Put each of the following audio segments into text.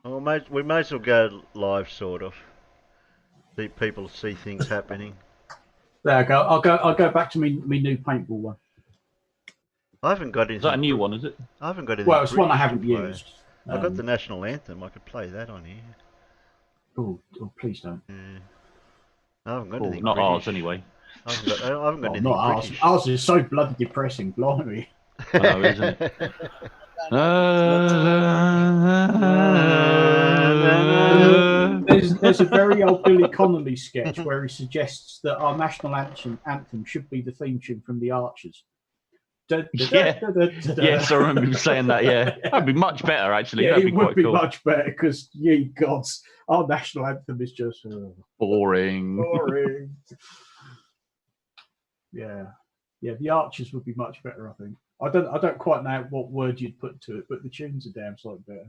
Well, we may as well go live, sort of. People see things happening. There I go. I'll go back to me new paintball one. I haven't got anything. Is that a new one? Is it? I haven't got anything. Well, it's British one I haven't to play. used. I've got the national anthem. I could play that on here. Oh, please don't. Yeah. I haven't got anything. Not British. Ours anyway. I haven't got anything not British. Ours is so bloody depressing, blimey. I know, isn't it? There's a very old Billy Connolly sketch where he suggests that our national anthem should be the theme tune from The Archers. Yes, I remember him saying that. Yeah, that'd be much better actually. Yeah, that'd it be would quite be cool. much better because, ye gods, our national anthem is just boring. Boring. Yeah, The Archers would be much better, I think. I don't quite know what word you'd put to it, but the tunes are damn sight better.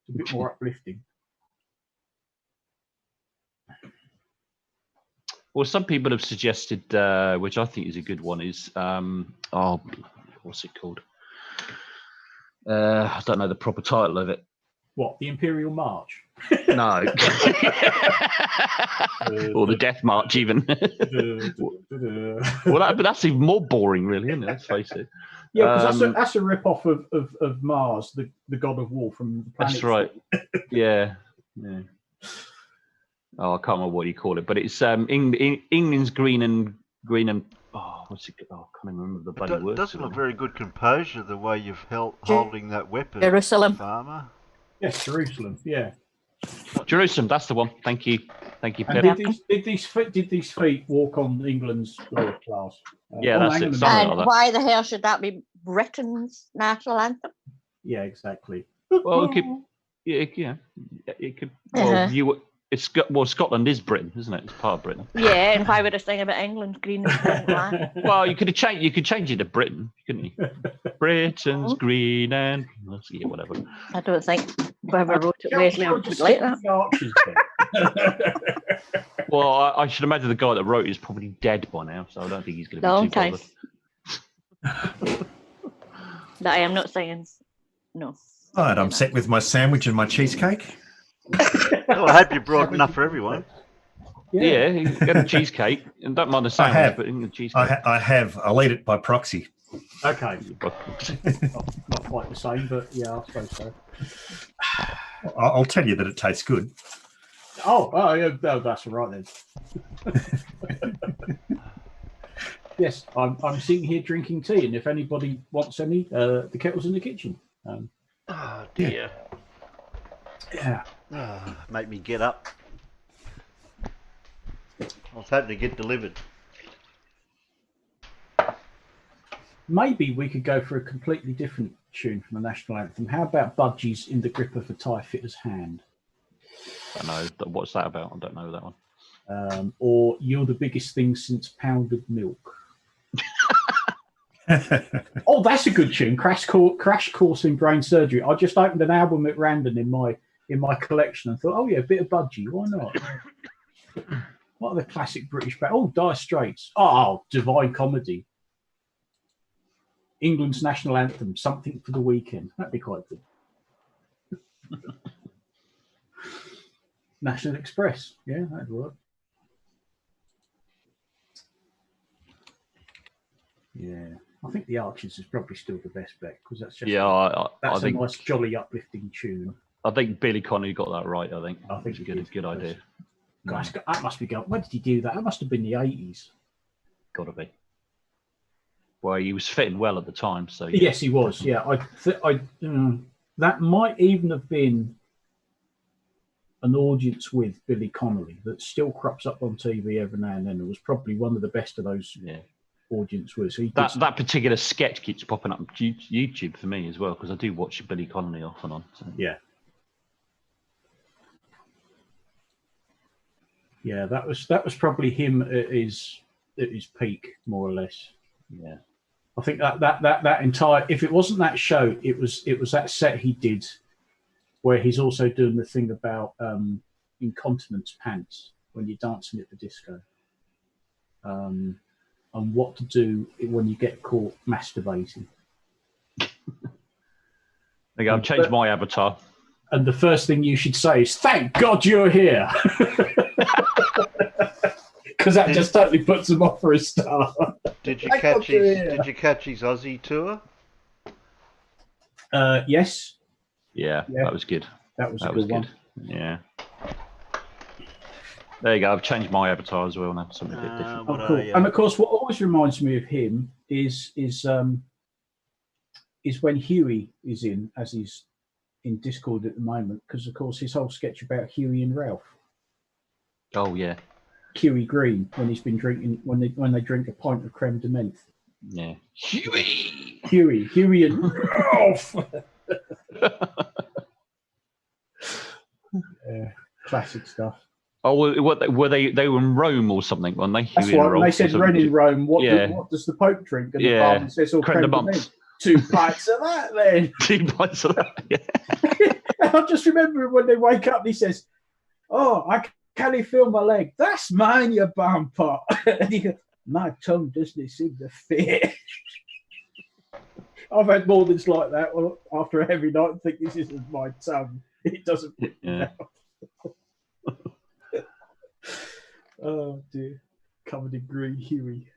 It's a bit more uplifting. Well, some people have suggested, which I think is a good one, is what's it called? I don't know the proper title of it. What, the Imperial March? No. Or the Death March, even. Well, but that's even more boring, really, isn't it? Let's face it. Yeah, because that's a rip-off of Mars, the god of war from the planet. That's right. Yeah. Oh, I can't remember what you call it, but it's England's green and what's it? Oh, I can't even remember the bloody word. It doesn't look very good composure the way you've holding that weapon. Jerusalem. Farmer. Yes, Jerusalem. Yeah. Jerusalem. That's the one. Thank you, Pip. Did these feet walk on England's lower class? Yeah, that's it. And like why the hell should that be Britain's national anthem? Yeah, exactly. Well, it could. Well, Scotland is Britain, isn't it? It's part of Britain. Yeah, and why would I sing about England's green and black? Well, you could change it to Britain, couldn't you? Britain's green and whatever. I don't think whoever wrote it Wesley would like that. Well, I should imagine the guy that wrote it is probably dead by now, so I don't think he's going to be too bothered. That I am not saying no. All right, I'm set with my sandwich and my cheesecake. Well, I hope you brought enough for everyone. Yeah, you get a cheesecake, and don't mind the sandwich, but in the cheesecake. I have. I'll eat it by proxy. Okay. not quite the same, but yeah, I suppose so. I'll tell you that it tastes good. Oh, yeah, that's all right then. Yes, I'm sitting here drinking tea, and if anybody wants any, the kettle's in the kitchen. Oh dear. Yeah. Make me get up. I was hoping to get delivered. Maybe we could go for a completely different tune from the national anthem. How about Budgies in the Grip of a Tie Fitter's Hand? I know. What's that about? I don't know that one. Or You're the Biggest Thing Since Pounded Milk. Oh, that's a good tune. Crash Course in Brain Surgery. I just opened an album at random in my collection and thought, oh yeah, a bit of Budgie, why not? What are the classic British bands? Oh, Dire Straits. Oh, Divine Comedy. England's national anthem, Something for the Weekend. That'd be quite good. National Express. Yeah, that'd work. Yeah. I think The Archers is probably still the best bet because that's just I think a nice, jolly, uplifting tune. I think Billy Connolly got that right. I think it's a good idea. Gosh, that must be going. When did he do that? That must have been the 80s. Got to be. Well, he was fitting well at the time, so yeah. Yes, he was. Yeah, that might even have been an audience with Billy Connolly that still crops up on TV every now and then. It was probably one of the best of those. Yeah. Audience was. That particular sketch keeps popping up on YouTube for me as well because I do watch Billy Connolly off and on. So. Yeah. Yeah, that was probably him at his peak, more or less. Yeah. I think that entire, if it wasn't that show, it was that set he did where he's also doing the thing about incontinence pants when you're dancing at the disco. And what to do when you get caught masturbating. I've changed my avatar. And the first thing you should say is, "Thank God you're here," because that just totally puts them off for a start. Did you Thank catch God you're his? here. Did you catch his Aussie tour? Yes, Yeah, Yeah. that was good. that was a That was good one. good. Yeah. There you go. I've changed my avatar as well now. Something a bit different. What Oh, are cool. you? And of course, what always reminds me of him is when Huey is in, as he's in Discord at the moment, because of course his whole sketch about Huey and Ralph, Oh yeah. Huey Green, when he's been drinking, when they drink a pint of creme de menthe. Yeah. Huey. Huey and Ralph. Classic stuff. Oh, what were they? They were in Rome or something, weren't they? That's Huey and why when they Rolf or said something. "When in Rome, Yeah. what does the Pope drink?" And the Yeah. barman says, "Oh, Creme de creme de menthe. menthe." 2 pints of that, then. 2 pints of that. Yeah. I just remember when they wake up, and he says, "Oh, I can't feel my leg. That's mine, you bum pot." And he goes, "My tongue doesn't seem to fit." I've had mornings like that after a heavy night and think, "This isn't my tongue. It doesn't fit." Yeah. Oh dear, covered in green Huey.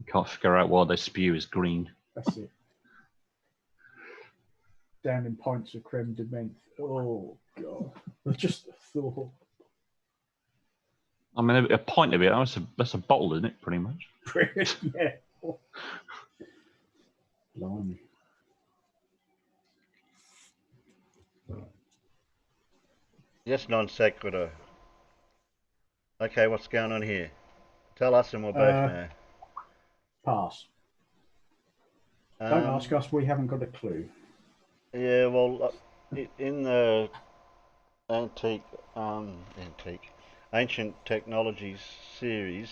Can't figure out why their spew is green. That's it. Down in pints of creme de menthe. Oh god, just the thought. I mean, a pint of it. That's a bottle, isn't it? Pretty much. Yeah. Blimey. Yes, non sequitur. Okay, what's going on here? Tell us and we'll both know. Pass. Don't ask us. We haven't got a clue. Yeah, well, in the ancient technologies series,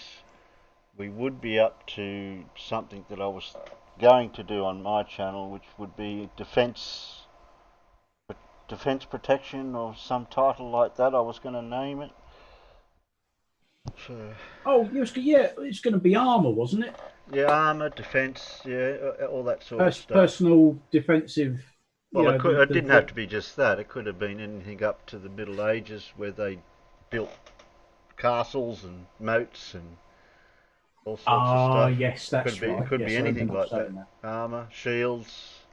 we would be up to something that I was going to do on my channel, which would be defense protection or some title like that. I was going to name it. So, Oh, it's going to be armor, wasn't it? yeah, armor, defense, yeah, all that sort of stuff. Personal defensive. Well, it didn't have to be just that. It could have been anything up to the Middle Ages where they built castles and moats and all sorts of stuff. Yes, that's right. It could be anything like that. Armor, shields.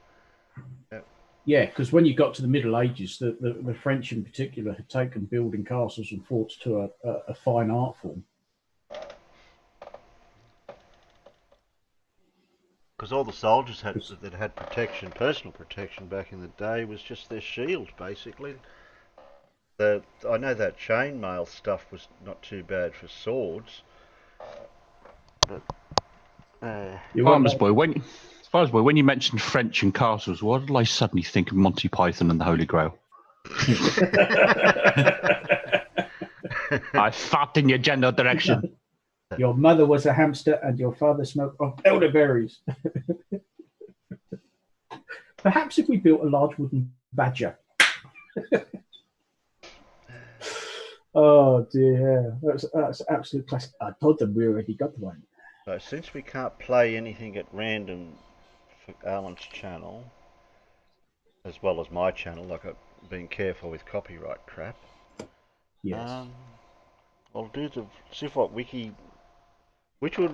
Yeah, because when you got to the Middle Ages, the French in particular had taken building castles and forts to a fine art form. Because all the soldiers that had protection, personal protection back in the day, was just their shield, basically. I know that chainmail stuff was not too bad for swords. But, Farmer's boy, when you mentioned French and castles, why did I suddenly think of Monty Python and the Holy Grail? I fart in your general direction. Your mother was a hamster and your father smoked elderberries. Perhaps if we built a large wooden badger. Oh dear, that's absolute classic. I told them we already got one. So since we can't play anything at random for Alan's channel, as well as my channel, like I've been careful with copyright crap. Yes. I'll do the see what wiki. Which way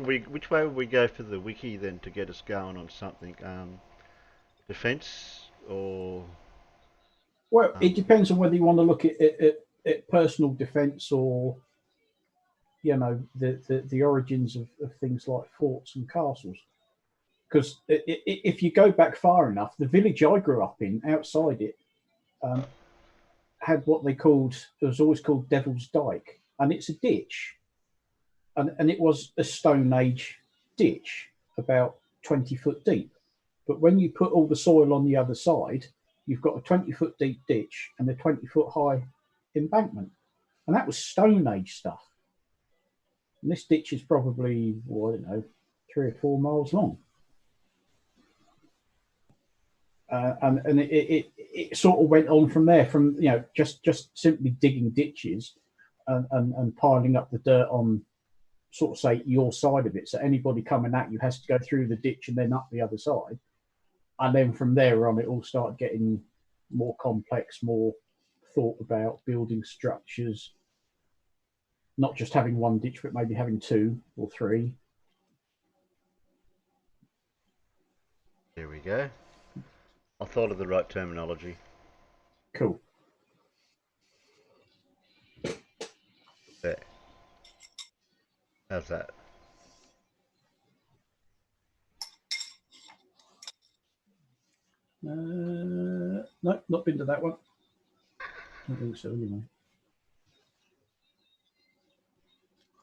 would we go for the wiki then to get us going on something? Defense or? Well, it depends on whether you want to look at personal defense or, the origins of things like forts and castles. Because if you go back far enough, the village I grew up in, outside it, had what it was always called Devil's Dyke, and it's a ditch. And it was a Stone Age ditch, about 20 foot deep. But when you put all the soil on the other side, you've got a 20-foot deep ditch and a 20-foot high embankment. And that was Stone Age stuff. And this ditch is probably, 3 or 4 miles long. And it sort of went on from there, from just simply digging ditches and piling up the dirt on, sort of say, your side of it. So anybody coming at you has to go through the ditch and then up the other side. And then from there on, it all started getting more complex, more thought about building structures, not just having one ditch, but maybe having 2 or 3. There we go. I thought of the right terminology. Cool. There. How's that? No, not been to that one. I don't think so, anyway.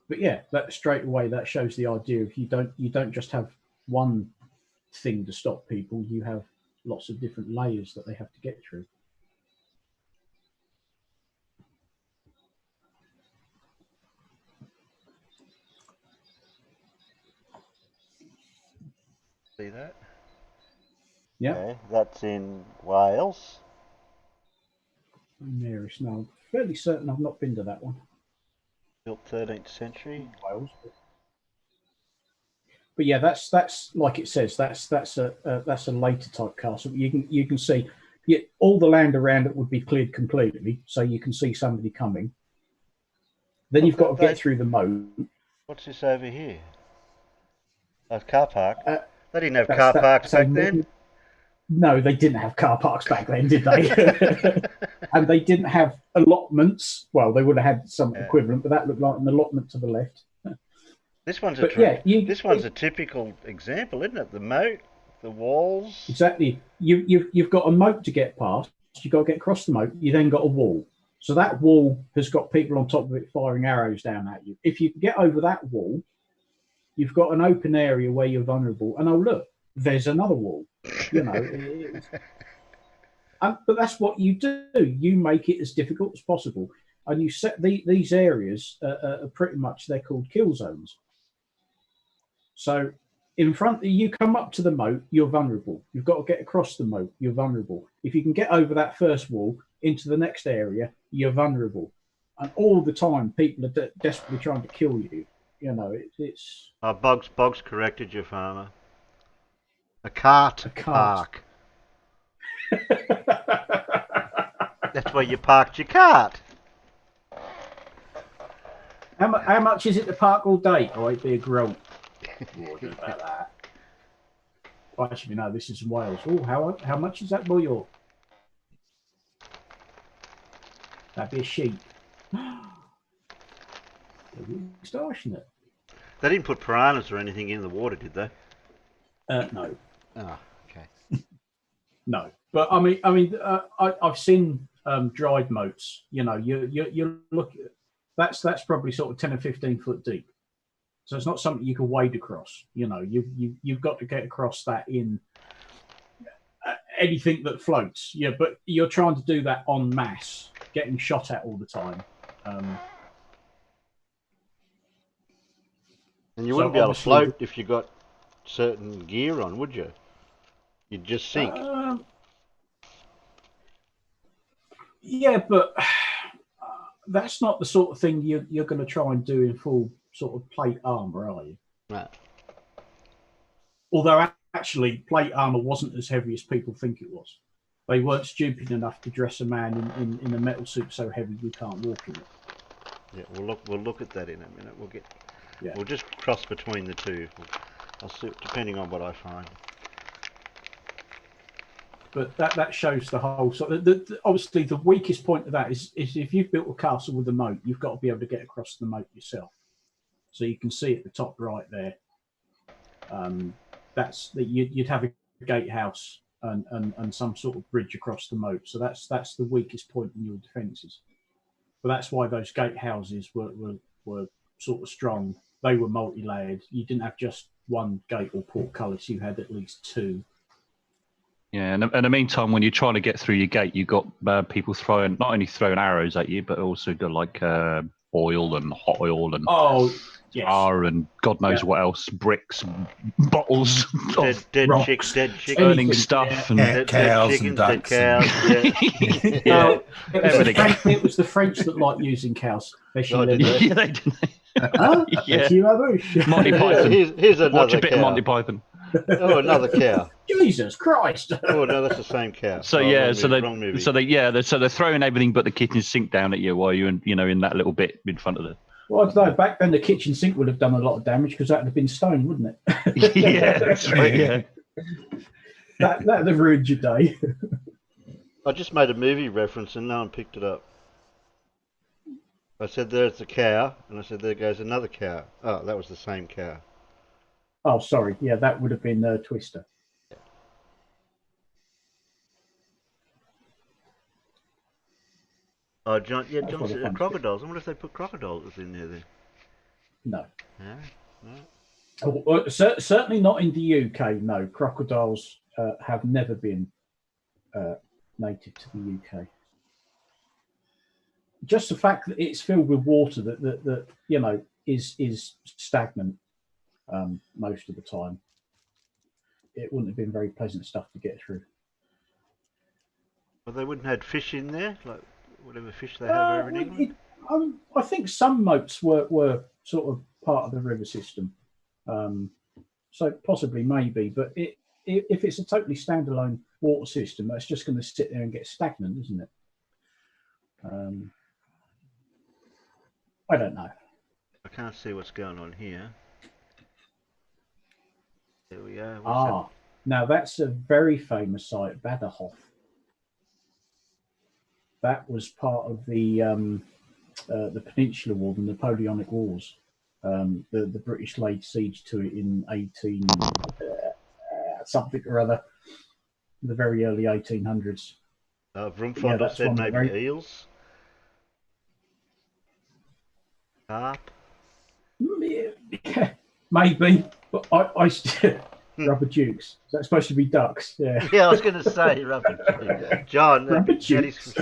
But yeah, that straight away that shows the idea of you don't just have one thing to stop people. You have lots of different layers that they have to get through. See that? Yeah. Okay, that's in Wales. Nearest. No, I'm fairly certain I've not been to that one. Built 13th century. Wales. But yeah, that's like it says. That's a later type castle. You can see all the land around it would be cleared completely, so you can see somebody coming. Then you've got to get through the moat. What's this over here? A car park. They didn't have That's- car parks so back then. No, they didn't have car parks back then, did they? And they didn't have allotments. Well, they would have had some equivalent, but that looked like an allotment to the left. This one's But yeah, this one's a typical example, isn't it? The moat, the walls. Exactly. You've got a moat to get past. You've got to get across the moat. You then got a wall. So that wall has got people on top of it firing arrows down at you. If you can get over that wall, you've got an open area where you're vulnerable. And oh look, there's another wall. You know, but that's what you do. You make it as difficult as possible, and you set these areas are pretty much, they're called kill zones. So in front, you come up to the moat, you're vulnerable. You've got to get across the moat, you're vulnerable. If you can get over that first wall into the next area, you're vulnerable. And all the time, people are desperately trying to kill you. You know, it's. Boggs corrected you, farmer. A cart park. That's where you parked your cart. How much is it to park all day? Oh, it'd be a grunt. What about that? Well, actually, no, this is in Wales. Oh, how much is that, boy? Or that'd be a sheep. Extortionate. It? They didn't put piranhas or anything in the water, did they? No. Oh, okay. No, but I've seen dried moats. You know, you look. That's probably sort of 10 or 15 foot deep. So it's not something you can wade across. You know, you've got to get across that in anything that floats. Yeah, but you're trying to do that en masse, getting shot at all the time. And you wouldn't be able to float if you got certain gear on, would you? You'd just sink. Yeah, but that's not the sort of thing you're going to try and do in full sort of plate armor, are you? No. Although actually, plate armor wasn't as heavy as people think it was. They weren't stupid enough to dress a man in a metal suit so heavy you can't walk in it. Yeah, we'll look at that in a minute. We'll just cross between the two. I'll see, depending on what I find. But that shows the whole. So obviously, the weakest point of that is if you've built a castle with a moat, you've got to be able to get across the moat yourself. So you can see at the top right there. That's that you'd have a gatehouse and some sort of bridge across the moat. So that's the weakest point in your defences. But that's why those gatehouses were sort of strong. They were multi-layered. You didn't have just one gate or portcullis. You had at least two. Yeah, and in the meantime, when you're trying to get through your gate, you've got people not only throwing arrows at you, but also got like oil and hot oil and tar and God knows what else, bricks, bottles, dead rocks, chicks, burning stuff, and dead cows and ducks. It was the French that liked using cows. They didn't. Yeah. Monty Python. Here's another Watch a bit cow. of Monty Python. Oh, another cow. Jesus Christ! Oh no, that's the same cow. So Oh, yeah, wrong so movie, they, wrong movie. so they, yeah, so they're throwing everything but the kitchen sink down at you while you're in that little bit in front of the. Well, I don't know. Back then, the kitchen sink would have done a lot of damage because that would have been stone, wouldn't it? Yeah, that's right. Yeah. That'd have ruined your day. I just made a movie reference and no one picked it up. I said there's a cow, and I said there goes another cow. Oh, that was the same cow. Oh, sorry. Yeah, that would have been Twister. Oh, John. Yeah, That's John what said the fun crocodiles. I wonder if they put crocodiles in there then. No. No, no. Oh, well, certainly not in the UK. No, crocodiles have never been native to the UK. Just the fact that it's filled with water that is stagnant most of the time. It wouldn't have been very pleasant stuff to get through. Well, they wouldn't have had fish in there, like whatever fish they have over in England. I think some moats were sort of part of the river system, so possibly maybe. But if it's a totally standalone water system, that's just going to sit there and get stagnant, isn't it? I don't know. I can't see what's going on here. There we go. Now that's a very famous site, Baderhof. That was part of the Peninsular War, the Napoleonic Wars. The British laid siege to it in 18 something or other, the very early 1800s. Vrumfondel said maybe eels. Carp. Yeah, maybe, but I rubber dukes. Is that supposed to be ducks? Yeah. Yeah, I was going to say rubber duke. John. Rubber dukes.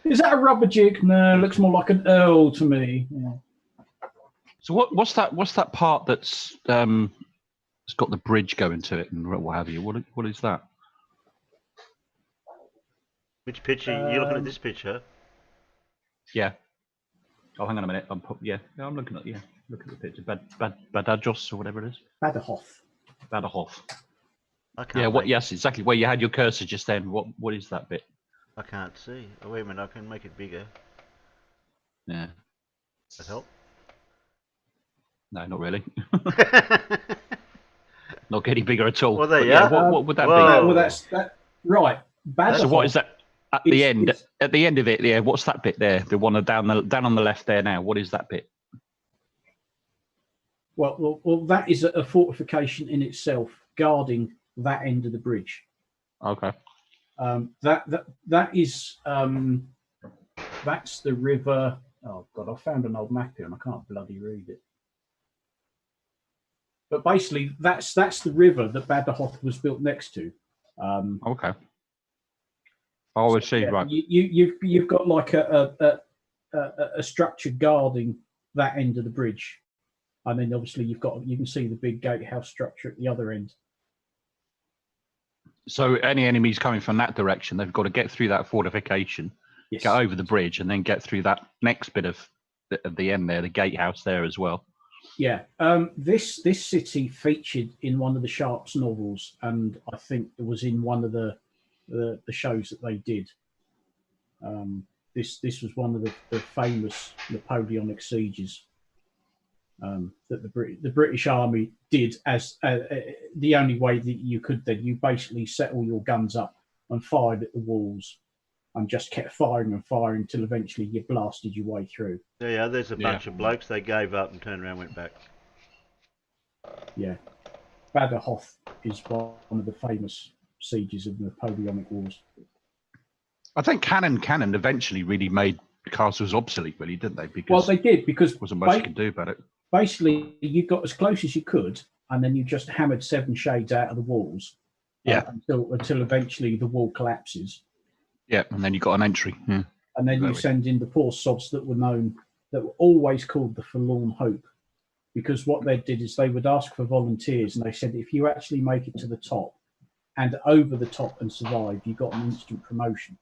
Is that a rubber duke? No, it looks more like an earl to me. Yeah. So what's that part that's it's got the bridge going to it and what have you? What is that? Which picture? You're looking at this picture? Yeah. Oh, hang on a minute. I'm looking at look at the picture. Badajos or whatever it is. Baderhof. Baderhof. Yeah. Yes, exactly. Where you had your cursor just then. What is that bit? I can't see. Oh, wait a minute. I can make it bigger. Yeah. That help? No, not really. Not getting bigger at all. Well, there you are. What would that be? Well, that's right. Baderhof. So what is that at the end? At the end of it, yeah. What's that bit there? The one down on the left there now. What is that bit? Well, that is a fortification in itself, guarding that end of the bridge. Okay. That is that's the river. Oh God, I found an old map here and I can't bloody read it. But basically, that's the river that Baderhof was built next to. Okay. Oh, I see. Yeah, right. You've got like a structure guarding that end of the bridge, and then obviously you can see the big gatehouse structure at the other end. So any enemies coming from that direction, they've got to get through that fortification, Yes. get over the bridge, and then get through that next bit of the end there, the gatehouse there as well. Yeah, this city featured in one of the Sharps novels, and I think it was in one of the shows that they did. This was one of the famous Napoleonic sieges that the British Army did as the only way that you could. Then you basically set all your guns up and fired at the walls, and just kept firing and firing until eventually you blasted your way through. Yeah, there's a bunch of blokes. They gave up and turned around and went back. Yeah. Baderhof is one of the famous sieges of the Napoleonic Wars. I think Cannon eventually really made castles obsolete, really, didn't they? Because they did, because there wasn't much you could do about it. Basically, you got as close as you could, and then you just hammered 7 shades out of the walls. Until eventually the wall collapses. Yeah, and then you got an entry. Yeah. And then you send in the poor sods that were always called the Forlorn Hope, because what they did is they would ask for volunteers, and they said if you actually make it to the top and over the top and survive, you got an instant promotion.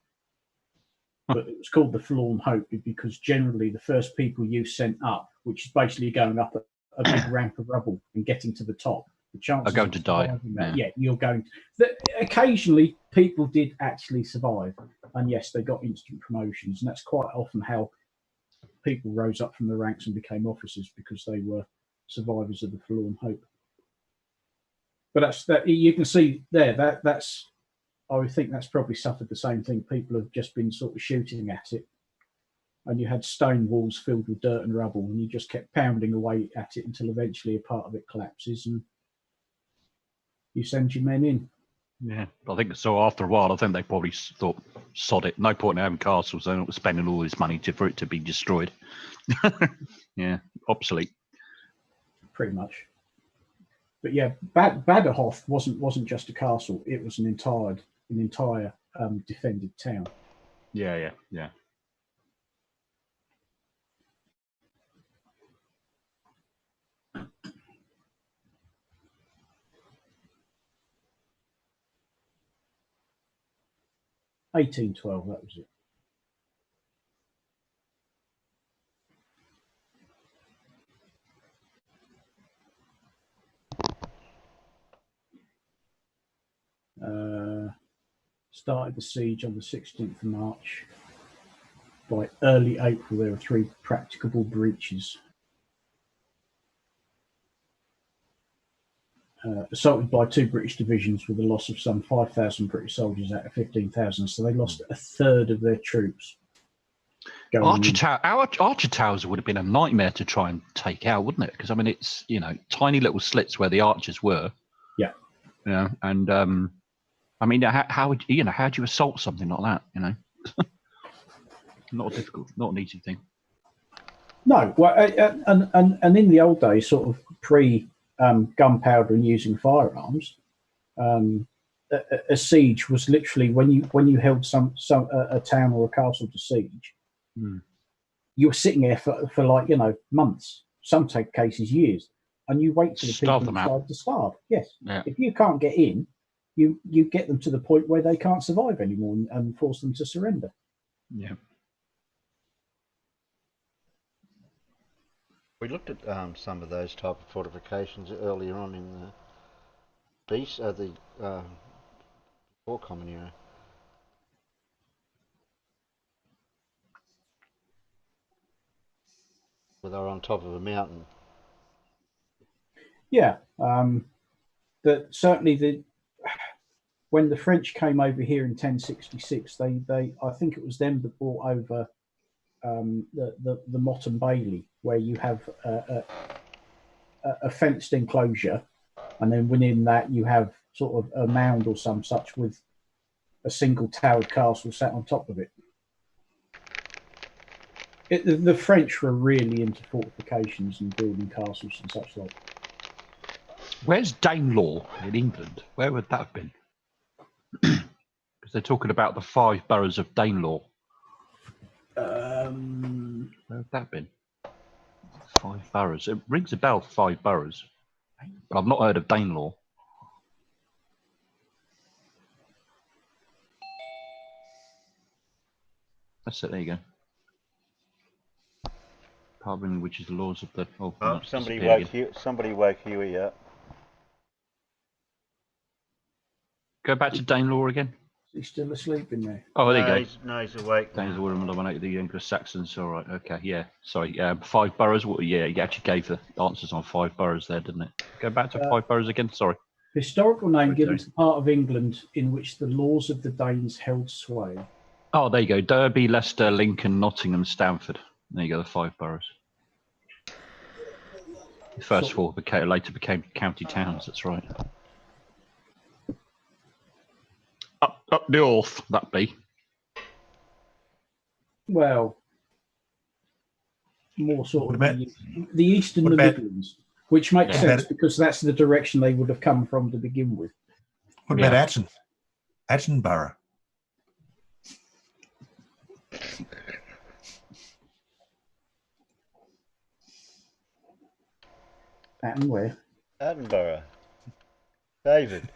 But it was called the Forlorn Hope because generally the first people you sent up, which is basically going up a big ramp of rubble and getting to the top, The chances are going of to die. surviving that, yeah, you're going. Occasionally, people did actually survive, and yes, they got instant promotions, and that's quite often how people rose up from the ranks and became officers because they were survivors of the forlorn hope. But that's that you can see there. That's I would think that's probably suffered the same thing. People have just been sort of shooting at it, and you had stone walls filled with dirt and rubble, and you just kept pounding away at it until eventually a part of it collapses, and you send your men in. Yeah, I think so. After a while, I think they probably thought, "Sod it, no point in having castles. They're not spending all this money for it to be destroyed." Yeah, obsolete. Pretty much. But yeah, Baderhof wasn't just a castle; it was an entire defended town. Yeah. 1812, that was it. Started the siege on the 16th of March. By early April, there were 3 practicable breaches. Assaulted by 2 British divisions with a loss of some 5,000 British soldiers out of 15,000, so they lost a third of their troops. Archer towers would have been a nightmare to try and take out, wouldn't it? Because I mean, it's tiny little slits where the archers were. Yeah. Yeah, and I mean, how would how do you assault something like that? Not an easy thing. No, well, and in the old days, sort of pre gunpowder and using firearms, a siege was literally when you held a town or a castle to siege, you were sitting there for like months, some cases years, and you wait for the people inside to starve. Yes, yeah. If you can't get in, you get them to the point where they can't survive anymore and force them to surrender. Yeah. We looked at some of those type of fortifications earlier on in the beast, before Common Era. Where they were on top of a mountain. Yeah, certainly when the French came over here in 1066, they I think it was them that brought over the Motte and Bailey, where you have a fenced enclosure, and then within that you have sort of a mound or some such with a single towered castle sat on top of it. The French were really into fortifications and building castles and such like. Where's Danelaw in England? Where would that have been? Because they're talking about the 5 boroughs of Danelaw. Where would that have been? 5 boroughs. It rings a bell, 5 boroughs. But I've not heard of Danelaw. That's it, there you go. Pardon, which is the laws of the... Oh, somebody woke Huey up. Go back to Danelaw again. He's still asleep in there. Oh, there you go. He's awake. Danelaw would dominate the Anglo-Saxons. All right, okay, yeah. Sorry, 5 boroughs. Yeah, you actually gave the answers on 5 boroughs there, didn't it? Go back to 5 boroughs again. Sorry. Historical name given to the part of England in which the laws of the Danes held sway. Oh, there you go. Derby, Leicester, Lincoln, Nottingham, Stamford. There you go, the 5 boroughs. The first 4 later became county towns, that's right. Up north, that be. Well, more sort of the east and the Midlands, which makes sense because that's the direction they would have come from to begin with. What about Attenborough? Atten where? Attenborough. David.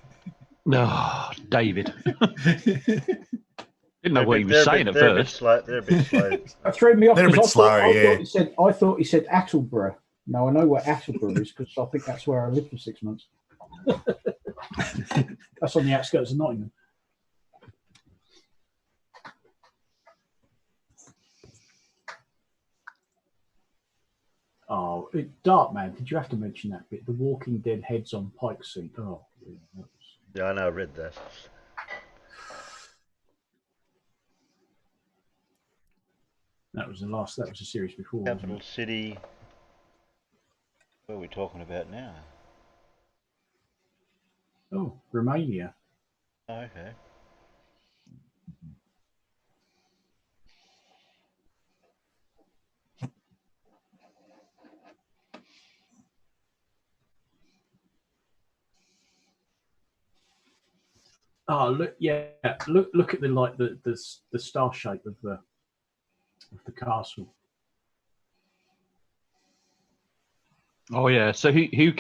No, David. Didn't know what he was saying at first. They're a bit slow. That threw me off. They're a bit slower, yeah. I thought he said Attleborough. Now I know what Attleborough is because I think that's where I lived for 6 months. That's on the outskirts of Nottingham. Oh, Darkman, did you have to mention that bit? The Walking Dead heads on Pike seat. Oh, yeah, Yeah, I know. I read that. that was the last. That was a series before. Capital city. What are we talking about now? Oh, Romania. Oh, okay. Oh, look! Yeah, look at the star shape of the castle. Oh yeah. So who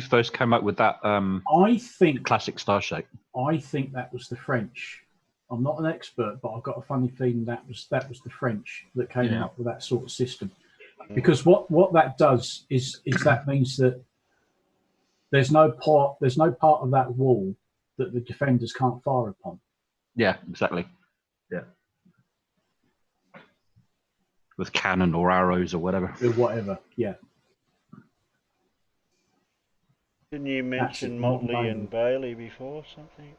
first came up with that I think classic star shape? I think that was the French. I'm not an expert, but I've got a funny feeling that was the French that came up with that sort of system. Because what that does is that means that there's no part of that wall that the defenders can't fire upon. Yeah, exactly. Yeah. With cannon or arrows or whatever. Or whatever, yeah. Didn't you mention Motley and Bailey before something?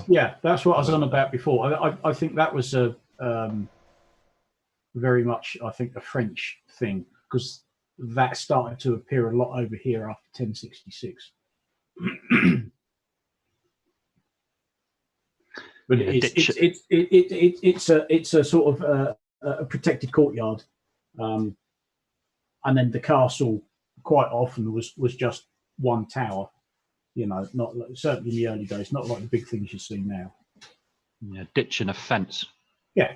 Yeah, that's what I was on about before. I think that was a very much, I think, a French thing, because that started to appear a lot over here after 1066. But it's a sort of a protected courtyard, and then the castle quite often was just one tower. You know, not certainly in the early days, not like the big things you see now. Yeah, ditch and a fence. Yeah.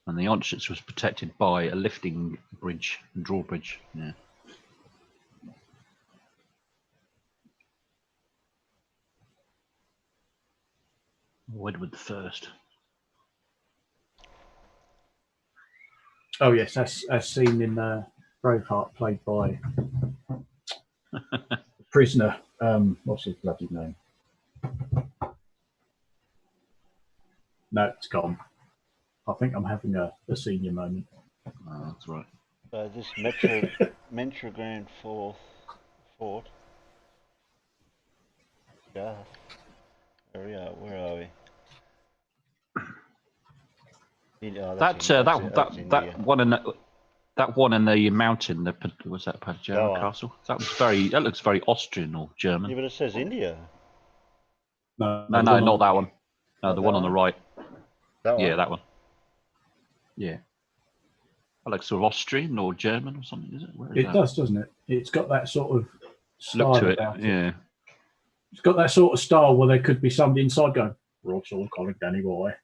And the entrance was protected by a lifting bridge, drawbridge. Yeah. Wedward the First. Oh yes, as seen in Braveheart, played by prisoner. What's his bloody name? No, it's gone. I think I'm having a senior moment. Oh, that's right. So this Metrogram Fort. Yeah. Where are we? That one in the mountain. Was that German castle? That looks very Austrian or German. Yeah, but it says India. No, not that one. No, the one on the right. That one? Yeah, that one. Yeah. That looks sort of Austrian or German or something, is it? It does, doesn't it? It's got that sort of style look to it. about Yeah. It's got that sort of style where there could be somebody inside going, "Rock's all calling Danny boy."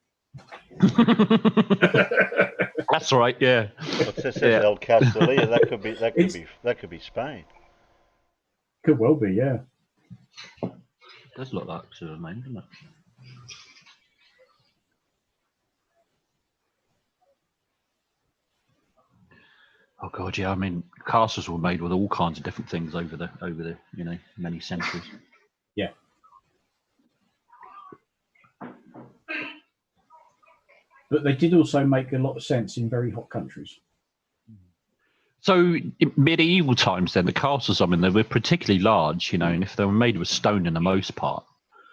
That's right. Yeah. It says El Castellia. That could be Spain. Could well be, yeah. It does look like sort of name, doesn't it? Oh god, yeah. I mean, castles were made with all kinds of different things over the many centuries. Yeah. But they did also make a lot of sense in very hot countries. So in medieval times, then the castles, I mean, they were particularly large, and if they were made of stone in the most part.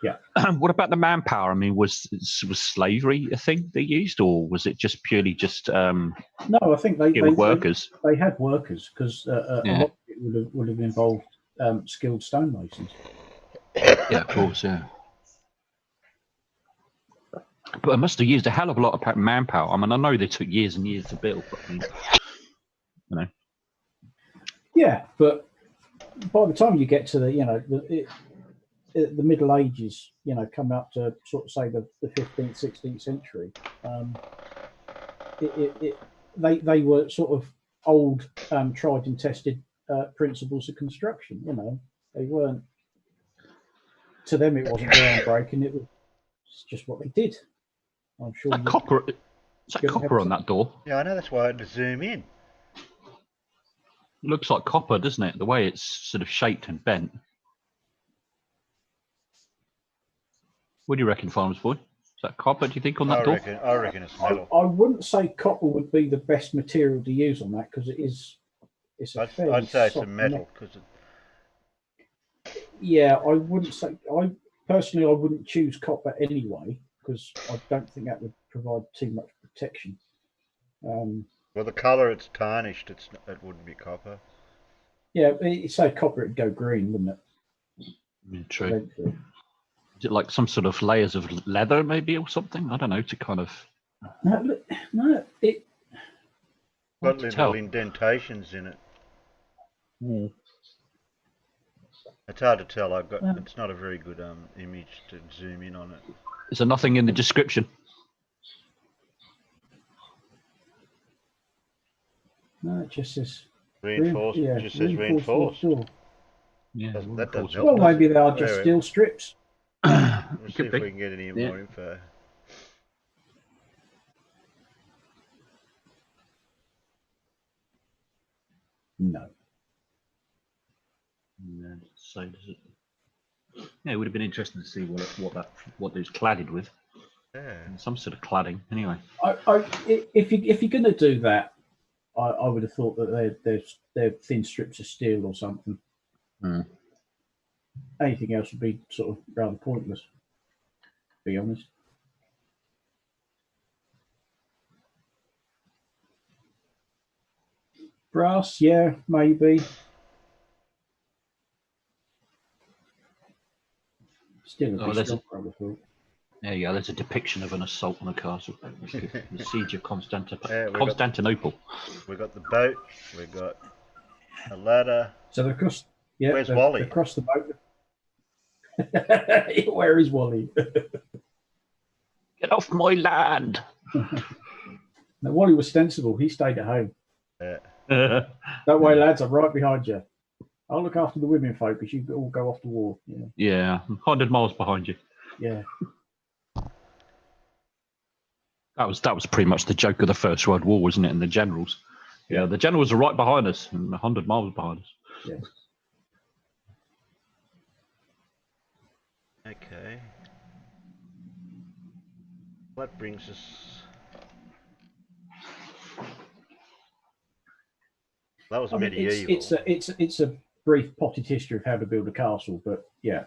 Yeah. What about the manpower? I mean, was slavery a thing they used, or was it just purely No, I think they workers. They had workers, because a lot of it would have involved skilled stonemasons. Yeah, of course, yeah. But it must have used a hell of a lot of manpower. I mean, I know they took years and years to build, but I mean, Yeah, but by the time you get to the Middle Ages, coming up to sort of say the 15th, 16th century, they were sort of old, tried and tested principles of construction. They weren't. To them, it wasn't groundbreaking. It was just what they did. I'm sure. Is that copper on that door? Yeah, I know. That's why I had to zoom in. It looks like copper, doesn't it? The way it's sort of shaped and bent. What do you reckon, Farmer's Boy? Is that copper, do you think, on that I door? reckon it's metal. I wouldn't say copper would be the best material to use on that because it's a fairly I'd say it's a soft metal because Yeah, I wouldn't say. I personally, I wouldn't choose copper anyway because I don't think that would provide too much protection. well, the colour it's tarnished, it wouldn't be copper. Yeah, say copper, it'd go green, wouldn't it? Yeah, true. Eventually. Is it like some sort of layers of leather, maybe, or something? I don't know, to kind of... No, it. Got little indentations in it. Mm. It's hard to tell. It's not a very good image to zoom in on it. Is there nothing in the description? No, it just says Reinforced. It just says reinforced. Yeah, That doesn't help. Well, does maybe it? they are just steel strips. We'll see if we can get any more info. No. No, so does it. Yeah, it would have been interesting to see what it's cladded with. Yeah. Some sort of cladding, anyway. If you're going to do that, I would have thought that they're thin strips of steel or something. Hmm. Anything else would be sort of rather pointless, to be honest. Brass, yeah, maybe. Still a bit strong, I would have thought. There you go. There's a depiction of an assault on a castle. The siege of Constantinople. We got the boat. We got a ladder. So they're across. Yeah, Where's Wally? Across the boat. Where is Wally? Get off my land! Now, Wally was sensible. He stayed at home. Yeah. Don't worry, lads. I'm right behind you. I'll look after the women folk because you all go off to war. Yeah, 100 miles behind you. Yeah. That was pretty much the joke of the First World War, wasn't it? And the generals. Yeah, the generals are right behind us and 100 miles behind us. Yeah. Okay. That brings us. That was medieval. It's a brief potted history of how to build a castle, but yeah.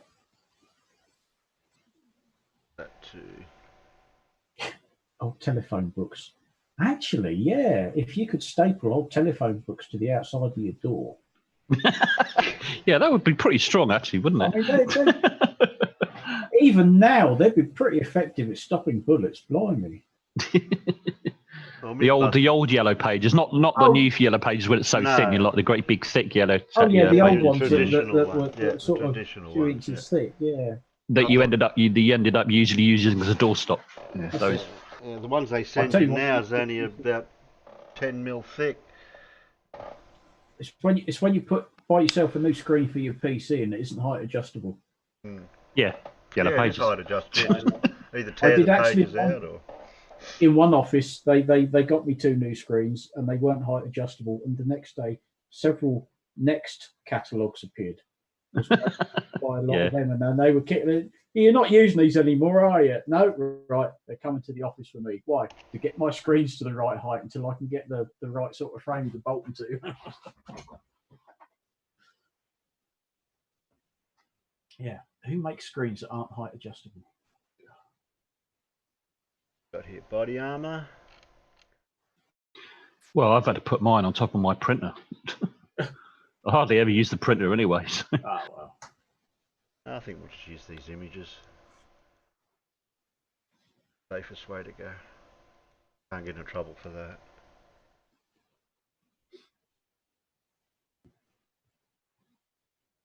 That too. Old telephone books. Actually, yeah, if you could staple old telephone books to the outside of your door. Yeah, that would be pretty strong, actually, wouldn't it? I mean, even now, they'd be pretty effective at stopping bullets. Blimey. The old yellow pages, not the new yellow pages when it's so thin, like the great big thick yellow. The old ones that were sort of 2 inches thick. Yeah. That you ended up usually using as a doorstop. Yeah, those. Yeah, the ones they send you now is only about 10 mil thick. It's when you buy yourself a new screen for your PC and it isn't height adjustable. Yeah, yellow pages. Height adjustable. Either tear the pages out or. In one office, they got me 2 new screens and they weren't height adjustable. And the next day, several Next catalogues appeared. Buy a lot of them, and then they were kicking. You're not using these anymore, are you? No, right. They're coming to the office for me. Why? To get my screens to the right height until I can get the right sort of frame to bolt them to. Yeah. Who makes screens that aren't height adjustable? Got here body armor. Well, I've had to put mine on top of my printer. I hardly ever use the printer anyways. Oh, well. I think we'll just use these images. Safest way to go. Can't get in trouble for that.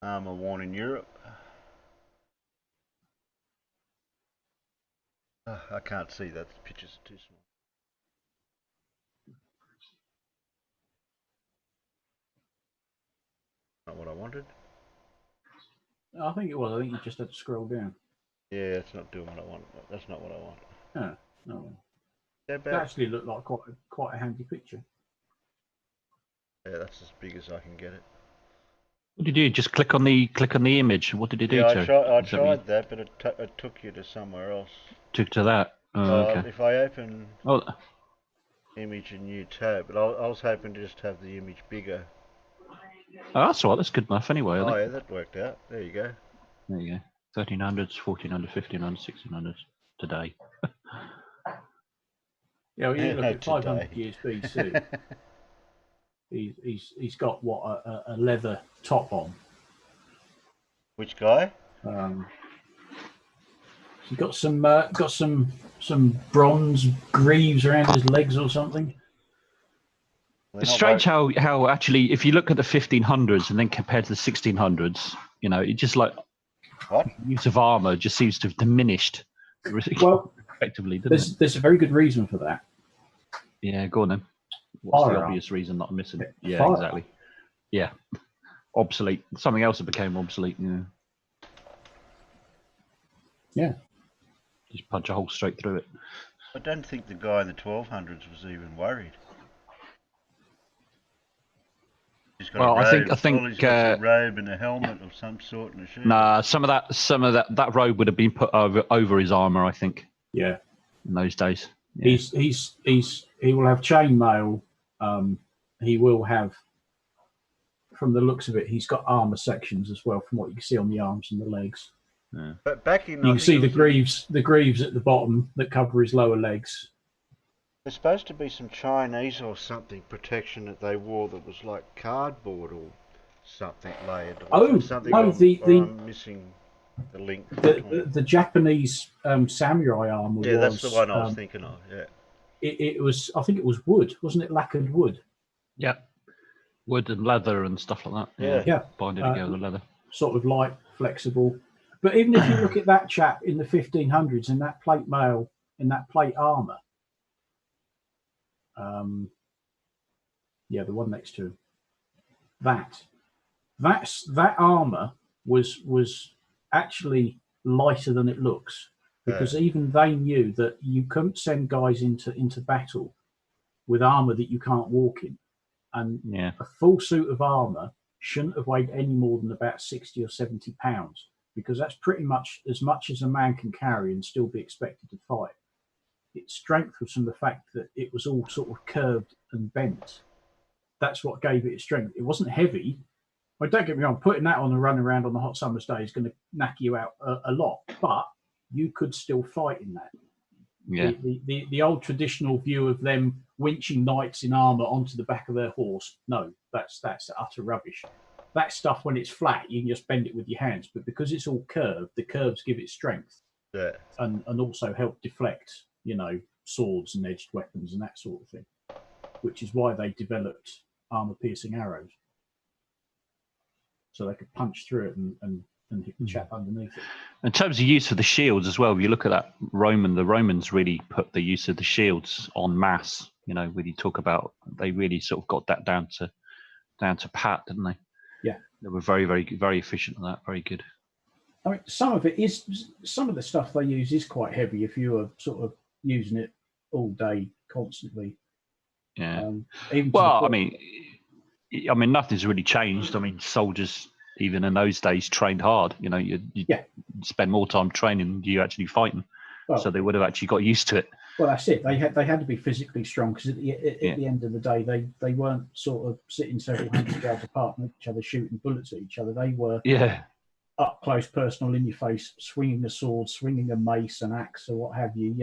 Armor worn in Europe. I can't see that. The pictures are too small. Not what I wanted. I think it was. I think you just had to scroll down. Yeah, it's not doing what I want. That's not what I want. No. It actually looked like quite a handy picture. Yeah, that's as big as I can get it. What did you do? Just click on the image. What did you do, Yeah, Joe? I tried that, but it took you to somewhere else. Took to that. Oh, okay. If I open Oh, image a new tab, but I was hoping to just have the image bigger. that's all right. That's good enough anyway. Oh yeah, that worked out. There you go. There you go. 1300s, 1400, 1500s, 1600s today. Yeah, well, you look at 500 Today. years BC. He's got what a leather top on. Which guy? He's got some bronze greaves around his legs or something. It's strange how actually, if you look at the 1500s and then compared to the 1600s, you know, it just like what use of armor just seems to have diminished. Well, effectively, doesn't it? There's a very good reason for that. Yeah, go on then. What's the Firearm. obvious reason that I'm missing? Yeah, Firearm. exactly. Yeah, obsolete. Something else that became obsolete. Yeah. Yeah. Just punch a hole straight through it. I don't think the guy in the 1200s was even worried. He's got a robe. I think he's got a robe and a helmet of some sort and a shield. Nah, some of that robe would have been put over his armor. I think. Yeah. In those days. Yeah. He will have chainmail. He will have, from the looks of it, he's got armor sections as well, from what you can see on the arms and the legs. Yeah. But back in, you can see the greaves at the bottom that cover his lower legs. There's supposed to be some Chinese or something protection that they wore that was like cardboard or something layered. I'm missing the link. The Japanese samurai armor. Yeah, that's the one I was thinking of. Yeah. It was. I think it was wood, wasn't it? Lacquered wood. Yeah. Wood and leather and stuff like that. Yeah. Binding together the leather. Sort of light, flexible. But even if you look at that chap in the 1500s in that plate mail, in that plate armor, the one next to him, that armor was actually lighter than it looks, because even they knew that you couldn't send guys into battle with armor that you can't walk in, and a full suit of armor shouldn't have weighed any more than about 60 or 70 pounds, because that's pretty much as a man can carry and still be expected to fight. Its strength was from the fact that it was all sort of curved and bent. That's what gave it its strength. It wasn't heavy. Well, don't get me wrong, putting that on and running around on the hot summer's day is going to knock you out a lot, but you could still fight in that. Yeah. The old traditional view of them winching knights in armour onto the back of their horse, no, that's utter rubbish. That stuff, when it's flat, you can just bend it with your hands, but because it's all curved, the curves give it strength. Yeah. And also help deflect, swords and edged weapons and that sort of thing, which is why they developed armour-piercing arrows. So they could punch through it and hit the chap underneath it. In terms of use of the shields as well, if you look at that the Romans really put the use of the shields en masse. When you talk about, they really sort of got that down to pat, didn't they? Yeah. They were very, very, very efficient at that. Very good. I mean, some of the stuff they use is quite heavy if you are sort of using it all day, constantly. Yeah. I mean, nothing's really changed. I mean, soldiers, even in those days, trained hard. You spend more time training than you actually fighting. Well, so they would have actually got used to it. Well, that's it. They had to be physically strong, because at the end of the day, they weren't sort of sitting several hundred yards apart from each other, shooting bullets at each other. They were up close, personal, in your face, swinging a sword, swinging a mace, an axe, or what have you.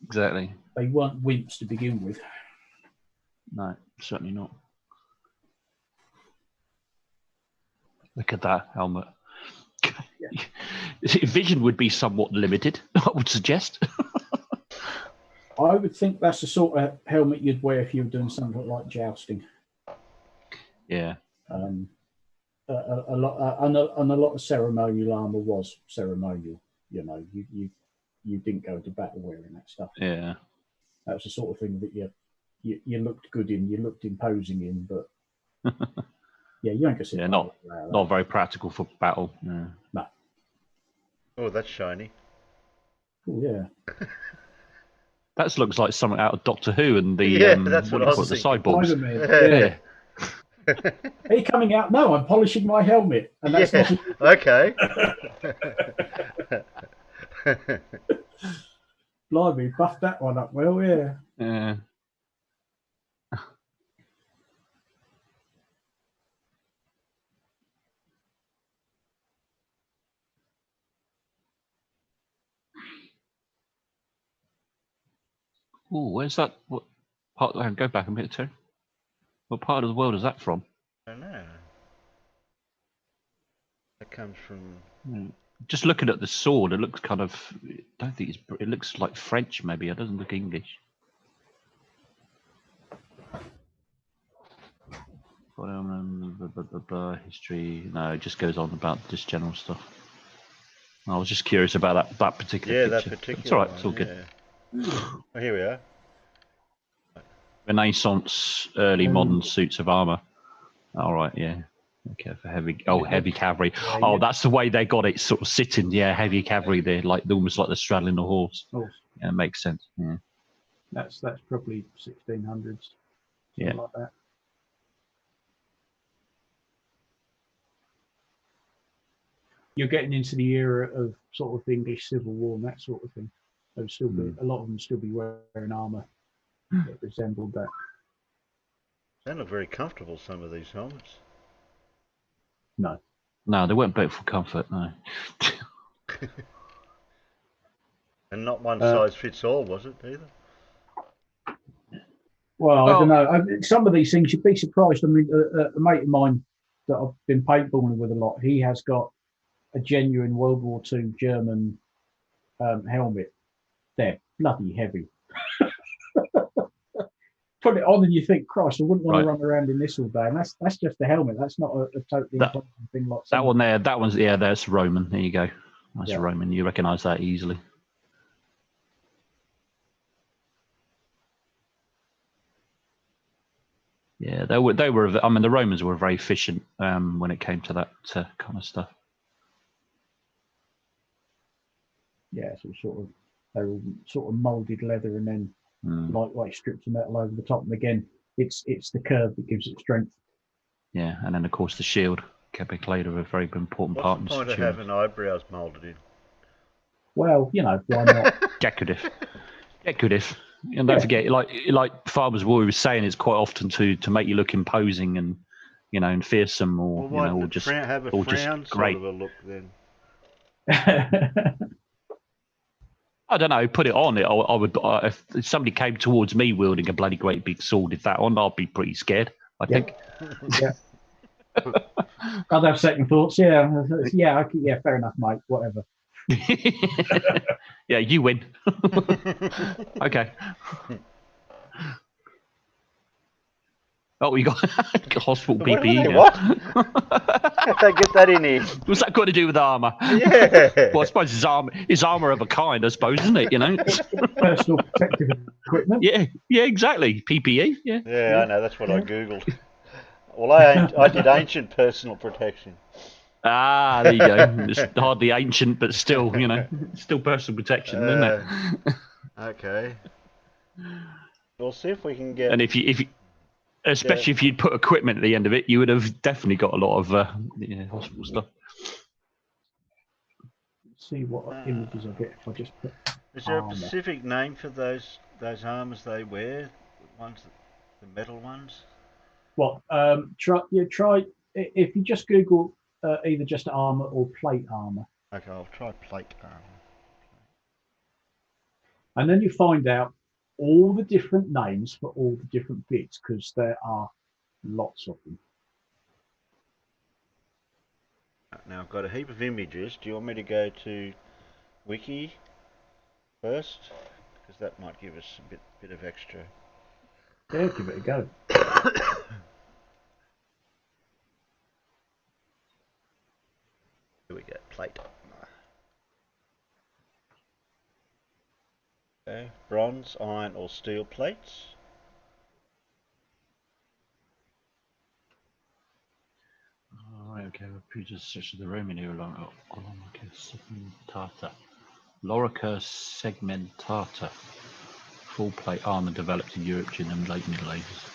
Exactly. They weren't wimps to begin with. No, certainly not. Look at that helmet. Yeah. Vision would be somewhat limited, I would suggest. I would think that's the sort of helmet you'd wear if you were doing something like jousting. Yeah. A lot of ceremonial armor was ceremonial. You didn't go to battle wearing that stuff. Yeah. That was the sort of thing that you looked good in, you looked imposing in, but yeah, you ain't gonna see. Yeah, not very practical for battle. Yeah. No. Oh, that's shiny. Oh yeah. That looks like something out of Doctor Who and the that's what I was the thinking. cyborgs. Yeah. Are you coming out? No, I'm polishing my helmet. And that's Yeah. not. Okay. Blimey, buffed that one up well, yeah. Yeah. Oh, where's that? What part? Go back a minute, too. What part of the world is that from? I don't know. That comes from. Just looking at the sword, it looks kind of. I don't think it's. It looks like French, maybe. It doesn't look English. History. No, it just goes on about just general stuff. I was just curious about that particular Yeah, picture. that particular. It's all right. One, It's all good. Oh, here we are. Renaissance, early modern suits of armor. All right, yeah. Okay, for heavy. Oh, heavy cavalry. Oh, that's the way they got it, sort of sitting. Yeah, heavy cavalry. They're like almost like they're straddling a horse. Yeah, it makes sense. Yeah. That's probably 1600s. Yeah. Like that. You're getting into the era of sort of English Civil War and that sort of thing. There'll still be a lot of them still be wearing armor that resembled that. They look very comfortable. Some of these helmets. No, they weren't built for comfort. No. And not one size fits all, was it either? Well, I don't know. Some of these things you'd be surprised. I mean, a mate of mine that I've been paintballing with a lot, he has got a genuine World War II German helmet. They're bloody heavy. Put it on and you think, Christ, I wouldn't want to run around in this all day. And that's just a helmet. That's not a totally important thing like that one there. That one's that's Roman. There you go. That's Roman. You recognise that easily. Yeah, they were. I mean, the Romans were very efficient when it came to that kind of stuff. Yeah, so they were sort of molded leather and then lightweight strips of metal over the top. And again, it's the curve that gives it strength. Yeah, and then of course the shield played a very important part in the point of having eyebrows moulded in? Well, why not? Decorative. And don't forget, like Father's War was saying, it's quite often to make you look imposing and and fearsome, or or just have a frown great sort of a look then. I don't know. Put it on. I would. If somebody came towards me wielding a bloody great big sword, with that on, I'd be pretty scared. I think. Yeah. I'd have second thoughts. Yeah. Yeah. Fair enough, mate. Whatever. Yeah, you win. Okay. Oh, you got hospital PPE now. What? How'd they get that in here? What's that got to do with armour? Yeah. Well, I suppose it's armour of a kind, I suppose, isn't it? Personal protective equipment. Yeah, exactly. PPE. Yeah, I know. That's what I googled. Well, I did ancient personal protection. Ah, there you go. It's hardly ancient, but still, still personal protection, isn't it? Okay. We'll see if we can get. And if you especially if you'd put equipment at the end of it, you would have definitely got a lot of hospital stuff. Let's see what images I get if I just put. Is there a specific name for those armors they wear? The ones, the metal ones. What? Try if you just Google either just armor or plate armor. Okay, I'll try plate armor. And then you find out all the different names for all the different bits, because there are lots of them. Now I've got a heap of images. Do you want me to go to Wiki first? Because that might give us a bit of extra. Yeah, give it a go. Here we go, plate armor. Okay, bronze, iron or steel plates. Alright, okay, repeaters such as the Roman era along segmentata. Lorica segmentata. Full plate armor developed in Europe during the late Middle Ages.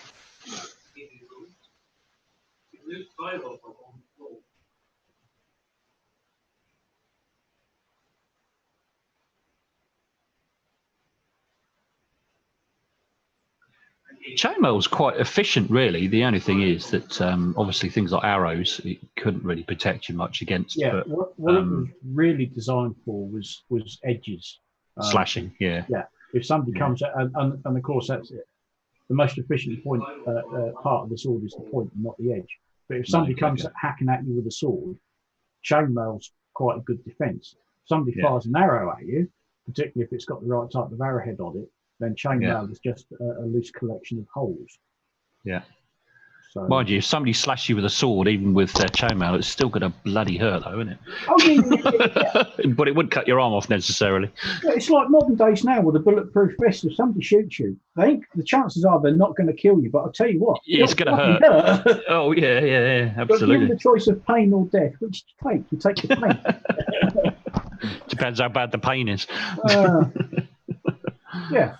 Chainmail's quite efficient, really. The only thing is that obviously things like arrows, it couldn't really protect you much against. Yeah, but, what it was really designed for was edges. Slashing, yeah. Yeah, if somebody comes at, and of course that's it. The most efficient point part of the sword is the point and not the edge. But if somebody comes hacking at you with a sword, chainmail's quite a good defense. If somebody fires an arrow at you, particularly if it's got the right type of arrowhead on it, then chainmail is just a loose collection of holes. Yeah. So, mind you, if somebody slashes you with a sword, even with their chainmail, it's still going to bloody hurt, though, isn't it? Oh, yeah. But it wouldn't cut your arm off necessarily. Yeah, it's like modern days now with a bulletproof vest. If somebody shoots you, the chances are they're not going to kill you. But I'll tell you what, it's going to hurt. Oh, yeah, absolutely. But given the choice of pain or death, which do you take? You take the pain. Depends how bad the pain is. Yeah.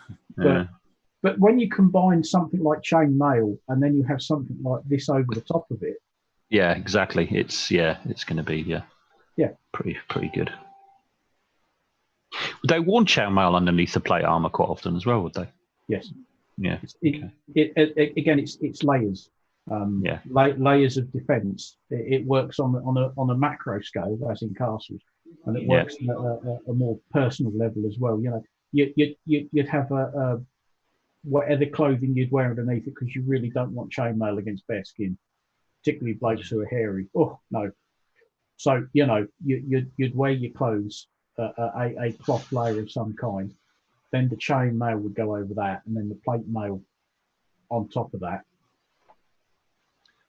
But when you combine something like chainmail and then you have something like this over the top of it. Yeah, exactly. It's going to be pretty good. Would they warn chainmail underneath the plate armor quite often as well? Would they? Yes. Yeah. It's layers. Layers of defence. It works on a macro scale, as in castles, and it works at a more personal level as well. You know, you'd have a whatever clothing you'd wear underneath it because you really don't want chainmail against bare skin, particularly blokes who are hairy. Oh no! So you know you'd wear your clothes a cloth layer of some kind, then the chainmail would go over that, and then the plate mail on top of that.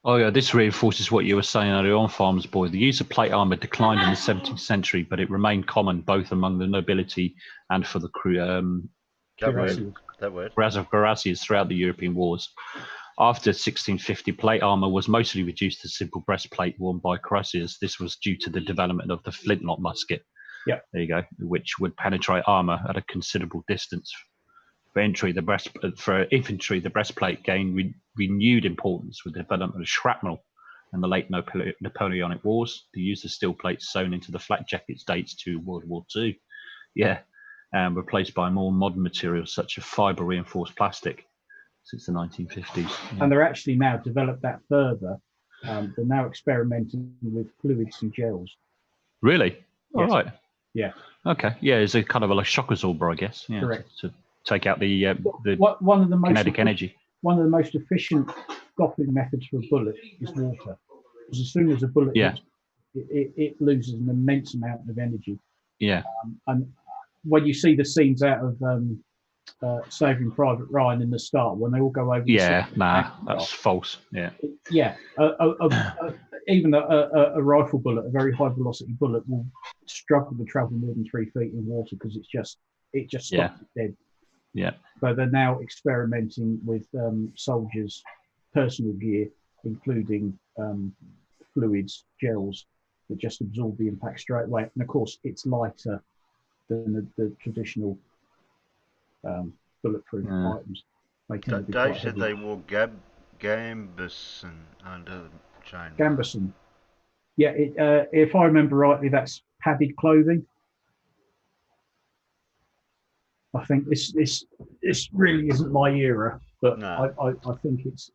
Oh yeah, this reinforces what you were saying earlier on, Farmer's Boy. The use of plate armour declined in the 17th century, but it remained common both among the nobility and for the crew. Cuirassiers throughout the European wars. After 1650, plate armour was mostly reduced to simple breastplate worn by cuirassiers. This was due to the development of the flintlock musket. Yeah, there you go, which would penetrate armour at a considerable distance. For infantry, the breastplate gained renewed importance with the development of shrapnel and the late Napoleonic Wars. The use of steel plates sewn into the flak jackets dates to World War II. Yeah, replaced by more modern materials such as fibre reinforced plastic since the 1950s. Yeah. And they're actually now developed that further. They're now experimenting with fluids and gels. Really? All right. Yeah. Okay. Yeah, it's a kind of a shock absorber, I guess. Yeah. Correct. To take out the one of the most kinetic energy. One of the most efficient stopping methods for a bullet is water. Because as soon as a bullet hits, it loses an immense amount of energy. Yeah. And when you see the scenes out of Saving Private Ryan in the start, when they all go over. That's false. Yeah. Yeah. Even a rifle bullet, a very high velocity bullet, will struggle to travel more than 3 feet in water because it just stops it dead. Yeah. So they're now experimenting with soldiers' personal gear, including fluids, gels that just absorb the impact straight away. And of course, it's lighter than the traditional bulletproof items. Dave said they wore gambeson under the chain. Gambeson. Yeah, if I remember rightly, that's padded clothing. I think this really isn't my era, but no. I think it's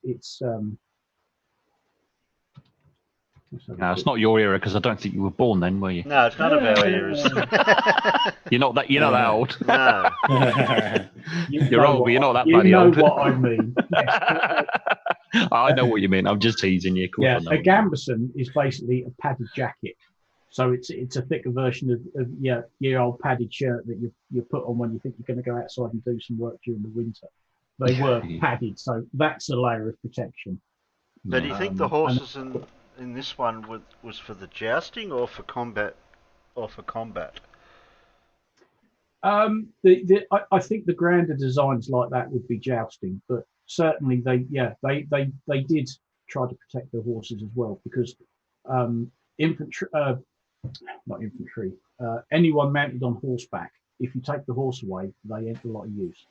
no, it's not your era because I don't think you were born then, were you? No, it's none of our eras. You're not that old. No. You're old, but you're not that bloody old. You know what I mean. I know what you mean. I'm just teasing you. Yeah, a gambeson is basically a padded jacket. So it's a thicker version of your old padded shirt that you put on when you think you're going to go outside and do some work during the winter. They were padded, so that's a layer of protection. But do you think the horses in this one was for the jousting or for combat? I think the grander designs like that would be jousting, but certainly they did try to protect their horses as well because anyone mounted on horseback, if you take the horse away, they have a lot of use.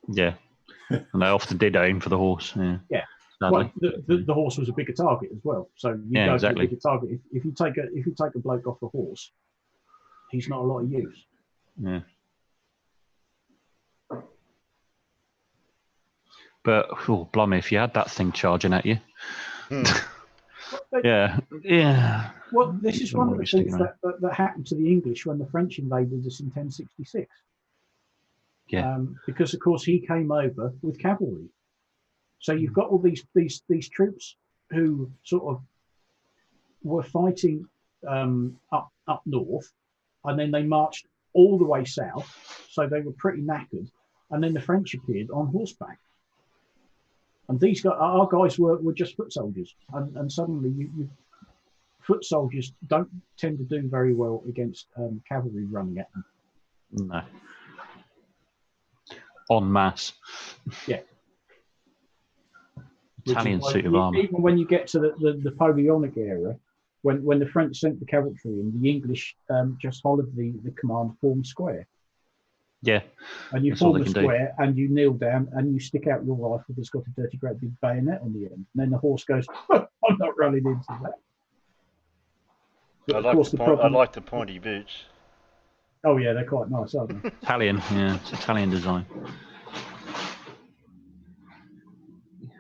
Yeah, and they often did aim for the horse. Yeah. Sadly. Well, the horse was a bigger target as well. So you Yeah, go exactly. for a bigger target. If you take a bloke off a horse, he's not a lot of use. Yeah. But oh, blimey, if you had that thing charging at you. Yeah. Well, this is one of the things Around. that happened to the English when the French invaded us in 1066. Yeah. Because of course he came over with cavalry. So you've got all these troops who sort of were fighting up north, and then they marched all the way south. So they were pretty knackered, and then the French appeared on horseback. And these guys, our guys were just foot soldiers, and suddenly you foot soldiers don't tend to do very well against cavalry running at them. No. En masse. Yeah. Italian suit of armour. Even when you get to the Napoleonic era, when the French sent the cavalry in, the English just followed the command form square. Yeah. And you form a square and you kneel down and you stick out your rifle that's got a dirty great big bayonet on the end. And then the horse goes, oh, I'm not running into that. But I like the pointy boots. Oh yeah, they're quite nice, aren't they? Italian, yeah, it's Italian design.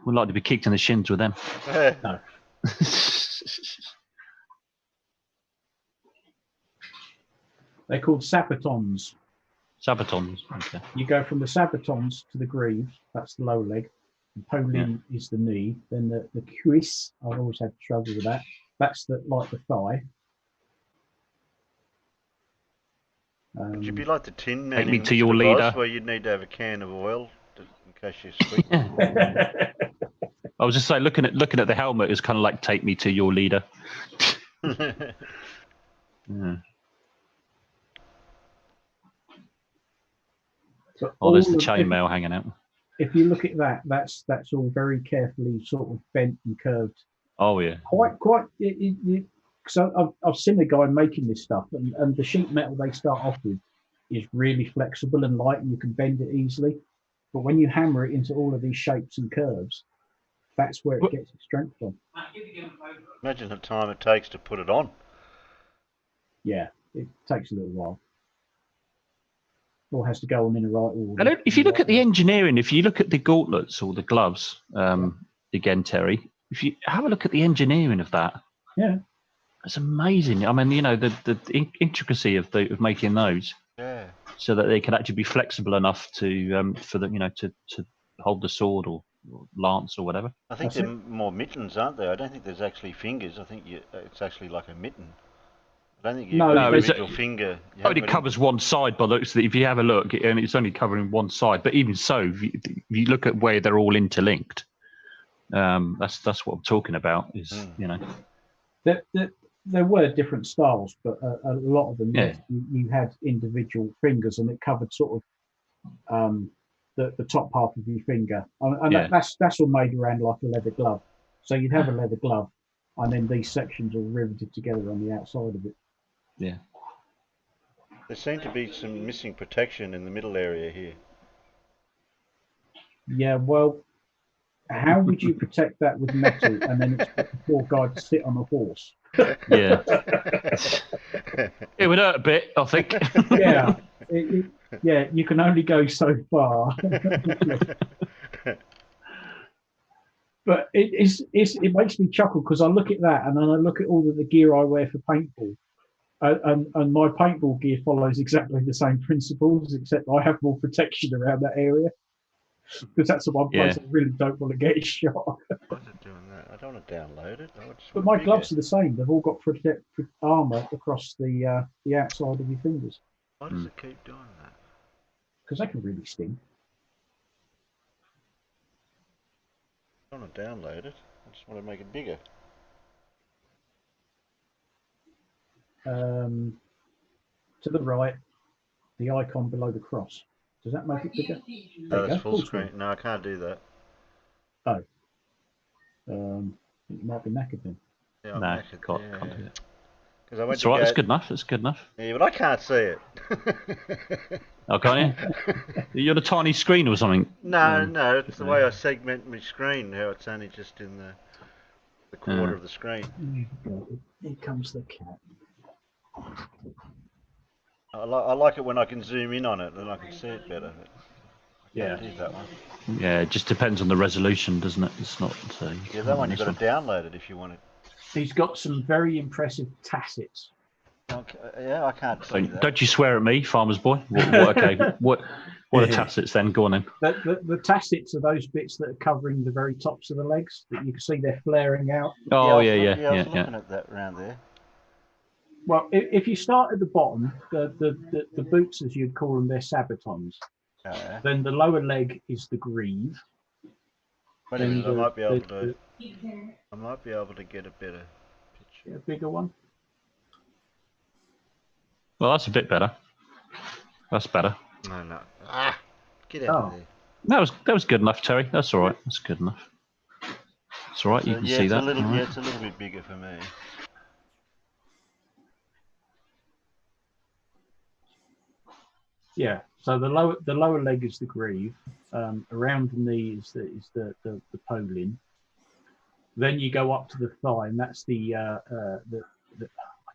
Would like to be kicked in the shins with them. No. They're called sabatons. Sabatons. Okay. You go from the sabatons to the greaves. That's the lower leg. The Polin is the knee. Then the cuisse. I've always had trouble with that. That's like the thigh. Would you be like the Tin Man? Take me to your leader. Where you'd need to have a can of oil in case you squeak. I was just saying, looking at the helmet is kind of like take me to your leader. Yeah. Oh, there's the chainmail hanging out. If you look at that, that's all very carefully sort of bent and curved. Oh yeah. Quite. So I've seen a guy making this stuff, and the sheet metal they start off with is really flexible and light, and you can bend it easily. But when you hammer it into all of these shapes and curves, that's where it gets its strength from. Imagine the time it takes to put it on. Yeah, it takes a little while. All has to go on in the right order. And if you look at the engineering, if you look at the gauntlets or the gloves, again, Terry, if you have a look at the engineering of that, yeah, it's amazing. I mean, you know, the intricacy of making those, yeah, so that they can actually be flexible enough to for the to hold the sword or lance or whatever. I think they're more mittens, aren't they? I don't think there's actually fingers. I think it's actually like a mitten. I don't think you got your finger. It only covers one side by looks. If you have a look, and it's only covering one side. But even so, if you look at where they're all interlinked, that's what I'm talking about. Is you know, there were different styles, but a lot of them, you had individual fingers, and it covered sort of the top half of your finger, and that's all made around like a leather glove. So you'd have a leather glove, and then these sections are riveted together on the outside of it. Yeah. There seemed to be some missing protection in the middle area here. Yeah, well, how would you protect that with metal and then expect the poor guy to sit on a horse? Yeah. It would hurt a bit, I think. Yeah. Yeah, you can only go so far. But it makes me chuckle because I look at that and then I look at all of the gear I wear for paintball. And my paintball gear follows exactly the same principles, except I have more protection around that area. Because that's the one place I really don't want to get shot. What's it doing that? I don't want to download it. But my gloves are the same. They've all got armour across the outside of your fingers. Why does it keep doing that? Because they can really sting. I don't want to download it. I just want to make it bigger. To the right, the icon below the cross. Does that make it bigger? No, that's full screen. No, I can't do that. Oh. It might be knackered then. Yeah, no, can't do it. It's alright, it's good enough. It's good enough. Yeah, but I can't see it. Oh, can't you? You're on a tiny screen or something. No, no, it's the way I segment my screen. How it's only just in the quarter of the screen. Here comes the cat. I like it when I can zoom in on it and I can see it better. I can't do that one. Yeah, it just depends on the resolution, doesn't it? It's not. Yeah, that one you've got to download it if you want it. He's got some very impressive tacits. Okay, yeah, I can't see that. Don't you swear at me, farmer's boy. Okay, what are tacits then? Go on then. The tacits are those bits that are covering the very tops of the legs that you can see they're flaring out. Oh, I was looking at that around there. Well, if you start at the bottom, the boots, as you'd call them, they're sabatons. Then the lower leg is the greave. Wait a minute, I might be able to get a better picture. A bigger one. Well, that's a bit better. That's better. No. Get out of there. That was good enough, Terry. That's all right. That's good enough. It's all right. You can see that. Yeah, it's a little bit bigger for me. Yeah. So the lower leg is the greave. Around the knee is the polin. Then you go up to the thigh, and that's the I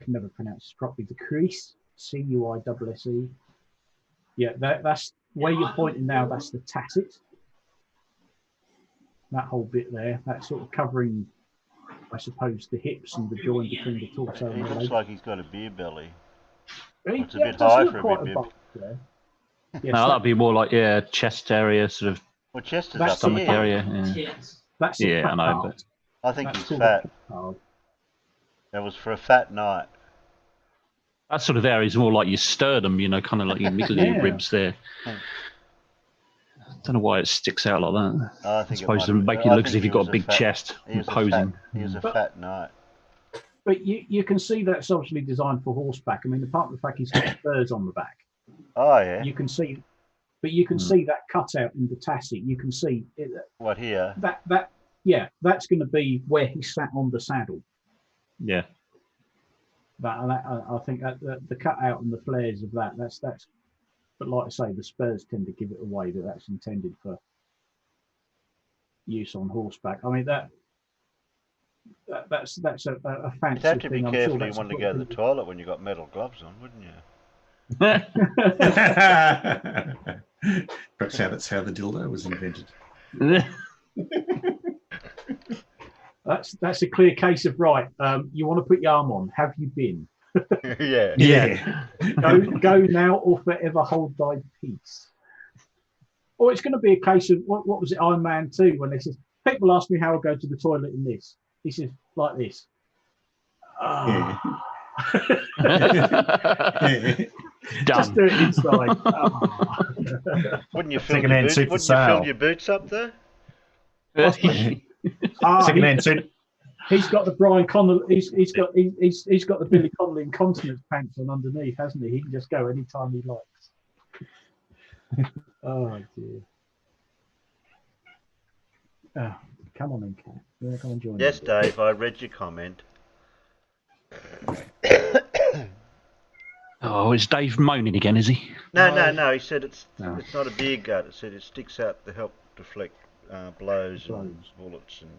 can never pronounce this properly. The crease, C-U-I-S-S-E. Yeah, that's where you're pointing now. That's the tacit. That whole bit there, that's sort of covering, I suppose, the hips and the joint between the torso and the leg. He looks like he's got a beer belly. It's a bit high for a bit. Yes, no, that'd be more like chest area, sort of. Well, chest is up stomach area. Yeah. That's I know. But I think he's fat. That was for a fat night. That sort of area is more like your sternum, kind of like your middle of your ribs there. I don't know why it sticks out like that. I think supposed to make it look as if you've got a big chest and posing. He was a fat night. But you can see that's obviously designed for horseback. I mean, apart from the fact he's got spurs on the back. Oh, yeah. You can see, but you can see that cutout in the tacit. You can see it, what here? That's going to be where he sat on the saddle. Yeah. I think that the cutout and the flares of that's. But like I say, the spurs tend to give it away that that's intended for use on horseback. I mean that's a fancy thing. You'd have to be careful you wanted to go to the toilet when you got metal gloves on, wouldn't you? Perhaps that's how the dildo was invented. That's a clear case of right. You want to put your arm on? Have you been? Yeah. Go now or forever hold thy peace. Or it's going to be a case of what was it? Iron Man 2 when they says people ask me how I go to the toilet in this. He says like this. Just do it inside. Wouldn't you fill your boots up there? Second-hand suit. He's got the Brian Connolly. He's got the Billy Connolly incontinence pants on underneath, hasn't he? He can just go anytime he likes. Oh dear. Oh, come on, then, Kat. Yeah, come and join. Yes, Dave. I read your comment. Oh, is Dave moaning again? Is he? No. He said it's not a beer gut. It said it sticks out to help deflect blows and bullets and.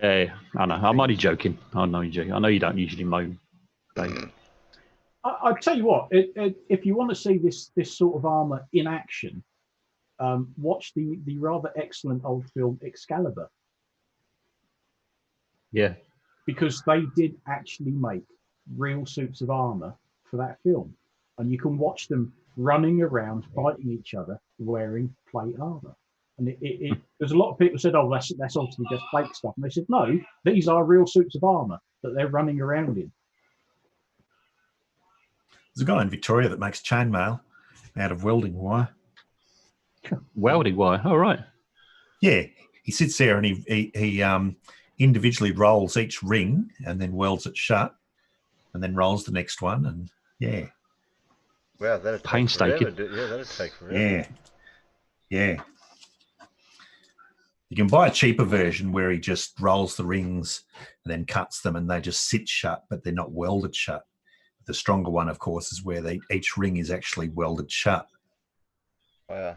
Yeah, I know. I'm only joking. I know you don't usually moan, Dave. I'll tell you what. If you want to see this sort of armor in action, watch the rather excellent old film Excalibur. Yeah. Because they did actually make real suits of armor for that film, and you can watch them running around fighting each other wearing plate armor. And there's a lot of people said, "Oh, that's obviously just fake stuff." And they said, "No, these are real suits of armor that they're running around in." There's a guy in Victoria that makes chainmail out of welding wire. Welding wire? All right. Yeah, he sits there and he individually rolls each ring and then welds it shut, and then rolls the next one, and yeah. Wow, that'd painstaking. That'd take forever. Yeah. You can buy a cheaper version where he just rolls the rings and then cuts them, and they just sit shut, but they're not welded shut. The stronger one, of course, is where each ring is actually welded shut. Wow.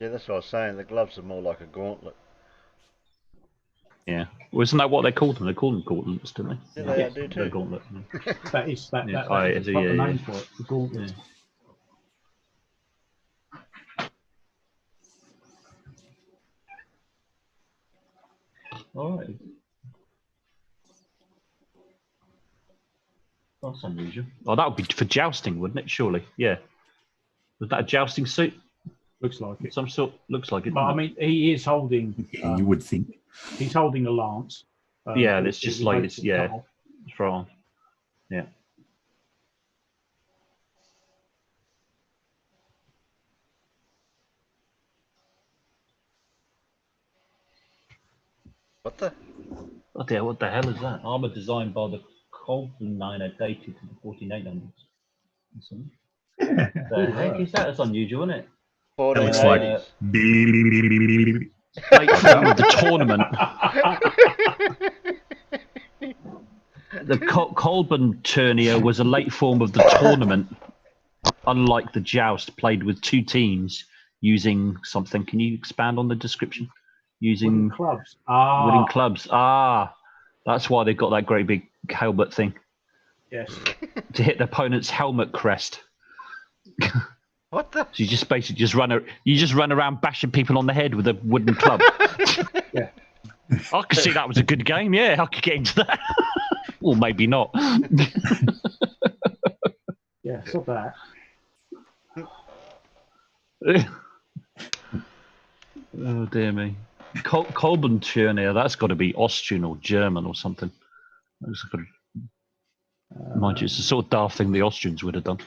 Yeah, that's what I was saying. The gloves are more like a gauntlet. Yeah. Well, isn't that what they called them? They called them gauntlets, didn't they? Yeah, they Yes. do The too. gauntlet. That is that Yeah. is the proper yeah. name for it. The gauntlet. Yeah. All right. That's unusual. Oh, that would be for jousting, wouldn't it? Surely. Yeah. Was that a jousting suit? Looks like it. Some sort. Looks like it. But I mean, he is holding. Yeah, you would think. He's holding a lance. Yeah, it's just like makes it's it cut off. from. Yeah. What the? What the hell is that? Armor designed by the Colton Niner, dated to the 1400s. The heck is that? That's unusual, isn't it? That looks like 1480s. Late form of the tournament. The Colburn tourney was a late form of the tournament, unlike the joust, played with two teams using something. Can you expand on the description? Using Wooden clubs. wooden clubs. That's why they've got that great big helmet thing Yes. to hit the opponent's helmet crest. What the? So you just basically just run around bashing people on the head with a wooden club. Yeah. I could see that was a good game. Yeah, I could get into that. Or maybe not. Yeah, saw that. Oh dear me. Colburn tourney. That's got to be Austrian or German or something. Mind you, it's the sort of daft thing the Austrians would have done.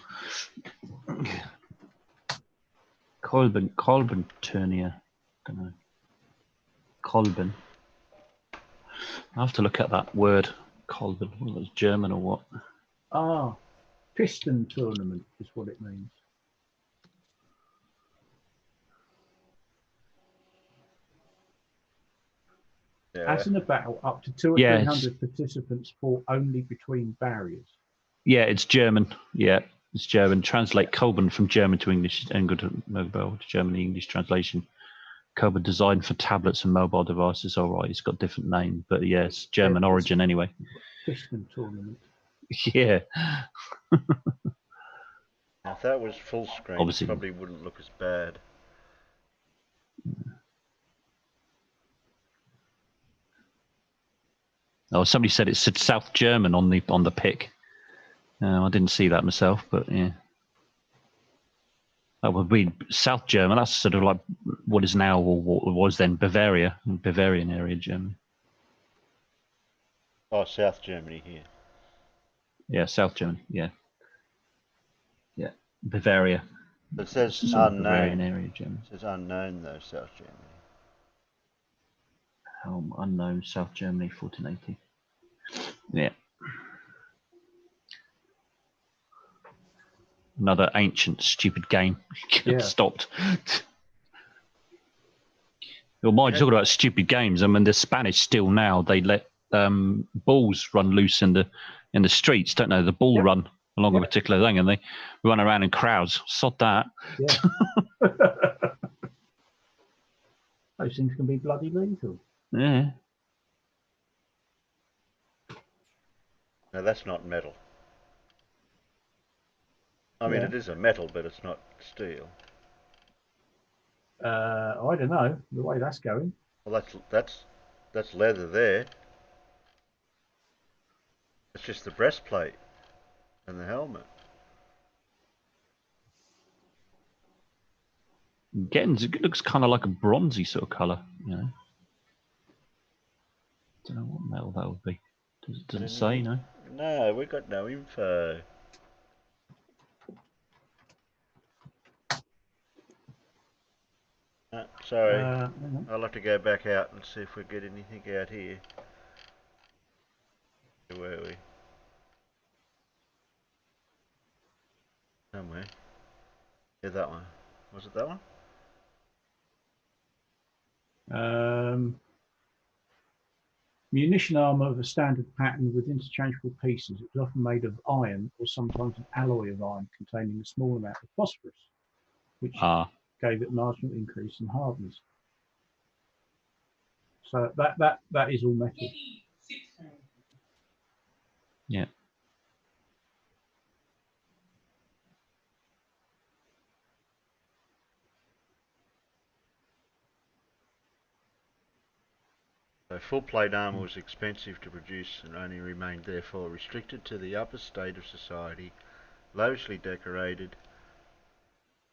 Colburn Turnier. Don't know. Colburn. I have to look at that word. Colburn. Whether it's German or what. Piston tournament is what it means. Yeah. As in a battle, up to 200 or 300 participants fought only between barriers. Yeah, it's German. Yeah, it's German. Translate Colburn from German to English and go to mobile to German English translation. Colburn designed for tablets and mobile devices. All right, it's got a different name, but yeah, it's German origin anyway. Piston tournament. Yeah. If that was full screen, Obviously. it probably wouldn't look as bad. Oh, somebody said it said South German on the pic. I didn't see that myself, but yeah. That would be South German. That's sort of like what is now or what was then Bavaria, Bavarian area Germany. Oh, South Germany here. Yeah, South Germany. Yeah. Yeah, Bavaria. It says Sort of unknown. Bavarian area Germany. It says unknown though, South Germany. Helm unknown, South Germany, 1480. Yeah. Another ancient, stupid game. Yeah. Stopped. Well, mind you, talking about stupid games. I mean, the Spanish still now they let bulls run loose in the streets, don't they? The bull run along a particular thing, and they run around in crowds. Sod that. Yeah. Those things can be bloody lethal. Yeah. No, that's not metal. I mean, it is a metal, but it's not steel. I don't know the way that's going. Well, that's leather there. It's just the breastplate and the helmet. It looks kind of like a bronzy sort of colour, you know. Don't know what metal that would be. Does it say, no? No, we got no info. Sorry. I'll have to go back out and see if we get anything out here. Where were we? Somewhere. Yeah, that one. Was it that one? Munition armor of a standard pattern with interchangeable pieces. It was often made of iron or sometimes an alloy of iron containing a small amount of phosphorus, which gave it marginal increase in hardness. So that is all metal. Yeah. So full plate armour was expensive to produce and only remained therefore restricted to the upper state of society, lavishly decorated,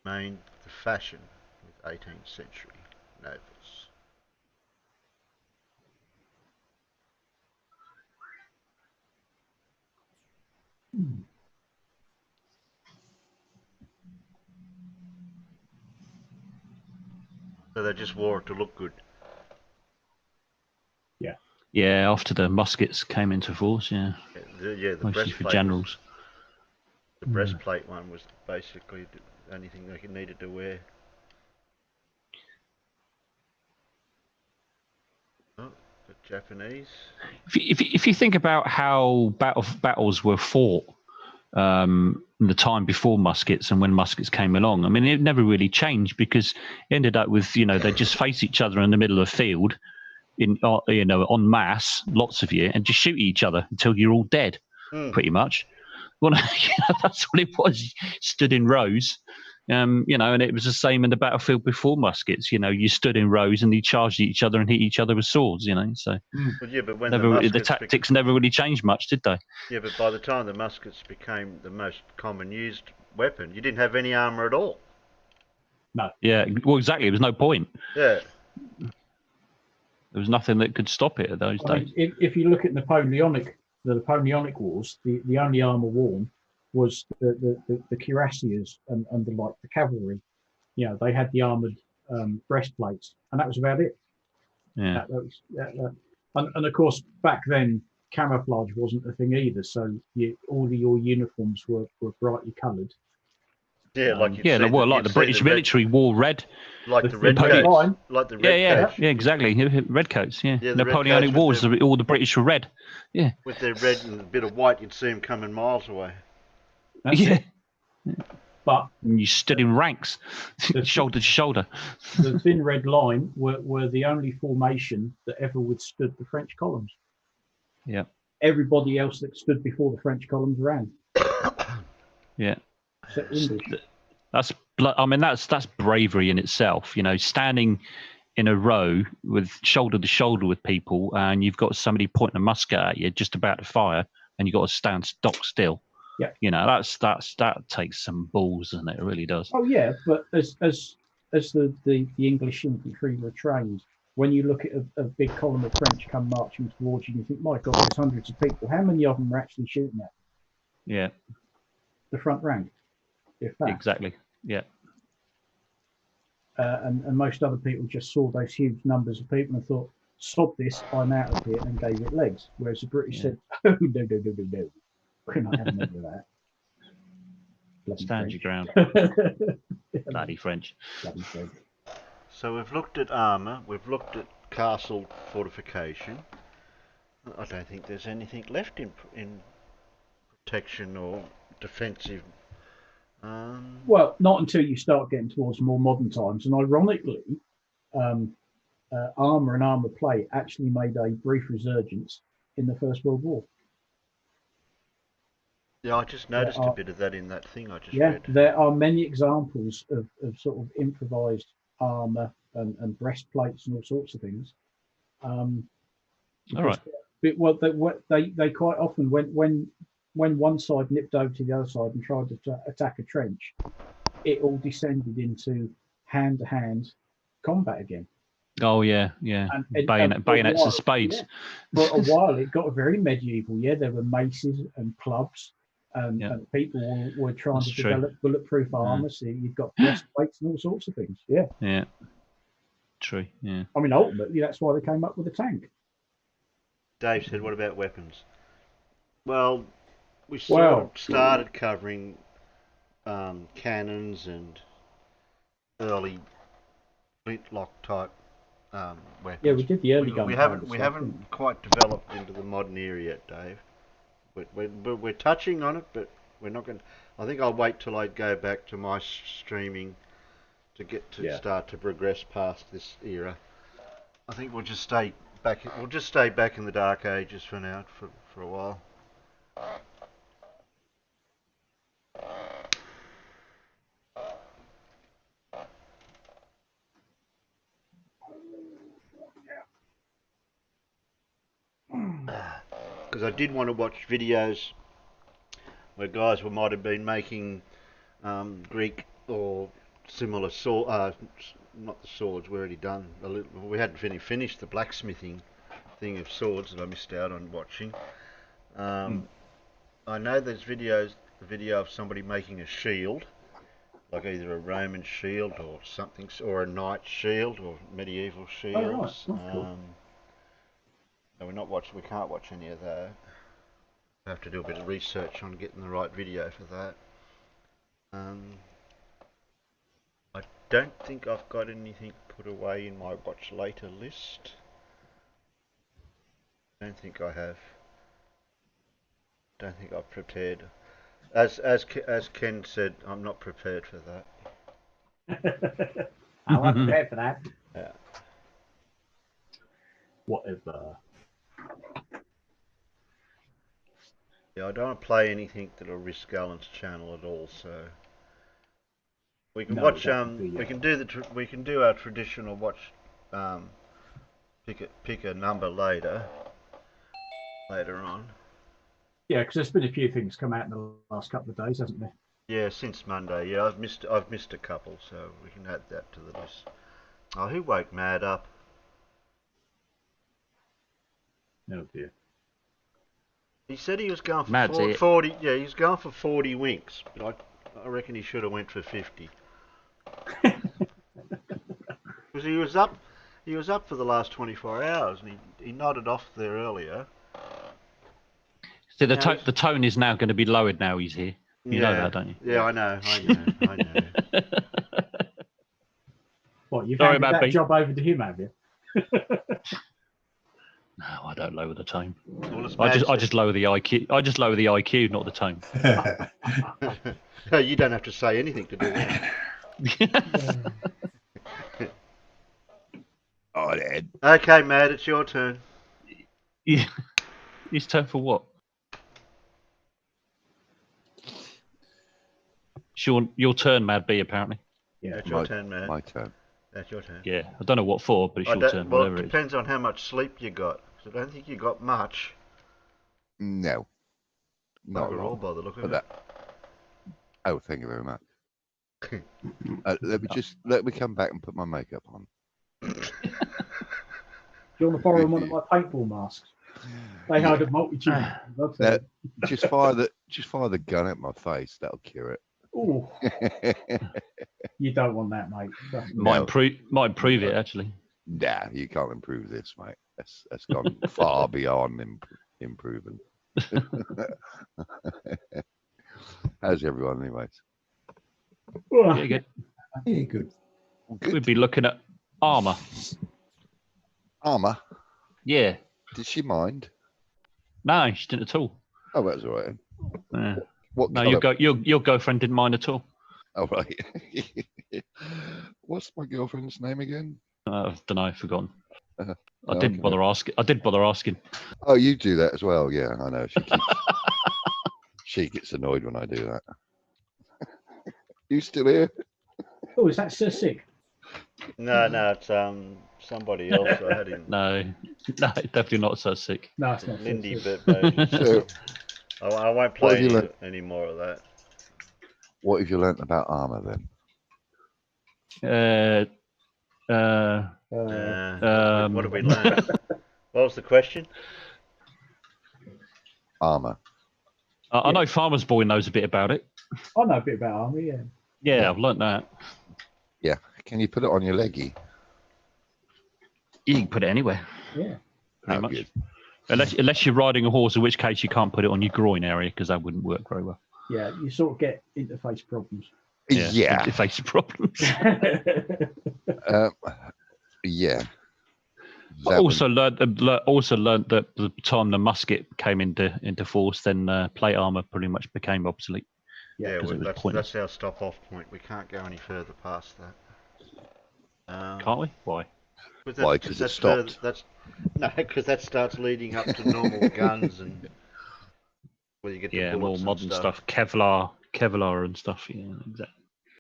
remained the fashion with 18th century nobles. So they just wore it to look good. Yeah, after the muskets came into force, The mostly breastplate for generals. The breastplate one was basically the only thing they needed to wear. Oh, the Japanese. If you think about how battles were fought in the time before muskets and when muskets came along, I mean, it never really changed because it ended up with, they just face each other in the middle of the field, en masse, lots of you, and just shoot each other until you're all dead, pretty much. Well, that's what it was. Stood in rows, and it was the same in the battlefield before muskets. You stood in rows and you charged each other and hit each other with swords. So But yeah, but when the tactics never really changed much, did they? Yeah, but by the time the muskets became the most common used weapon, you didn't have any armour at all. No. Yeah, well, exactly. There was no point. Yeah. There was nothing that could stop it at those days. If you look at the Napoleonic Wars, the only armour worn was the cuirassiers and the cavalry. They had the armoured breastplates, and that was about it. Yeah. And of course, back then, camouflage wasn't a thing either. So all of your uniforms were brightly coloured. Yeah, like the British military wore red. Like the red coats. Like the red coats. Yeah, exactly. Red coats, yeah. Yeah, Napoleonic Wars, all the British were red. Yeah. With their red and a bit of white, you'd see them coming miles away. That's it. But you stood in ranks, shoulder to shoulder. The thin red line were the only formation that ever withstood the French columns. Yeah. Everybody else that stood before the French columns ran. Yeah. That's bravery in itself. Standing in a row with shoulder to shoulder with people, and you've got somebody pointing a musket at you, just about to fire, and you've got to stand stock still. Yeah. That takes some balls, and it really does. Oh yeah, but as the English infantry were trained, when you look at a big column of French come marching towards you, you think, my God, there's hundreds of people. How many of them are actually shooting at? Yeah. The front rank. Exactly. Yeah. And most other people just saw those huge numbers of people and thought, "Stop this! I'm out of here," and gave it legs. Whereas the British said, "Oh no, we're not having any of that." Stand your ground. Bloody French. Bloody French. So we've looked at armour. We've looked at castle fortification. I don't think there's anything left in protection or defensive. Well, not until you start getting towards more modern times. And ironically, armour and armour plate actually made a brief resurgence in the First World War. Yeah, I just noticed a bit of that in that thing I just read. There are many examples of sort of improvised armour and breastplates and all sorts of things. All right. Well, they quite often, when one side nipped over to the other side and tried to attack a trench, it all descended into hand-to-hand combat again. Oh yeah. Bayonets and spades. For a while, it got very medieval. Yeah, there were maces and clubs, and people were trying to develop bulletproof armor. So you've got breastplates and all sorts of things. Yeah. Yeah. True. Yeah. I mean, ultimately, that's why they came up with a tank. Dave said, "What about weapons?" Well, we sort of started covering cannons and early flintlock type weapons. Yeah, we did the early gun. We haven't quite developed into the modern era yet, Dave. We're touching on it, but we're not going. I think I'll wait till I go back to my streaming start to progress past this era. I think we'll just stay back. We'll just stay back in the Dark Ages for now, for a while. Because I did want to watch videos where guys might have been making Greek or similar sword. Not the swords. We're already done. We hadn't finished the blacksmithing thing of swords that I missed out on watching. I know there's a video of somebody making a shield, like either a Roman shield or something, or a knight's shield or medieval shields. Oh, right. That's cool. And we can't watch any of that. I have to do a bit of research on getting the right video for that. I don't think I've got anything put away in my watch later list. I don't think I have. Don't think I've prepared. As Ken said, I'm not prepared for that. I'm not prepared for that. Yeah. Whatever. Yeah, I don't want to play anything that'll risk Alan's channel at all. So we can watch. We can do our traditional watch. Pick a number later on. Yeah, because there's been a few things come out in the last couple of days, hasn't there? Yeah, since Monday. Yeah, I've missed a couple, so we can add that to the list. Oh, who woke Mad up? Oh dear. He said he was going for 40. Yeah, he was going for 40 winks, but I reckon he should have went for 50. Because he was up for the last 24 hours, and he nodded off there earlier. So the tone is now going to be lowered now he's here. You know that, don't you? Yeah, I know. What, you've handed that job over to him, have you? No, I don't lower the tone. I just lower the IQ. I just lower the IQ, not the tone. You don't have to say anything to do that. Oh, Dad. Okay, Matt, it's your turn. Yeah. His turn for what? Sean, your turn, Mad B, apparently. Yeah, it's your turn, Matt. My turn. That's your turn. Yeah, I don't know what for, but it's your turn. Well, whatever it depends on how much sleep you got. So I don't think you got much. No. Not at all by the look of it. Oh, thank you very much. Let me come back and put my makeup on. Do you want to borrow one of my paintball masks? They had a multitude. Just fire the gun at my face. That'll cure it. Oh, you don't want that, mate. Might improve it actually. Nah, you can't improve this, mate. That's gone far beyond improving. How's everyone, anyways? Yeah, good. Yeah, good. We'd be looking at armor. Armor? Yeah. Did she mind? No, she didn't at all. Oh, that's all right. Yeah. What? No, your girlfriend didn't mind at all. Oh, right. What's my girlfriend's name again? I don't know. I've forgotten. I didn't bother asking. I did bother asking. Oh, you do that as well? Yeah, I know. She gets annoyed when I do that. You still here? Oh, is that Sir Sig? No, it's somebody else. I had him. No, definitely not so sick. No, it's not. Lindy, Sir Sig. but So, I won't play any more of that. what have you learnt about armor then? What have we learned? What was the question? Armor. I know Farmer's Boy knows a bit about it. I know a bit about armor, yeah. Yeah, I've learnt that. Yeah. Can you put it on your leggy? You can put it anywhere. Yeah. Pretty Oh, much. good. Unless you're riding a horse, in which case you can't put it on your groin area because that wouldn't work very well. Yeah, you sort of get interface problems. Yeah. Interface problems. Yeah. I also learned that the time the musket came into force, then plate armor pretty much became obsolete. Yeah, Because it was that's pointless. our stop-off point. We can't go any further past that. Can't we? Why? Why? 'Cause it stopped. Because that starts leading up to normal guns and where you get the Yeah, more bullets and modern stuff. Kevlar and stuff. Yeah, exactly.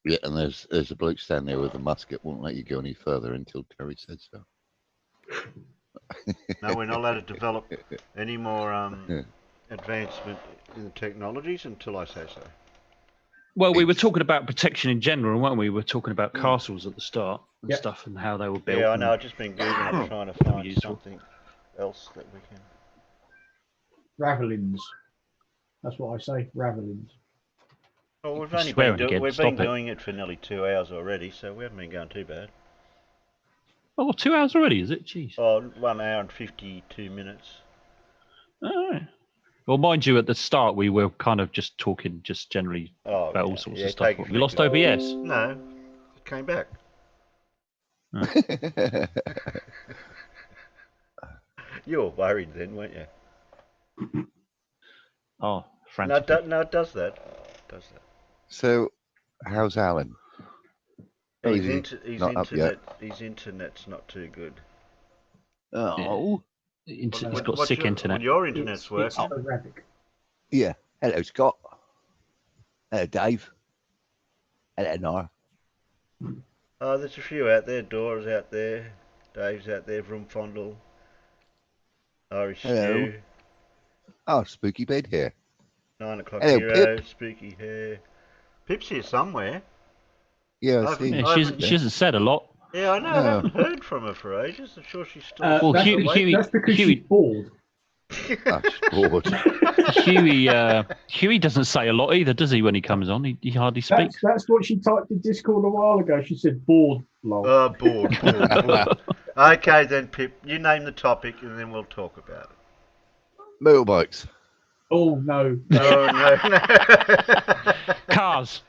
Yeah, and there's a bloke standing there with a musket. Won't let you go any further until Terry said so. No, we're not allowed to develop any more advancement in the technologies until I say so. Well, we were talking about protection in general, weren't we? We were talking about Mm. castles at the start and Yep. stuff and how they were built. Yeah, I and- know. I've just been googling. I'm trying to find Useful. something else that we can. Ravelins. That's what I say. Ravelins. Well, we've You're only swearing been again, we've stop been it. doing it for nearly 2 hours already, so we haven't been going too bad. Oh, 2 hours already, is it? Jeez. Oh, 1 hour and 52 minutes. All right. Well, mind you, at the start we were kind of just talking, just generally Oh, about yeah, all sorts yeah, of stuff. take it You lost from OBS. No, it came back. You were worried then, weren't you? Oh, No, frantically. it does that. It does that. So, how's Alan? Oh, His, is he not up yet? his internet's not too good. Oh, He's got sick internet. Well, your internet's It's working. sporadic. yeah. Hello, Scott. Hello, Dave. Hello, Nora. Oh, there's a few out there. Dora's out there. Dave's out there. Vrumfondle. Irish Hello. Stew. Oh, spooky bed here. 9 o'clock Hello, hero. Pip. Spooky hair. Pip's here somewhere. Yeah, I I've- see. Yeah, I she haven't- hasn't said a lot. Yeah, I know. I No. haven't heard from her for ages. I'm sure she's still. Well, that's, Huey- that's because Huey- she's bored. Oh, she's bored. Huey doesn't say a lot either, does he? When he comes on, he hardly speaks. That's what she typed in Discord a while ago. She said bored. Lol. Bored. Okay, then, Pip. You name the topic, and then we'll talk about it. Motorbikes. Oh no. Oh no. Cars.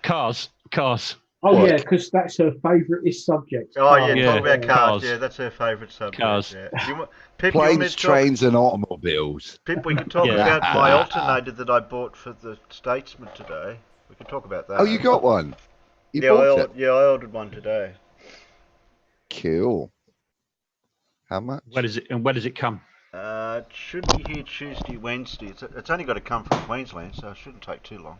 Oh What? yeah, because that's her favourite subject. Oh yeah, Yeah. talk about cars. Cars. Yeah, that's her favourite subject. Cars. Yeah. Pip, you want me Planes, to talk? trains, and automobiles. Pip, we could talk Yeah. about my alternator that I bought for the Statesman today. We could talk about that. Oh, you got one? You yeah, bought it? I ordered one today. Cool. How much? Where does it come? It should be here Tuesday, Wednesday. It's only got to come from Queensland, so it shouldn't take too long.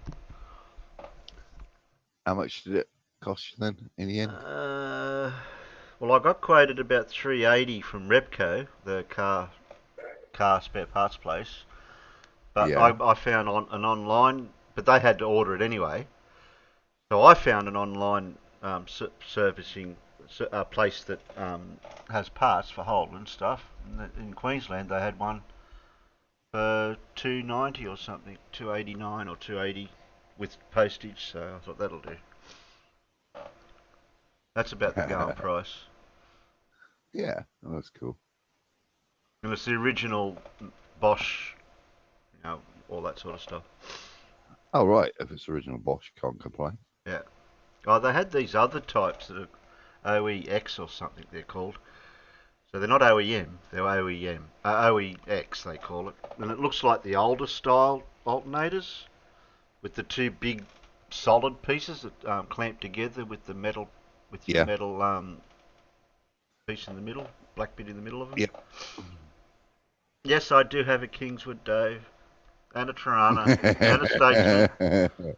How much did it cost you then in the end? Well, I got quoted about 380 from Repco, the car spare parts place. But Yeah. I found an online, but they had to order it anyway. So I found an online servicing place that has parts for Holden stuff. In Queensland, they had one for 290 or something, 289 or 280 with postage. So I thought that'll do. That's about the going price. Yeah, oh, that's cool. And it's the original Bosch, all that sort of stuff. Oh, right. If it's original Bosch, can't complain. Yeah. Oh, they had these other types that are OEX or something they're called. So they're not OEM, they're OEM. OEX they call it. And it looks like the older style alternators with the two big solid pieces that clamp together with the metal, metal piece in the middle, black bit in the middle of them. Yep. Yes, I do have a Kingswood, Dave, and a Tirana, and a Statesman.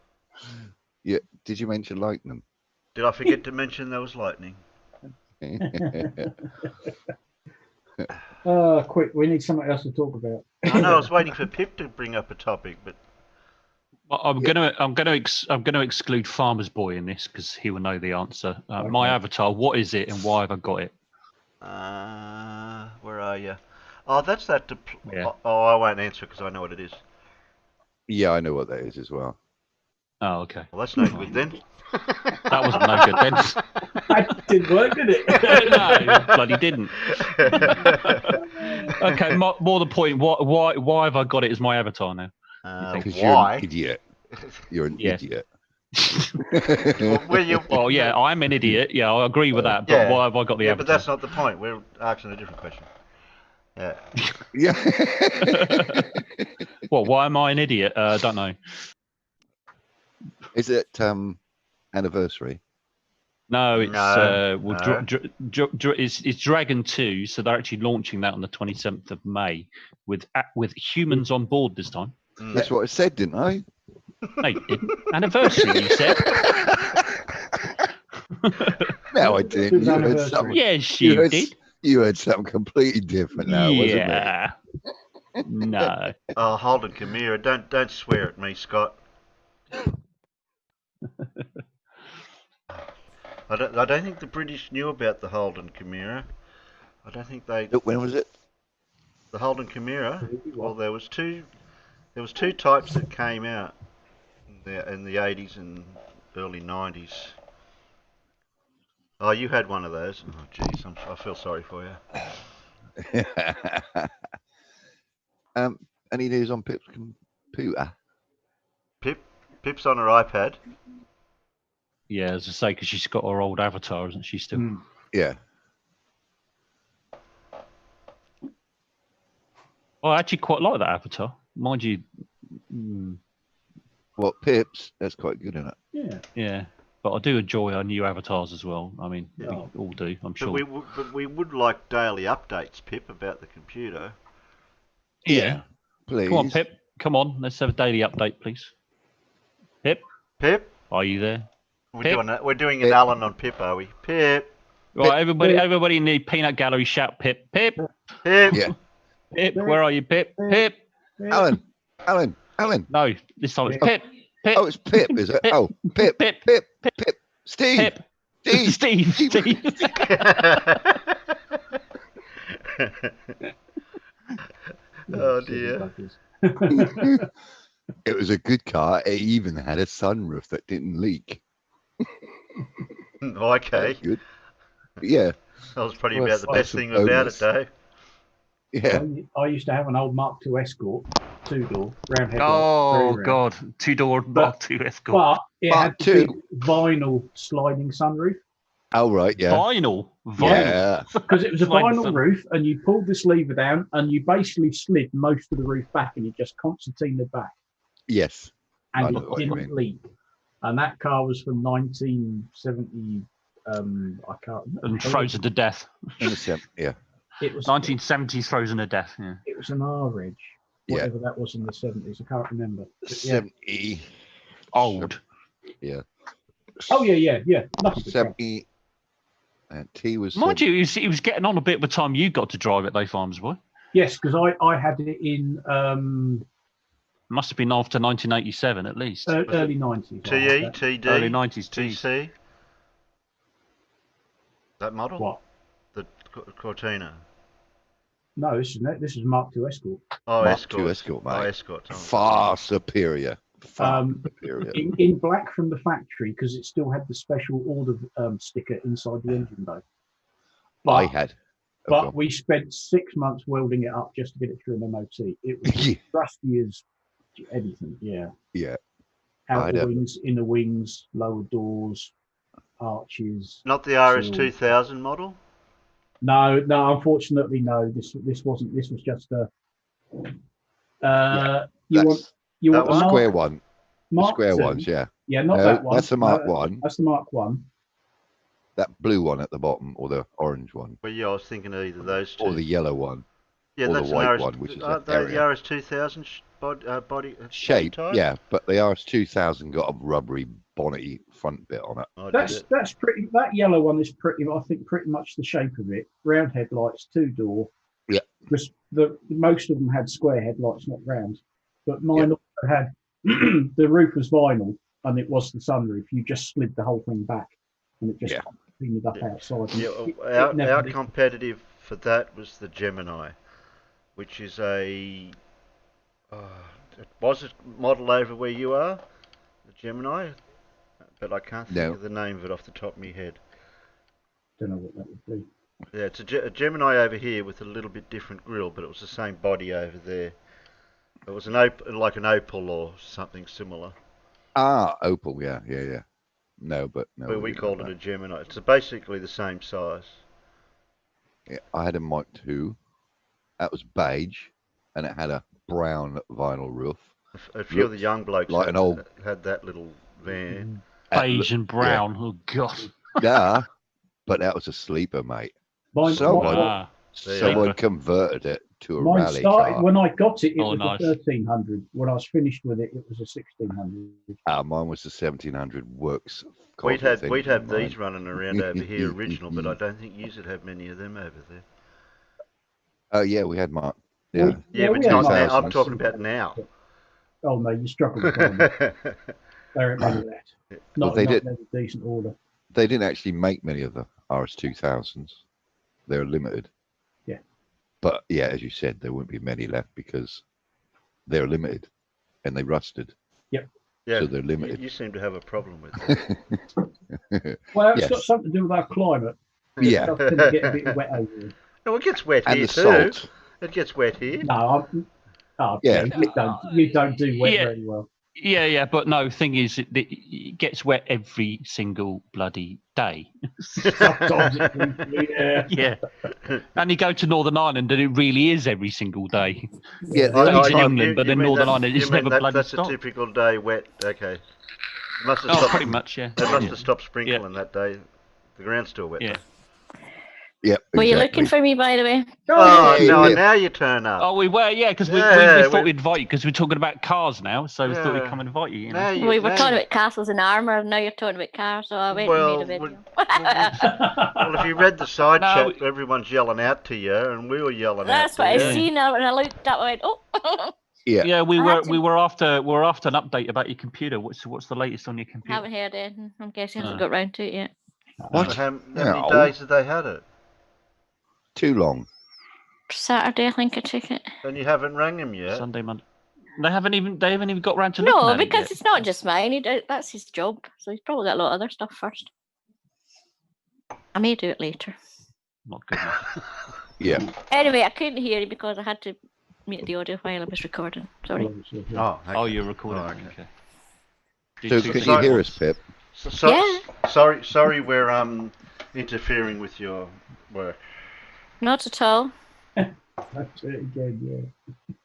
Yeah. Did you mention lightning? Did I forget to mention there was lightning? Quick, we need something else to talk about. I know. I was waiting for Pip to bring up a topic, but I'm gonna exclude Farmer's Boy in this because he will know the answer. My avatar, what is it and why have I got it? where are you? Oh, that's that. Yeah. Oh, I won't answer because I know what it is. Yeah, I know what that is as well. Oh, okay. Well, that's no good then. That wasn't no good then. That didn't work, did it? No, bloody didn't. Okay, more the point. Why have I got it as my avatar now? Because Why? you're an idiot. You're an Yeah. idiot. Well, yeah, I'm an idiot. Yeah, I agree with that. But Yeah. why have I got the Yeah, avatar? but that's not the point. We're asking a different question. Yeah. Yeah. Well, why am I an idiot? Don't know. Is it anniversary? No, it's No, well, no. it's Dragon 2, so they're actually launching that on the 27th of May with humans on board this time. That's what I said, didn't I? No, you didn't. Anniversary, you said. No, I didn't. You heard Anniversary. something. Yes, you did. You heard something completely different now, wasn't it? Yeah. No. Oh, Holden Chimera, don't swear at me, Scott. I don't think the British knew about the Holden Chimera. I don't think they. When was it? The Holden Chimera. Well, there was two types that came out in the 80s and early 90s. Oh, you had one of those. Oh, jeez, I feel sorry for you. Any news on Pip's computer? Pip's on her iPad. Yeah, as I say, because she's got her old avatar, isn't she still? Yeah. I actually quite like that avatar. Mind you. Well, Pip's, that's quite good, isn't it? Yeah. Yeah. But I do enjoy our new avatars as well. I mean, Yeah. we all do, I'm sure. But we would like daily updates, Pip, about the computer. Yeah. Please. Come on, Pip. Come on. Let's have a daily update, please. Pip? Pip? Are you there? We're doing an Alan on Pip, are we? Pip. Right, everybody in the peanut gallery shout Pip. Pip. Pip. Yeah. Pip, where are you, Pip? Pip. Alan. No, this time it's Pip. Pip. Oh, it's Pip, is it? Pip. Oh, Pip. Pip. Pip. Steve. Pip. Steve. Steve. Oh dear. It was a good car. It even had a sunroof that didn't leak. Okay. Good. Yeah. That was probably Well, about the that's best a thing about it, bonus. though. Yeah. I used to have an old Mark II Escort, 2-door, round headlight. Oh, very round. God. 2-door Mark II Escort. But it Mark had the II. big vinyl sliding sunroof. Oh, right. Yeah. Vinyl. Yeah. Because it was a Sliding vinyl sun- roof, and you pulled this lever down, and you basically slid most of the roof back, and it just concertinaed back, Yes. I and know it what you didn't mean. leak. And that car was from 1970. I can't remember. And frozen to death. Yeah. It was 1970s frozen to death. Yeah. It was an R-Edge, Yeah. whatever that was in the 70s. I can't remember. But yeah. 70. Old. Yeah. Oh yeah. Nothing to 70. And T was. Mind you, he was getting on a bit by the time you got to drive it, though, Farms Boy. Yes, because I had it in Must have been after 1987 at least. early 90s. TE, TD, Early 90s, TC. That model? What? The Cortina. No, this is Mark II Escort. Oh, Mark Escort. II Escort, mate. Oh, Escort. Oh. Far superior. Superior. In black from the factory, because it still had the special order sticker inside the engine bay. I had. But we spent 6 months welding it up just to get it through an MOT. It was rusty as anything. Yeah. Yeah. Outer wings, inner wings, lower doors, arches. Not the RS2000 model? No, unfortunately, no. This wasn't. This was just a. You want the square Mark, one. Mark The square II? ones, yeah. Yeah, not that one. That's the Mark one. That's the Mark one. That blue one at the bottom, or the orange one, Well, yeah, I was thinking of either those two. or the yellow one, yeah, or the that's white an one, which is aren't the they area. the RS2000 body Shape, type? yeah, but the RS2000 got a rubbery, bonnety front bit on it. Oh, That's pretty. That yellow one is pretty. I think pretty much the shape of it. Round headlights, 2-door. Yeah. Because most of them had square headlights, not round. But mine also had the roof was vinyl, and it was the sunroof. You just slid the whole thing back, and it just cleaned up outside. Yeah, our competitive for that was the Gemini, which is a. It was a model over where you are, the Gemini, but I can't think of the name of it off the top of my head. Don't know what that would be. Yeah, it's a Gemini over here with a little bit different grille, but it was the same body over there. It was like an Opal or something similar. Ah, Opal, yeah. No, but no. But we called it a Gemini. It's basically the same size. Yeah, I had a Mark II. That was beige, and it had a brown vinyl roof. A few of the young blokes like had that little van. Beige and brown. Oh, God. Yeah, but that was a sleeper, mate. Mine, Someone, Ah, someone sleeper. converted it to a mine rally started car. when I got it. It Oh, was nice. a 1300. When I was finished with it, it was a 1600. Mine was the 1700 works. We'd cosmic had engine, these mine. running around over here original, but I don't think you would have many of them over there. Oh yeah, we had Mark. Yeah, Yeah, but we had not mine. now. I'm 2000s. talking about now. Oh no, you struggle to find them. There ain't many left. Well, Not they enough did. in any decent order. They didn't actually make many of the RS2000s. They're limited. Yeah. But yeah, as you said, there won't be many left because they're limited and they rusted. Yep. Yeah, So they're limited. You seem to have a problem with that. Well, it's Yes. got something to do with our climate. Yeah. It does tend to get a bit wet over here. No, it gets wet And here the too. salt. It gets wet here. No, Yeah. you don't do wet Yeah. very well. Yeah, but no, thing is, it gets wet every single bloody day. Sometimes it do, yeah. Yeah. And you go to Northern Ireland and it really is every single day. Yeah, the Stays only in time- England, but in Northern Ireland it's never bloody that's stopped. a typical day wet. Okay. It must have Oh, stopped. pretty much, yeah. It must Yeah. have stopped sprinkling that day. The ground's still wet. Yeah. though. Yep. Were you exactly. looking for me, by the way? Oh, Hey, no, yeah. now you turn up. Oh, we were, yeah, because we Yeah, thought we- we'd invite you because we're talking about cars now, so we thought we'd Yeah. come and invite you. Now you, We were now talking you- about castles and armour, and now you're talking about cars, so I went Well, and made a video. Well, if you read the side No, chat, everyone's yelling out to you, and we were yelling That's out what to I you. seen, and I looked up and went, oh, Yeah. Yeah, we I were had to- we were after an update about your computer. What's the latest on your computer? haven't heard anything. I'm guessing I haven't Oh. got round to it yet. What? How many No. days have they had it? Too long. Saturday, I think I took it. And you haven't rang him yet? Sunday, Monday. They haven't even got round to looking No, at it because yet. it's not just mine. That's his job, so he's probably got a lot of other stuff first. I may do it later. Not good enough. Yeah. Anyway, I couldn't hear you because I had to mute the audio while I was recording. Sorry. Oh, Oh, you're recording. Oh, okay. okay. So Did can see you hear it? us, Pip? Sorry, we're interfering with your work. Not at all. That's it again, yeah.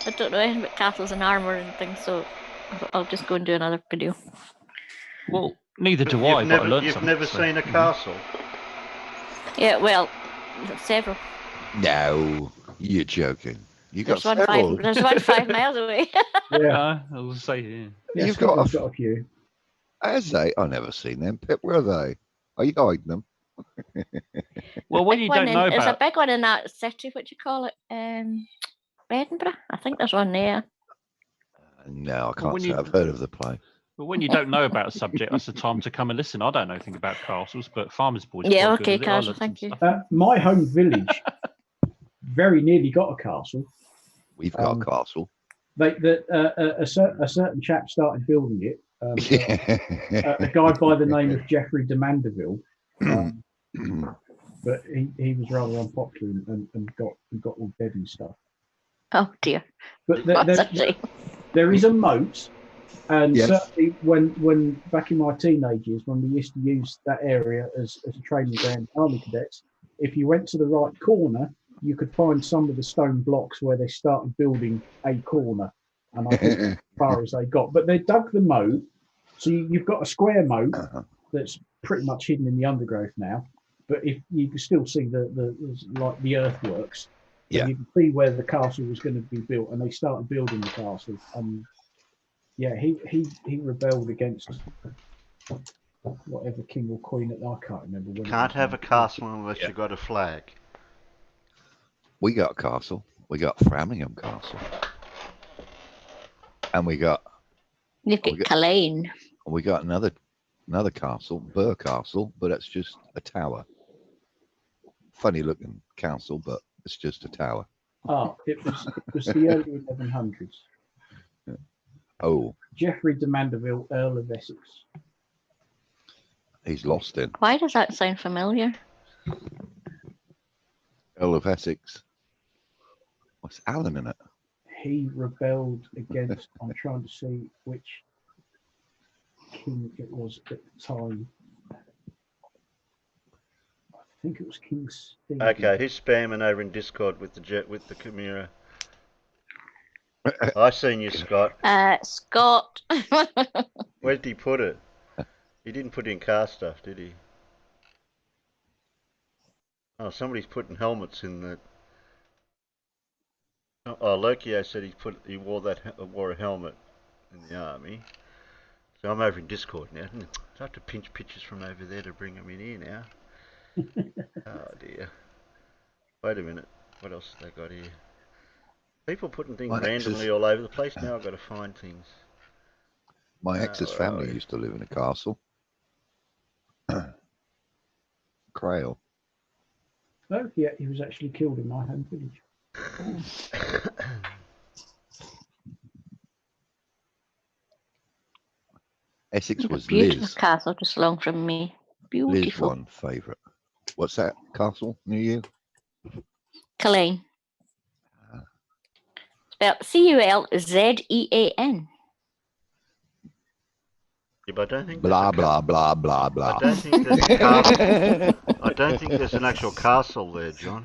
I don't know anything about castles and armour and things, so I'll just go and do another video. Well, neither do I, but I learned You've something. never so- seen a castle? Yeah, well, several. No, you're joking. You got There's one several. there's one 5 miles away. Yeah, I was say, yeah. yeah You've got Scotland's got a few. Has they? I've never seen them. Pip, where are they? Are you hiding them? Well, when Big you one don't know there's a about, big one in that city, what do you call it? Edinburgh? I think there's one there. No, I can't when say you- I've heard of the place. but when you don't know about a subject, that's the time to come and listen. I don't know anything about castles, but Farmers Boys. Yeah, quite good okay, at it. I Castle, learned thank some you. stuff. My home village very nearly got a castle. We've got a castle. A certain chap started building it. A guy by the name of Jeffrey de Mandeville, but he was rather unpopular and got all dead and stuff. Oh dear. But That's a shame. there is a moat, and Yes. certainly when back in my teenage years, when we used to use that area as a training ground for army cadets, if you went to the right corner, you could find some of the stone blocks where they started building a corner, and I think as far as they got. But they dug the moat, so you've got a square moat that's pretty much hidden in the undergrowth now. But if you can still see the earthworks, Yeah. you can see where the castle was going to be built, and they started building the castle. And yeah, he rebelled against whatever king or queen I can't remember. When Can't have a castle unless Yeah. you've got a flag. We got a castle. We got Framingham Castle. And we got You've got Culzean. another castle, Burr Castle, but it's just a tower. Funny looking castle, but it's just a tower. it was the early 1100s. Oh, Geoffrey de Mandeville, Earl of Essex. he's lost in. Why does that sound familiar? Earl of Essex. What's Alan in it? He rebelled against. I'm trying to see which king it was at the time. I think it was King Stephen. Okay, who's spamming over in Discord with the Chimera? I seen you, Scott. Scott. Where did he put it? He didn't put in car stuff, did he? Oh, somebody's putting helmets in the. Oh, Lokio said he wore a helmet in the army. So I'm over in Discord now. I have to pinch pictures from over there to bring them in here now. Oh dear. Wait a minute. What else have they got here? People putting things randomly all over the place. Now I've got to find things. My ex's family used to live in a castle. Crail. Oh, yeah, he was actually killed in my home village. Essex was beautiful Liz. castle just along from me. Beautiful. Liz one favourite. What's that castle near you? Culzean. Spelled Culzean. Yeah, but I don't think blah blah blah blah blah. I don't think there's a castle. I don't think there's an actual castle there, John.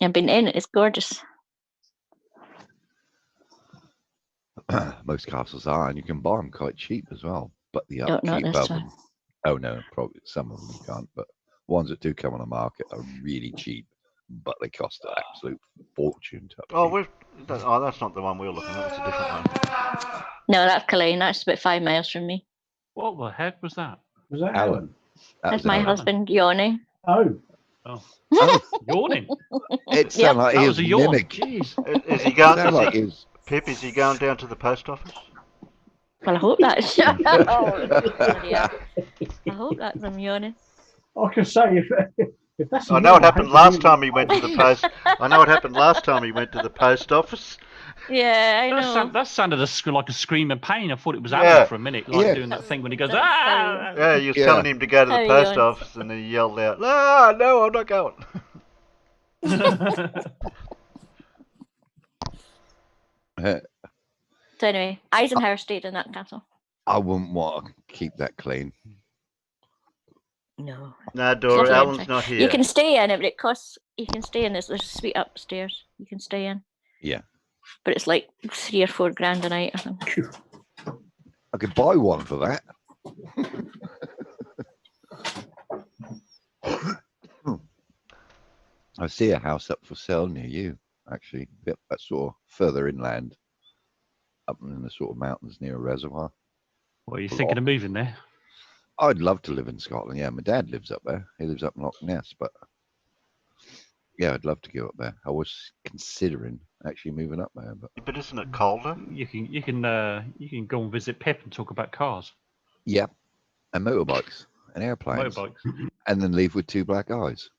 I've been in it. It's gorgeous. Most castles are, and you can buy them quite cheap as well. But the Don't know upkeep this of one. them. Oh no, probably some of them you can't. But ones that do come on the market are really cheap, but they cost an absolute fortune to upkeep. That's not the one we were looking at. That's a different one. No, that's Culzean. That's about 5 miles from me. What the heck was that? Was that Alan? That's my husband yawning. Oh. Oh. Oh. Yawning. It sounded like he was a yawn. Jeez. Is he going? Pip, is he going down to the post office? Well, I hope that's. I hope that's him yawning. I can say if that's. I know what happened last time he went to the post. I know what happened last time he went to the post office. Yeah, I know. That sounded like a scream of pain. I thought it was Alan for a minute, doing that thing when he goes, ah! Yeah, you was telling him to go to the post office, and he yelled out, "Ah, no, I'm not going." So anyway, Eisenhower stayed in that castle. I wouldn't want to keep that clean. No. No, Dora, Alan's not here. You can stay in it, but it costs. You can stay in this. There's a suite upstairs. You can stay in. Yeah. But it's like $3 or $4 grand a night. I think. I could buy one for that. I see a house up for sale near you, actually. Yep, that's sort of further inland, up in the sort of mountains near a reservoir. What are you thinking of moving there? I'd love to live in Scotland. Yeah, my dad lives up there. He lives up in Loch Ness, but yeah, I'd love to go up there. I was considering actually moving up there, but isn't it colder? You can go and visit Pip and talk about cars. Yeah, and motorbikes and airplanes, and then leave with 2 black eyes.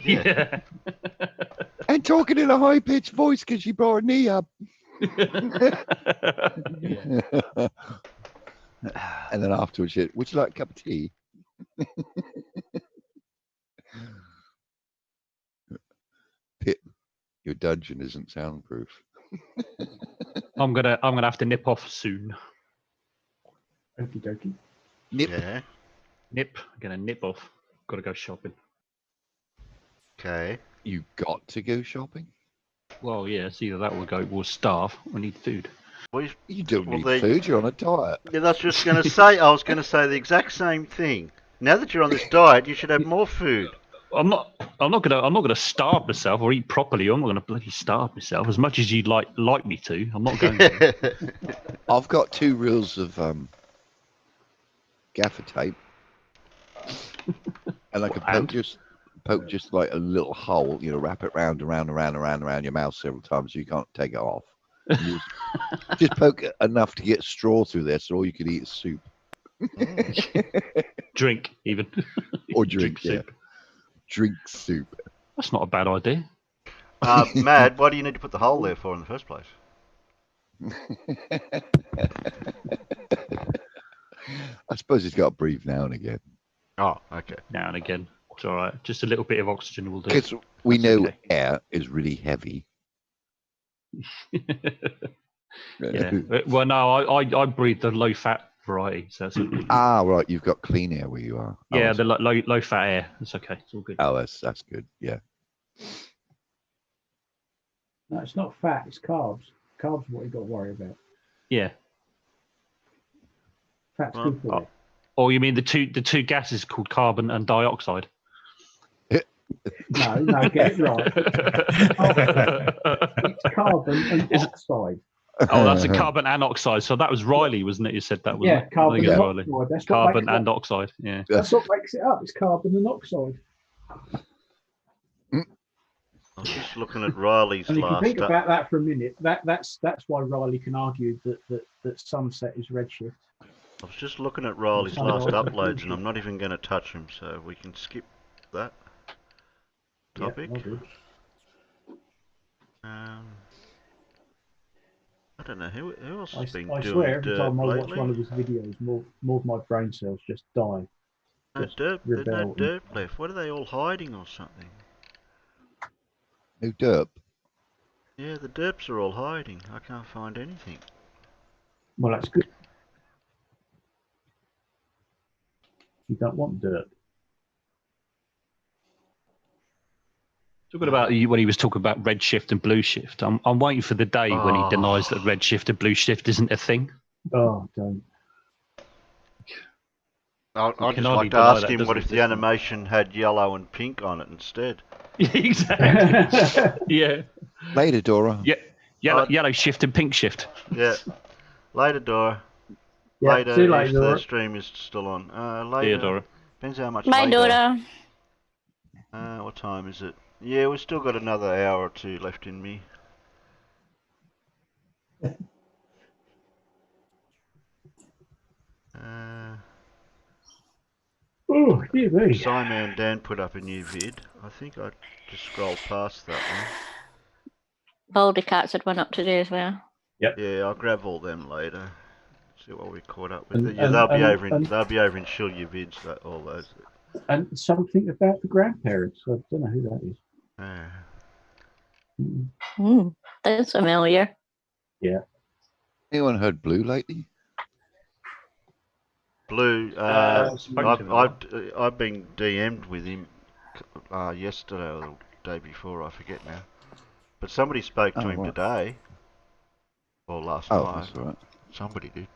Yeah. And talking in a high pitched voice because she brought her knee up. And then afterwards, would you like a cup of tea? Pip, your dungeon isn't soundproof. I'm gonna have to nip off soon. Okie dokie. Nip. Yeah. Nip. I'm gonna nip off. Gotta go shopping. Okay. You got to go shopping? Well, yeah, it's either that or we'll starve or need food. Well, you don't need food, you're on a diet. Yeah, that's just going to say, I was going to say the exact same thing. Now that you're on this diet, you should have more food. I'm not gonna starve myself or eat properly. I'm not gonna bloody starve myself as much as you'd like me to. I'm not going to. I've got 2 reels of gaffer tape, and I can poke just like a little hole, wrap it round around your mouth several times so you can't take it off. Just poke it enough to get straw through there, so all you can eat is soup. Drink even. Or drink soup. Yeah. Drink soup. That's not a bad idea. Mad, why do you need to put the hole there for in the first place? I suppose he's got to breathe now and again. Oh, okay. Now and again. It's all right. Just a little bit of oxygen will do. Because we know air is really heavy. Yeah. Well, no, I breathe the low-fat variety. So that's okay. Right. You've got clean air where you are. Yeah, the low-fat air. It's okay. It's all good. Oh, that's good. Yeah. No, it's not fat. It's carbs. Carbs are what you got to worry about. Yeah. Fat's good for you. Or you mean the two gases called carbon and dioxide? No, get it right. It's carbon and oxide. Oh, that's a carbon and oxide. So that was Riley, wasn't it? You said that, wasn't it? Carbon and Riley. oxide. That's Carbon what and oxide. Yeah. That's what makes it up. It's carbon and oxide. I was just looking at Riley's And if you last think about that for a minute, that's why Riley can argue that sunset is redshift. I was just looking at Riley's last uploads, and I'm not even going to touch him, so we can skip that topic. I don't know who else has been doing swear, every time I watch lately. one of his videos, more of my brain cells just die. There's no derp left. What are they all hiding or something? No derp. Yeah, the derps are all hiding. I can't find anything. Well, that's good. You don't want dirt. Talking about when he was talking about red shift and blue shift, I'm waiting for the day when he denies that red shift and blue shift isn't a thing. Oh, don't. I'd just like to ask him what if the animation had yellow and pink on it instead. Exactly. Yeah. Later, Dora. Yeah. Yellow shift and pink shift. Yeah. Later, Dora. Yeah, later, see you later, if Dora. the stream is still on. Later. See you, Dora. Depends how much Bye, later. Dora. What time is it? Yeah, we've still got another hour or two left in me. Oh, dear me. Simon Dan put up a new vid. I think I just scrolled past that one. Baldy Cats had one up today as well. Yep. Yeah, I'll grab all them later. See what we caught up with. And- Yeah, and- they'll be and- over in and- they'll be over in Shilia vids. All those. And something about the grandparents. I don't know who that is. That's familiar. Yeah. Anyone heard Blue lately? Blue. I've been DM'd with him yesterday or the day before. I forget now. But somebody spoke to him today. Or last night. That's all right. Somebody did.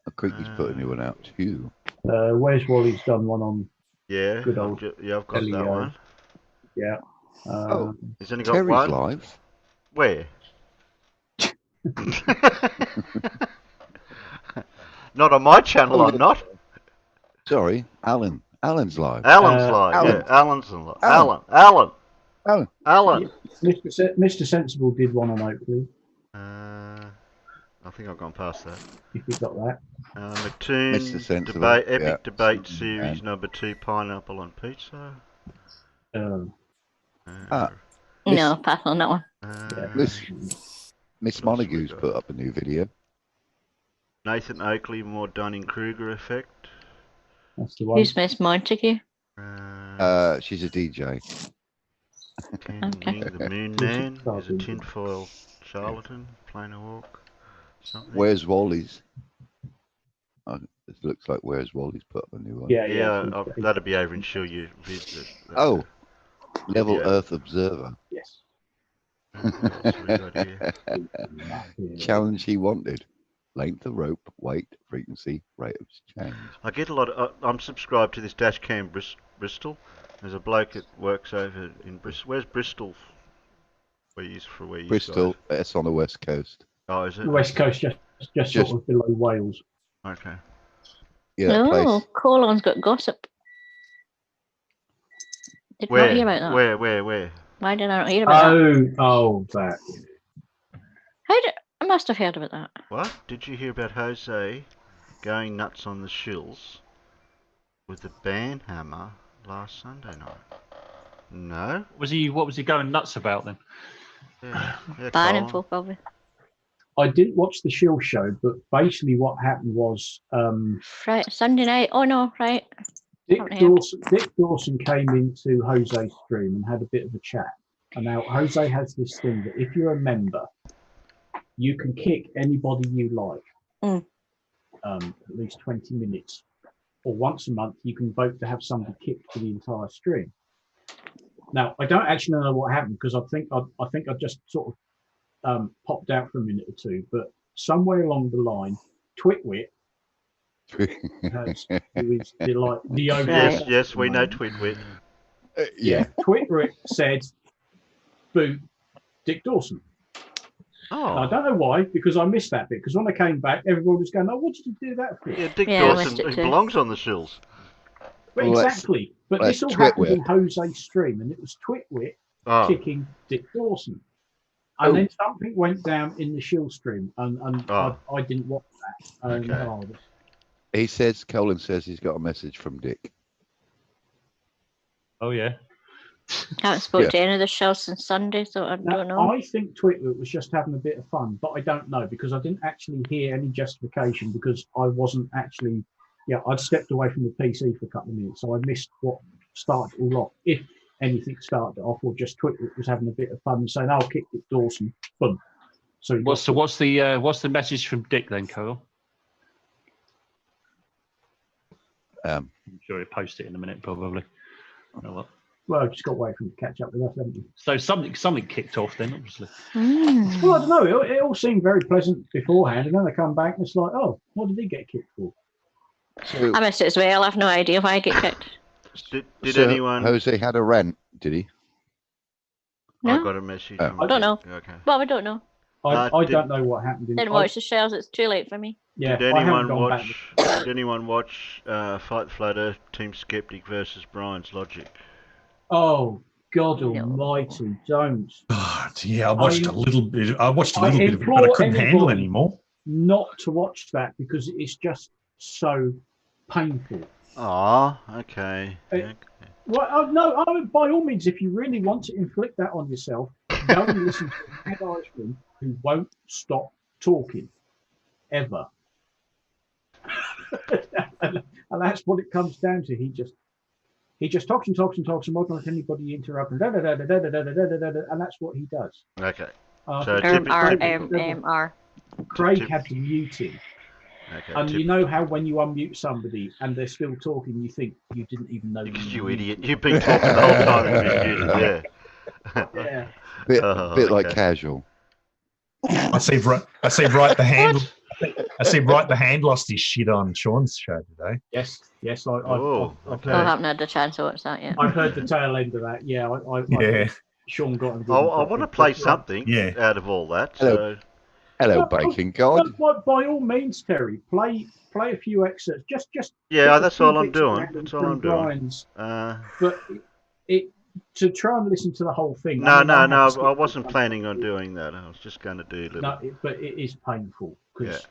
I think he's put a new one out too. Where's Wally's done one on? Yeah. Good old I've got that one. Yeah. He's only got Terry's one. live. Where? Not on my channel, I'm not. Sorry, Alan. Alan's live. Alan's live, Alan. yeah. Alan's live. Alan. Alan. Mr. Sensible did one on Oakley. I think I've gone past that. If you got that. Mattoon Mr. Sensible, debate, epic yeah. debate series number 2, pineapple on pizza. No, pass on that one. Miss Montague's put up a new video. Nathan Oakley, more Dunning-Kruger effect. That's the one. Who's Miss Montague? She's a DJ. Okay. The Moon Man is a tinfoil charlatan, plain a walk. Something. Where's Wally's? It looks like Where's Wally's put up a new one. Yeah, that'll be over in Shilia vids. Level Earth Observer. Yes. Challenge he wanted. Length of rope, weight, frequency, rate of change. I get a lot of... I'm subscribed to this Dashcam Bristol. There's a bloke that works over in Bristol. Where's Bristol? Bristol, it's on the west coast. Oh, is it? The west coast, just sort of below Wales. Okay. Yeah, Oh, Colon's got gossip. Did not hear about that. Where? Why did I not hear about that? That. I must have heard about that. What? Did you hear about Jose going nuts on the shills with the band hammer last Sunday night? No? What was he going nuts about then? Yeah, Banning folk, probably. I didn't watch the Shield show, but basically what happened was Sunday night. Oh no, right. Dick Dawson came into Jose's stream and had a bit of a chat. And now Jose has this thing that if you're a member, you can kick anybody you like. At least 20 minutes. Or once a month, you can vote to have somebody kicked for the entire stream. Now, I don't actually know what happened because I think I just sort of popped out for a minute or two. But somewhere along the line, Twitwit, who is the over. Yes, we know Twitwit. Yeah. Twitwit said, "Boot Dick Dawson." Oh, And I don't know why, because I missed that bit. Because when I came back, everyone was going, "Oh, what did you do that for?" yeah, Dick Yeah, I Dawson, missed it he too. belongs on the shills. But Well, exactly. But that's this all happened Twitwit. in Jose's stream, and it was Twitwit Oh, kicking Dick Dawson. And then something went down in the shield stream, and Oh. I didn't watch that. And Okay. He says, Colin says he's got a message from Dick. Oh yeah. I haven't spoke Yeah. to any of the shells since Sunday, so I don't know. I think Twitwit was just having a bit of fun, but I don't know because I didn't actually hear any justification because I wasn't actually. Yeah, I'd stepped away from the PC for a couple of minutes, so I missed what started it all off. If anything started it off, or just Twitwit was having a bit of fun and saying, "I'll kick Dick Dawson." Boom. So What's the message from Dick then, Cole? I'm sure he'll post it in a minute, probably. Oh, well. Well, I just got to wait for him to catch up with us, haven't you? So something kicked off then, obviously. Well, I don't know. It all seemed very pleasant beforehand, and then they come back and it's like, "Oh, what did he get kicked for?" So, I missed it as well. I have no idea why I get kicked. Did anyone? Jose had a rant, did he? I No? got a message. Oh. From I don't know. Okay. Well, I don't know. I did- don't know what happened. Didn't watch the shells. It's too late for me. Yeah, Did I haven't anyone gone back. watch? Did anyone watch Fight the Flat Earth Team Skeptic versus Brian's Logic? Oh God No. Almighty! Don't. God, yeah, I watched a little bit. I watched a I little bit of it, but I implore couldn't handle anybody- anymore. Not to watch that because it's just so painful. Ah, okay. Hey. Okay. Well, no, by all means, if you really want to inflict that on yourself, go and listen to a mad Irishman who won't stop talking ever. And that's what it comes down to. He just talks and talks and talks and won't let anybody interrupt and and that's what he does. Okay. I So think R. Craig had to mute him. Okay. And you know how when you unmute somebody and they're still talking, you think you didn't even know. You idiot! You've been talking the whole time you've been muted. Yeah. Yeah. Bit like okay. casual. I see right the hand. I see right the hand lost his shit on Sean's show today. Yes. Oh, I've okay. I heard, haven't had the chance to watch that yet. I've heard the tail end of that. Yeah. Yeah. Sean got. I want to play something Yeah. out of all that. Hello. So Hello, Bacon God. By all means, Terry, play a few excerpts. Just yeah, a that's few all I'm bits doing. random That's all from I'm doing. Brian's, Uh, but it to try and listen to the whole thing. no, I had to skip I wasn't it. planning on doing that. I was just going to do a little. No, but it is painful because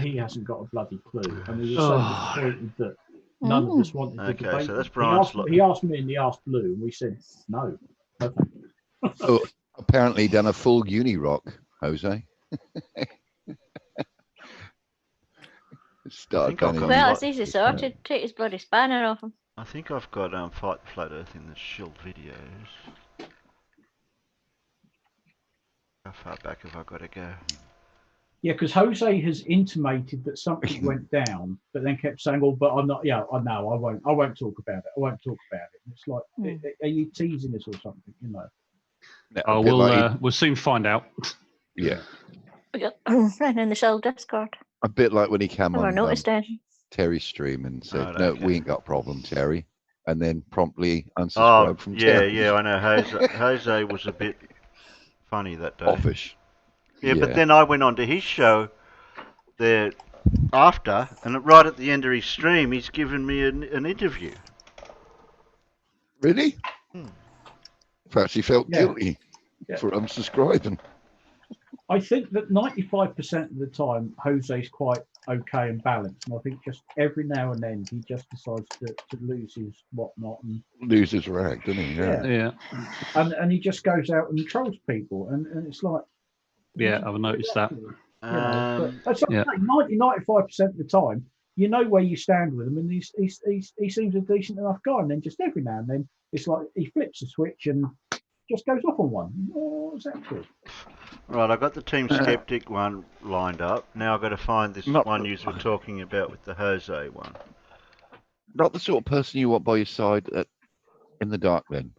he hasn't got a bloody clue, and he was so disappointed that none of us wanted to Okay, debate. so that's He Brian's asked, he asked me and he asked Blue, and we said no. So, apparently done a full uni rock, Jose. Start I've got- Well, it's easy sorted. Take his bloody spanner off him. I think I've got Fight the Flat Earth in the shield videos. How far back have I got to go? Yeah, because Jose has intimated that something went down, but then kept saying, "Oh, but I'm not. Yeah, I know. I won't. I won't talk about it. I won't talk about it." And it's like, are you teasing us or something? You know. Oh, we'll soon find out. Yeah. We got right in the shell Discord. A bit like when he came Never on noticed it. Terry's stream and said, Oh, "No, okay. we ain't got a problem, Terry," and then promptly unsubscribed from Terry. Yeah, I know. Jose was a bit funny that day. Offish. Yeah, but then I went on to his show there after, and right at the end of his stream, he's given me an interview. Really? Perhaps he felt Yeah. guilty for unsubscribing. I think that 95% of the time, Jose's quite okay and balanced, and I think just every now and then he just decides to lose his whatnot and Loses rag, doesn't he? Yeah. Yeah, and he just goes out and trolls people, and it's like. yeah, I've noticed that. You know, but that's what yeah. I'm saying, 95% of the time, you know where you stand with him, and he seems a decent enough guy, and then just every now and then it's like he flips a switch and just goes off on one. Oh, what's that for? Right, I got the Team Skeptic one lined up. Now I've got to find this one you were talking about with the Jose one. Not the sort of person you want by your side in the dark, then.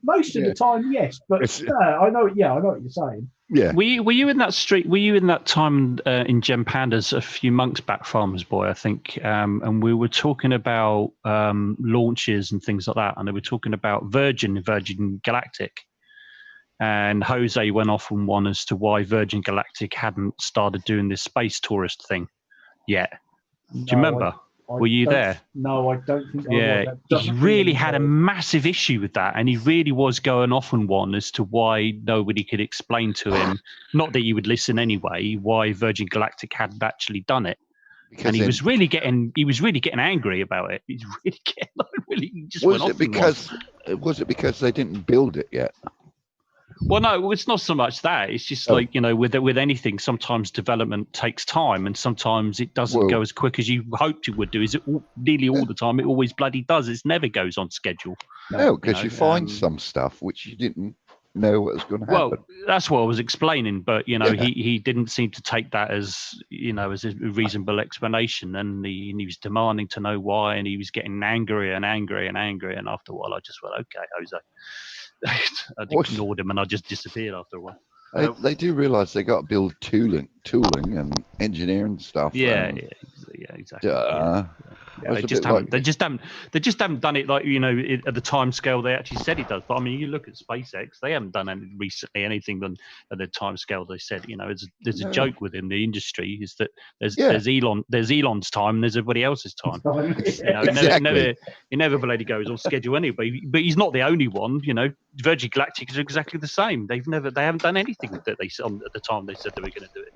Most of the time, yes, but I know. Yeah, I know what you're saying. Yeah. Were you in that street? Were you in that time in Gem Pandas a few months back, Farmers Boy? I think, and we were talking about launches and things like that, and they were talking about Virgin Galactic, and Jose went off on one as to why Virgin Galactic hadn't started doing this space tourist thing yet. Do you remember? Were you there? No, I don't think I Yeah, was. he really had a massive issue with that, and he really was going off on one as to why nobody could explain to him, not that he would listen anyway, why Virgin Galactic hadn't actually done it. Because and he was really getting angry about it. He's really getting he just went off. Was it because they didn't build it yet? Well, no, it's not so much that. It's just like, you know, with anything, sometimes development takes time, and sometimes it doesn't go as quick as you hoped it would do. Nearly all the time, it always bloody does. It never goes on schedule. No, because you find some stuff which you didn't know what was going to happen. Well, that's what I was explaining, but you know, he didn't seem to take that as, you know, as a reasonable explanation, and he was demanding to know why, and he was getting angrier and angrier and angrier, and after a while, I just went, okay, Jose. I ignored him and I just disappeared after a while. They do realise they got to build tooling and engineering stuff. Yeah, exactly. They just haven't done it like, you know, at the time scale they actually said it does. But I mean, you look at SpaceX, they haven't done anything at the time scale they said. You know, there's a joke within the industry is that there's Elon's time and there's everybody else's time. You know, it never bloody goes on schedule anyway. But he's not the only one. You know, Virgin Galactic is exactly the same. They haven't done anything that they at the time they said they were going to do it.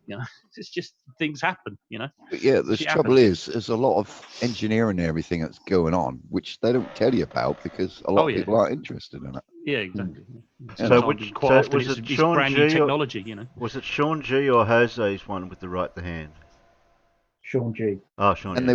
You know, it's just things happen. You know. But yeah, the trouble is, there's a lot of engineering and everything that's going on, which they don't tell you about because a lot of people aren't interested in it. Yeah, exactly. So was it Sean brand G? New technology, you know. Was it Sean G or Jose's one with the right the hand? Sean G. Oh, Sean. And G.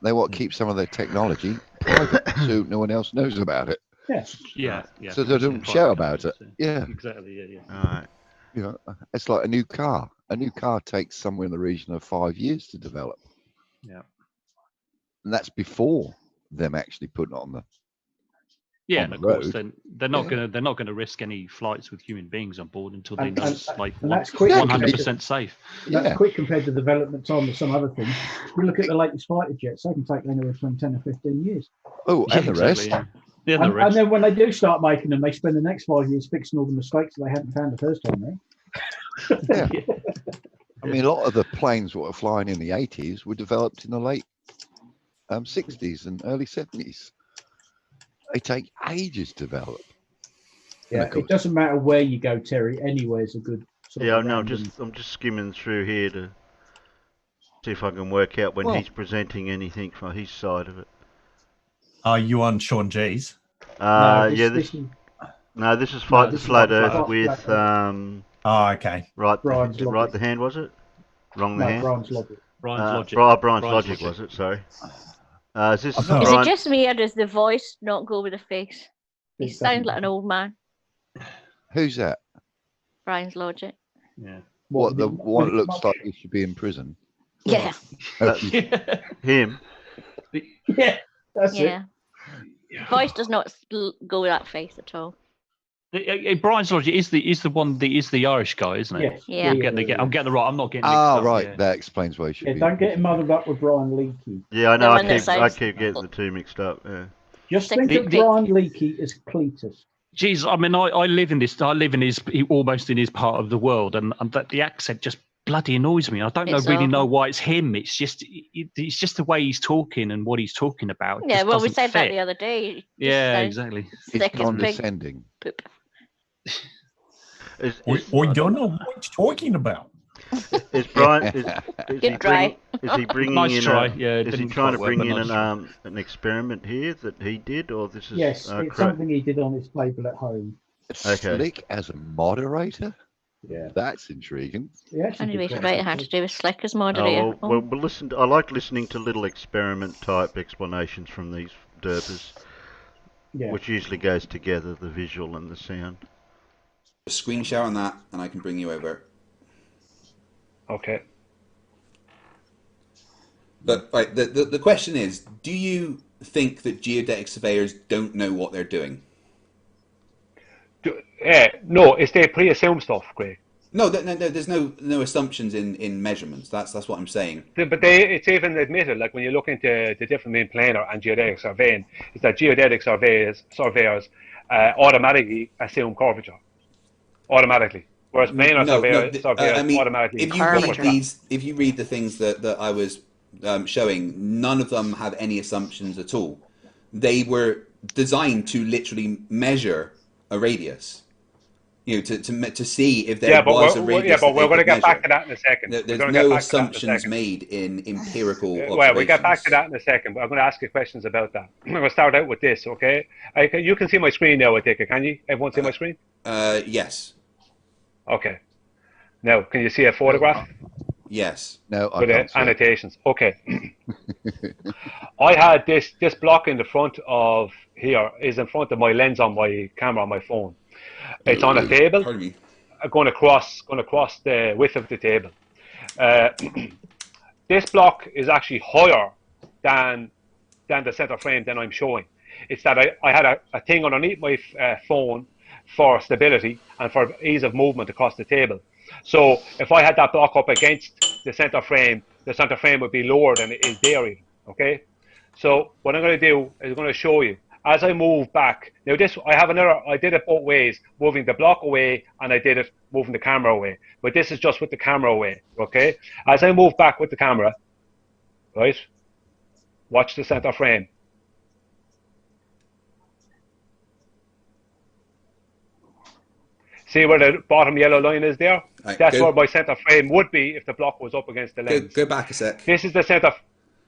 they want to keep some of their technology private, so no one else knows about it. Yes. Yeah. So they don't shout about it. Yeah. Exactly. Yeah. All right. You know, it's like a new car. A new car takes somewhere in the region of 5 years to develop. Yeah. And that's before them actually putting it on the and of course they're not gonna risk any flights with human beings on board until they know it's like 100% safe. That's quick compared to the development time of some other things. You look at the latest fighter jets; they can take anywhere between 10 and 15 years. Oh, and the rest. Yeah, and then when they do start making them, they spend the next 5 years fixing all the mistakes that they hadn't found the first time. Yeah. I mean, a lot of the planes that were flying in the 80s were developed in the late 60s and early 70s. They take ages to develop. Yeah, it doesn't matter where you go, Terry. Anywhere's a good. I'm just skimming through here to see if I can work out when he's presenting anything from his side of it. Are you on Sean G's? This is Fight the Flat Earth with okay. Right the hand, was it? Wrong the hand. Brian's Logic. Brian's Logic was it? Sorry. Is it just me, or does the voice not go with the face? He sounds like an old man. Who's that? Brian's Logic. Yeah. What the one that looks like he should be in prison? Yeah. Him. Yeah, that's it. Voice does not go with that face at all. Brian's Logic is the one that is the Irish guy, isn't it? Yeah. I'm getting the right. I'm not getting. Right. Yeah. That explains why he should be. Don't get him muddled up with Brian Leakey. Yeah, I know. I keep getting the two mixed up. Yeah. Just think of Brian Leakey as Cletus. Jeez, I mean, I live in this. I live in his almost in his part of the world, and that the accent just bloody annoys me. I don't really know why it's him. It's just the way he's talking and what he's talking about. Yeah, well, we said that the other day. Yeah, exactly. It's condescending. I don't know what he's talking about. Is Brian? Is Good try. Is he bringing nice in? try. Is he trying to bring in an experiment here that he did, or this is? Yes, it's something he did on his table at home. Slick as a moderator. Yeah, that's intriguing. Anyway, right, had to do with Slick as moderator. Well, listen. I like listening to little experiment type explanations from these derpers, which usually goes together, the visual and the sound. Screen share on that, and I can bring you over. Okay. But the question is, do you think that geodetic surveyors don't know what they're doing. No, it's they pre-assume stuff, Craig. No, there's no assumptions in measurements. That's what I'm saying. But it's even admitted, like when you look into the difference between planar and geodetic surveying, is that geodetic surveyors automatically assume curvature, automatically, whereas planar surveyors automatically. If you read the things that I was showing, none of them have any assumptions at all. They were designed to literally measure a radius. You know, to see if there was a radius. Yeah, but we're going to get back to that in a second. There's no assumptions made in empirical observations. Well, we'll get back to that in a second, but I'm going to ask you questions about that. I'm going to start out with this, okay? You can see my screen now, I take it, can you? Everyone see my screen? Yes. Okay. Now, can you see a photograph? Yes. No, I with can't see annotations. Okay. I had this block in the front of here is in front of my lens on my camera on my phone. It's on a table. Pardon me. Going across the width of the table. This block is actually higher than the center frame than I'm showing. It's that I had a thing underneath my phone for stability and for ease of movement across the table. So if I had that block up against the center frame would be lower than it is there even, okay? So what I'm going to do is I'm going to show you. As I move back, now I did it both ways, moving the block away and I did it moving the camera away. But this is just with the camera away, okay? As I move back with the camera, right? Watch the center frame. See where the bottom yellow line is there? Right, that's where my center frame would be if the block was up against the lens. Go back a sec. This is the center.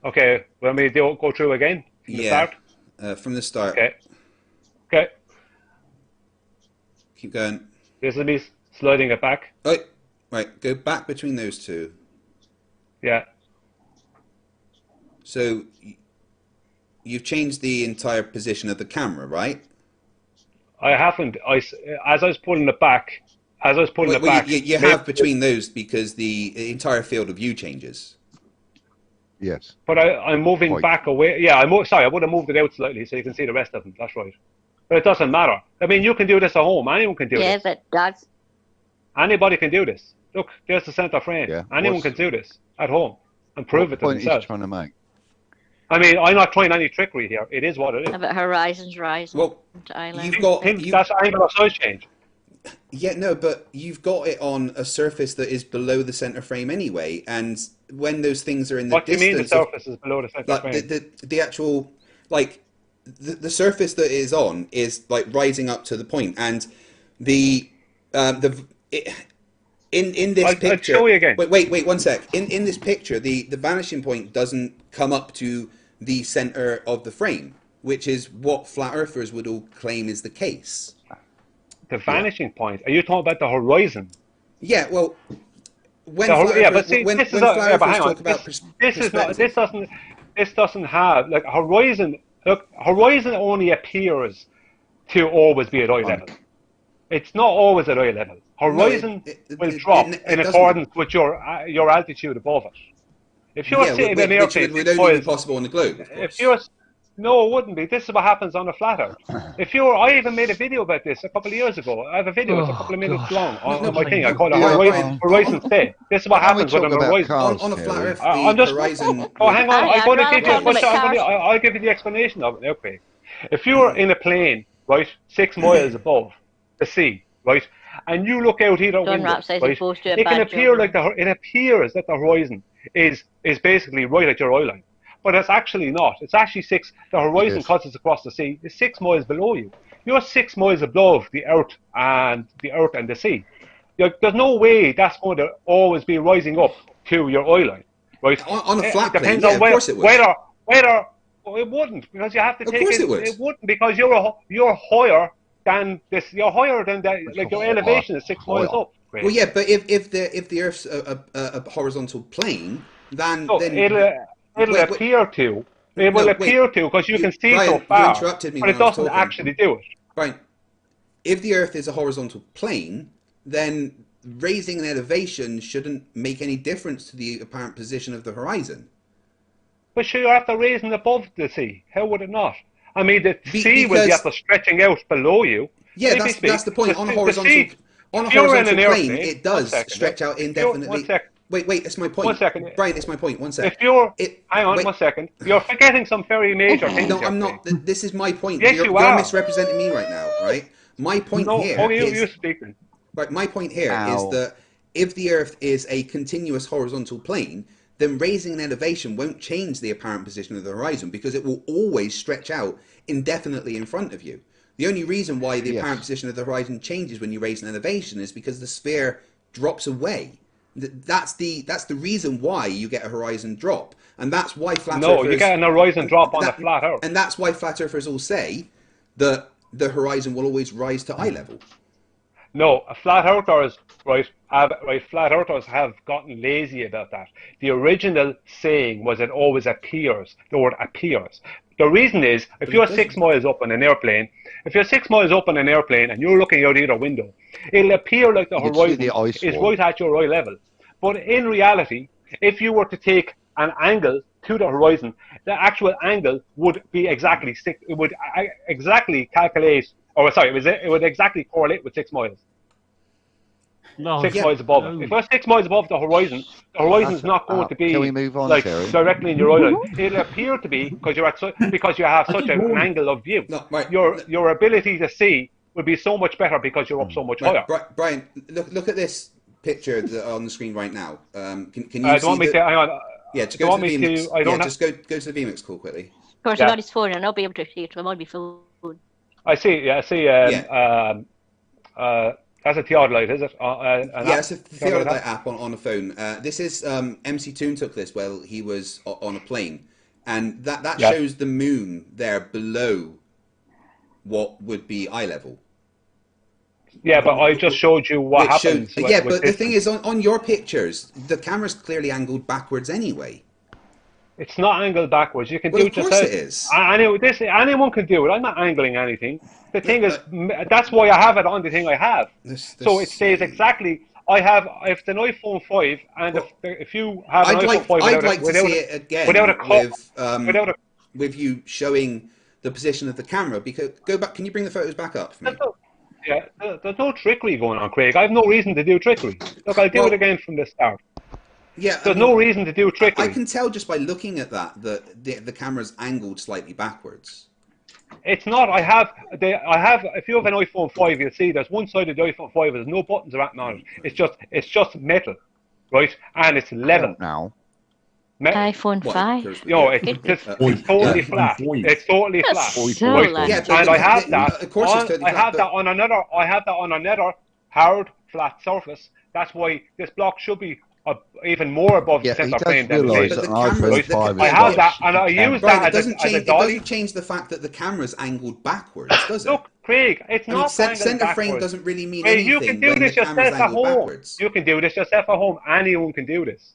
Okay, let me go through again from the start. From the start. Okay. Keep going. This is me sliding it back. Right. Go back between those two. Yeah. So you've changed the entire position of the camera, right? I haven't. As I was pulling it back. You have between those because the entire field of view changes. Yes. But I'm moving back away. Yeah, sorry, I would have moved it out slightly so you can see the rest of them. That's right. But it doesn't matter. I mean, you can do this at home. Anyone can do this. Yes, it does. Anybody can do this. Look, there's the center frame. Yeah. Anyone can do this at home and prove it to themselves. What point is trying to make? I mean, I'm not trying any trickery here. It is what it is. About horizons rising. Well, island. That's angular size change. Yeah, no, but you've got it on a surface that is below the center frame anyway, and when those things are in the distance, what do you mean the surface is below the center frame? The actual, like, the surface that it is on is like rising up to the point, and in this picture. I'll show you again. Wait 1 sec. In this picture, the vanishing point doesn't come up to the center of the frame, which is what flat earthers would all claim is the case. The vanishing point? Are you talking about the horizon? Yeah, well, this doesn't have like horizon. Look, horizon only appears to always be at eye level. It's not always at eye level. Horizon will drop in accordance with your altitude above it. If you're sitting in an airplane, which would only be possible on the globe. Of course. No, it wouldn't be. This is what happens on a flat Earth. I even made a video about this a couple of years ago. I have a video, it's a couple of minutes long on my thing. I call it Horizon State. This is what happens when I'm on a flat Earth. Horizon. Oh, hang on. I'll give you the explanation of it. Okay. If you're in a plane, right, 6 miles above the sea, right, and you look out either window, right, it can appear like it appears that the horizon is basically right at your eye line. But it's actually not. It's actually the horizon cuts across the sea is 6 miles below you. You're 6 miles above the earth and the sea. There's no way that's going to always be rising up to your eye line, right? On a flat plane, of course it would. Whether it wouldn't, because you have to take it. It wouldn't, because you're higher than this. You're higher than that. Like your elevation is 6 miles up. Right? Well, yeah, but if the Earth's a horizontal plane, then It'll appear to. It will appear to because you can see so far, you interrupted me but it doesn't actually do it. Right. If the Earth is a horizontal plane, then raising an elevation shouldn't make any difference to the apparent position of the horizon. But sure, you're after raising above the sea. How would it not? I mean, the sea will be after stretching out below you. Yeah, that's the point. On a horizontal plane, it does stretch out indefinitely. Wait, that's my point. 1 second. Brian, it's my point. 1 second. Hang on 1 second. You're forgetting some very major things. No, I'm not. This is my point. Yes, you're misrepresenting me right now, right? My point here you're speaking. Right, my point here is that if the Earth is a continuous horizontal plane, then raising an elevation won't change the apparent position of the horizon because it will always stretch out indefinitely in front of you. The only reason why the apparent position of the horizon changes when you raise an elevation is because the sphere drops away. That's the reason why you get a horizon drop, and that's why flat earthers. No, you get an horizon drop on a flat Earth, and that's why flat earthers all say that the horizon will always rise to eye level. No, flat earthers, flat earthers have gotten lazy about that. The original saying was it always appears. The word appears. The reason is, if you're 6 miles up on an airplane, and you're looking out either window, it'll appear like the horizon is right at your eye level. But in reality, if you were to take an angle to the horizon, the actual angle would be exactly it would exactly calculate, it would exactly correlate with 6 miles. No, 6 miles above it. If you're 6 miles above the horizon is not going to be can we move on, like Terry? directly in your eye line. It'll appear to be because you have such an angle of view. No, right. Your ability to see would be so much better because you're up so much higher. Brian, look at this picture on the screen right now. Can you see? Hang on. Yeah, just go to the VMix. Just go to the VMix call quickly. Of course, I got his phone and I'll be able to see it. I'm on my phone. I see. Yeah, I see. That's a theodolite, is it? It's a theodolite app on a phone. This is MC Toon took this while he was on a plane, and that shows the moon there below what would be eye level. Yeah, but I just showed you what happens. But the thing is, on your pictures, the camera's clearly angled backwards anyway. It's not angled backwards. You can do it yourself. Of course it is. Anyone can do it. I'm not angling anything. The thing is, that's why I have it on the thing I have. So it stays exactly. If it's an iPhone 5, and if you have an iPhone 5 I'd like to see it again with you showing the position of the camera. Because go back. Can you bring the photos back up for me? There's no trickery going on, Craig. I have no reason to do trickery. Look, I'll do it again from the start. Yeah, there's no reason to do trickery. I can tell just by looking at that the camera's angled slightly backwards. It's not. I have. If you have an iPhone 5, you'll see there's one side of the iPhone 5. There's no buttons or anything on it. It's just metal, right? And it's level. Now. iPhone 5. No, it's totally flat. It's totally flat. So right? And I have that. Of course, I have that on another hard flat surface. That's why this block should be even more above the center frame than it is. I have that, and I use that as a dolly. It doesn't change the fact that the camera's angled backwards, does it? Look, Craig, it's not center frame doesn't really mean anything. You can do this yourself at home. You can do this yourself at home. Anyone can do this.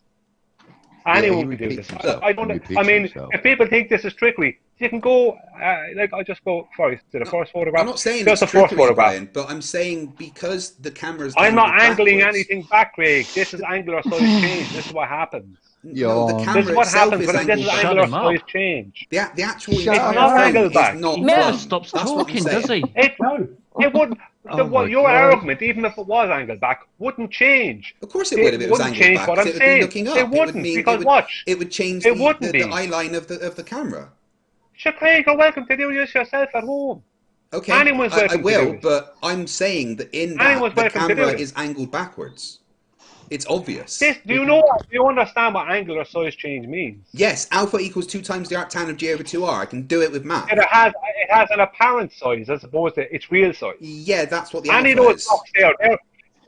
Anyone can do this. I mean, if people think this is trickery, you can go, I just go to the first photograph. I'm not saying it's trickery, Brian, but I'm saying because the camera's I'm not angling anything back, Craig. This is angular size change. This is what happens. No, the camera this is what itself happens, but this is angular size change. The actual it's not angled back. He stops talking, does he? It wouldn't. Your argument, even if it was angled back, wouldn't change. Of course it would if it was angled back. What I'm saying. It wouldn't, because watch. It would change the eye line of the camera. Sure, Craig, you're welcome to do this yourself at home. Okay, I will, but I'm saying that the camera is angled backwards. It's obvious. Do you understand what angular size change means? Yes, alpha equals 2 times the arctan of g over 2r. I can do it with math. It has an apparent size as opposed to its real size. Yeah, that's what the alpha Any of those blocks there,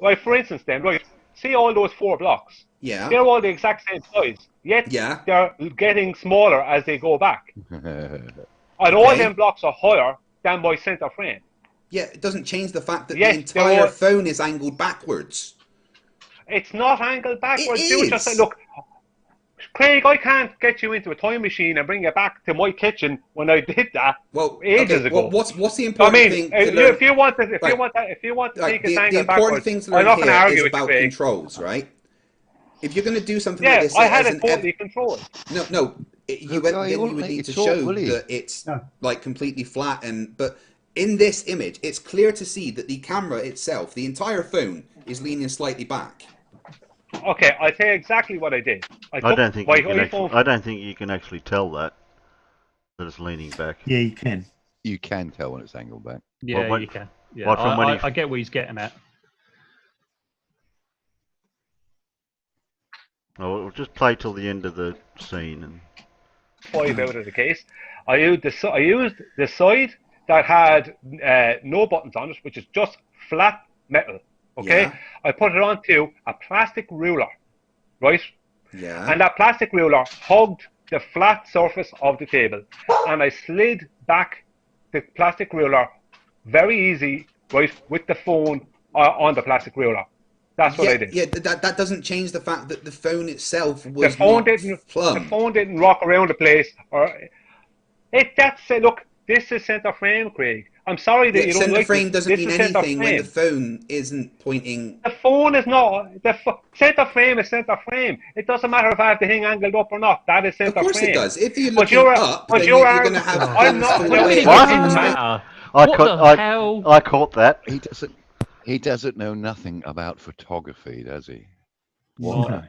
right, for instance then, right, see all those 4 blocks? Yeah. They're all the exact same size, yet they're getting smaller as they go back. And all them blocks are higher than my center frame. Yeah, it doesn't change the fact that the entire phone is angled backwards. It's not angled backwards. It is. Just look, Craig, I can't get you into a time machine and bring you back to my kitchen when I did that ages ago. What's the important thing? If you want to take it angled backwards, I'm not going to argue with you, about controls, right? If you're going to do something like this, I had it totally controlled. No. you would need to show that it's like completely flat, but in this image, it's clear to see that the camera itself, the entire phone, is leaning slightly back. Okay, I'll tell you exactly what I did. I don't think you can actually tell that it's leaning back. Yeah, you can. You can tell when it's angled back. Yeah, you can. Yeah, I get what he's getting at. Oh, we'll just play till the end of the scene and. 5 out of the case. I used the side that had no buttons on it, which is just flat metal. Okay, Yeah. I put it onto a plastic ruler, right? Yeah. And that plastic ruler hugged the flat surface of the table, and I slid back the plastic ruler very easy, right, with the phone on the plastic ruler. That's what I did. Yeah, that doesn't change the fact that the phone itself was The phone not didn't. plumb. The phone didn't rock around the place, or look. This is center frame, Craig. I'm sorry that you don't center like frame this. doesn't This mean is center anything when frame. the phone isn't pointing. The phone is not. Center frame is center frame. It doesn't matter if I have the thing angled up or not. That is center frame. Of course it does. If you're But looking up, then you're going to have I'm things not. fall What do you away. mean it What? doesn't matter? I caught that. He doesn't know nothing about photography, does he? No. I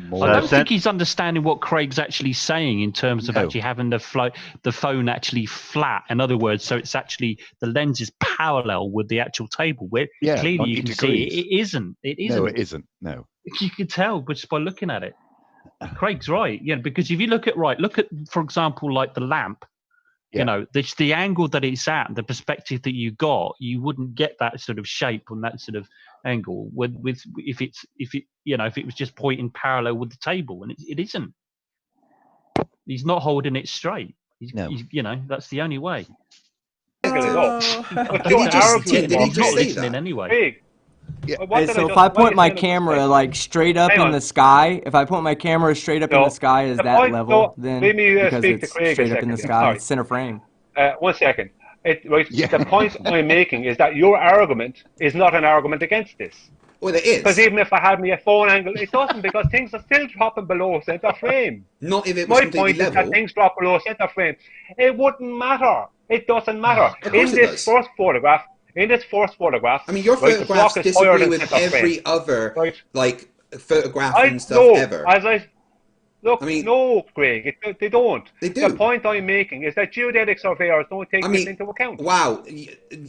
More don't than- think he's understanding what Craig's actually saying in terms of actually having the phone actually flat. In other words, so it's actually the lens is parallel with the actual table. Where clearly 90 you can degrees. see it isn't. It isn't. No, it isn't. No. You can tell just by looking at it. Craig's right. Yeah, because if you look at for example, like the lamp. Yeah. You know, the angle that it's at, the perspective that you got, you wouldn't get that sort of shape and that sort of angle with if it was just pointing parallel with the table, and it isn't. He's not holding it straight. He's, that's the only way. But Did you're he just arguing. say He's not that? listening anyway. Craig, Yeah. what Hey, did so I if I just- what point you my said was camera right. like straight up Hang in on. the sky, if I point my camera straight up in No, the sky, is the that point- level no, then? let me, because speak to it's Craig a straight up in the second, sky, sorry. it's center frame. 1 second. Yeah. The point I'm making is that your argument is not an argument against this. Well, it is. Because even if I had me a phone angle, it doesn't, because things are still dropping below center frame. Not if it was My completely point is level. that things drop below center frame. It wouldn't matter. It doesn't matter. Of course In it this does. first photograph, I mean, your right, the photographs block is higher disagree than with center frame. every other Right. like photograph I and stuff know, ever. Look, I mean- no, Craig, they don't. They do. The point I'm making is that geodetic surveyors don't take I this mean, into account. wow,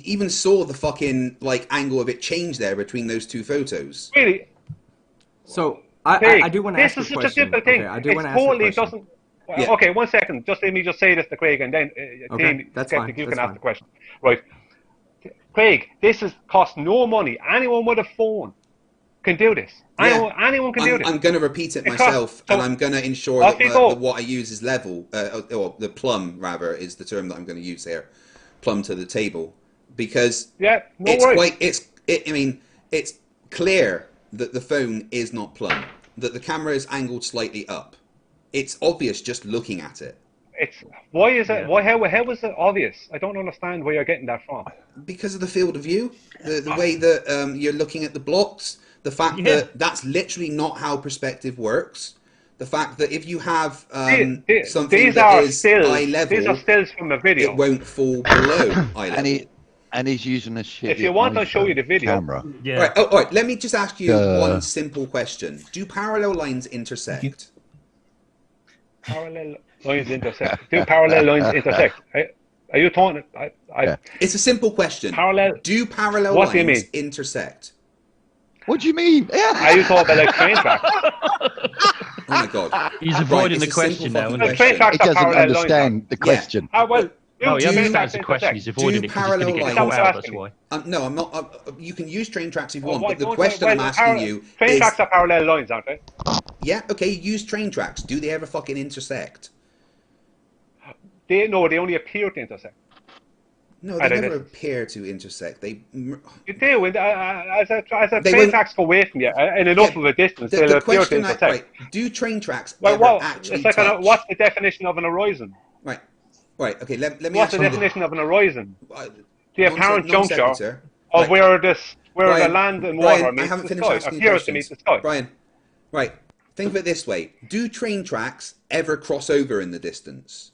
even saw the fucking like angle of it change there between those two photos. Really, So Craig, I do want to this ask a is such a question. simple thing. Okay, I do It want to ask a totally question. doesn't. Yeah. Okay, 1 second. Just let me just say this to Craig, and then Okay, Team that's Skeptic, fine, you that's can ask fine. the question. Right, Craig, this is cost no money. Anyone with a phone can do this. Yeah. Anyone can do this. I'm going to repeat it It costs- myself, and so- I'm going to ensure off that, you go. that what I use is level, or the plumb rather is the term that I'm going to use here, plumb to the table, because Yeah, no it's worries. it's clear that the phone is not plumb, that the camera is angled slightly up. It's obvious just looking at it. Why is it? Why? How is it obvious? I don't understand where you're getting that from. Because of the field of view, the way that you're looking at the blocks, the fact Yeah. that that's literally not how perspective works, the fact that if you have something These that are is stills. eye level, These are stills from a video. it won't fall below eye level. And he's using a shit. If you want, I'll show you the video. Camera. Yeah. All right, let me just ask you one simple question. Do parallel lines intersect? Parallel lines intersect. Do parallel lines intersect? Are you talking? Yeah. It's a simple question. Parallel. Do parallel What do you lines mean? intersect? What do you mean? Are you talking about like train tracks? Oh my god. He's avoiding it's the a question simple now. fucking Isn't he? Train tracks He are doesn't parallel lines. understand the question. Well. No, he train understands tracks the question. He's intersect. avoiding Do it because he's going to get parallel caught lines- out. That's why. No, I'm not. You can use train tracks if you Well, want, why but the don't question you- I'm well, asking you train is, tracks are parallel lines, aren't they? yeah, okay, use train tracks. Do they ever fucking intersect? They only appear to intersect. No, I they don't never know. appear to intersect. They. You do, and as a They train won't- tracks go away from you in enough of a distance, they'll The appear to question, intersect. right? Do train tracks Well, ever what? actually It's like touch? what's the definition of an horizon? Right. Okay. Let me What's ask the you definition of an horizon? The Non- apparent juncture non-sequitur. of Right. where the Brian, land and Brian, water I meets haven't the finished sky. asking you Appears to questions. meet the sky. Brian, right? Think of it this way: do train tracks ever cross over in the distance?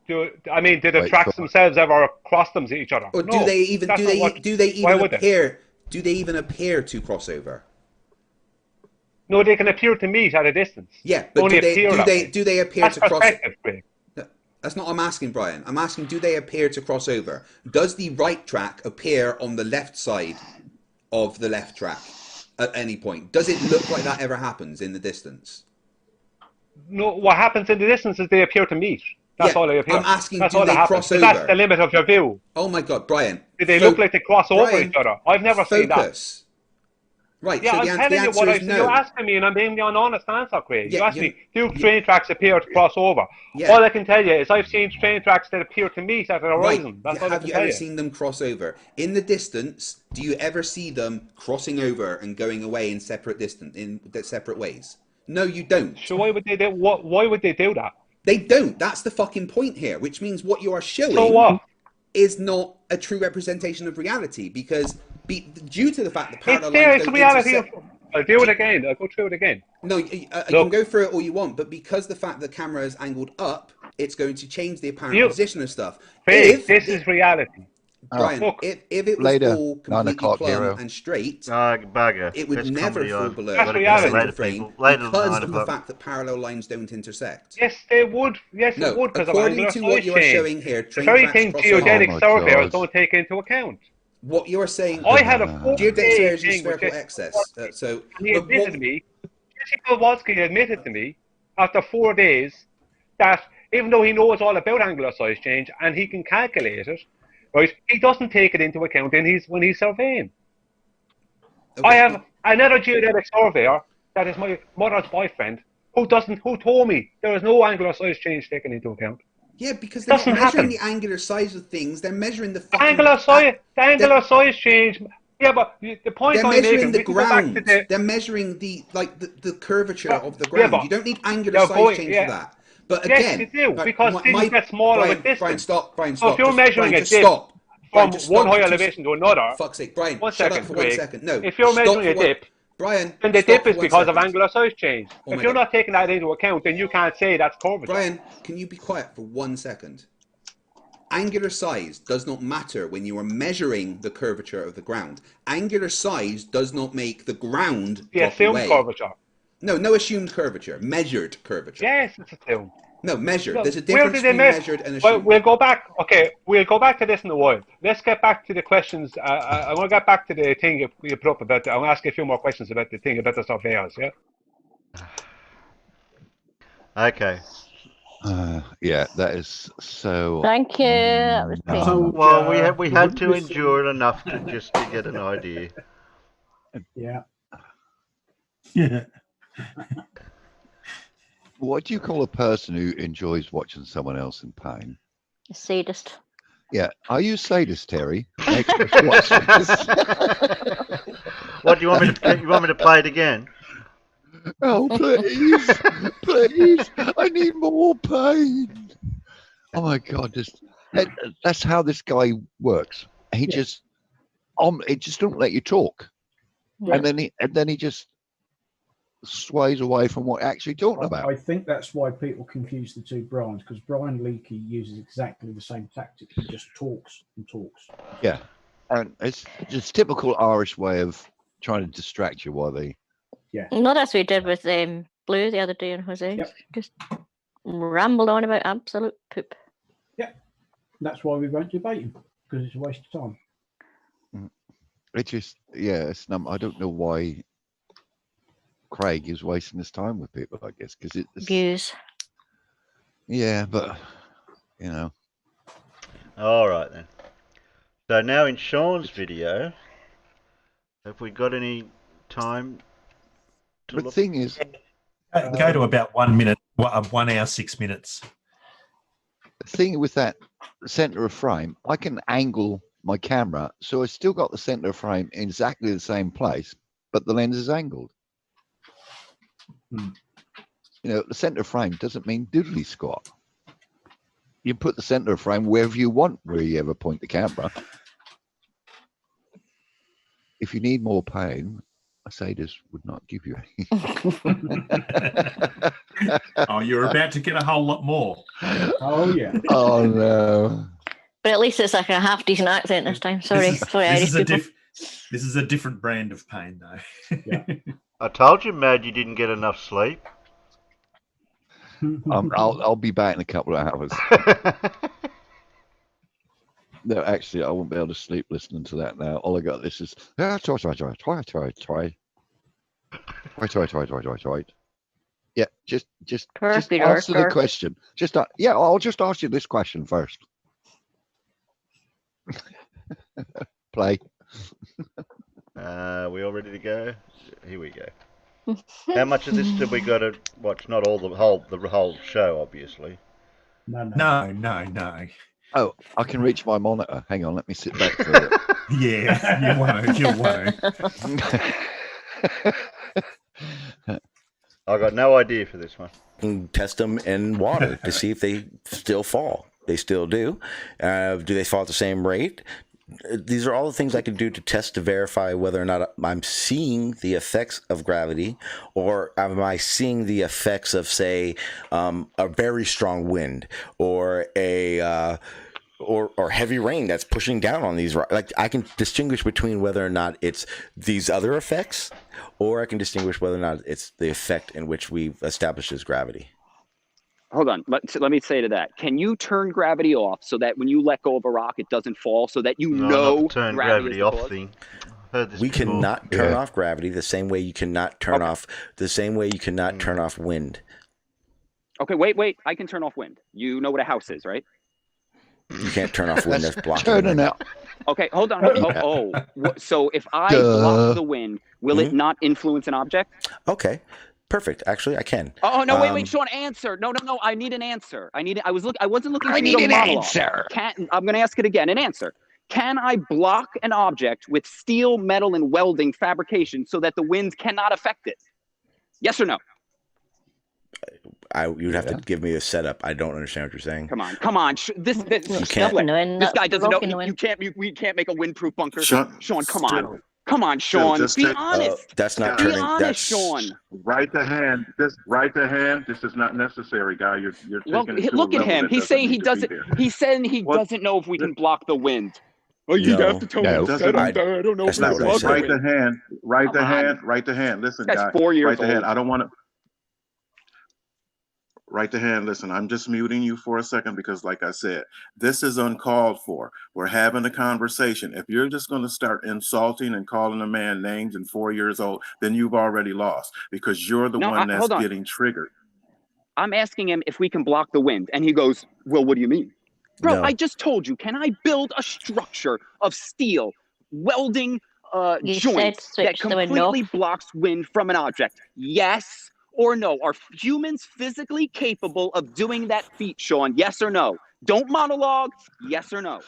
Do the Wait, tracks so- themselves ever cross them to each other? Or No, do they even that's not what- do they why even would they? appear? Do they even appear to cross over? No, they can appear to meet at a distance. Yeah, but Only appear that way. do they appear That's to cross? perspective, Craig. That's not what I'm asking, Brian. I'm asking, do they appear to cross over? Does the right track appear on the left side of the left track at any point? Does it look like that ever happens in the distance? No, what happens in the distance is they appear to meet. That's Yeah, all they appear. I'm asking, that's do all they that happens. cross But that's over? the limit of your view. Oh my God, Brian. Do they look like they cross over Brian, each other? I've never seen that. Focus. Right, Yeah, so I'm the telling you answer what is you're no. asking me, and I'm being an honest answer, Craig. Yeah, you asked you- me, do train tracks appear to cross over? Yeah. All I can tell you is I've seen train tracks that appear to meet at the Right, horizon. That's all I have can you tell ever you. seen them cross over? In the distance, do you ever see them crossing over and going away in separate separate ways? No, you don't. So why would they do? Why would they do that? They don't. That's the fucking point here, which means what you are showing So what? is not a true representation of reality, because due to the fact that parallel It's there. lines It's don't reality. intersect. I'll do it again. I'll go through it again. No, you can Look. go through it all you want, but because the fact the camera is angled up, it's going to change the apparent You- position of stuff. Craig, this is reality. Brian, Look. if it was Later, all 9 completely o'clock, plumb hero. and straight, Bugger. it would That's never comedy fall I've below That's the reality. center Later, frame people. Later than because 9 of the o'clock. fact that parallel lines don't intersect. Yes, they would. Yes, No, it would because of according angular to what size you are change. showing here, The train very tracks thing cross over. geodetic Oh my surveyors God. don't take into account. What you are saying, I had a geodetic surveyors use thing with spherical this. excess. So, And he but admitted what, to me, Jesse Kowalski admitted to me after 4 days that even though he knows all about angular size change and he can calculate it, right, he doesn't take it into account when he's surveying. okay, I have another geodetic surveyor that is my mother's boyfriend who told me there is no angular size change taken into account. yeah, because they're not Doesn't measuring happen. the angular size of things; they're measuring the fucking The angular size change. Yeah, but the point They're I'm measuring making, the we can go back to ground. the. They're measuring the curvature Yeah, of the yeah, ground. but You don't need angular they're size going- change yeah. for that. But Yes, again, you do, right, because things get smaller with distance. Brian, stop. Brian, So stop. if you're Just- measuring Brian, a just dip stop. Brian, from just one stop. high Just- elevation to another, Fuck's sake, Brian, one shut second, up for Craig. 1 second. No, If you're stop measuring for a dip, Brian, then the stop dip for is 1 because of second. angular size change. Oh my If you're God. not taking that into account, then you can't say that's curvature. Brian, can you be quiet for 1 second? Angular size does not matter when you are measuring the curvature of the ground. Angular size does not make the ground The drop assumed away. curvature. No assumed curvature. Measured curvature. Yes, it's assumed. No, measured. No, There's a where difference did they between measure? measured and Well, assumed. we'll go back. Okay, we'll go back to this in a while. Let's get back to the questions. I want to get back to the thing you put up about. I want to ask you a few more questions about the thing about the surveyors. Yeah. Okay. Yeah, that is so. Thank you. That was great. So, Well, we had to listen- endure enough to just to get an idea. Yeah. Yeah. What do you call a person who enjoys watching someone else in pain? A sadist. Yeah, are you a sadist, Terry? Make us watch this. What do you want me to? You want me to play it again? Oh, please, please, I need more pain. Oh my God, that's how this guy works. He just, it just don't let you talk, Yeah. and then he just sways away from what you're actually talking about. I think that's why people confuse the two Brians, because Brian Leakey uses exactly the same tactic. He just talks and talks. Yeah, and it's just typical Irish way of trying to distract you while they. No, that's what we did with Blue the other day and Jose. Yep. Just rambled on about absolute poop. That's why we won't debate him, because it's a waste of time. It just, it's I don't know why Craig is wasting his time with people, I guess, because it's Views. yeah, but you know. All right then. So now in Sean's video, have we got any time to The look? thing is, go to about 1 minute, 1 hour, 6 minutes. The thing with that center of frame, I can angle my camera, so I still got the center of frame in exactly the same place, but the lens is angled. Hmm. You know, the center of frame doesn't mean doodly squat. You put the center of frame wherever you want, where you ever point the camera. If you need more pain, A sadist would not give you any. Oh, you're about to get a whole lot more. Oh yeah. Oh no. But at least it's like a half decent accent this time. Sorry, Irish people. This is a different brand of pain, though. Yeah. I told you, Mad, you didn't get enough sleep. I'll be back in a couple of hours. No, actually, I won't be able to sleep listening to that now. All I got this is try. Yeah, just answer the question. I'll just ask you this question first. Play. We all ready to go? Here we go. How much of this did we got to watch? Not all the whole show, obviously. No. Oh, I can reach my monitor. Hang on, let me sit back for a bit. Yeah, you want to. I got no idea for this one. And test them in water to see if they still fall. They still do. Do they fall at the same rate? These are all the things I can do to test to verify whether or not I'm seeing the effects of gravity, or am I seeing the effects of, say, a very strong wind or or heavy rain that's pushing down on these. Like, I can distinguish between whether or not it's these other effects, or I can distinguish whether or not it's the effect in which we've established as gravity. Hold on. Let me say to that. Can you turn gravity off so that when you let go of a rock, it doesn't fall, so that you know not the turn gravity off thing. We cannot turn off gravity the same way you cannot turn off turn off wind. Okay, wait. I can turn off wind. You know what a house is, right? You can't turn off wind. That's blocking the wind. Okay, hold on. So if I block the wind, will it not influence an object? Okay. Perfect. Actually, I can. Oh no! Wait, Sean. Answer. No. I need an answer. I wasn't looking. I need an answer. I'm going to ask it again. An answer. Can I block an object with steel, metal, and welding fabrication so that the wind cannot affect it? Yes or no? You'd have to give me a setup. I don't understand what you're saying. Come on. This guy doesn't know. We can't make a windproof bunker. Sean, come on. Come on, Sean. Be honest. That's not turning. Be honest, Sean. Right to hand. This is not necessary, guy. You're taking it to look a at him. level He's saying he doesn't. He's saying he doesn't know if we can block the wind. Oh, you have to tell me. I don't know. That's not what I said. Right to hand. Right to hand. Listen, guy. 4 years right to hand. I don't want to. Right to hand, listen, I'm just muting you for a second because, like I said, this is uncalled for. We're having a conversation. If you're just going to start insulting and calling a man names and 4 years old, then you've already lost because you're the one that's getting triggered. I'm asking him if we can block the wind, and he goes, well, what do you mean? Bro, no. I just told you, can I build a structure of steel, welding joints that completely blocks wind from an object? Yes or no? Are humans physically capable of doing that feat, Sean? Yes or no? Don't monologue. Yes or no?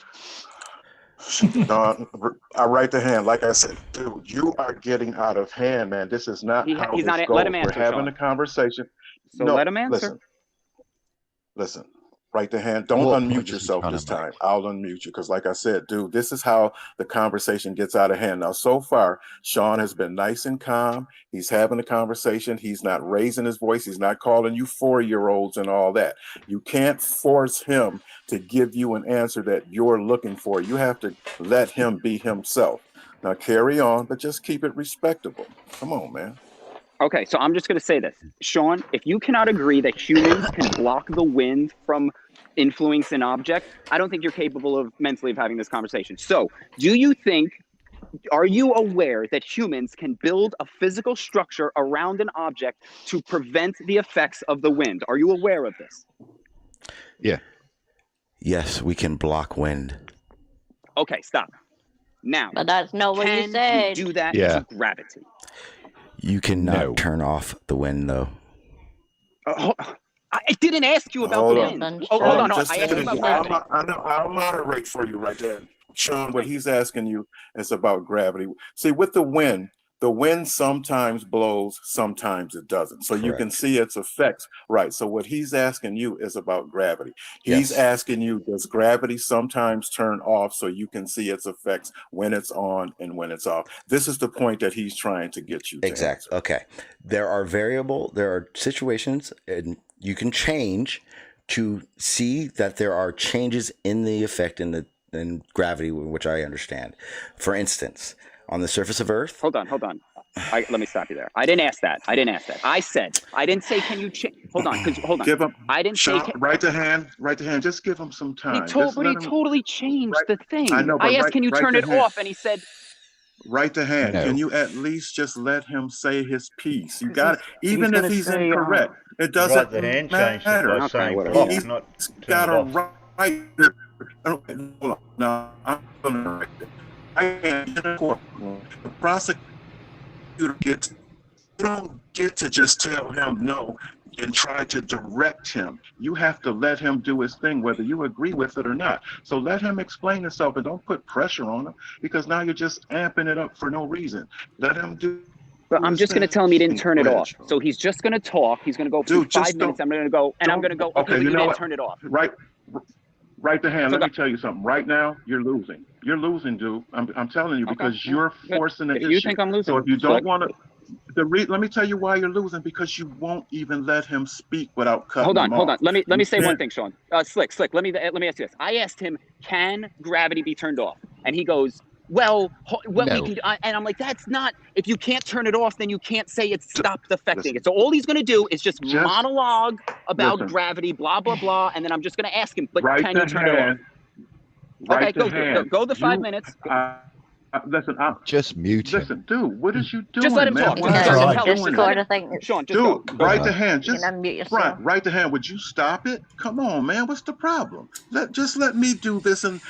I right the hand. Like I said, dude, you are getting out of hand, man. This is not how this goes. Let him answer, We're having Sean. a conversation. So let him answer. Listen. Right the hand. Don't unmute yourself this time. I'll unmute you because, like I said, dude, this is how the conversation gets out of hand. Now, so far, Sean has been nice and calm. He's having a conversation. He's not raising his voice. He's not calling you 4-year-olds and all that. You can't force him to give you an answer that you're looking for. You have to let him be himself. Now, carry on, but just keep it respectable. Come on, man. Okay, so I'm just going to say this. Sean, if you cannot agree that humans can block the wind from influencing an object, I don't think you're capable of mentally of having this conversation. So are you aware that humans can build a physical structure around an object to prevent the effects of the wind? Are you aware of this? Yeah. Yes, we can block wind. Okay, stop. Now, but that's not what you said. Do that to gravity. You cannot turn off the wind, though. I didn't ask you about the wind. Hold on. I asked you about gravity. I'll moderate for you right there. Sean, what he's asking you is about gravity. See, with the wind, the wind sometimes blows, sometimes it doesn't. So you can see its effects. Right. So what he's asking you is about gravity. He's asking you, does gravity sometimes turn off so you can see its effects when it's on and when it's off? This is the point that he's trying to get you to Exactly. Okay. There are situations and you can change to see that there are changes in the effect in gravity, which I understand. For instance, on the surface of Earth. Hold on. Let me stop you there. I didn't ask that. I didn't say, can you change? Hold on. Give him. I didn't Sean, say. Right to hand. Just give him some time. He totally changed the thing. I know. I asked, can you turn it off? And he said. Right to hand. No. Can you at least just let him say his piece? You got it. Even if he's incorrect, it doesn't Right the hand changed it matter. by saying He's not got turn it a off. right. Hold on. Now I'm going to write it. I can't in a courtroom. The prosecutor gets. You don't get to just tell him no and try to direct him. You have to let him do his thing, whether you agree with it or not. So let him explain himself and don't put pressure on him, because now you're just amping it up for no reason. Let him do. But I'm just going to tell him he didn't turn it off. So he's just going to talk. He's going to go for 5 minutes. I'm going to go, and I'm going to go, okay, but you didn't turn it off. Right to hand. Let me tell you something. Right now, you're losing. You're losing, dude. I'm telling you, because you're forcing the issue. You think I'm losing? So if you don't want to. Let me tell you why you're losing, because you won't even let him speak without cutting him off. Hold on. Let me say one thing, Sean. Slick. Let me ask you this. I asked him, can gravity be turned off? And he goes, well, no. we can. And I'm like, that's not. If you can't turn it off, then you can't say it stopped affecting it. So all he's going to do is just monologue about gravity, blah blah blah, and then I'm just going to ask him, but can you turn it off? Okay, go the 5 minutes. Listen, just mute him. Listen, dude, what is you doing? Just let him man? talk. Sean, just go. Right to hand. Just right to hand. Would you stop it? Come on, man. What's the problem? Let me do this and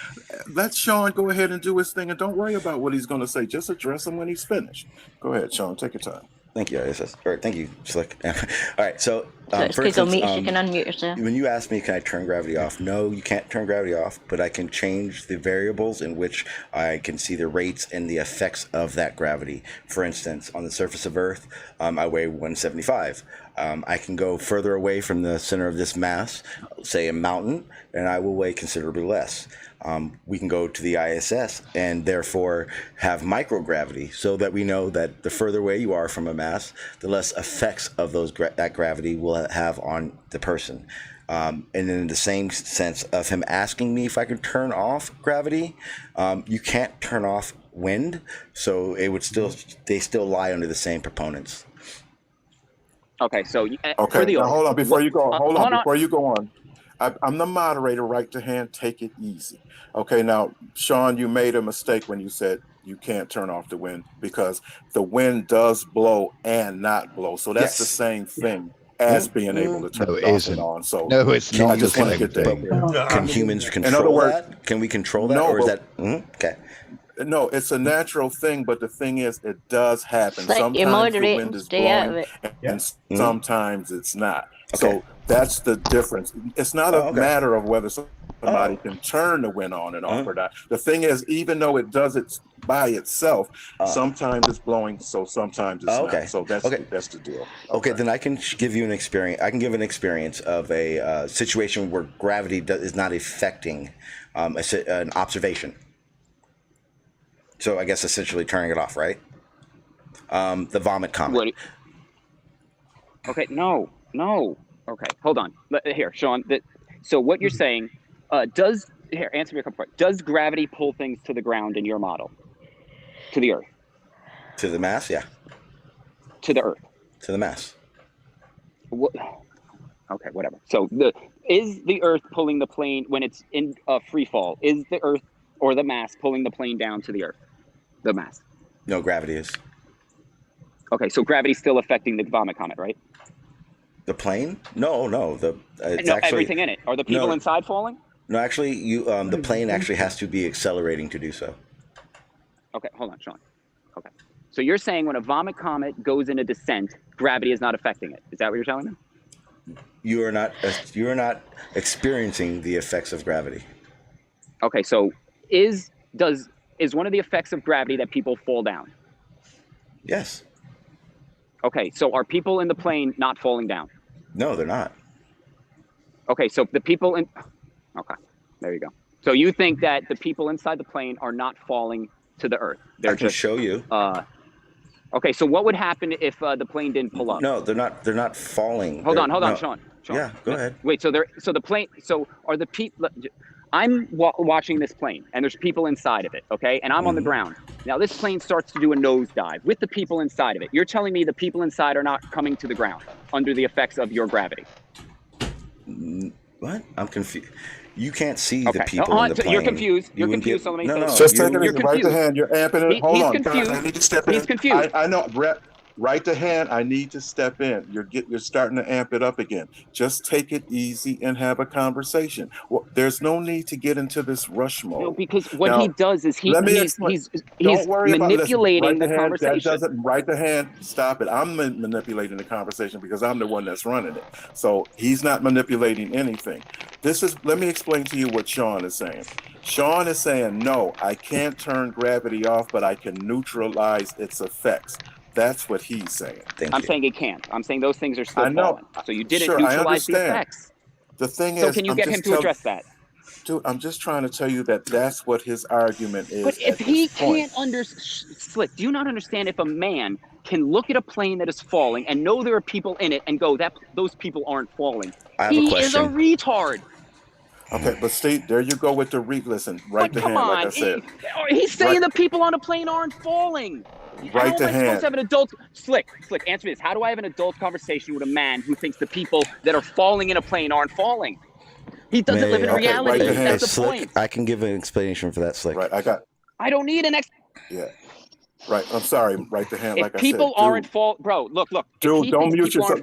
let Sean go ahead and do his thing, and don't worry about what he's going to say. Just address him when he's finished. Go ahead, Sean. Take your time. Thank you. All right, thank you, Slick. All right, so for instance, you can unmute yourself. When you asked me, can I turn gravity off? No, you can't turn gravity off, but I can change the variables in which I can see the rates and the effects of that gravity. For instance, on the surface of Earth, I weigh 175. I can go further away from the center of this mass, say a mountain, and I will weigh considerably less. We can go to the ISS and therefore have microgravity, so that we know that the further away you are from a mass, the less effects of that gravity will have on the person. And in the same sense of him asking me if I could turn off gravity, you can't turn off wind, so they still lie under the same proponents. Okay, so okay. Now hold on before you go. Before you go on. I'm the moderator. Right to hand. Take it easy. Okay. Now, Sean, you made a mistake when you said you can't turn off the wind, because the wind does blow and not blow. So that's the same thing as being able to turn it off and on. So no, it's not. I just want to get that. Can humans control that? Can we control that, or is that okay? No, it's a natural thing, but the thing is, it does happen. Like sometimes the wind is blowing, and sometimes it's not. Okay. So that's the difference. It's not a matter of whether somebody can turn the wind on and off or not. The thing is, even though it does it by itself, sometimes it's blowing, so sometimes it's not. So that's the deal. Okay, then I can give you an experience. I can give an experience of a situation where gravity is not affecting an observation. So I guess essentially turning it off, right? The vomit comet. Okay, no. Okay, hold on. Here, Sean. So what you're saying, answer me a couple parts. Does gravity pull things to the ground in your model? To the Earth? To the mass, yeah. To the Earth? To the mass. Okay, whatever. So is the Earth pulling the plane when it's in free fall? Is the Earth or the mass pulling the plane down to the Earth? The mass. No, gravity is. Okay, so gravity's still affecting the vomit comet, right? The plane? No. It's actually, everything in it. Are the people inside falling? No, actually, the plane actually has to be accelerating to do so. Okay, hold on, Sean. Okay, so you're saying when a vomit comet goes in a descent, gravity is not affecting it. Is that what you're telling me? You are not experiencing the effects of gravity. Okay, so is one of the effects of gravity that people fall down? Yes. Okay, so are people in the plane not falling down? No, they're not. Okay, so the people in... Okay, there you go. So you think that the people inside the plane are not falling to the earth? They're I can just show you. Okay, so what would happen if the plane didn't pull up? No, they're not. They're not falling. Hold on, Sean. Yeah, go ahead. Wait, so the plane. So are the people? I'm watching this plane, and there's people inside of it. Okay, and I'm on the ground. Now this plane starts to do a nosedive with the people inside of it. You're telling me the people inside are not coming to the ground under the effects of your gravity? What? I'm confused. You can't see the people in the plane. You're confused. You're confused. So let me say this. Just take it easy. Right to hand. You're amping it. Hold on. Confused. I need to step in. He's confused. I know. Right to hand. I need to step in. You're starting to amp it up again. Just take it easy and have a conversation. Well, there's no need to get into this rush mode. No, because what he does is he's manipulating the conversation. That doesn't right to hand. Stop it. I'm manipulating the conversation because I'm the one that's running it. So he's not manipulating anything. Let me explain to you what Sean is saying. Sean is saying, no, I can't turn gravity off, but I can neutralize its effects. That's what he's saying. I'm saying it can't. I'm saying those things are still falling. So you didn't neutralize the effects. The thing is, so can you get him to address that? Dude, I'm just trying to tell you that that's what his argument is. But if he can't Slick, do you not understand if a man can look at a plane that is falling and know there are people in it and go, that those people aren't falling? He is a retard. Okay, but Steve, there you go with the listen, right to hand, like I said. He's saying the people on the plane aren't falling. Right to hand. Supposed to have an adult Slick, answer me this. How do I have an adult conversation with a man who thinks the people that are falling in a plane aren't falling? He doesn't live in reality. Right That's the Slick, point. I can give an explanation for that, Slick. Right, I don't need an Yeah. Right, I'm sorry, right to hand, like I said. If people aren't bro, look. Dude, don't mute yourself.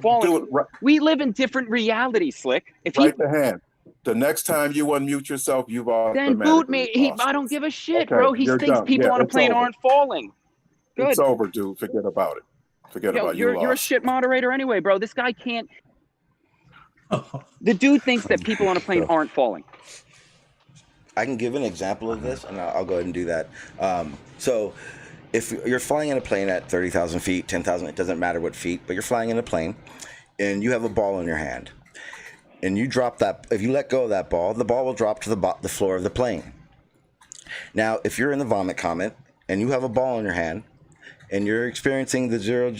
We live in different realities, Slick. Right to hand. The next time you unmute yourself, you've automatically Then boot me. I don't give a shit, bro. He thinks people on a plane aren't falling. Good. It's over, dude. Forget about it. Forget about it. You're a shit moderator anyway, bro. This guy can't. The dude thinks that people on a plane aren't falling. I can give an example of this, and I'll go ahead and do that. So if you're flying in a plane at 30,000 feet, 10,000, it doesn't matter what feet, but you're flying in a plane, and you have a ball in your hand. And you drop that, if you let go of that ball, the ball will drop to the floor of the plane. Now, if you're in the vomit comet, and you have a ball in your hand, and you're experiencing the zero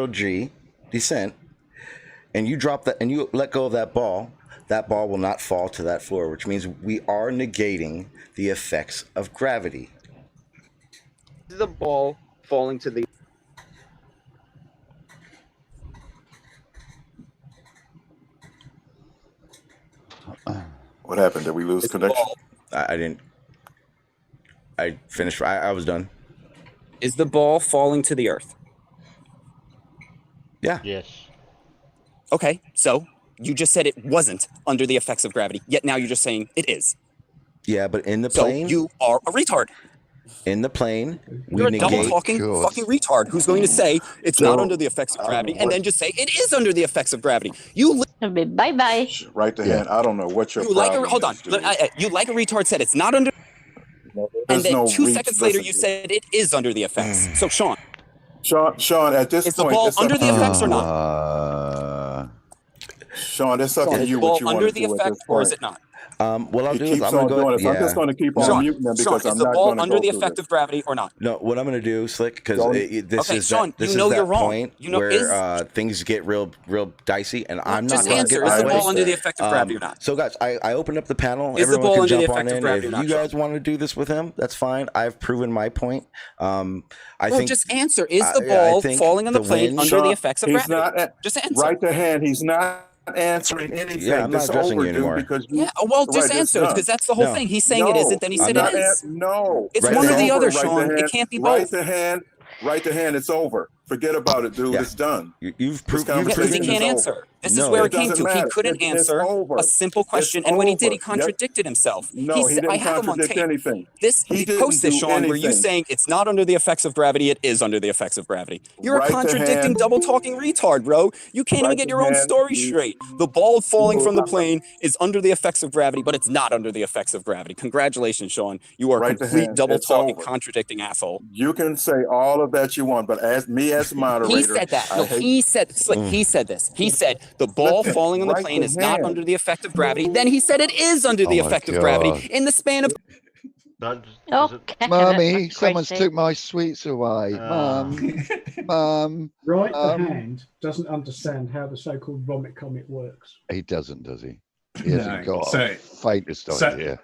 G descent, and you drop that and you let go of that ball will not fall to that floor, which means we are negating the effects of gravity. The ball falling to the What happened? Did we lose connection? I didn't. I finished. I was done. Is the ball falling to the earth? Yeah. Yes. Okay, so you just said it wasn't under the effects of gravity, yet now you're just saying it is. Yeah, but in the plane... So you are a retard. In the plane, we You're a negate... double-talking fucking retard who's going to say it's not under the effects of gravity and then just say it is under the effects of gravity. You bye-bye. Right to hand. I don't know what your problem hold on. You like a retard said it's not under... And then 2 seconds later, you said it is under the effects. So, Sean, at this point, is the ball under the effects or not? Sean, it's up to you what you want to do. Is the ball under the effect or is it not? What I'll do is I'm going to go... I'm just going to keep on muting them because I'm not going to go through this. Is the ball under the effect of gravity or not? No, what I'm going to do, Slick, because this is Sean, that, this you know is you're that wrong. point You know, where things get real dicey, and I'm not just going to answer. get Is the my ball way. under the effect of gravity or not? So, guys, I opened up the panel. Is the Everyone ball can under the jump on effect of in. gravity If or not, you guys want to do this with him, that's fine. I've proven my point. I think just answer. Is the ball falling on the plane under the effects of gravity? Just answer. Right to hand. He's not answering anything. Yeah, I'm not addressing you anymore. Just answer because that's the whole thing. He's saying it isn't, then he said it is. No, it's one or the other, Sean. It can't be both. Right to hand. It's over. Forget about it, dude. It's done. You've proven because he can't answer. This is where it came to. He couldn't answer a simple question, and when he did, he contradicted himself. No, he didn't I have him on contradict tape. anything. Post this, Sean, where you saying it's not under the effects of gravity, it is under the effects of gravity. You're a contradicting, double-talking retard, bro. You can't even get your own story straight. The ball falling from the plane is under the effects of gravity, but it's not under the effects of gravity. Congratulations, Sean. You are a complete double-talking, contradicting asshole. You can say all of that you want, but as the moderator, he said that. No, he said this. He said the ball falling on the plane is not under the effect of gravity. Then he said it is under the effect of gravity in the span of. Mummy, someone's took my sweets away. Mum. Right, the hand doesn't understand how the so-called vomit comet works. He doesn't, does he? He hasn't got a faintest idea.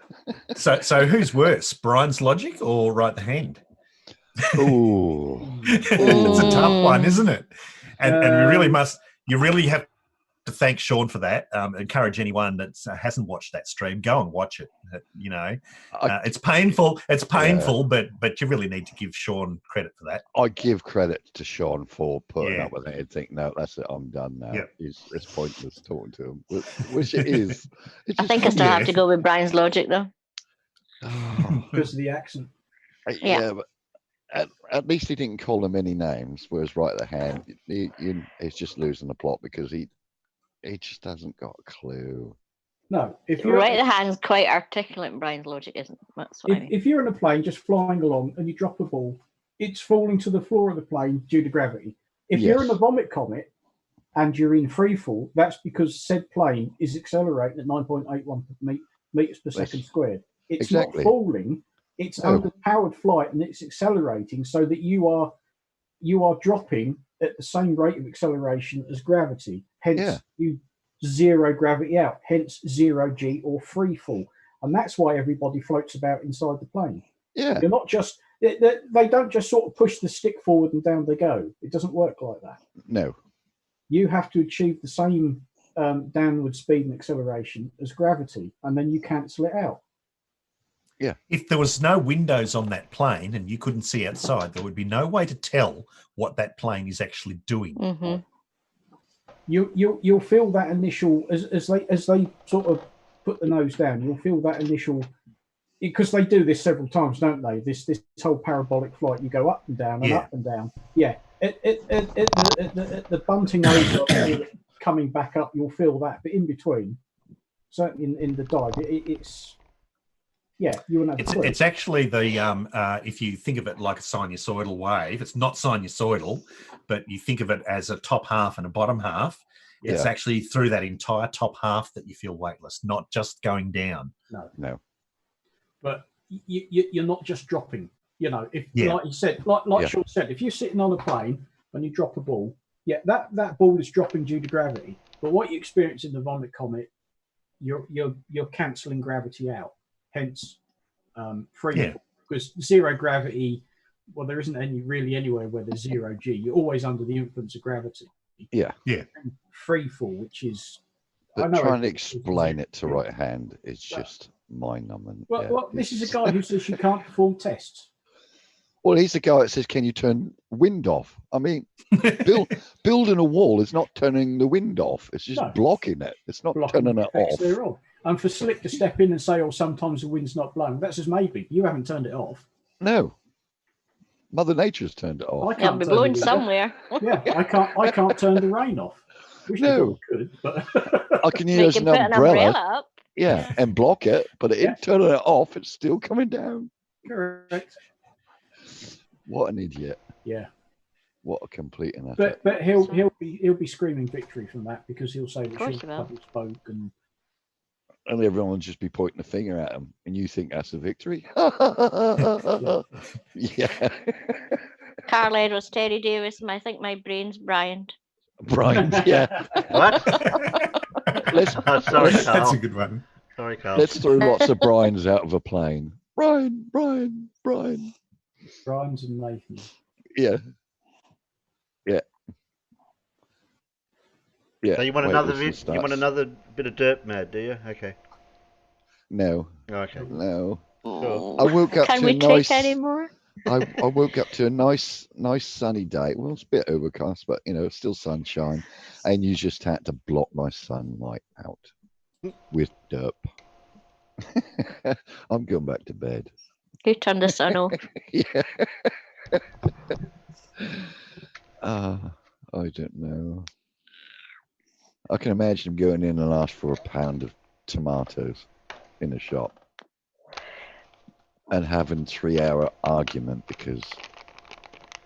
So who's worse, Brian's logic or right the hand? Ooh. It's a tough one, isn't it? And we really must. You really have to thank Sean for that. Encourage anyone that hasn't watched that stream, go and watch it. You know, it's painful. It's painful, but you really need to give Sean credit for that. I give credit to Sean for putting up with it and think, no, that's it. I'm done now. Yeah. It's pointless talking to him, which it is. I think I still have to go with Brian's logic, though. Because of the accent. Yeah, but at least he didn't call him any names. Whereas right at the hand, he's just losing the plot because he just hasn't got a clue. No, if you're right, the hand's quite articulate, and Brian's logic isn't. That's what I mean. If you're in a plane just flying along and you drop a ball, it's falling to the floor of the plane due to gravity. If you're in a vomit comet and you're in free fall, that's because said plane is accelerating at 9.81 meters per second squared. It's not falling. It's under powered flight and it's accelerating so that you are dropping at the same rate of acceleration as gravity. Hence, you zero gravity out. Hence, 0G or free fall. And that's why everybody floats about inside the plane. Yeah. You're not just they don't just sort of push the stick forward and down they go. It doesn't work like that. No. You have to achieve the same downward speed and acceleration as gravity, and then you cancel it out. Yeah. If there was no windows on that plane and you couldn't see outside, there would be no way to tell what that plane is actually doing. Mm-hmm. You'll feel that initial as they sort of put the nose down. You'll feel that initial, because they do this several times, don't they? This whole parabolic flight. You go up and down and up and down. Yeah. The bunting over coming back up, you'll feel that. But in between, certainly in the dive, it's. Yeah, you wouldn't have it's actually the if you think of it like a sinusoidal wave, it's not sinusoidal, but you think of it as a top half and a bottom half. It's actually through that entire top half that you feel weightless, not just going down. No. But you're not just dropping. You know, if like you said, like Sean said, if you're sitting on a plane and you drop a ball, that ball is dropping due to gravity. But what you experience in the vomit comet, you're cancelling gravity out. Hence, free because zero gravity. Well, there isn't really anywhere where there's 0G. You're always under the influence of gravity. Yeah. And free fall, which is. But trying to explain it to right hand is just mind-numbing. Well, this is a guy who says you can't perform tests. Well, he's the guy that says, "Can you turn wind off?" I mean, building a wall is not turning the wind off; it's just blocking it. It's not turning it off. And for Slick to step in and say, "Oh, sometimes the wind's not blowing," that's just maybe. You haven't turned it off. No, Mother Nature's turned it off. I can't be blowing somewhere. I can't turn the rain off. Wish I could, but I can use an umbrella up. And block it, but it turning it off, it's still coming down. Correct. What an idiot! Yeah. What a complete idiot. But he'll be screaming victory from that because he'll say that she's double spoke and everyone will just be pointing the finger at him, and you think that's a victory? Yeah. Carl Edwards, Terry Davis, and I think my brain's Brian. Brian, yeah. What? Sorry, Carl. That's a good one. Sorry, Carl. Let's throw lots of Brians out of a plane. Brian. Brian's and Nathan. Yeah. So you want another bit of dirt, Mad? Do you? Okay. No. Okay. No. Sure. I woke up Can to we a nice. take any more? I woke up to a nice sunny day. Well, it's a bit overcast, but it's still sunshine. And you just had to block my sunlight out with derp. I'm going back to bed. Who turned the sun off? Yeah. I don't know. I can imagine him going in and asking for a pound of tomatoes in a shop and having 3-hour argument because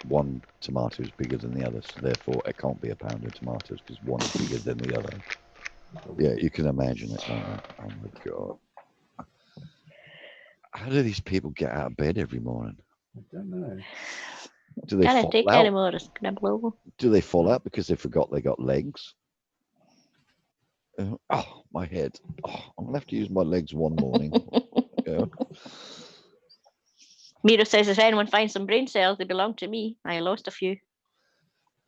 one tomato is bigger than the other, so therefore it can't be a pound of tomatoes because one is bigger than the other. Yeah, you can imagine it, can't you? Oh my God. How do these people get out of bed every morning? I don't know. Do they Can't take fall out? anymore. It's gonna blow. Do they fall out because they forgot they got legs? Oh, my head. Oh, I'm gonna have to use my legs one morning. Yeah. Miro says, if anyone finds some brain cells, they belong to me. I lost a few.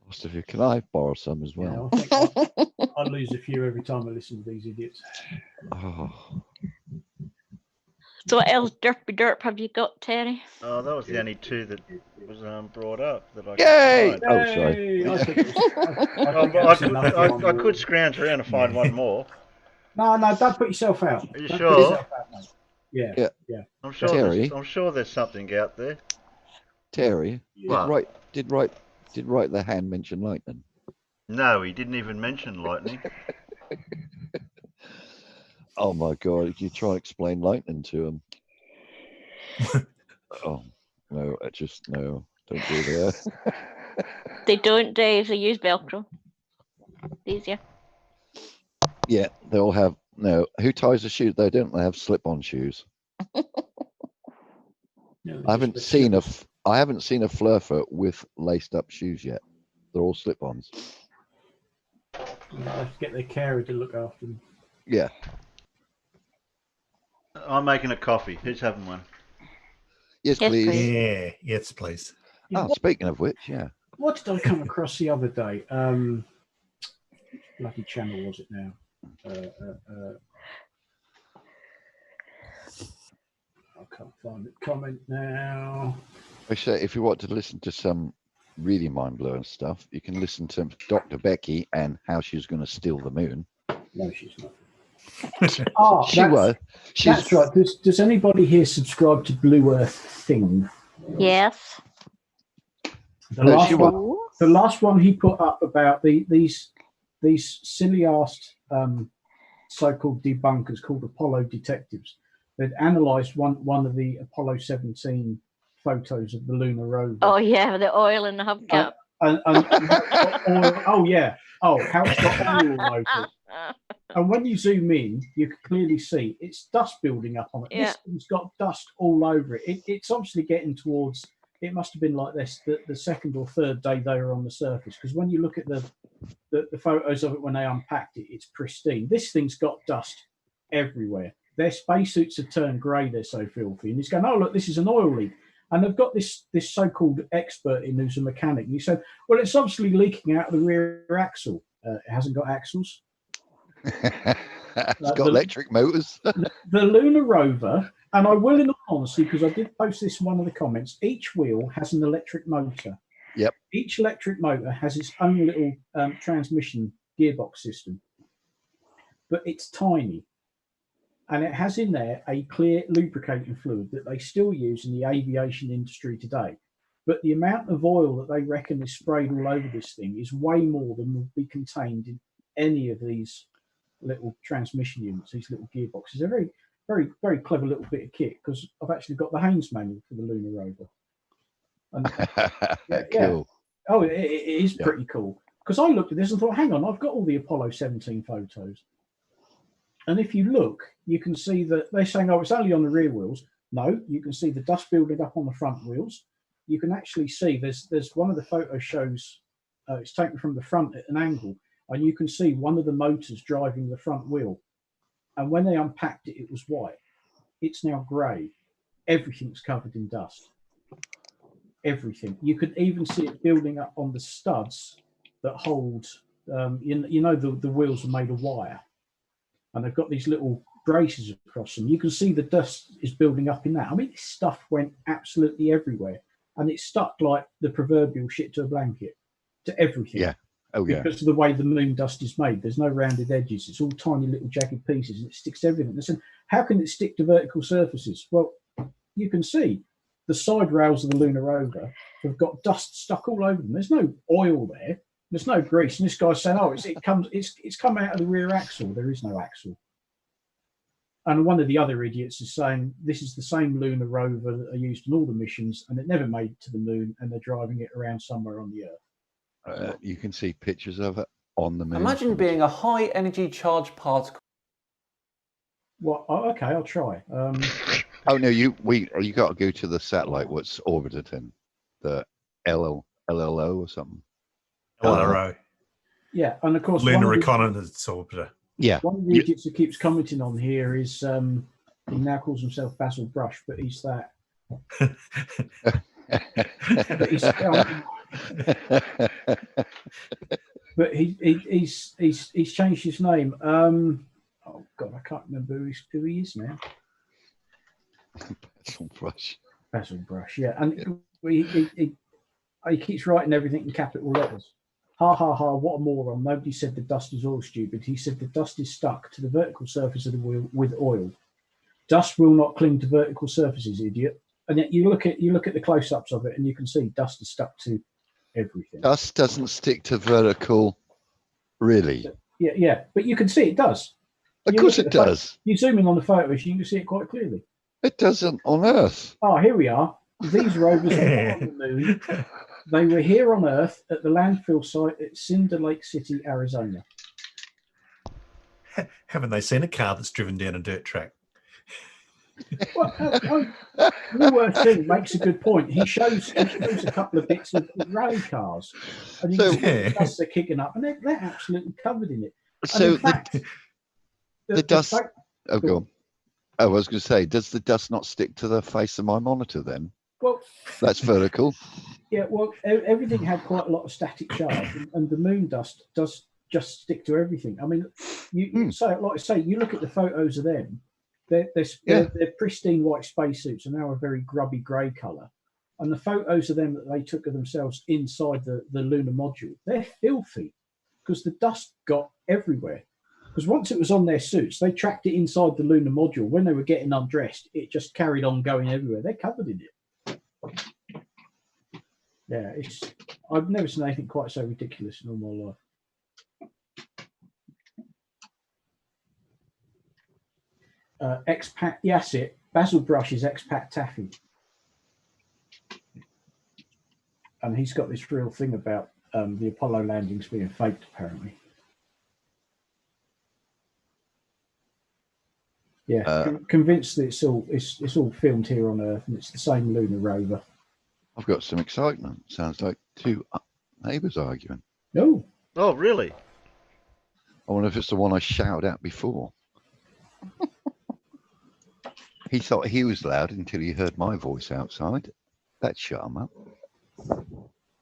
Lost a few. Can I borrow some as well? Yeah, I think I lose a few every time I listen to these idiots. Oh. So what else derp have you got, Terry? Oh, that was the only two that was brought up that I Yay! could find. Oh, sorry. I could scrounge around and find one more. No, don't put yourself out. Are you Don't sure? put yourself out, mate. Yeah. I'm sure. Terry? I'm sure there's something out there. Terry, What? did Wright the hand mention lightning? No, he didn't even mention lightning. Oh my God! You try and explain lightning to him. Oh no! No. Don't go there. They don't, Dave. They use Velcro. Easier. Yeah, they all have. No, who ties the shoes? They don't have slip-on shoes. I haven't seen a flurfer with laced-up shoes yet. They're all slip-ons. They have to get their carer to look after them. Yeah. I'm making a coffee. Who's having one? Yes, please. Yeah, yes, please. Oh, speaking of which, yeah. What did I come across the other day? Bloody channel was it now? I can't find the comment now. Actually, if you want to listen to some really mind-blowing stuff, you can listen to Dr. Becky and how she's going to steal the moon. No, she's not. Oh, she was. That's right. Does anybody here subscribe to Blue Earth Thing? Yes. The last one he put up about these silly ass so-called debunkers called Apollo detectives. They'd analysed one of the Apollo 17 photos of the lunar rover. Oh yeah, the oil in the hubcap. Oh yeah. Oh, how it's got oil all over it. And when you zoom in, you can clearly see it's dust building up on it. Yeah. This thing's got dust all over it. It's obviously getting towards. It must have been like this the second or third day they were on the surface, because when you look at the photos of it when they unpacked it, it's pristine. This thing's got dust everywhere. Their spacesuits have turned grey. They're so filthy, and he's going, "Oh look, this is an oil leak." And they've got this so-called expert in who's a mechanic. And he said, "Well, it's obviously leaking out of the rear axle. It hasn't got axles." It's got electric motors. The lunar rover, and I will, in all honesty, because I did post this in one of the comments, each wheel has an electric motor. Yep. Each electric motor has its own little transmission gearbox system, but it's tiny. And it has in there a clear lubricating fluid that they still use in the aviation industry today. But the amount of oil that they reckon is sprayed all over this thing is way more than would be contained in any of these little transmission units, these little gearboxes. They're very, very, very clever little bit of kit, because I've actually got the Haynes manual for the lunar rover. And, cool. Oh, it is pretty cool. Because I looked at this and thought, hang on, I've got all the Apollo 17 photos. And if you look, you can see that they're saying, oh, it's only on the rear wheels. No, you can see the dust building up on the front wheels. You can actually see there's one of the photos shows it's taken from the front at an angle, and you can see one of the motors driving the front wheel. And when they unpacked it, it was white. It's now grey. Everything's covered in dust. Everything. You could even see it building up on the studs that hold, the wheels are made of wire. And they've got these little braces across them. You can see the dust is building up in that. I mean, this stuff went absolutely everywhere. and it's stuck like the proverbial shit to a blanket to everything. Yeah. Oh, yeah. Because of the way the moon dust is made. There's no rounded edges. It's all tiny little jagged pieces, and it sticks to everything. Listen, how can it stick to vertical surfaces? Well, you can see the side rails of the lunar rover have got dust stuck all over them. There's no oil there. There's no grease. And this guy's saying, "Oh, it's come out of the rear axle." There is no axle. And one of the other idiots is saying this is the same lunar rover that are used in all the missions, and it never made it to the moon, and they're driving it around somewhere on the Earth. You can see pictures of it on the moon. Imagine being a high energy charged particle. Well, okay, I'll try. Oh no, you got to go to the satellite. What's orbited in the LLO or something? LRO. Yeah, and of course, Lunar Reconnaissance Orbiter. Yeah. One of the idiots who keeps commenting on here is he now calls himself Basil Brush, but he's that. But he's changed his name. Oh God, I can't remember who he is now. Basil Brush. Basil Brush, yeah, and he keeps writing everything in capital letters. Ha ha ha! What a moron! Nobody said the dust is oil, stupid. He said the dust is stuck to the vertical surface of the wheel with oil. Dust will not cling to vertical surfaces, idiot. And yet you look at the close-ups of it, and you can see dust is stuck to everything. Dust doesn't stick to vertical, really. Yeah, but you can see it does. Of course it does. You zoom in on the photos, you can see it quite clearly. It doesn't on Earth. Oh, here we are. These rovers are on the moon. They were here on Earth at the landfill site at Cinder Lake City, Arizona. Haven't they seen a car that's driven down a dirt track? Well, the worst thing makes a good point. He shows a couple of bits of rally cars, and you can see the dust they're kicking up, and they're absolutely covered in it. So the dust. Oh, go on. Oh, I was going to say, does the dust not stick to the face of my monitor then? Well, that's vertical. Yeah, well, everything had quite a lot of static charge, and the moon dust does just stick to everything. I mean, like I say, you look at the photos of them; they're pristine white spacesuits, and now a very grubby grey colour. And the photos of them that they took of themselves inside the lunar module, they're filthy because the dust got everywhere. Because once it was on their suits, they tracked it inside the lunar module. When they were getting undressed, it just carried on going everywhere. They're covered in it. Yeah, I've never seen anything quite so ridiculous in all my life. Expat, yes, it. Basil Brush is expat Taffy. And he's got this real thing about the Apollo landings being faked, apparently. Yeah, convinced that it's all filmed here on Earth and it's the same lunar rover. I've got some excitement. Sounds like two neighbours arguing. No. Oh, really? I wonder if it's the one I shouted at before. He thought he was loud until he heard my voice outside. That shut him up.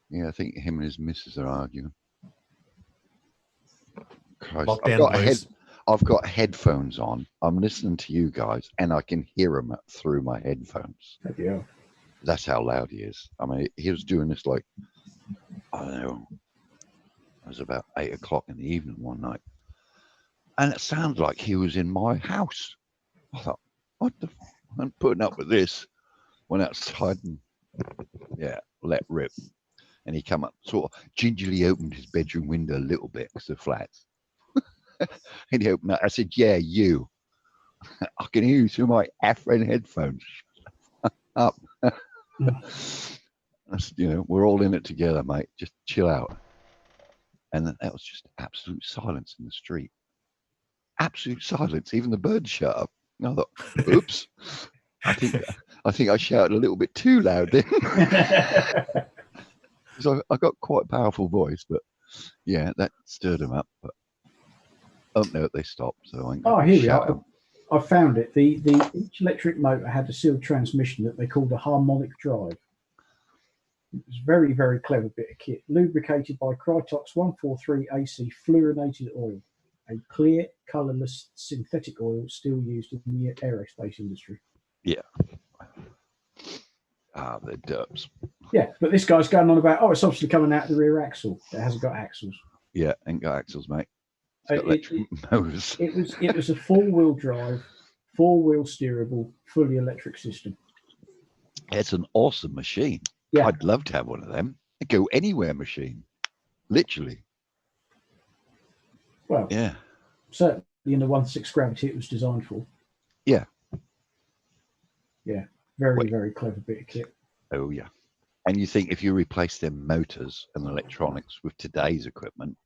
Yeah, I think him and his missus are arguing. Christ. I've got headphones on. I'm listening to you guys, and I can hear him through my headphones. Yeah. That's how loud he is. I mean, he was doing this like, I don't know, it was about 8 o'clock in the evening one night. And it sounded like he was in my house. I thought, what the fuck? I'm putting up with this. Went outside and, let rip. And he come up, sort of gingerly opened his bedroom window a little bit because they're flats. And he opened up. I said, yeah, you. I can hear you through my Afrin headphones. Up. We're all in it together, mate. Just chill out. And then that was just absolute silence in the street. Absolute silence. Even the birds shut up. And I thought, oops. I think I shouted a little bit too loud then. So I got quite a powerful voice, but yeah, that stirred them up. But no, they stopped. So here we are. I found it. Each electric motor had a sealed transmission that they called a harmonic drive. It was very, very clever bit of kit, lubricated by Krytox 143 AC fluorinated oil, a clear, colourless synthetic oil still used in the aerospace industry. Yeah. Ah, they're derps. Yeah, but this guy's going on about, it's obviously coming out of the rear axle. It hasn't got axles. Yeah, ain't got axles, mate. It's got electric motors. It was a 4-wheel drive, 4-wheel steerable, fully electric system. It's an awesome machine. Yeah. I'd love to have one of them. A go anywhere machine. Literally. Well, yeah. Certainly in the 1/6 gravity it was designed for. Yeah. Yeah. Very, very clever bit of kit. Oh, yeah. And you think if you replace their motors and electronics with today's equipment,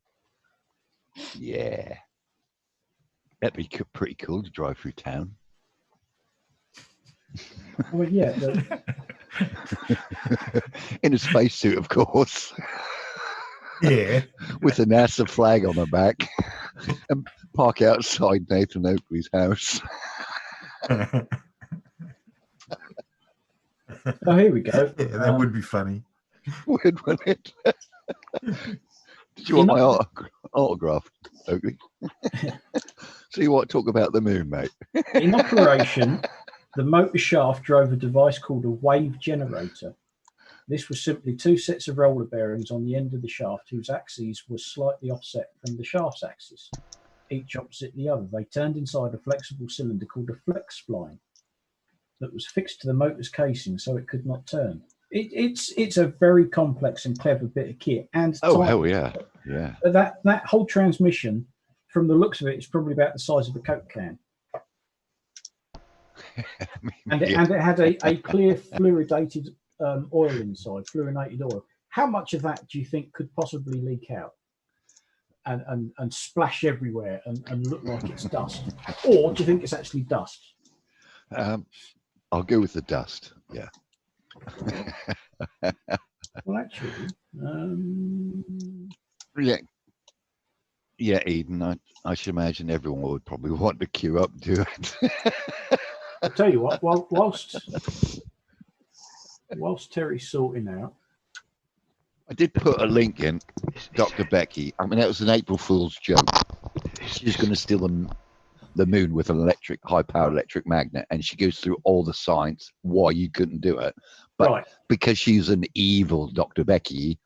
yeah, that'd be pretty cool to drive through town. Well, yeah. In a spacesuit, of course. Yeah. With the NASA flag on the back. And park outside Nathan Oakley's house. Oh, here we go. Yeah, that would be funny. Wouldn't it? Did you want my autograph, Oakley? So you want to talk about the moon, mate? In operation, the motor shaft drove a device called a wave generator. This was simply 2 sets of roller bearings on the end of the shaft whose axes were slightly offset from the shaft's axis, each opposite the other. They turned inside a flexible cylinder called a flex spline that was fixed to the motor's casing so it could not turn. It's a very complex and clever bit of kit. And hell yeah. Yeah. That whole transmission, from the looks of it, is probably about the size of a Coke can. And it had a clear fluoridated oil inside, fluorinated oil. How much of that do you think could possibly leak out and splash everywhere and look like it's dust? Or do you think it's actually dust? I'll go with the dust, yeah. Well, actually, yeah, Eden. I should imagine everyone would probably want to queue up and do it. I'll tell you what. Whilst Terry's sorting out, I did put a link in, Dr. Becky. I mean, that was an April Fool's joke. She's going to steal the moon with an high-powered electric magnet, and she goes through all the science why you couldn't do it. But because she's an evil Dr. Becky,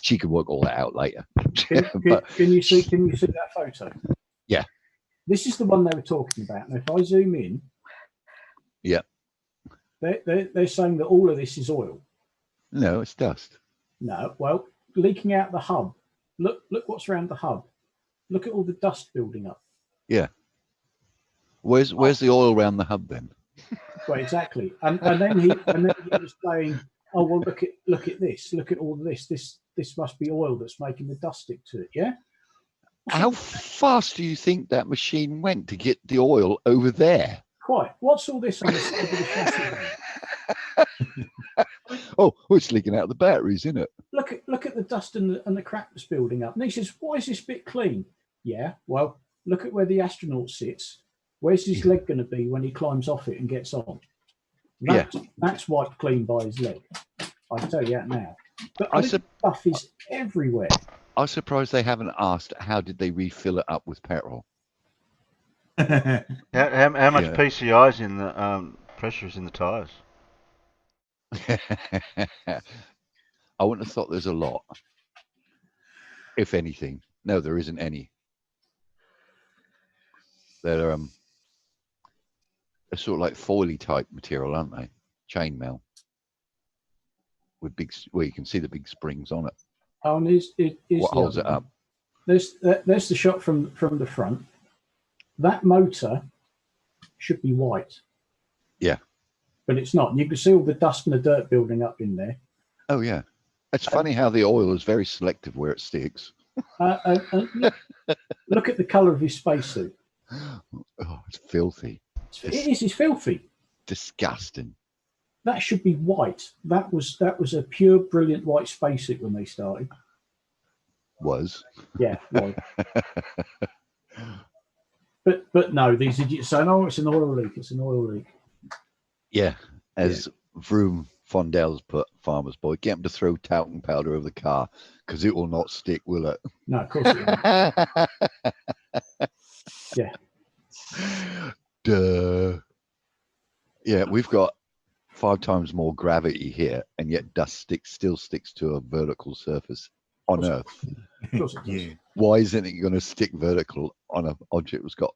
she could work all that out later. Can you see that photo? Yeah. This is the one they were talking about. And if I zoom in, yeah, they're saying that all of this is oil. No, it's dust. No, well, leaking out the hub. Look what's around the hub. Look at all the dust building up. Yeah. Where's the oil around the hub then? Well, exactly. And then he was saying, "Oh well, look at this. Look at all this. This must be oil that's making the dust stick to it." Yeah. How fast do you think that machine went to get the oil over there? Quite. What's all this on the side of the chassis? Oh, it's leaking out the batteries, isn't it? Look at the dust and the crap that's building up. And he says, "Why is this bit clean?" Yeah. Well, look at where the astronaut sits. Where's his leg going to be when he climbs off it and gets on? That's wiped clean by his leg. I can tell you that now. But stuff is everywhere. I'm surprised they haven't asked how did they refill it up with petrol. How much PCI is in the pressure is in the tyres? I wouldn't have thought there's a lot, if anything. No, there isn't any. They're sort of like foily type material, aren't they? Chainmail with where you can see the big springs on it. Oh, and what holds it up? There's the shot from the front. That motor should be white. Yeah, but it's not. You can see all the dust and the dirt building up in there. Oh yeah, it's funny how the oil is very selective where it sticks. Look at the colour of his spacesuit. Oh, it's filthy. It's filthy. Disgusting. That should be white. That was a pure, brilliant white spacesuit when they started. Was. Yeah, was. But no, these idiots saying, "Oh, it's an oil leak. It's an oil leak." Yeah, as Vroom Fondell's put, Farmer's Boy, get him to throw talcum powder over the car because it will not stick, will it? No, of course it won't. Yeah. Duh. Yeah, we've got 5 times more gravity here, and yet dust still sticks to a vertical surface on Earth. Of course it does. Yeah. Why isn't it going to stick vertical on an object that's got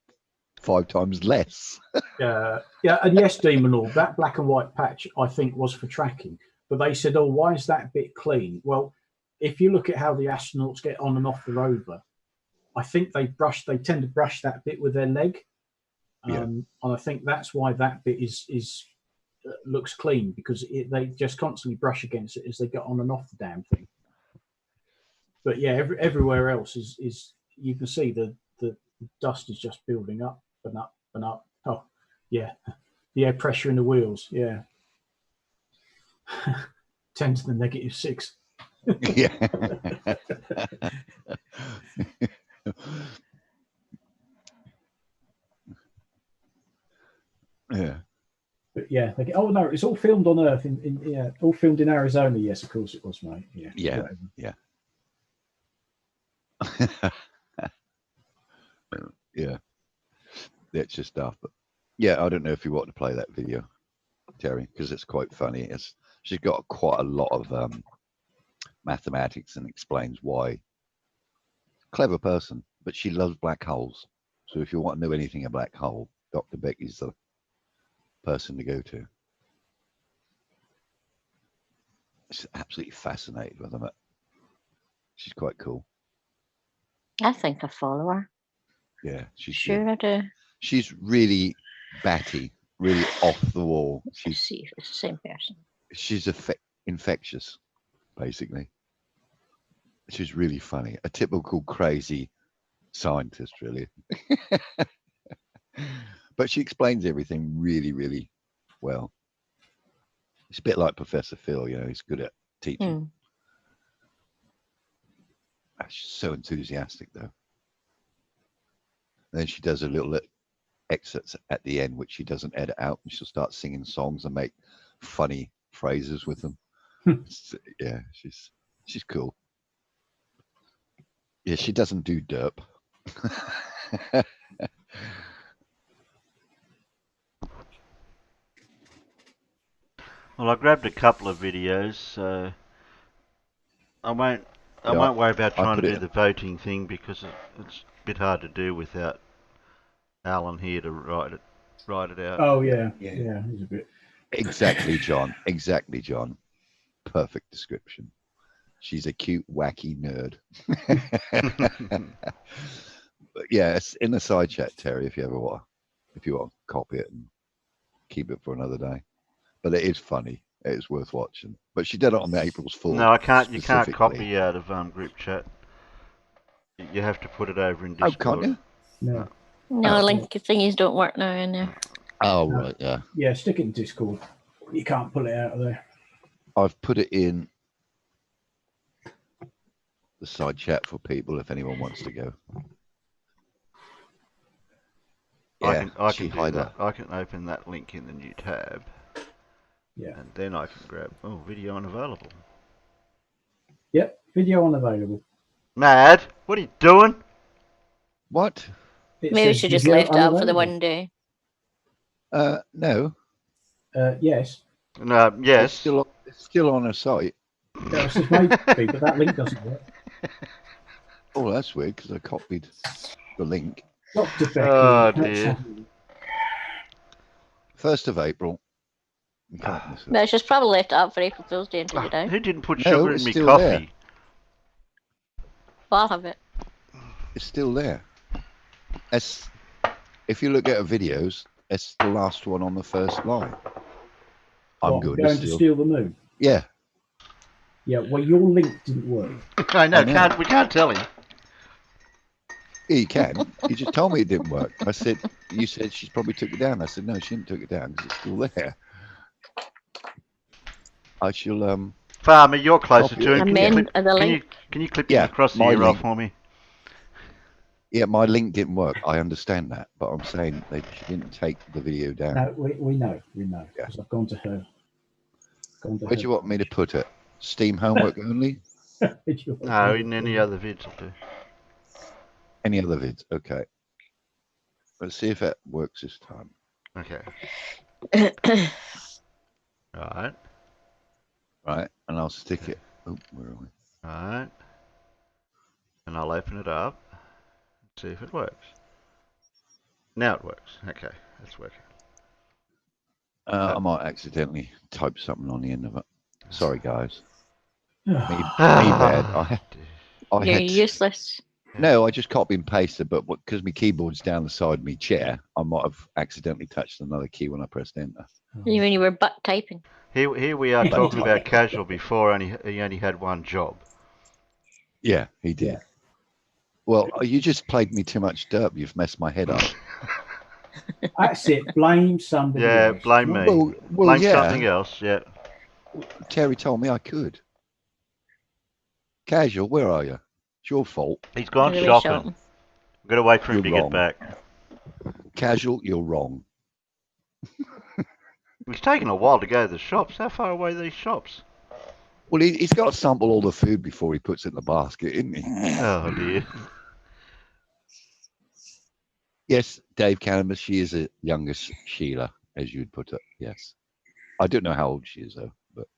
5 times less? Yeah, and yes, Demon Lord, that black and white patch I think was for tracking, but they said, "Oh, why is that bit clean?" Well, if you look at how the astronauts get on and off the rover, I think they tend to brush that bit with their leg, and I think that's why that bit is looks clean, because they just constantly brush against it as they get on and off the damn thing. But yeah, everywhere else is you can see the dust is just building up and up and up. Oh, yeah, the air pressure in the wheels. Yeah, 10 to the -6. Yeah. Yeah. But yeah, oh no, it's all filmed on Earth. Yeah, all filmed in Arizona. Yes, of course it was, mate. Yeah. Yeah. Whatever. Yeah. Yeah. That's just stuff. But yeah, I don't know if you want to play that video, Terry, because it's quite funny. She's got quite a lot of mathematics and explains why. Clever person, but she loves black holes. So if you want to know anything about black hole, Dr. Becky's the person to go to. She's absolutely fascinated with them. She's quite cool. I think I follow her. Yeah, she's Sure, good. I do. She's really batty, really off the wall. Let's see if it's the same person. She's infectious, basically. She's really funny. A typical crazy scientist, really. But she explains everything really, really well. It's a bit like Professor Phil, you know, he's good at teaching. She's so enthusiastic, though. And then she does a little excerpts at the end, which she doesn't edit out, and she'll start singing songs and make funny phrases with them. Yeah, she's cool. Yeah, she doesn't do derp. Well, I grabbed a couple of videos, so I won't worry about trying to do the voting thing, because it's a bit hard to do without Alan here to write it out. Oh yeah, yeah, he's a bit. Exactly, John. Exactly, John. Perfect description. She's a cute, wacky nerd. But yeah, it's in the side chat, Terry, if you want to copy it and keep it for another day. But it is funny. It is worth watching. But she did it on the April's Fool. No, I can't. You can't copy out of group chat. You have to put it over in Discord. Oh, can't you? No. No, link thingies don't work now in there. Oh, right, yeah. Yeah, stick it in Discord. You can't pull it out of there. I've put it in the side chat for people if anyone wants to go. Yeah, I can do that. I can open that link in the new tab. Yeah. And then I can grab video unavailable. Yep, video unavailable. Mad, what are you doing? What? Maybe we should just left it out for the one day. No. Yes. No, yes. It's still on her site. Yeah, it says maybe, but that link doesn't work. Oh, that's weird, because I copied the link. Dr. Becky. Oh, dear. 1st of April. But it's just probably left it up for April Fool's Day and took it down. Who didn't put sugar in me still coffee? There. Well, I'll have it. It's still there. If you look at her videos, it's the last one on the first line. I'm going to steal the moon? Yeah. Yeah, well, your link didn't work. I know. We can't tell him. Yeah, you can. You just told me it didn't work. You said she's probably took it down. I said, no, she didn't took it down because it's still there. I shall Farmer, you're closer to it. Can you clip it across the ear for me? Yeah, my link didn't work. I understand that, but I'm saying she didn't take the video down. No, we know, because I've gone to her. Where do you want me to put it? Steam homework only? No, in any other vids will do. Any other vids? Okay. Let's see if that works this time. Okay. Right. Right, and I'll stick it. Oh, where are we? Right. And I'll open it up and see if it works. Now it works. Okay, it's working. I might accidentally type something on the end of it. Sorry, guys. me bad. You're useless. No, I just copy and pasted, but because my keyboard's down the side of my chair, I might have accidentally touched another key when I pressed enter. You mean you were butt typing? Here we are talking about casual before, and he only had one job. Yeah, he did. Well, you just played me too much dirt. You've messed my head up. That's it. Blame somebody else. Blame me. Well, blame yeah. something else, yeah. Terry told me I could. Casual, where are you? It's your fault. He's gone shopping. I'm going to wait for him to get back. Casual, you're wrong. It's taken a while to go to the shops. How far away are these shops? Well, he's got to sample all the food before he puts it in the basket, isn't he? Oh, dear. Yes, Dave Cannabis, she is a youngest Sheila, as you'd put it. Yes. I don't know how old she is, though, but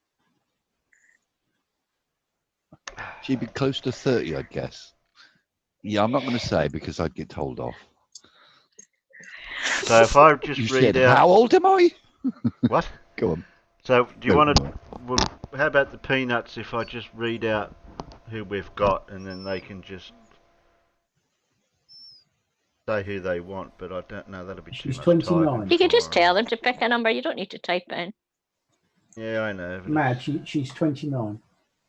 she'd be close to 30, I guess. Yeah, I'm not going to say because I'd get told off. So if I just read out... How old am I? What? Go on. So do you want to... Well, how about the peanuts if I just read out who we've got and then they can just say who they want, but I don't know, that'll be too much 29. time. You can just tell them to pick a number. You don't need to type it in. Yeah, I know. Mad, she's 29.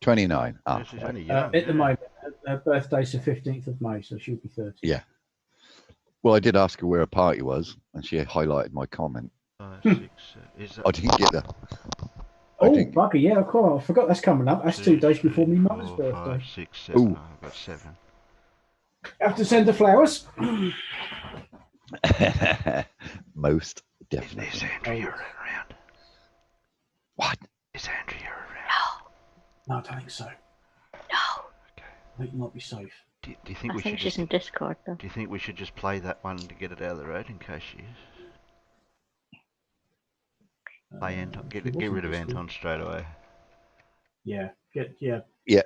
29. Oh, yeah, she's only young. At the moment, her birthday's the 15th of May, so she'll be 30. Yeah. Well, I did ask her where her party was, and she highlighted my comment. 5, 6, I didn't get that. Oh, bugger, yeah, of course. I forgot that's coming up. That's 2 days before my mother's 4, birthday. 5, 6, 7. Oh, I've got 7. Have to send her flowers. Most definitely. Is Andrea around? What? Is Andrea around? No, I don't think so. No. Okay. I think you might be safe. Do you think I we think should she's in Discord, though. Do you think we should just play that one to get it out of the road in case she is? Play Anton. Get rid of Anton straight away. Yeah. Yeah.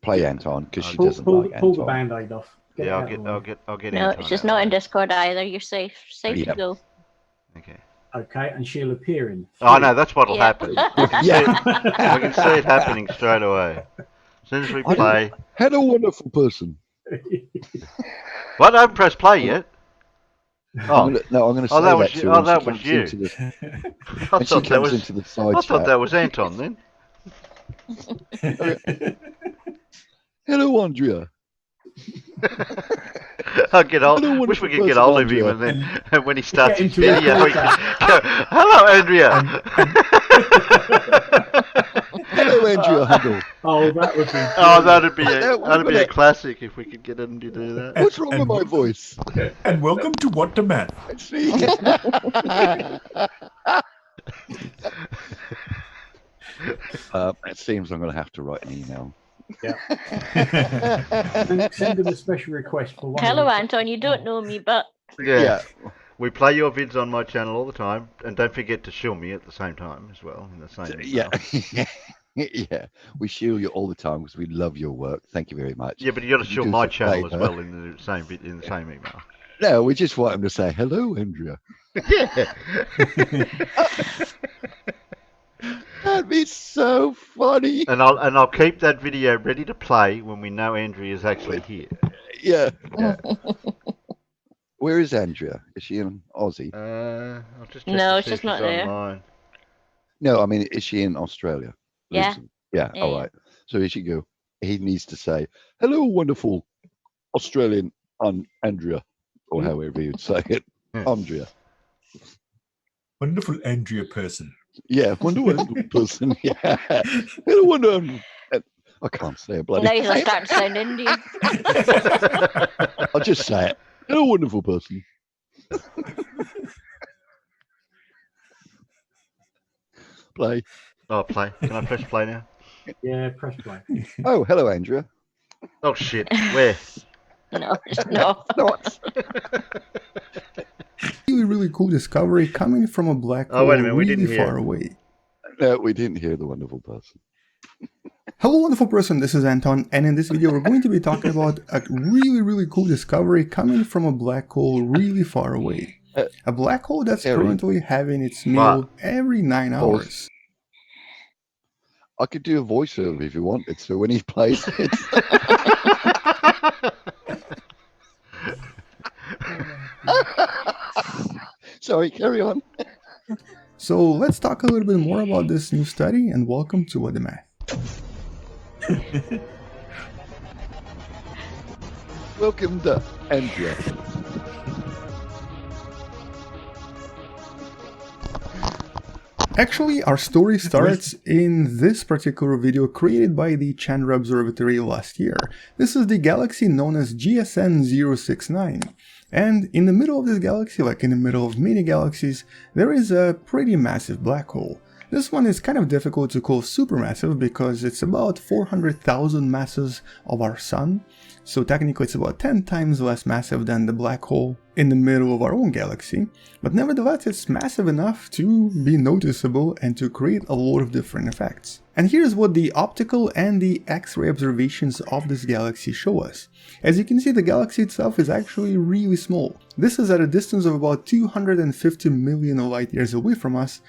Play Anton because she doesn't pull like Anton. Pull the band-aid off. I'll get No, Anton. she's not in Discord either. You're safe. Safe to go. Okay. Okay, and she'll appear in. Oh no, that's what'll happen. I can see it happening straight away. As soon as we play. Hello, wonderful person. What? I haven't pressed play yet. Oh, I'm gonna say that was to you. her Oh, when that she was comes you. into the- I when she thought that comes was. into the side I thought chat. that was Anton then. Hello, Andrea. I'll get old. Wish we could get hold of him, and then when he starts his video, we can go, "Hello, Andrea." Hello, Andrea Hundle. Oh, that would be. Oh, that'd be a classic if we could get him to do that. What's wrong with my voice? And welcome to What the Man. See? It seems I'm going to have to write an email. Yeah. Send him a special request for one. Hello, Anton. You don't know me, but Yeah. We play your vids on my channel all the time, and don't forget to shill me at the same time as well in the same email. Yeah, we shield you all the time because we love your work. Thank you very much. Yeah, but you got to You shill do my us a channel as favour. well in the same email. No, we just want him to say hello, Andrea. Yeah. That'd be so funny. And I'll keep that video ready to play when we know Andrea is actually here. Yeah. Where is Andrea? Is she in Aussie? I'll just check No, to see she's if not there. online. No, I mean, is she in Australia? Yeah. Lisbon? Yeah. Yeah, All yeah. right. So here she go. He needs to say, hello, wonderful Australian Andrea, or however you'd say it. Andrea. Wonderful Andrea person. Yeah, wonderful person. Yeah. Hello, wonderful. I can't say a bloody now you're name. starting to sound Indian. I'll just say it. Hello, wonderful person. Play. Oh, play. Can I press play now? Yeah, press play. Oh, hello, Andrea. Oh shit. Where? No, no. Not. Really, really cool discovery coming from a black hole Oh, wait a minute, we really didn't hear. far away. No, we didn't hear the wonderful person. Hello, wonderful person. This is Anton, and in this video we're going to be talking about a really cool discovery coming from a black hole really far away. A black hole that's currently having its meal every 9 hours. I could do a voiceover if you wanted, so when he plays it. Sorry, carry on. So let's talk a little bit more about this new study, and welcome to What the Math. Welcome to Andrea. Actually, our story starts in this particular video created by the Chandra Observatory last year. This is the galaxy known as GSN 069. And in the middle of this galaxy, like in the middle of many galaxies, there is a pretty massive black hole. This one is kind of difficult to call supermassive because it's about 400,000 masses of our Sun. So technically it's about 10 times less massive than the black hole in the middle of our own galaxy. But nevertheless, it's massive enough to be noticeable and to create a lot of different effects. And here's what the optical and the X-ray observations of this galaxy show us. As you can see, the galaxy itself is actually really small. This is at a distance of about 250 million light years away from us,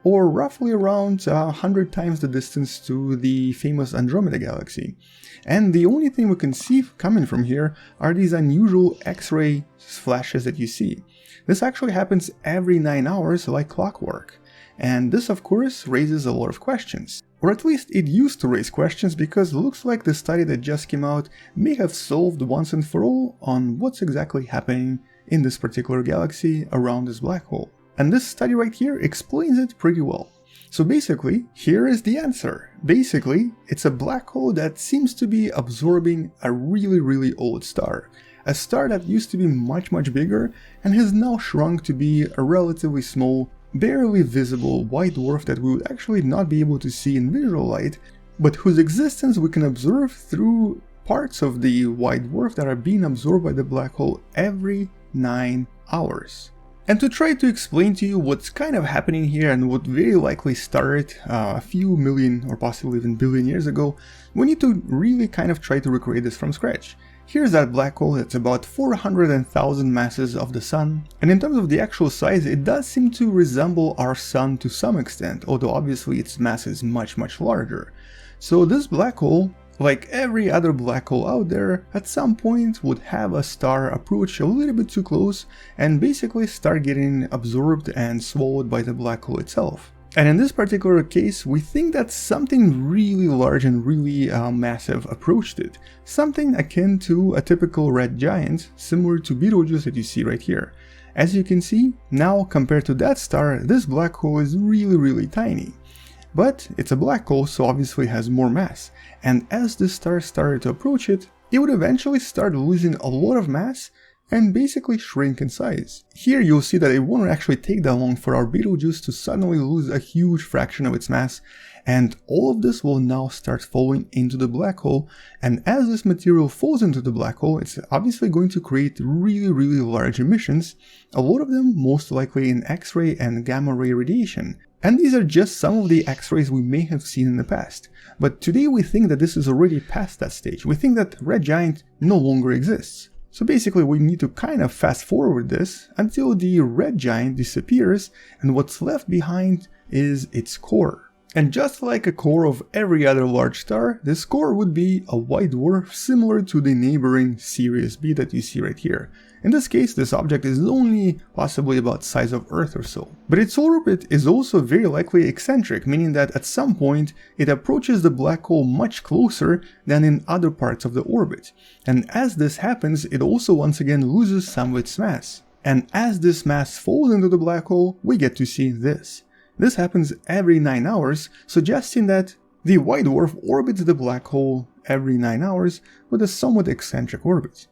or roughly around 100 times the distance to the famous Andromeda galaxy. And the only thing we can see coming from here are these unusual X-ray flashes that you see. This actually happens every 9 hours like clockwork. And this of course raises a lot of questions. Or at least it used to raise questions, because it looks like the study that just came out may have solved once and for all on what's exactly happening in this particular galaxy around this black hole. And this study right here explains it pretty well. So basically, here is the answer. Basically, it's a black hole that seems to be absorbing a really old star. A star that used to be much bigger and has now shrunk to be a relatively small, barely visible white dwarf that we would actually not be able to see in visual light, but whose existence we can observe through parts of the white dwarf that are being absorbed by the black hole every 9 hours. And to try to explain to you what's kind of happening here and what very likely started a few million or possibly even billion years ago, we need to really kind of try to recreate this from scratch. Here's that black hole that's about 400,000 masses of the Sun, and in terms of the actual size, it does seem to resemble our Sun to some extent, although obviously its mass is much larger. So this black hole, like every other black hole out there, at some point would have a star approach a little bit too close and basically start getting absorbed and swallowed by the black hole itself. And in this particular case, we think that something really large and really massive approached it. Something akin to a typical red giant, similar to Betelgeuse that you see right here. As you can see, now compared to that star, this black hole is really tiny. But it's a black hole, so obviously has more mass, and as this star started to approach it, it would eventually start losing a lot of mass and basically shrink in size. Here you'll see that it won't actually take that long for our Betelgeuse to suddenly lose a huge fraction of its mass, and all of this will now start falling into the black hole, and as this material falls into the black hole, it's obviously going to create really large emissions, a lot of them most likely in X-ray and gamma-ray radiation. And these are just some of the X-rays we may have seen in the past. But today we think that this is already past that stage. We think that red giant no longer exists. So basically we need to kind of fast forward this until the red giant disappears and what's left behind is its core. And just like a core of every other large star, this core would be a white dwarf similar to the neighboring Sirius B that you see right here. In this case, this object is only possibly about the size of Earth or so. But its orbit is also very likely eccentric, meaning that at some point it approaches the black hole much closer than in other parts of the orbit. And as this happens, it also once again loses some of its mass. And as this mass falls into the black hole, we get to see this. This happens every 9 hours, suggesting that the white dwarf orbits the black hole every 9 hours with a somewhat eccentric orbit.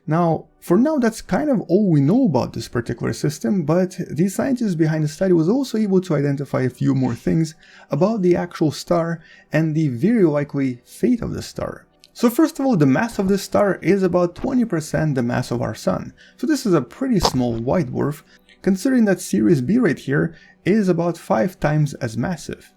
Now, for now that's kind of all we know about this particular system, but the scientist behind the study was also able to identify a few more things about the actual star and the very likely fate of the star. So first of all, the mass of this star is about 20% the mass of our Sun, so this is a pretty small white dwarf, considering that Sirius B right here is about 5 times as massive.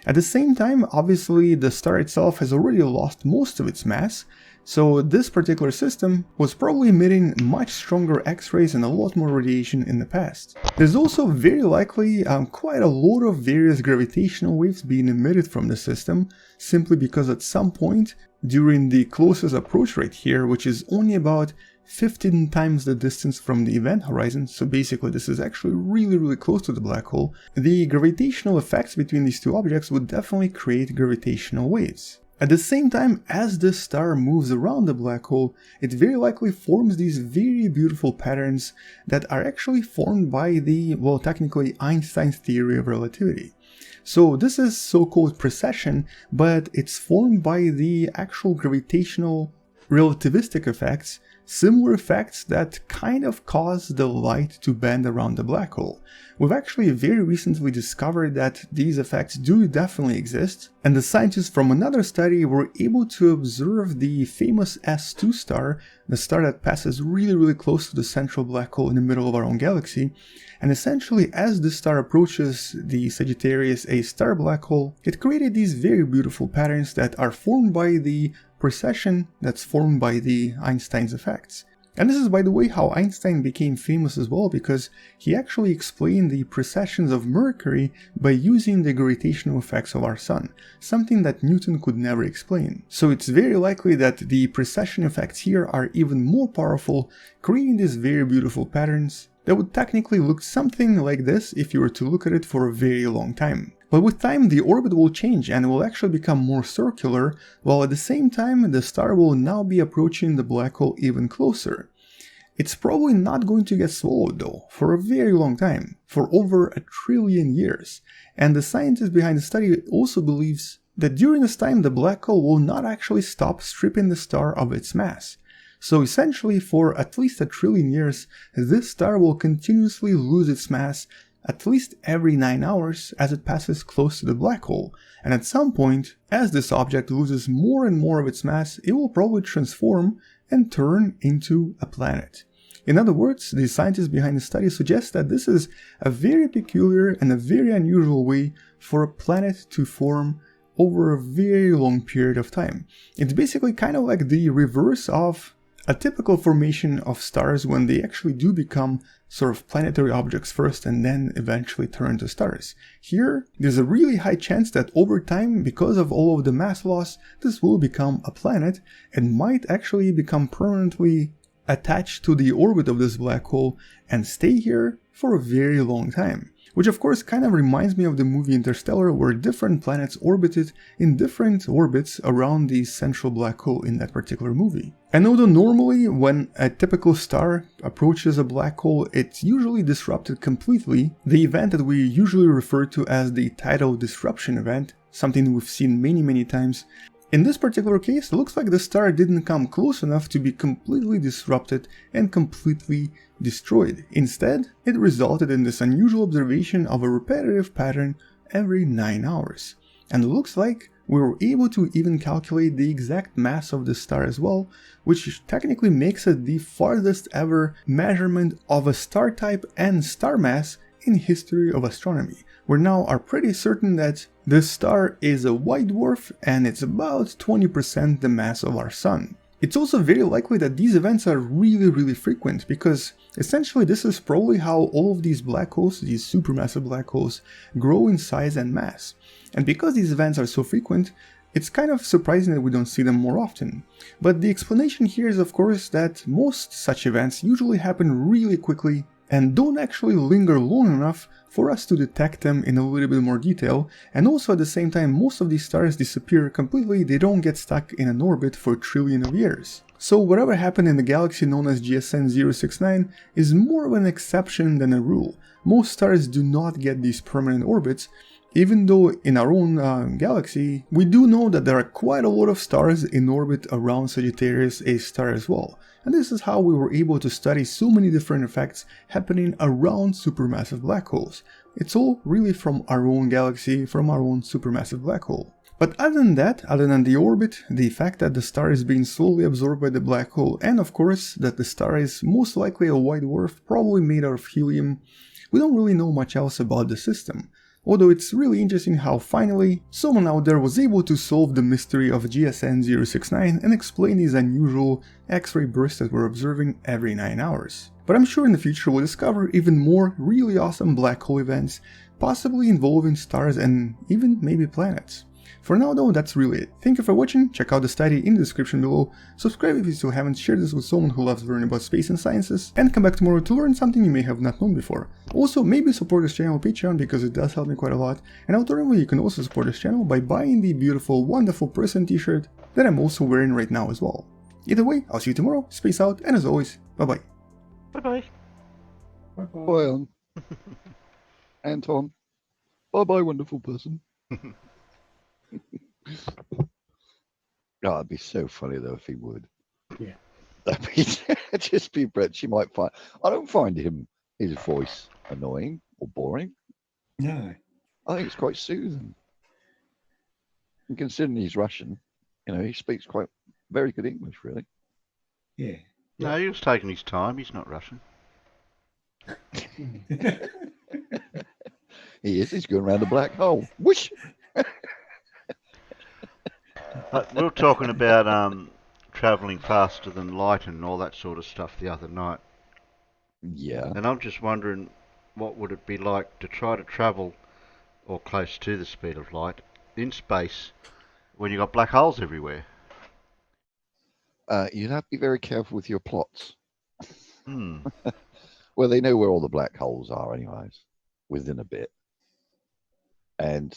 At the same time, obviously, the star itself has already lost most of its mass, so this particular system was probably emitting much stronger X-rays and a lot more radiation in the past. There's also very likely quite a lot of various gravitational waves being emitted from the system, simply because at some point during the closest approach right here, which is only about 15 times the distance from the event horizon, so basically this is actually really close to the black hole, the gravitational effects between these two objects would definitely create gravitational waves. At the same time, as this star moves around the black hole, it very likely forms these very beautiful patterns that are actually formed by the, well, technically Einstein's theory of relativity. So this is so-called precession, but it's formed by the actual gravitational relativistic effects, similar effects that kind of cause the light to bend around the black hole. We've actually very recently discovered that these effects do definitely exist, and the scientists from another study were able to observe the famous S2 star, the star that passes really close to the central black hole in the middle of our own galaxy. And essentially, as this star approaches the Sagittarius A star black hole, it created these very beautiful patterns that are formed by the precession that's formed by the Einstein's effects. And this is, by the way, how Einstein became famous as well, because he actually explained the precessions of Mercury by using the gravitational effects of our Sun, something that Newton could never explain. So it's very likely that the precession effects here are even more powerful, creating these very beautiful patterns that would technically look something like this if you were to look at it for a very long time. But with time, the orbit will change and will actually become more circular, while at the same time the star will now be approaching the black hole even closer. It's probably not going to get swallowed though, for a very long time, for over 1 trillion years. And the scientist behind the study also believes that during this time the black hole will not actually stop stripping the star of its mass. So essentially, for at least 1 trillion years, this star will continuously lose its mass at least every 9 hours as it passes close to the black hole, and at some point, as this object loses more and more of its mass, it will probably transform and turn into a planet. In other words, the scientists behind the study suggest that this is a very peculiar and a very unusual way for a planet to form over a very long period of time. It's basically kind of like the reverse of a typical formation of stars when they actually do become sort of planetary objects first and then eventually turn into stars. Here, there's a really high chance that over time, because of all of the mass loss, this will become a planet and might actually become permanently attached to the orbit of this black hole and stay here for a very long time. Which of course kind of reminds me of the movie Interstellar, where different planets orbited in different orbits around the central black hole in that particular movie. And although normally when a typical star approaches a black hole, it's usually disrupted completely, the event that we usually refer to as the tidal disruption event, something we've seen many times, in this particular case, it looks like the star didn't come close enough to be completely disrupted and completely destroyed. Instead, it resulted in this unusual observation of a repetitive pattern every 9 hours. And it looks like we were able to even calculate the exact mass of the star as well, which technically makes it the farthest ever measurement of a star type and star mass in history of astronomy. We now are pretty certain that this star is a white dwarf and it's about 20% the mass of our Sun. It's also very likely that these events are really frequent, because essentially this is probably how all of these black holes, these supermassive black holes, grow in size and mass. And because these events are so frequent, it's kind of surprising that we don't see them more often. But the explanation here is of course that most such events usually happen really quickly and don't actually linger long enough for us to detect them in a little bit more detail, and also at the same time most of these stars disappear completely, they don't get stuck in an orbit for trillions of years. So whatever happened in the galaxy known as GSN 069 is more of an exception than a rule. Most stars do not get these permanent orbits, even though in our own galaxy we do know that there are quite a lot of stars in orbit around Sagittarius A star as well. And this is how we were able to study so many different effects happening around supermassive black holes. It's all really from our own galaxy, from our own supermassive black hole. But other than that, other than the orbit, the fact that the star is being slowly absorbed by the black hole, and of course that the star is most likely a white dwarf, probably made out of helium, we don't really know much else about the system. Although it's really interesting how finally someone out there was able to solve the mystery of GSN 069 and explain these unusual X-ray bursts that we're observing every 9 hours. But I'm sure in the future we'll discover even more really awesome black hole events, possibly involving stars and even maybe planets. For now though, that's really it. Thank you for watching, check out the study in the description below, subscribe if you still haven't, share this with someone who loves learning about space and sciences, and come back tomorrow to learn something you may have not known before. Also, maybe support this channel on Patreon because it does help me quite a lot, and alternatively you can also support this channel by buying the beautiful Wonderful Person t-shirt that I'm also wearing right now as well. Either way, I'll see you tomorrow, space out, and as always, bye bye. Bye bye. Bye bye. Anton. Bye bye, wonderful person. Oh, it'd be so funny though if he would. Yeah. That'd be just be Brett. She might find. I don't find his voice annoying or boring. No. I think it's quite soothing. And considering he's Russian, he speaks quite very good English, really. Yeah. No, he was taking his time. He's not Russian. He is. He's going around the black hole. Whoosh! We were talking about travelling faster than light and all that sort of stuff the other night. Yeah. And I'm just wondering, what would it be like to try to travel, or close to the speed of light, in space when you've got black holes everywhere? You'd have to be very careful with your plots. Hmm. Well, they know where all the black holes are anyways, within a bit. And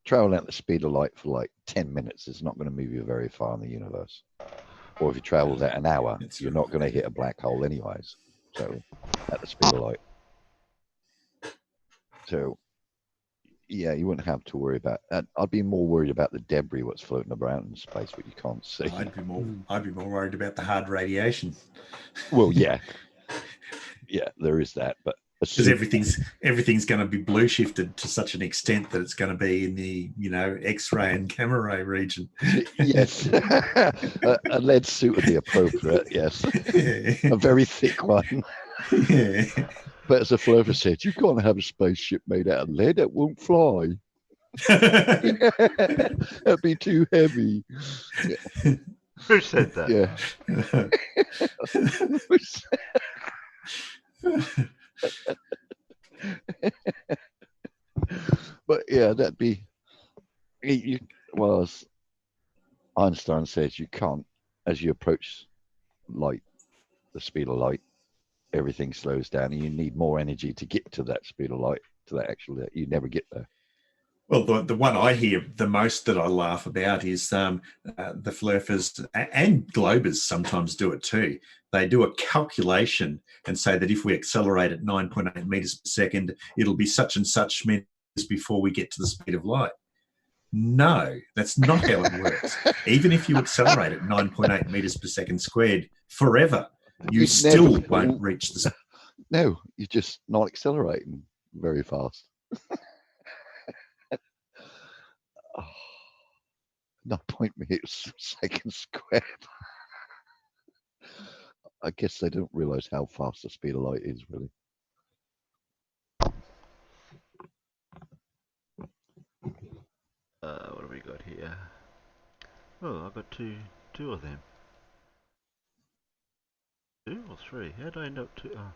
traveling at the speed of light for like 10 minutes is not going to move you very far in the universe. Or if you travel at an hour, you're not going to hit a black hole anyways. So, at the speed of light. So, yeah, you wouldn't have to worry about that. I'd be more worried about the debris what's floating around in space, what you can't see. I'd be more worried about the hard radiation. Well, yeah. Yeah, there is that, but because everything's going to be blue shifted to such an extent that it's going to be in the X-ray and gamma ray region. Yes, a lead suit would be appropriate. Yes, a very thick one. Yeah. But as a Flurfer said, you can't have a spaceship made out of lead; it won't fly. That'd be too heavy. Yeah. Who said that? Yeah. But yeah, that'd be well, as Einstein says, you can't, as you approach light, the speed of light, everything slows down and you need more energy to get to that speed of light, to that actual, you never get there. Well, the one I hear the most that I laugh about is the Flurfers and Globers sometimes do it too. They do a calculation and say that if we accelerate at 9.8 meters per second, it'll be such and such meters before we get to the speed of light. No, that's not how it works. Even if you accelerate at 9.8 meters per second squared forever, you still won't reach the... No, you're just not accelerating very fast. 9 meters per second squared. I guess they don't realize how fast the speed of light is, really. What have we got here? Oh, I've got two of them. 2 or 3? How did I end up 2? Oh.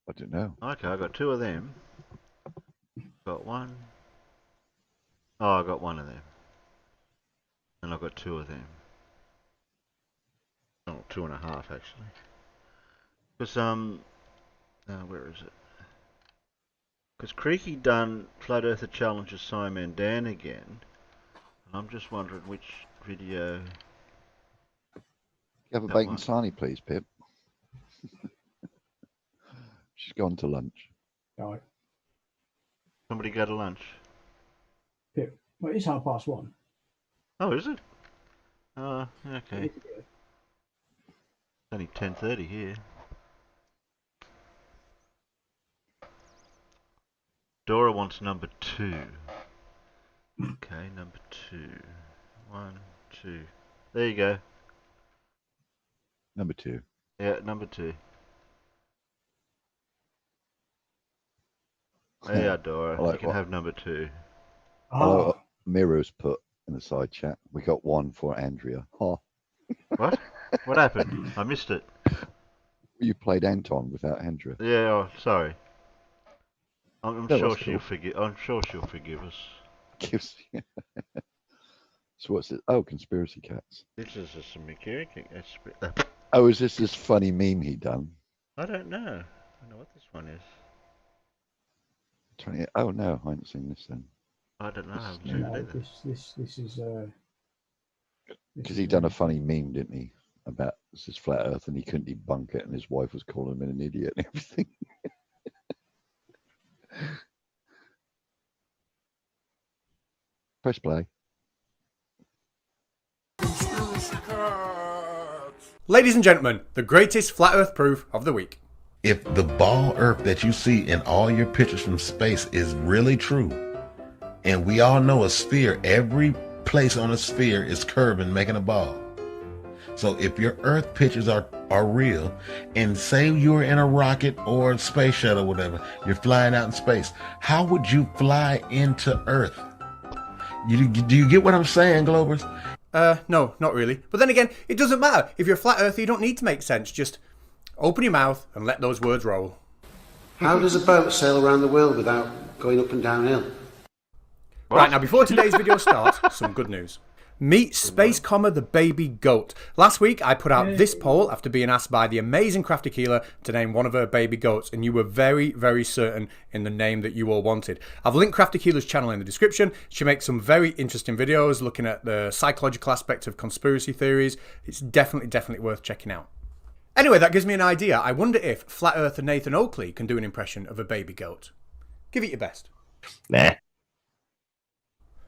I don't know. Okay, I got 2 of them. Got 1. Oh, I got 1 of them. And I've got 2 of them. Oh, 2.5 actually. Because where is it? Because Creaky done Flat Earther challenges Simon Dan again, and I'm just wondering which video. You have a bacon sarnie, please, Pip. She's gone to lunch. All right. Somebody go to lunch. Pip, well, it's 1:30. Oh, is it? Okay. It's only 10:30 here. Dora wants number 2. Okay, number 2. 1, 2. There you go. Number 2. Yeah, number 2. Yeah, Dora, Like you can what? have number 2. Oh, Miro's put in the side chat. We got one for Andrea. Oh. What? What happened? I missed it. You played Anton without Andrea. Yeah, oh, sorry. I'm No, sure that's she'll cool. forgive. I'm sure she'll forgive us. So what's it? Oh, conspiracy cats. This is some McCurry. Oh, is this funny meme he done? I don't know. I don't know what this one is. 20. Oh no, I haven't seen this then. I don't know. I haven't seen No, it either. this is Because he done a funny meme, didn't he? About this is flat Earth, and he couldn't debunk it, and his wife was calling him an idiot and everything. Press play. Ladies and gentlemen, the greatest flat Earth proof of the week. If the ball Earth that you see in all your pictures from space is really true, and we all know a sphere, every place on a sphere is curved and making a ball. So if your Earth pictures are real, and say you're in a rocket or a space shuttle or whatever, you're flying out in space, how would you fly into Earth? Do you get what I'm saying, Globers? No, not really. But then again, it doesn't matter. If you're a flat earther, you don't need to make sense. Just open your mouth and let those words roll. How does a boat sail around the world without going up and downhill? Right, now before today's video starts, some good news. Meet Space Comma the baby goat. Last week I put out this poll after being asked by the amazing Crafty Keeler to name one of her baby goats, and you were very, very certain in the name that you all wanted. I've linked Crafty Keeler's channel in the description. She makes some very interesting videos looking at the psychological aspect of conspiracy theories. It's definitely worth checking out. Anyway, that gives me an idea. I wonder if Flat Earther Nathan Oakley can do an impression of a baby goat. Give it your best. Nah.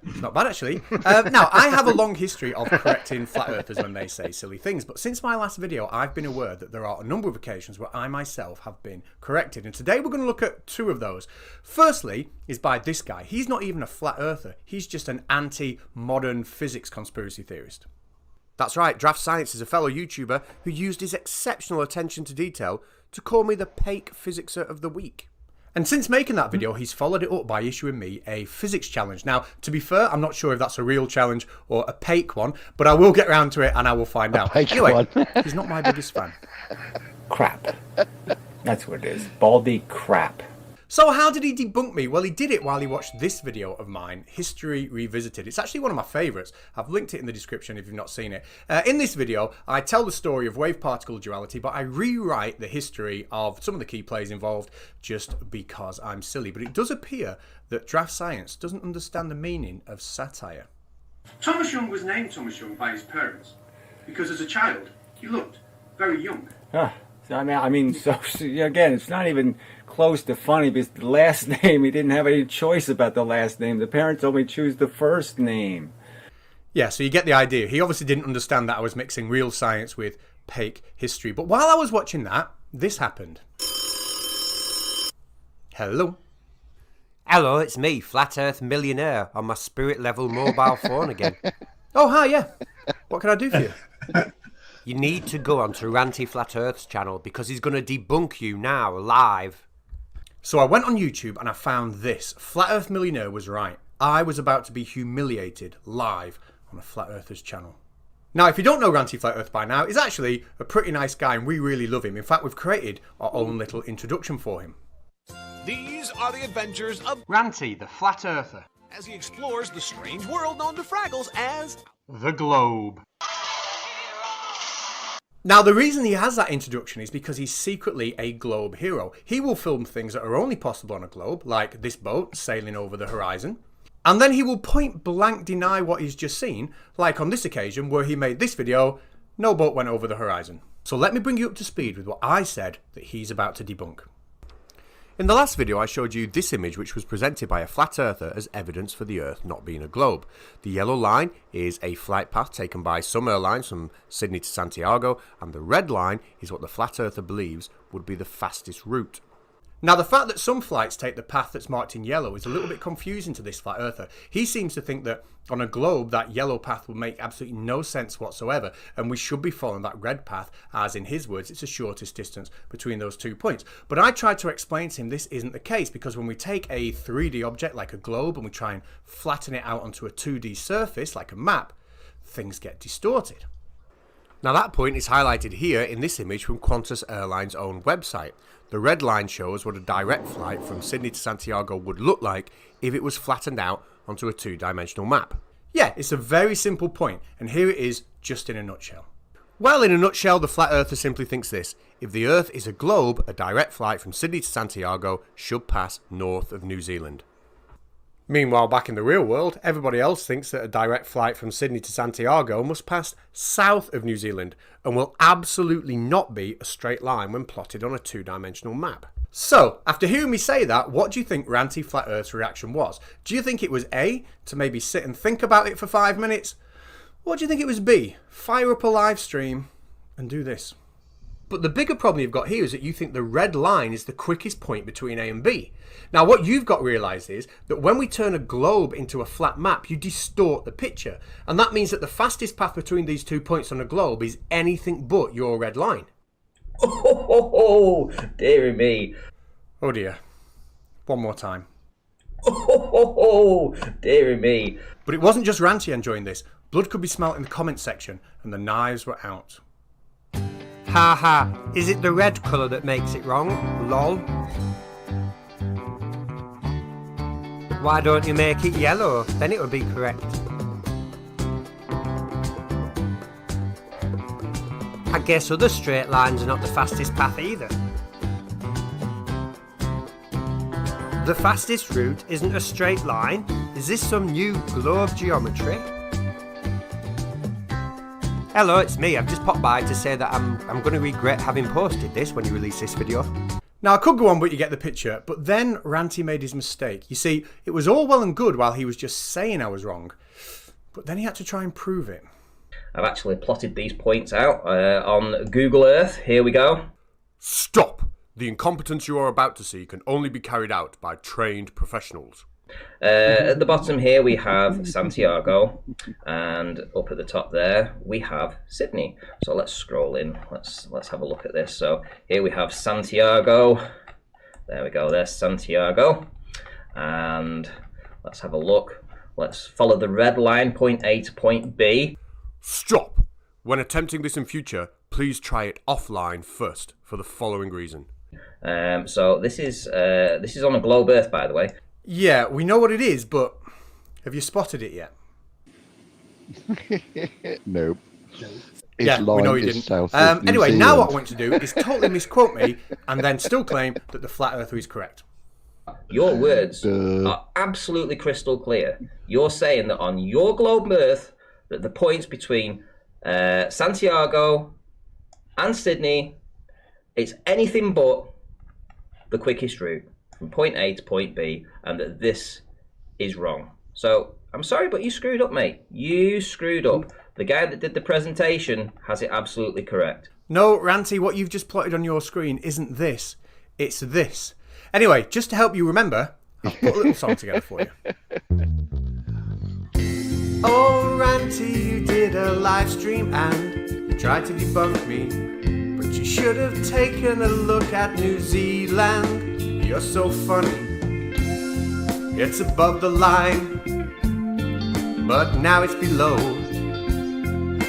It's not bad, actually. Now, I have a long history of correcting flat earthers when they say silly things, but since my last video, I've been aware that there are a number of occasions where I myself have been corrected, and today we're going to look at 2 of those. Firstly is by this guy. He's not even a flat earther. He's just an anti-modern physics conspiracy theorist. That's right, Draft Science is a fellow YouTuber who used his exceptional attention to detail to call me the Pake Physicser of the Week. And since making that video, he's followed it up by issuing me a physics challenge. Now, to be fair, I'm not sure if that's a real challenge or a Pake one, but I will get around to it and I will find out. Anyway, he's not my biggest fan. Crap. That's what it is. Baldy crap. So how did he debunk me? Well, he did it while he watched this video of mine, History Revisited. It's actually one of my favourites. I've linked it in the description if you've not seen it. In this video, I tell the story of wave-particle duality, but I rewrite the history of some of the key players involved just because I'm silly. But it does appear that Draft Science doesn't understand the meaning of satire. Thomas Young was named Thomas Young by his parents because as a child, he looked very young. I mean, so again, it's not even close to funny because the last name, he didn't have any choice about the last name. The parents told me choose the first name. Yeah, so you get the idea. He obviously didn't understand that I was mixing real science with Pake history. But while I was watching that, this happened. Hello. Hello, it's me, Flat Earth Millionaire, on my spirit level mobile phone again. Oh, hi, yeah. What can I do for you? You need to go onto Ranty Flat Earth's channel because he's going to debunk you now, live. So I went on YouTube and I found this. Flat Earth Millionaire was right. I was about to be humiliated live on a Flat Earther's channel. Now, if you don't know Ranty Flat Earth by now, he's actually a pretty nice guy and we really love him. In fact, we've created our own little introduction for him. These are the adventures of Ranty, the Flat Earther, as he explores the strange world known to Fraggles as the Globe. Now, the reason he has that introduction is because he's secretly a globe hero. He will film things that are only possible on a globe, like this boat sailing over the horizon. And then he will point blank deny what he's just seen, like on this occasion where he made this video, no boat went over the horizon. So let me bring you up to speed with what I said that he's about to debunk. In the last video I showed you this image which was presented by a flat earther as evidence for the Earth not being a globe. The yellow line is a flight path taken by some airlines from Sydney to Santiago, and the red line is what the flat earther believes would be the fastest route. Now, the fact that some flights take the path that's marked in yellow is a little bit confusing to this flat earther. He seems to think that on a globe, that yellow path will make absolutely no sense whatsoever, and we should be following that red path, as in his words, it's the shortest distance between those 2 points. But I tried to explain to him this isn't the case, because when we take a 3D object like a globe and we try and flatten it out onto a 2D surface like a map, things get distorted. Now, that point is highlighted here in this image from Qantas Airlines' own website. The red line shows what a direct flight from Sydney to Santiago would look like if it was flattened out onto a 2-dimensional map. Yeah, it's a very simple point, and here it is just in a nutshell. Well, in a nutshell, the flat earther simply thinks this: if the Earth is a globe, a direct flight from Sydney to Santiago should pass north of New Zealand. Meanwhile, back in the real world, everybody else thinks that a direct flight from Sydney to Santiago must pass south of New Zealand and will absolutely not be a straight line when plotted on a 2-dimensional map. So, after hearing me say that, what do you think Ranty Flat Earth's reaction was? Do you think it was A, to maybe sit and think about it for 5 minutes? Or do you think it was B, fire up a live stream and do this? But the bigger problem you've got here is that you think the red line is the quickest point between A and B. Now, what you've got to realise is that when we turn a globe into a flat map, you distort the picture. And that means that the fastest path between these 2 points on a globe is anything but your red line. Oh, dearie me. Oh dear. One more time. Oh, dearie me. But it wasn't just Ranty enjoying this. Blood could be smelt in the comments section, and the knives were out. Ha ha, is it the red colour that makes it wrong? Lol. Why don't you make it yellow? Then it would be correct. I guess other straight lines are not the fastest path either. The fastest route isn't a straight line. Is this some new globe geometry? Hello, it's me. I've just popped by to say that I'm going to regret having posted this when you release this video. Now, I could go on, but you get the picture. But then Ranty made his mistake. You see, it was all well and good while he was just saying I was wrong. But then he had to try and prove it. I've actually plotted these points out on Google Earth. Here we go. Stop! The incompetence you are about to see can only be carried out by trained professionals. At the bottom here we have Santiago, and up at the top there we have Sydney. So let's scroll in. Let's have a look at this. So here we have Santiago. There we go. There's Santiago, and let's have a look. Let's follow the red line, point A to point B. Stop! When attempting this in future, please try it offline first for the following reason. So this is on a globe Earth, by the way. Yeah, we know what it is, but have you spotted it yet? Nope. Yeah, we know you didn't. Anyway, now what I want to do is totally misquote me and then still claim that the flat earther is correct. Your words are absolutely crystal clear. You're saying that on your globe Earth, that the points between Santiago and Sydney, it's anything but the quickest route from point A to point B, and that this is wrong. So I'm sorry, but you screwed up, mate. You screwed up. The guy that did the presentation has it absolutely correct. No, Ranty, what you've just plotted on your screen isn't this. It's this. Anyway, just to help you remember, I've put a little song together for you. Oh, Ranty, you did a live stream and you tried to debunk me, but you should have taken a look at New Zealand. You're so funny. It's above the line, but now it's below.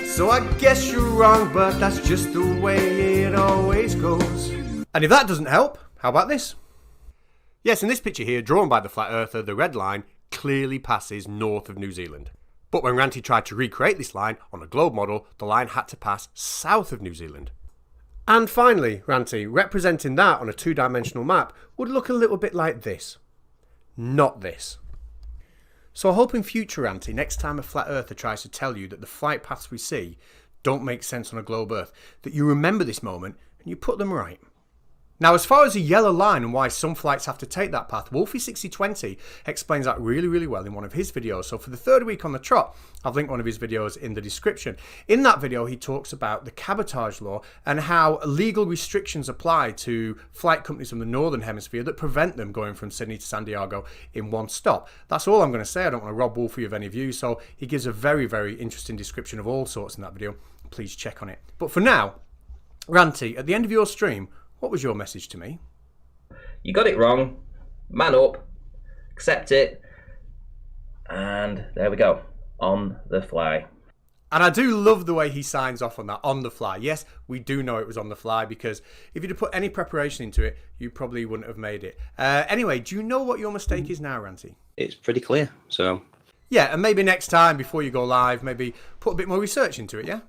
So I guess you're wrong, but that's just the way it always goes. And if that doesn't help, how about this? Yes, in this picture here, drawn by the flat earther, the red line clearly passes north of New Zealand. But when Ranty tried to recreate this line on a globe model, the line had to pass south of New Zealand. And finally, Ranty, representing that on a 2-dimensional map would look a little bit like this. Not this. So I hope in future, Ranty, next time a flat earther tries to tell you that the flight paths we see don't make sense on a globe Earth, that you remember this moment and you put them right. Now, as far as the yellow line and why some flights have to take that path, Wolfie6020 explains that really, really well in one of his videos. So for the third week on the trot, I've linked one of his videos in the description. In that video, he talks about the cabotage law and how legal restrictions apply to flight companies from the Northern Hemisphere that prevent them going from Sydney to San Diego in one stop. That's all I'm going to say. I don't want to rob Wolfie of any views, so he gives a very, very interesting description of all sorts in that video. Please check on it. But for now, Ranty, at the end of your stream, what was your message to me? You got it wrong. Man up. Accept it. And there we go. On the fly. And I do love the way he signs off on that, on the fly. Yes, we do know it was on the fly, because if you'd have put any preparation into it, you probably wouldn't have made it. Anyway, do you know what your mistake is now, Ranty? It's pretty clear, so... Yeah, and maybe next time, before you go live, maybe put a bit more research into it, yeah?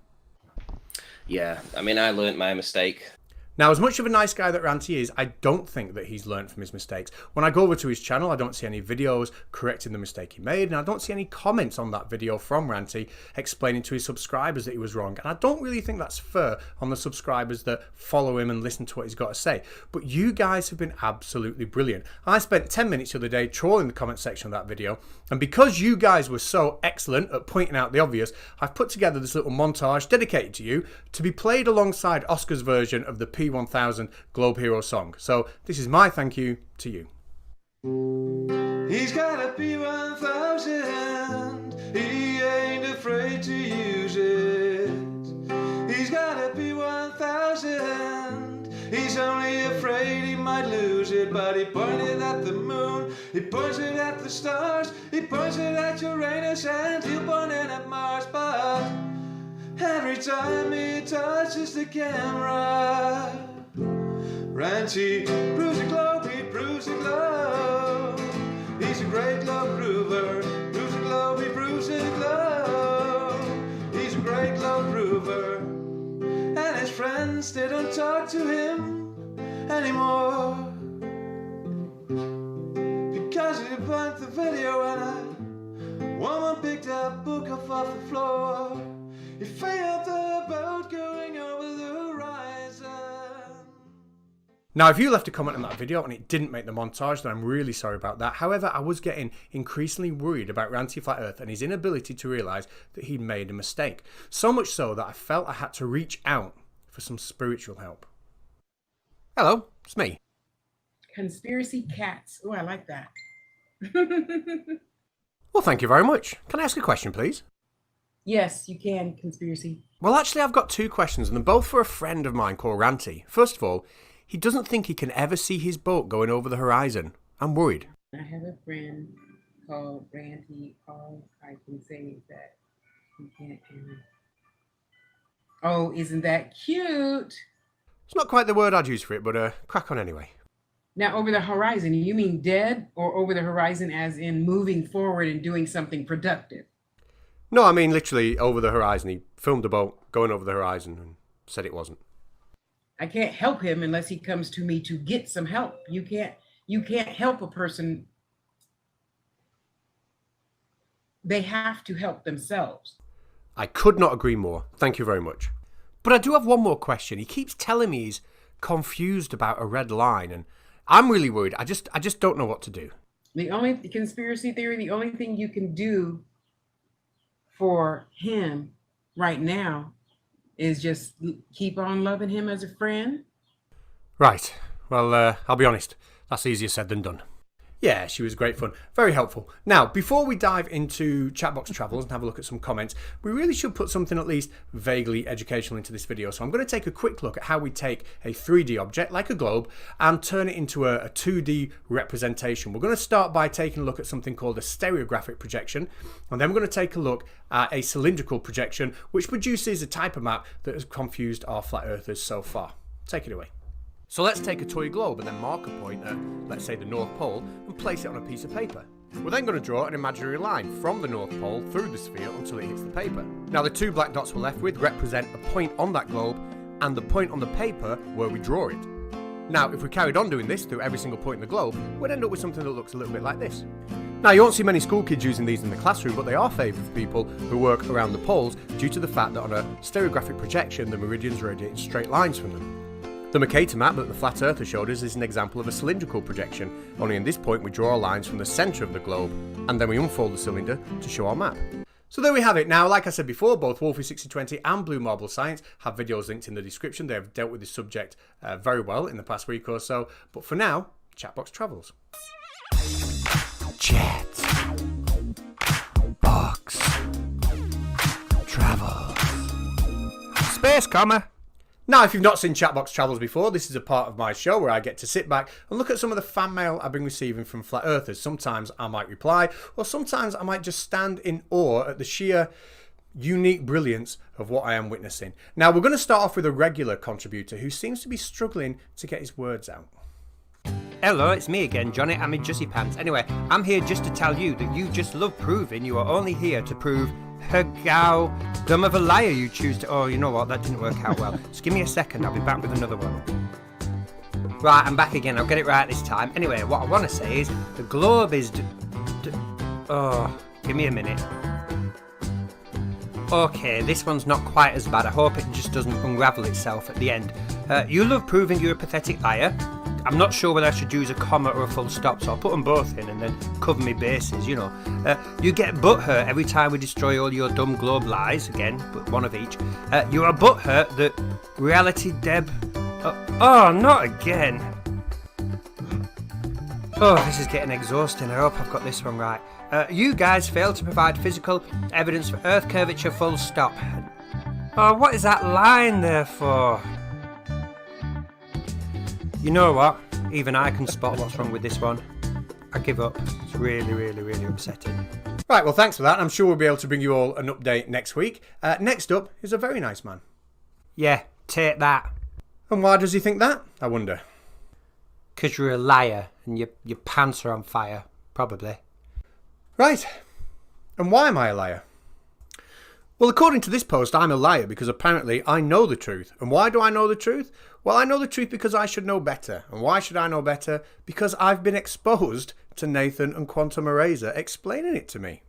Yeah, I mean, I learnt my mistake. Now, as much of a nice guy that Ranty is, I don't think that he's learned from his mistakes. When I go over to his channel, I don't see any videos correcting the mistake he made, and I don't see any comments on that video from Ranty explaining to his subscribers that he was wrong. And I don't really think that's fair on the subscribers that follow him and listen to what he's got to say. But you guys have been absolutely brilliant. I spent 10 minutes the other day trawling the comment section of that video, and because you guys were so excellent at pointing out the obvious, I've put together this little montage dedicated to you to be played alongside Oscar's version of the P1000 Globe Hero song. So this is my thank you to you. He's got a P1000, he ain't afraid to use it. He's got a P1000, he's only afraid he might lose it. But he pointed at the moon, he points it at the stars, he points it at Uranus, and he'll point it at Mars. But every time he touches the camera, Ranty proves the globe, he proves the globe. He's a great globe prover, proves the globe, he proves the globe. He's a great globe prover, and his friends, they don't talk to him anymore, because he burnt the video and a woman picked a book off the floor. He failed the boat going over the horizon. Now, if you left a comment on that video and it didn't make the montage, then I'm really sorry about that. However, I was getting increasingly worried about Ranty Flat Earth and his inability to realise that he'd made a mistake. So much so that I felt I had to reach out for some spiritual help. Hello, it's me. Conspiracy cats. Oh, I like that. Well, thank you very much. Can I ask a question, please? Yes, you can, Conspiracy. Well, actually, I've got two questions, and they're both for a friend of mine called Ranty. First of all, he doesn't think he can ever see his boat going over the horizon. I'm worried. I have a friend called Ranty. All I can say is that he can't ever. Oh, isn't that cute? It's not quite the word I'd use for it, but crack on anyway. Now, over the horizon, you mean dead, or over the horizon as in moving forward and doing something productive? No, I mean literally over the horizon. He filmed a boat going over the horizon and said it wasn't. I can't help him unless he comes to me to get some help. You can't help a person. They have to help themselves. I could not agree more. Thank you very much. But I do have one more question. He keeps telling me he's confused about a red line, and I'm really worried. I just don't know what to do. The only conspiracy theory, the only thing you can do for him right now is just keep on loving him as a friend. Right. Well, I'll be honest. That's easier said than done. Yeah, she was great fun. Very helpful. Now, before we dive into Chatbox Travels and have a look at some comments, we really should put something at least vaguely educational into this video. So I'm going to take a quick look at how we take a 3D object, like a globe, and turn it into a 2D representation. We're going to start by taking a look at something called a stereographic projection, and then we're going to take a look at a cylindrical projection, which produces a type of map that has confused our flat earthers so far. Take it away. So let's take a toy globe and then mark a point at, let's say, the North Pole and place it on a piece of paper. We're then going to draw an imaginary line from the North Pole through the sphere until it hits the paper. Now the two black dots we're left with represent a point on that globe and the point on the paper where we draw it. Now if we carried on doing this through every single point in the globe, we'd end up with something that looks a little bit like this. Now you won't see many school kids using these in the classroom, but they are favoured for people who work around the poles due to the fact that on a stereographic projection the meridians radiate in straight lines from them. The Mercator map that the Flat Earther showed us is an example of a cylindrical projection, only in this point we draw lines from the centre of the globe, and then we unfold the cylinder to show our map. So there we have it. Now, like I said before, both Wolfie6020 and Blue Marble Science have videos linked in the description. They have dealt with this subject very well in the past week or so. But for now, Chatbox Travels. Chat Box Travels. Space comma. Now, if you've not seen Chatbox Travels before, this is a part of my show where I get to sit back and look at some of the fan mail I've been receiving from Flat Earthers. Sometimes I might reply, or sometimes I might just stand in awe at the sheer unique brilliance of what I am witnessing. Now, we're going to start off with a regular contributor who seems to be struggling to get his words out. Hello, it's me again, Johnny. I'm in Jussy Pants. Anyway, I'm here just to tell you that you just love proving you are only here to prove how dumb of a liar you choose to... Oh, you know what? That didn't work out well. Just give me a second. I'll be back with another one. Right, I'm back again. I'll get it right this time. Anyway, what I want to say is the globe is... Oh, give me a minute. Okay, this one's not quite as bad. I hope it just doesn't unravel itself at the end. You love proving you're a pathetic liar. I'm not sure whether I should use a comma or a full stop, so I'll put them both in and then cover my bases, you know. You get butthurt every time we destroy all your dumb globe lies, again, but one of each. You are butthurt that Reality Deb... oh, not again. Oh, this is getting exhausting. I hope I've got this one right. You guys fail to provide physical evidence for Earth curvature, full stop. Oh, what is that line there for? You know what? Even I can spot what's wrong with this one. I give up. It's really, really, really upsetting. Right, well, thanks for that. I'm sure we'll be able to bring you all an update next week. Next up is a very nice man. Yeah, take that. And why does he think that, I wonder? Because you're a liar and your pants are on fire, probably. Right. And why am I a liar? Well, according to this post, I'm a liar because apparently I know the truth. And why do I know the truth? Well, I know the truth because I should know better. And why should I know better? Because I've been exposed to Nathan and Quantum Eraser explaining it to me.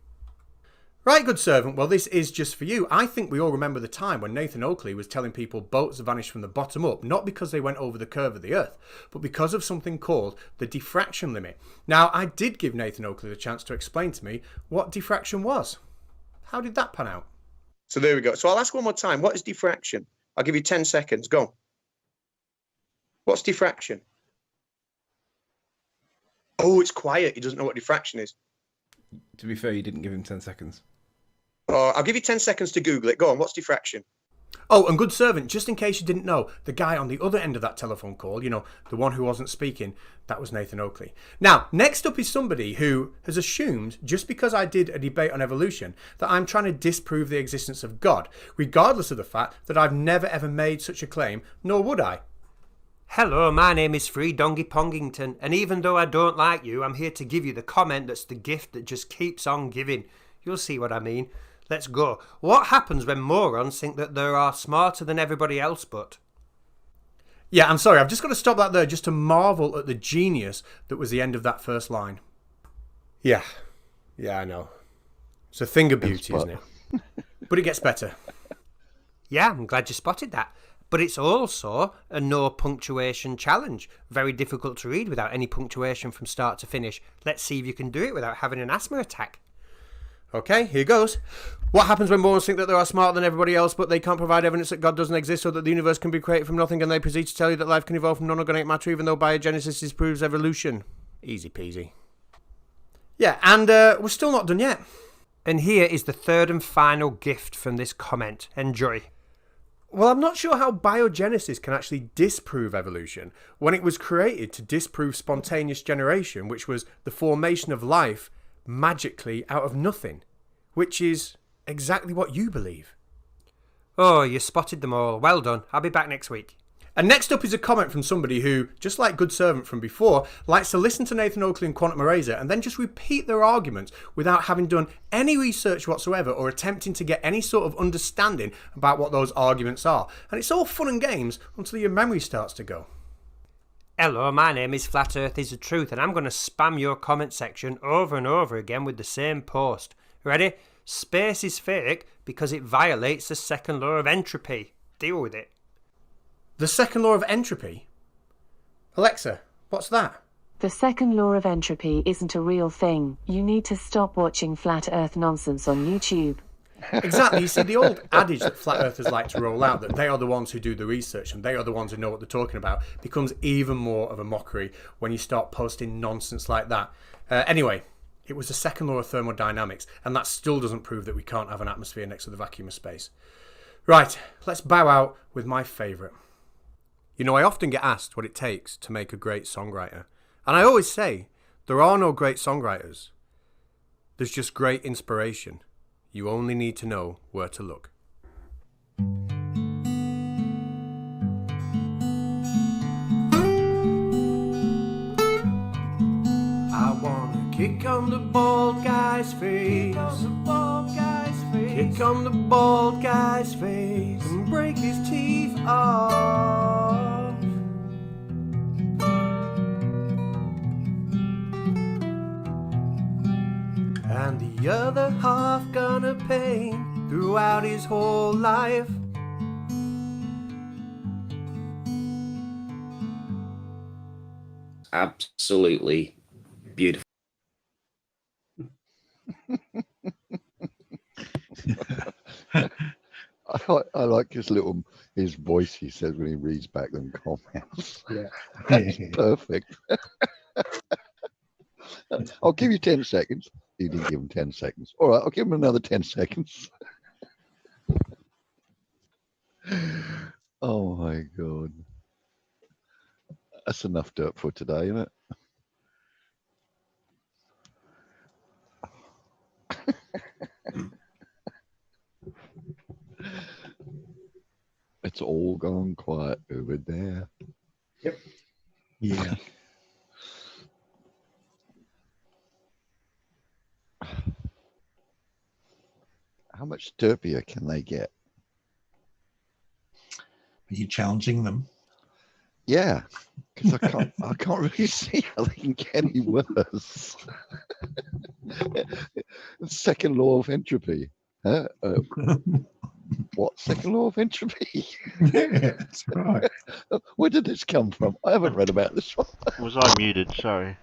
Right, good servant. Well, this is just for you. I think we all remember the time when Nathan Oakley was telling people boats vanish from the bottom up, not because they went over the curve of the Earth, but because of something called the diffraction limit. Now, I did give Nathan Oakley the chance to explain to me what diffraction was. How did that pan out? So there we go. So I'll ask one more time. What is diffraction? I'll give you 10 seconds. Go. What's diffraction? Oh, it's quiet. He doesn't know what diffraction is. To be fair, you didn't give him 10 seconds. Oh, I'll give you 10 seconds to Google it. Go on. What's diffraction? Oh, and good servant, just in case you didn't know, the guy on the other end of that telephone call, you know, the one who wasn't speaking, that was Nathan Oakley. Now, next up is somebody who has assumed, just because I did a debate on evolution, that I'm trying to disprove the existence of God, regardless of the fact that I've never ever made such a claim, nor would I. Hello, my name is Free Dongy Pongington, and even though I don't like you, I'm here to give you the comment that's the gift that just keeps on giving. You'll see what I mean. Let's go. What happens when morons think that they are smarter than everybody else but? Yeah, I'm sorry, I've just got to stop that there just to marvel at the genius that was the end of that first line. Yeah, I know. It's a thing of beauty, isn't it? But it gets better. Yeah, I'm glad you spotted that. But it's also a no punctuation challenge. Very difficult to read without any punctuation from start to finish. Let's see if you can do it without having an asthma attack. Okay, here goes. What happens when morons think that they are smarter than everybody else, but they can't provide evidence that God doesn't exist or that the universe can be created from nothing, and they proceed to tell you that life can evolve from non-organic matter, even though biogenesis disproves evolution? Easy peasy. Yeah, and we're still not done yet. And here is the third and final gift from this comment. Enjoy. Well, I'm not sure how biogenesis can actually disprove evolution when it was created to disprove spontaneous generation, which was the formation of life magically out of nothing, which is exactly what you believe. Oh, you spotted them all. Well done. I'll be back next week. And next up is a comment from somebody who, just like Good Servant from before, likes to listen to Nathan Oakley and Quantum Eraser and then just repeat their arguments without having done any research whatsoever or attempting to get any sort of understanding about what those arguments are. And it's all fun and games until your memory starts to go. Hello, my name is Flat Earth is the Truth, and I'm going to spam your comment section over and over again with the same post. Ready? Space is fake because it violates the second law of entropy. Deal with it. The second law of entropy? Alexa, what's that? The second law of entropy isn't a real thing. You need to stop watching flat earth nonsense on YouTube. Exactly. You see, the old adage that flat earthers like to roll out, that they are the ones who do the research and they are the ones who know what they're talking about, becomes even more of a mockery when you start posting nonsense like that. Anyway, it was the second law of thermodynamics, and that still doesn't prove that we can't have an atmosphere next to the vacuum of space. Right, let's bow out with my favourite. You know, I often get asked what it takes to make a great songwriter. And I always say, there are no great songwriters. There's just great inspiration. You only need to know where to look. I wanna kick on the bald guy's face. Kick on the bald guy's face and break his teeth off. And the other half gonna pain throughout his whole life. Absolutely beautiful. I like his voice he says when he reads back them comments. Yeah. That's perfect. I'll give you 10 seconds. You didn't give him 10 seconds. All right, I'll give him another 10 seconds. Oh my God. That's enough dirt for today, isn't it? It's all gone quiet over there. Yep. Yeah. How much derpier can they get? Are you challenging them? Yeah, because I can't really see how they can get any worse. Second law of entropy. Huh? What second law of entropy? Yeah, that's right. Where did this come from? I haven't read about this one. Was I muted? Sorry.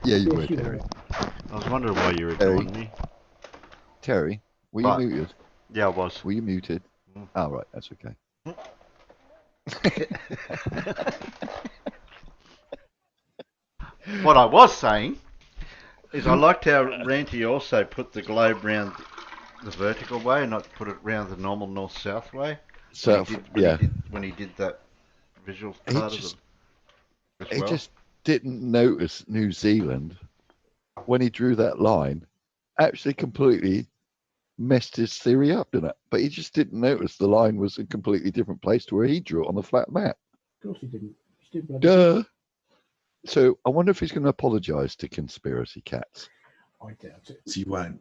Yeah, you were, Terry. I was wondering why you were ignoring me. Terry, were you muted? Yeah, I was. Were you muted? Oh, right, that's okay. What I was saying is I liked how Ranty also put the globe round the vertical way and not put it round the normal north-south way. When he did that visual part of it. He just didn't notice New Zealand when he drew that line. Actually, completely messed his theory up, didn't it? But he just didn't notice the line was a completely different place to where he drew it on the flat map. Of course he didn't. Stupid. Duh. So I wonder if he's going to apologise to conspiracy cats. I doubt it. He won't.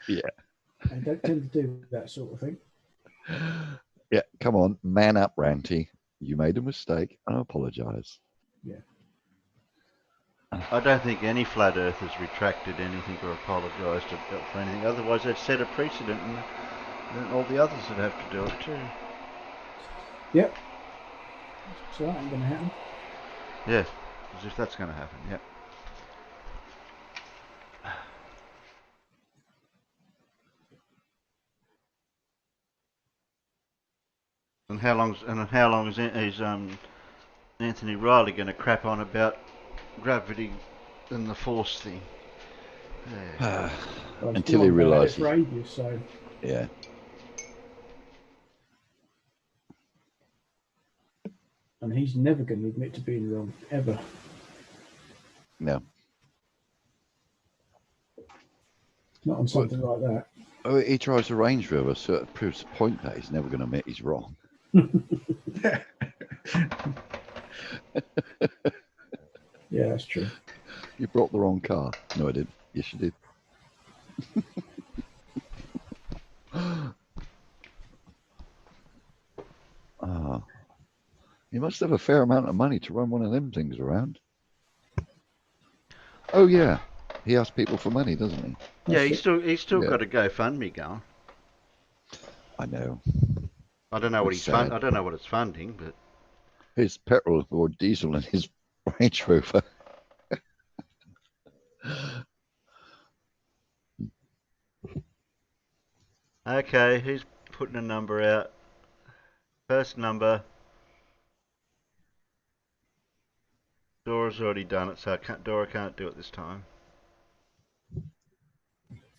Yeah. I don't tend to do that sort of thing. Yeah, come on, man up, Ranty. You made a mistake and apologise. Yeah. I don't think any flat earthers retracted anything or apologised for anything. Otherwise, they'd set a precedent, and then all the others would have to do it too. Yep. So that ain't going to happen. Yes, as if that's going to happen. Yep. And how long is Anthony Riley going to crap on about gravity and the force thing? Yeah. Well, Until he realises. For ages, so. Yeah. And he's never going to admit to being wrong, ever. No. Not on something like that. Oh, he drives a Range Rover, so it proves the point that he's never going to admit he's wrong. Yeah, that's true. You brought the wrong car. No, I didn't. Yes, you did. He must have a fair amount of money to run one of them things around. Oh yeah, he asks people for money, doesn't he? Yeah, he's still got a GoFundMe going. I know. I don't know what It's he's fund. sad. I don't know what it's funding, but His petrol or diesel in his Range Rover. okay. Who's putting a number out? First number. Dora's already done it, so Dora can't do it this time.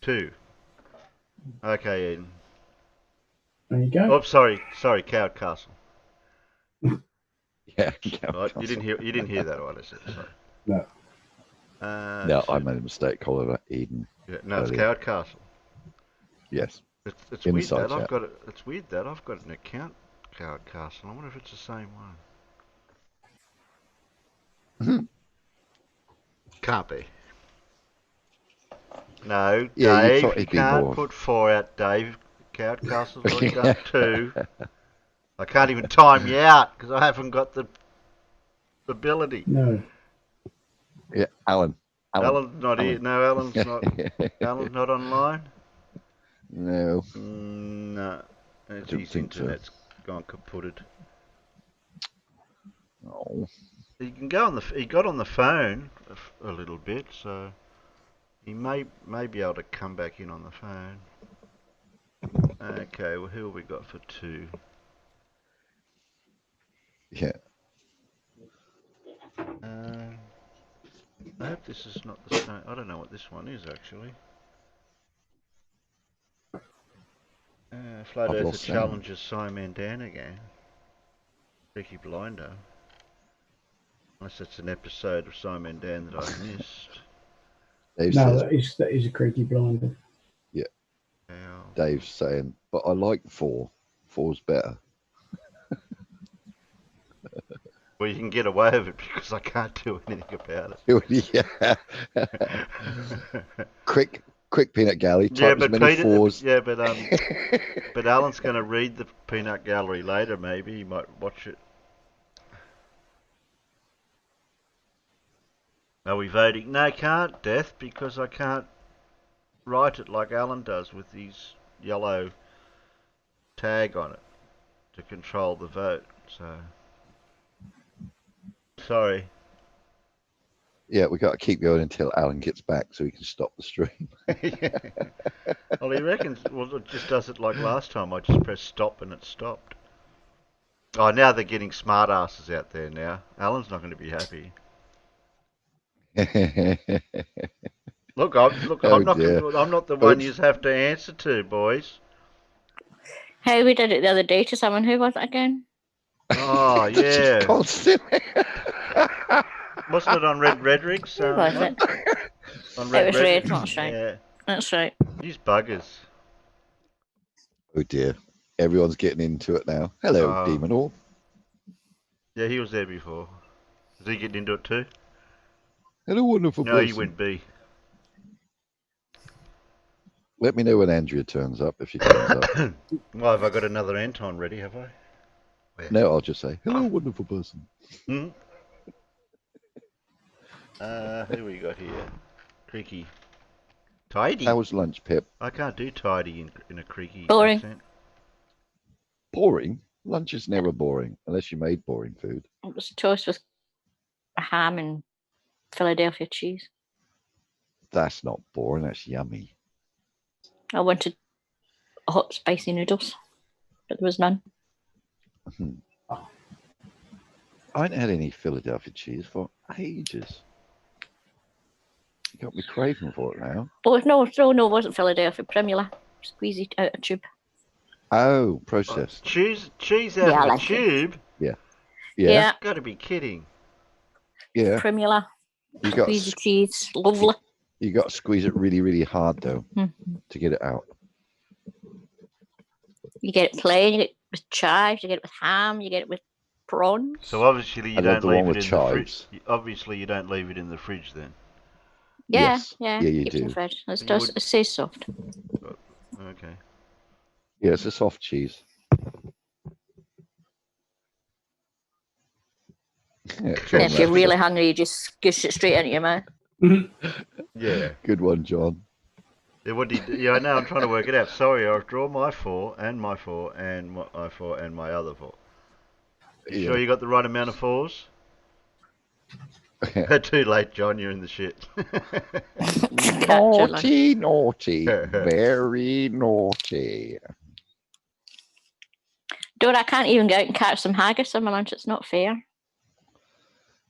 2. Okay, Eden. There you go. Oh, sorry, Coward Castle. Yeah, Right, you didn't hear that what I said. Sorry. No. No, I made a mistake calling it Eden. Yeah, no, it's earlier. Coward Castle. Yes. It's In the weird side that I've chat. got it. It's weird that I've got an account Coward Castle. I wonder if it's the same one. Can't be. No, Yeah, Dave, thought you it'd be can't more. put 4 out, Dave. Coward Castle's already done 2. I can't even time you out because I haven't got the ability. No. Yeah, Alan. Alan's not here. No, Alan's not. Alan's not online. No. No, don't his think so. internet's gone kaputted. Oh. He can go on the. He got on the phone a little bit, so he may be able to come back in on the phone. Okay, well, who have we got for 2? Yeah. I hope this is not the same. I don't know what this one is actually. Flat I've Earther lost sound. challenges Simon Dan again. Peaky Blinder. Unless it's an episode of Simon Dan that I missed. Dave No, says, that is a creaky blinder. yeah. Dave's saying, but I like 4. 4's better. Well, you can get away with it because I can't do anything about it. Yeah. quick peanut gallery. Yeah, Type as but many Peter, 4s. yeah, but Alan's going to read the peanut gallery later. Maybe he might watch it. Are we voting? No, can't, Death, because I can't write it like Alan does with his yellow tag on it to control the vote. So, sorry. Yeah, we got to keep going until Alan gets back so we can stop the stream. Well, he reckons. Well, it just does it like last time. I just pressed stop and it stopped. Oh, now they're getting smart asses out there now. Alan's not going to be happy. Look, I'm not the one you have to answer to, boys. Hey, we did it the other day to someone. Who was it again? Oh, yeah. Constantly. Wasn't it on Red Redrick's? Who was it? On It was Red, Redrick's? that's right. Yeah. That's right. These buggers. Oh dear. Everyone's getting into it now. Hello, Oh. Demon All. Yeah, he was there before. Is he getting into it too? Hello, wonderful No, person. he went B. Let me know when Andrea turns up, if she turns up. Well, have I got another Anton ready, have I? No, I'll just say, hello, wonderful person. Hmm? Who we got here? Creaky. Tidy? How was lunch, Pip? I can't do tidy in a creaky Boring. accent. Boring? Lunch is never boring, unless you made boring food. It was toast with ham and Philadelphia cheese. That's not boring, that's yummy. I wanted hot, spicy noodles, but there was none. I ain't had any Philadelphia cheese for ages. You got me craving for it now. Oh, no, it wasn't Philadelphia. Primula. Squeeze it out a tube. Oh, processed. Cheese Yeah, out I of a like it. tube? Yeah. Yeah. Got to be kidding. Yeah. Primula. You got Squeeze the cheese. Lovely. You got to squeeze it really, really hard though to get it out. You get it plain, you get it with chives, you get it with ham, you get it with prawns. So obviously you I love don't the leave one it with in the fridge. chives. Obviously you don't leave it in the fridge then. Yeah, Yes. yeah. Yeah, you keeps it in do. the fridge. It, You does, would- it stays soft. Okay. Yeah, it's a soft cheese. Yeah, John And if you're laughs. really hungry, you just squish it straight into your mouth. Yeah. Good one, John. Yeah, what did he, yeah, now I'm trying to work it out. Sorry, I've drawn my 4 and my 4 and my 4 and my other 4. You sure you got the right amount of 4s? Too late, John. You're in the shit. Naughty, naughty, very naughty. Dora, I can't even go out and catch some haggis on my lunch. It's not fair.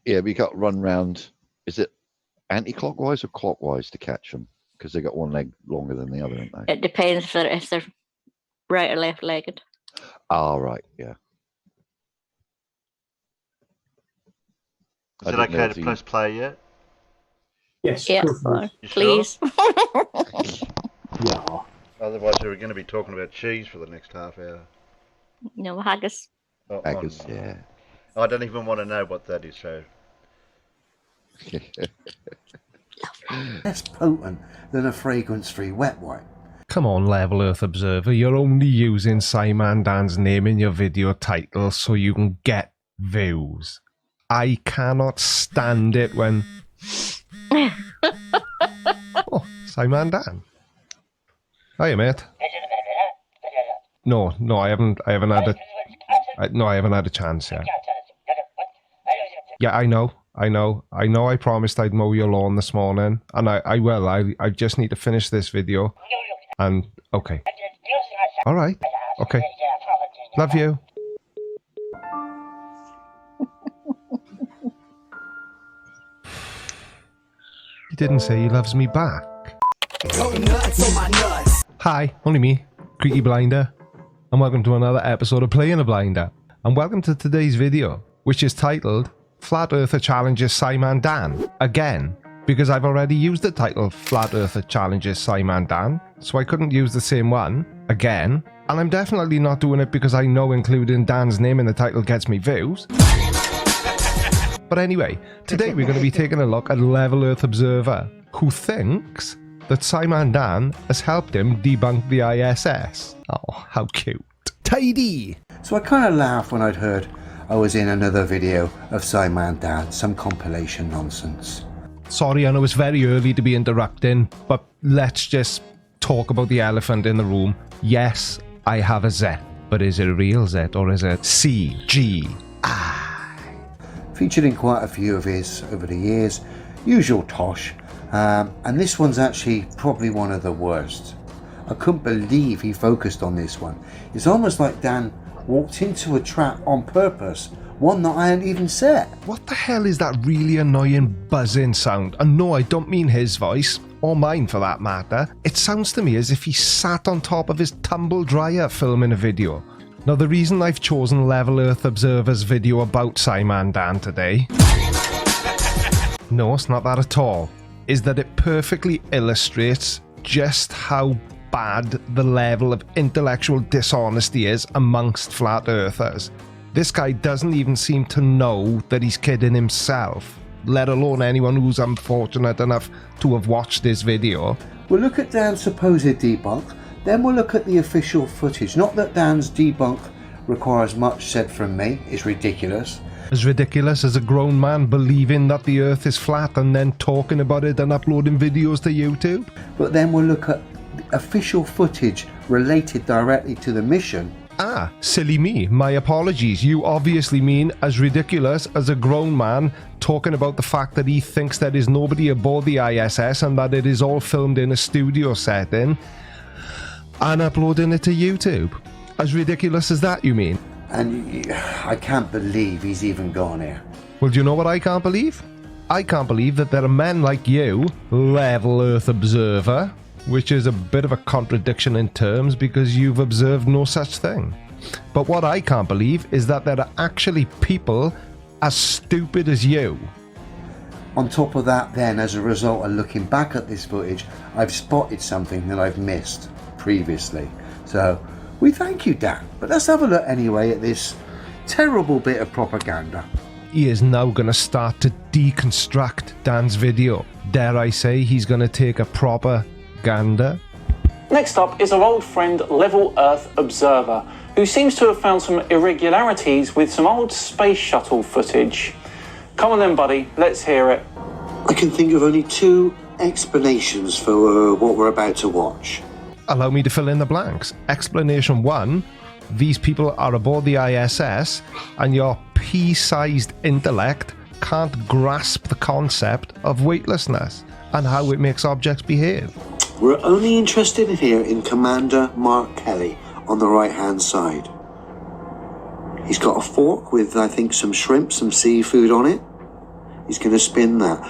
Yeah, we got to run round. Is it anti-clockwise or clockwise to catch them? Because they got one leg longer than the other, don't they? It depends if they're right or left-legged. Oh, right, yeah. Is it okay to press play yet? Yes. Yeah, You please. Sure? Yeah. Otherwise, we're going to be talking about cheese for the next half hour. No, haggis. Oh, Haggis, no. yeah. I don't even want to know what that is, so. Less potent than a fragrance-free wet wipe. Come on, Level Earth Observer, you're only using Simon Dan's name in your video title so you can get views. I cannot stand it when... Oh, Simon Dan. Hiya, mate. No, I haven't had a chance yet. Yeah, I know. I promised I'd mow your lawn this morning, and I will. I just need to finish this video. And, okay. Alright. Okay. Love you. He didn't say he loves me back. Hi, only me, Creaky Blinder, and welcome to another episode of Playing a Blinder. And welcome to today's video, which is titled Flat Earther Challenges Simon Dan again, because I've already used the title Flat Earther Challenges Simon Dan, so I couldn't use the same one again. And I'm definitely not doing it because I know including Dan's name in the title gets me views. But anyway, today we're going to be taking a look at Level Earth Observer, who thinks that Simon Dan has helped him debunk the ISS. Oh, how cute. Tidy! So I kind of laughed when I'd heard I was in another video of Simon Dan, some compilation nonsense. Sorry, I know it's very early to be interrupting, but let's just talk about the elephant in the room. Yes, I have a Z, but is it a real Z or is it CGI? Featured in quite a few of his over the years, usual tosh, and this one's actually probably one of the worst. I couldn't believe he focused on this one. It's almost like Dan walked into a trap on purpose, one that I hadn't even set. What the hell is that really annoying buzzing sound? And no, I don't mean his voice, or mine for that matter. It sounds to me as if he sat on top of his tumble dryer filming a video. Now, the reason I've chosen Level Earth Observer's video about Simon Dan today, no, it's not that at all, is that it perfectly illustrates just how bad the level of intellectual dishonesty is amongst flat earthers. This guy doesn't even seem to know that he's kidding himself, let alone anyone who's unfortunate enough to have watched this video. We'll look at Dan's supposed debunk, then we'll look at the official footage. Not that Dan's debunk requires much said from me, it's ridiculous. As ridiculous as a grown man believing that the earth is flat and then talking about it and uploading videos to YouTube. But then we'll look at the official footage related directly to the mission. Ah, silly me, my apologies. You obviously mean as ridiculous as a grown man talking about the fact that he thinks there is nobody aboard the ISS and that it is all filmed in a studio setting and uploading it to YouTube. As ridiculous as that, you mean? And I can't believe he's even gone here. Well, do you know what I can't believe? I can't believe that there are men like you, Level Earth Observer, which is a bit of a contradiction in terms because you've observed no such thing. But what I can't believe is that there are actually people as stupid as you. On top of that, then, as a result of looking back at this footage, I've spotted something that I've missed previously. So, we thank you, Dan. But let's have a look anyway at this terrible bit of propaganda. He is now going to start to deconstruct Dan's video. Dare I say he's going to take a proper gander? Next up is our old friend Level Earth Observer, who seems to have found some irregularities with some old space shuttle footage. Come on then, buddy, let's hear it. I can think of only two explanations for what we're about to watch. Allow me to fill in the blanks. Explanation 1, these people are aboard the ISS and your pea-sized intellect can't grasp the concept of weightlessness and how it makes objects behave. We're only interested here in Commander Mark Kelly on the right-hand side. He's got a fork with, I think, some shrimp, some seafood on it. He's going to spin that.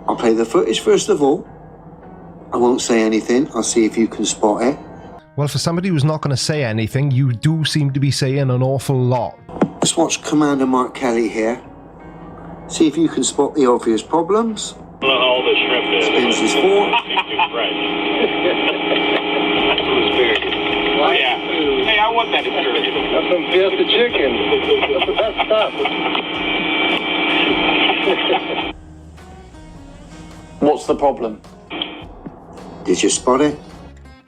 I'll play the footage first of all. I won't say anything. I'll see if you can spot it. Well, for somebody who's not going to say anything, you do seem to be saying an awful lot. Let's watch Commander Mark Kelly here. See if you can spot the obvious problems. All the shrimp is. Spins his fork. Oh, yeah. Hey, I want that experience. That's some fiesta chicken. That's the best stuff. What's the problem? Did you spot it?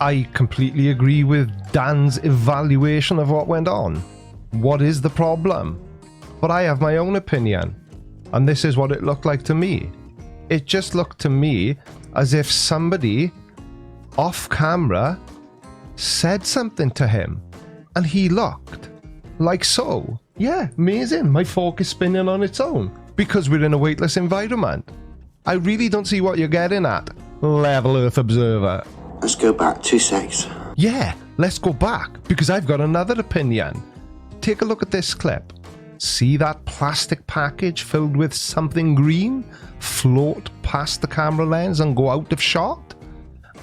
I completely agree with Dan's evaluation of what went on. What is the problem? But I have my own opinion, and this is what it looked like to me. It just looked to me as if somebody off camera said something to him, and he looked like so. Yeah, amazing. My fork is spinning on its own because we're in a weightless environment. I really don't see what you're getting at, Level Earth Observer. Let's go back 2 secs. Yeah, let's go back, because I've got another opinion. Take a look at this clip. See that plastic package filled with something green float past the camera lens and go out of shot?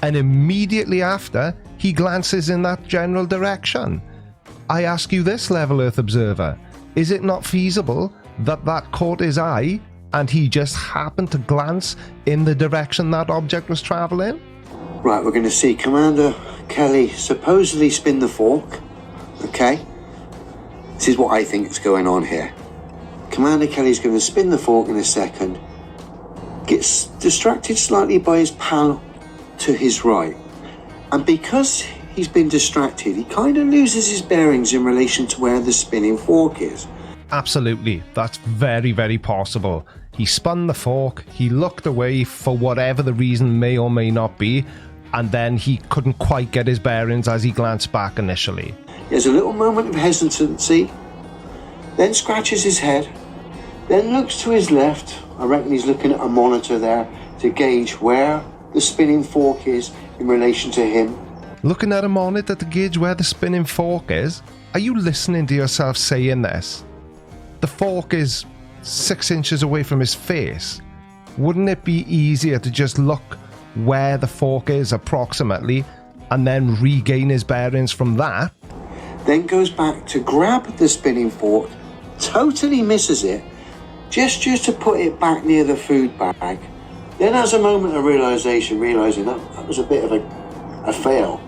And immediately after, he glances in that general direction. I ask you this, Level Earth Observer, is it not feasible that that caught his eye and he just happened to glance in the direction that object was travelling? Right, we're going to see Commander Kelly supposedly spin the fork. Okay? This is what I think is going on here. Commander Kelly's going to spin the fork in a second. Gets distracted slightly by his pal to his right. And because he's been distracted, he kind of loses his bearings in relation to where the spinning fork is. Absolutely, that's very, very possible. He spun the fork, he looked away for whatever the reason may or may not be, and then he couldn't quite get his bearings as he glanced back initially. There's a little moment of hesitancy, then scratches his head, then looks to his left. I reckon he's looking at a monitor there to gauge where the spinning fork is in relation to him. Looking at a monitor to gauge where the spinning fork is? Are you listening to yourself saying this? The fork is 6 inches away from his face. Wouldn't it be easier to just look where the fork is approximately and then regain his bearings from that? Then goes back to grab the spinning fork, totally misses it, gestures to put it back near the food bag, then has a moment of realisation, realising that was a bit of a fail.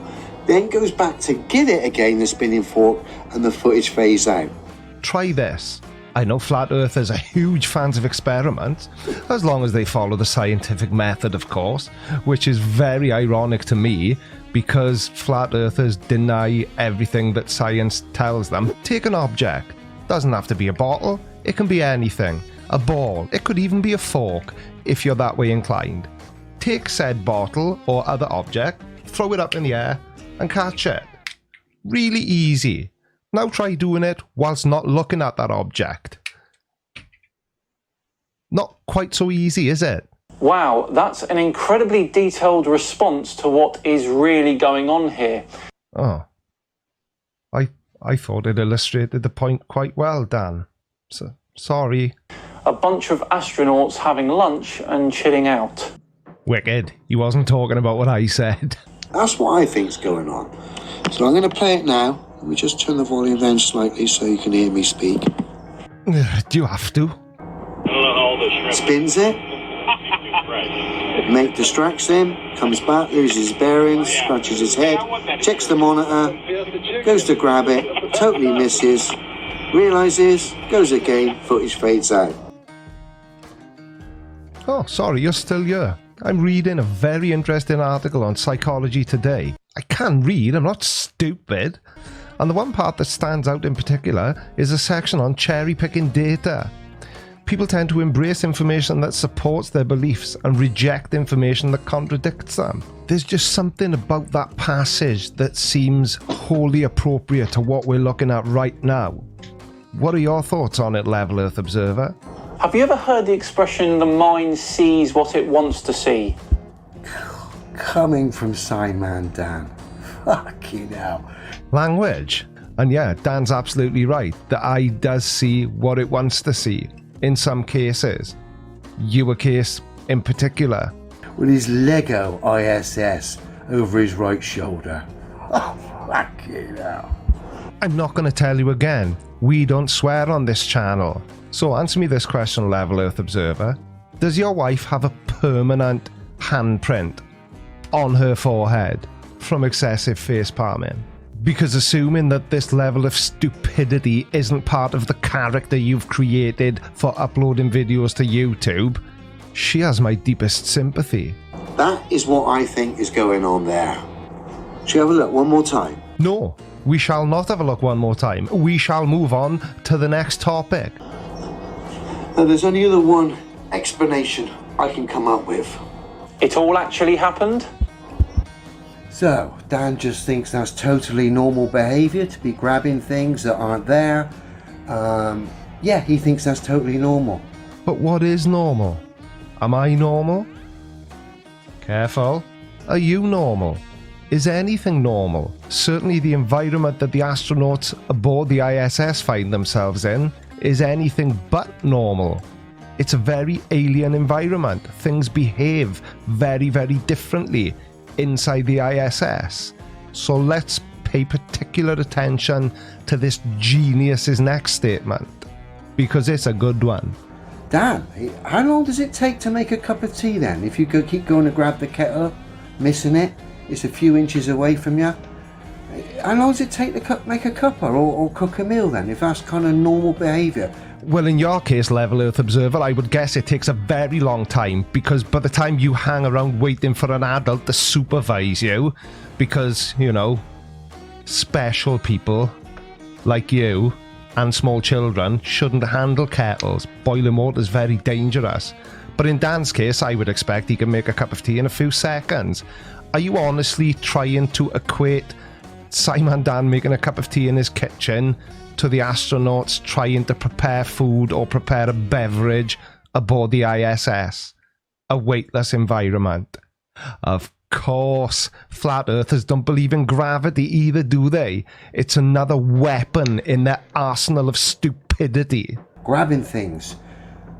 Then goes back to get it again, the spinning fork, and the footage fades out. Try this. I know flat earthers are huge fans of experiments, as long as they follow the scientific method, of course, which is very ironic to me because flat earthers deny everything that science tells them. Take an object. Doesn't have to be a bottle, it can be anything. A ball, it could even be a fork, if you're that way inclined. Take said bottle or other object, throw it up in the air, and catch it. Really easy. Now try doing it whilst not looking at that object. Not quite so easy, is it? Wow, that's an incredibly detailed response to what is really going on here. Oh. I thought it illustrated the point quite well, Dan. So, sorry. A bunch of astronauts having lunch and chilling out. Wicked. He wasn't talking about what I said. That's what I think's going on. So I'm going to play it now. Let me just turn the volume down slightly so you can hear me speak. Do you have to? Spins it. Mate distracts him, comes back, loses his bearings, scratches his head, checks the monitor, goes to grab it, totally misses, realises, goes again, footage fades out. Oh, sorry, you're still here. I'm reading a very interesting article on Psychology Today. I can read, I'm not stupid. And the one part that stands out in particular is a section on cherry-picking data. People tend to embrace information that supports their beliefs and reject information that contradicts them. There's just something about that passage that seems wholly appropriate to what we're looking at right now. What are your thoughts on it, Level Earth Observer? Have you ever heard the expression, the mind sees what it wants to see? Coming from Simon Dan. Fucking hell. Language. And yeah, Dan's absolutely right. The eye does see what it wants to see. In some cases. Your case in particular. With his Lego ISS over his right shoulder. Oh, fucking hell. I'm not going to tell you again. We don't swear on this channel. So answer me this question, Level Earth Observer. Does your wife have a permanent handprint on her forehead from excessive face palming? Because assuming that this level of stupidity isn't part of the character you've created for uploading videos to YouTube, she has my deepest sympathy. That is what I think is going on there. Shall we have a look one more time? No, we shall not have a look one more time. We shall move on to the next topic. Now, there's only the one explanation I can come up with. It all actually happened? So, Dan just thinks that's totally normal behaviour to be grabbing things that aren't there. Yeah, he thinks that's totally normal. But what is normal? Am I normal? Careful. Are you normal? Is anything normal? Certainly the environment that the astronauts aboard the ISS find themselves in is anything but normal. It's a very alien environment. Things behave very, very differently inside the ISS. So let's pay particular attention to this genius's next statement, because it's a good one. Dan, how long does it take to make a cup of tea then? If you keep going to grab the kettle, missing it, it's a few inches away from you. How long does it take to make a cuppa or cook a meal then, if that's kind of normal behaviour? Well, in your case, Level Earth Observer, I would guess it takes a very long time, because by the time you hang around waiting for an adult to supervise you, because, you know, special people like you and small children shouldn't handle kettles. Boiling water is very dangerous. But in Dan's case, I would expect he can make a cup of tea in a few seconds. Are you honestly trying to equate Simon Dan making a cup of tea in his kitchen to the astronauts trying to prepare food or prepare a beverage aboard the ISS? A weightless environment. Of course, flat earthers don't believe in gravity either, do they? It's another weapon in their arsenal of stupidity. Grabbing things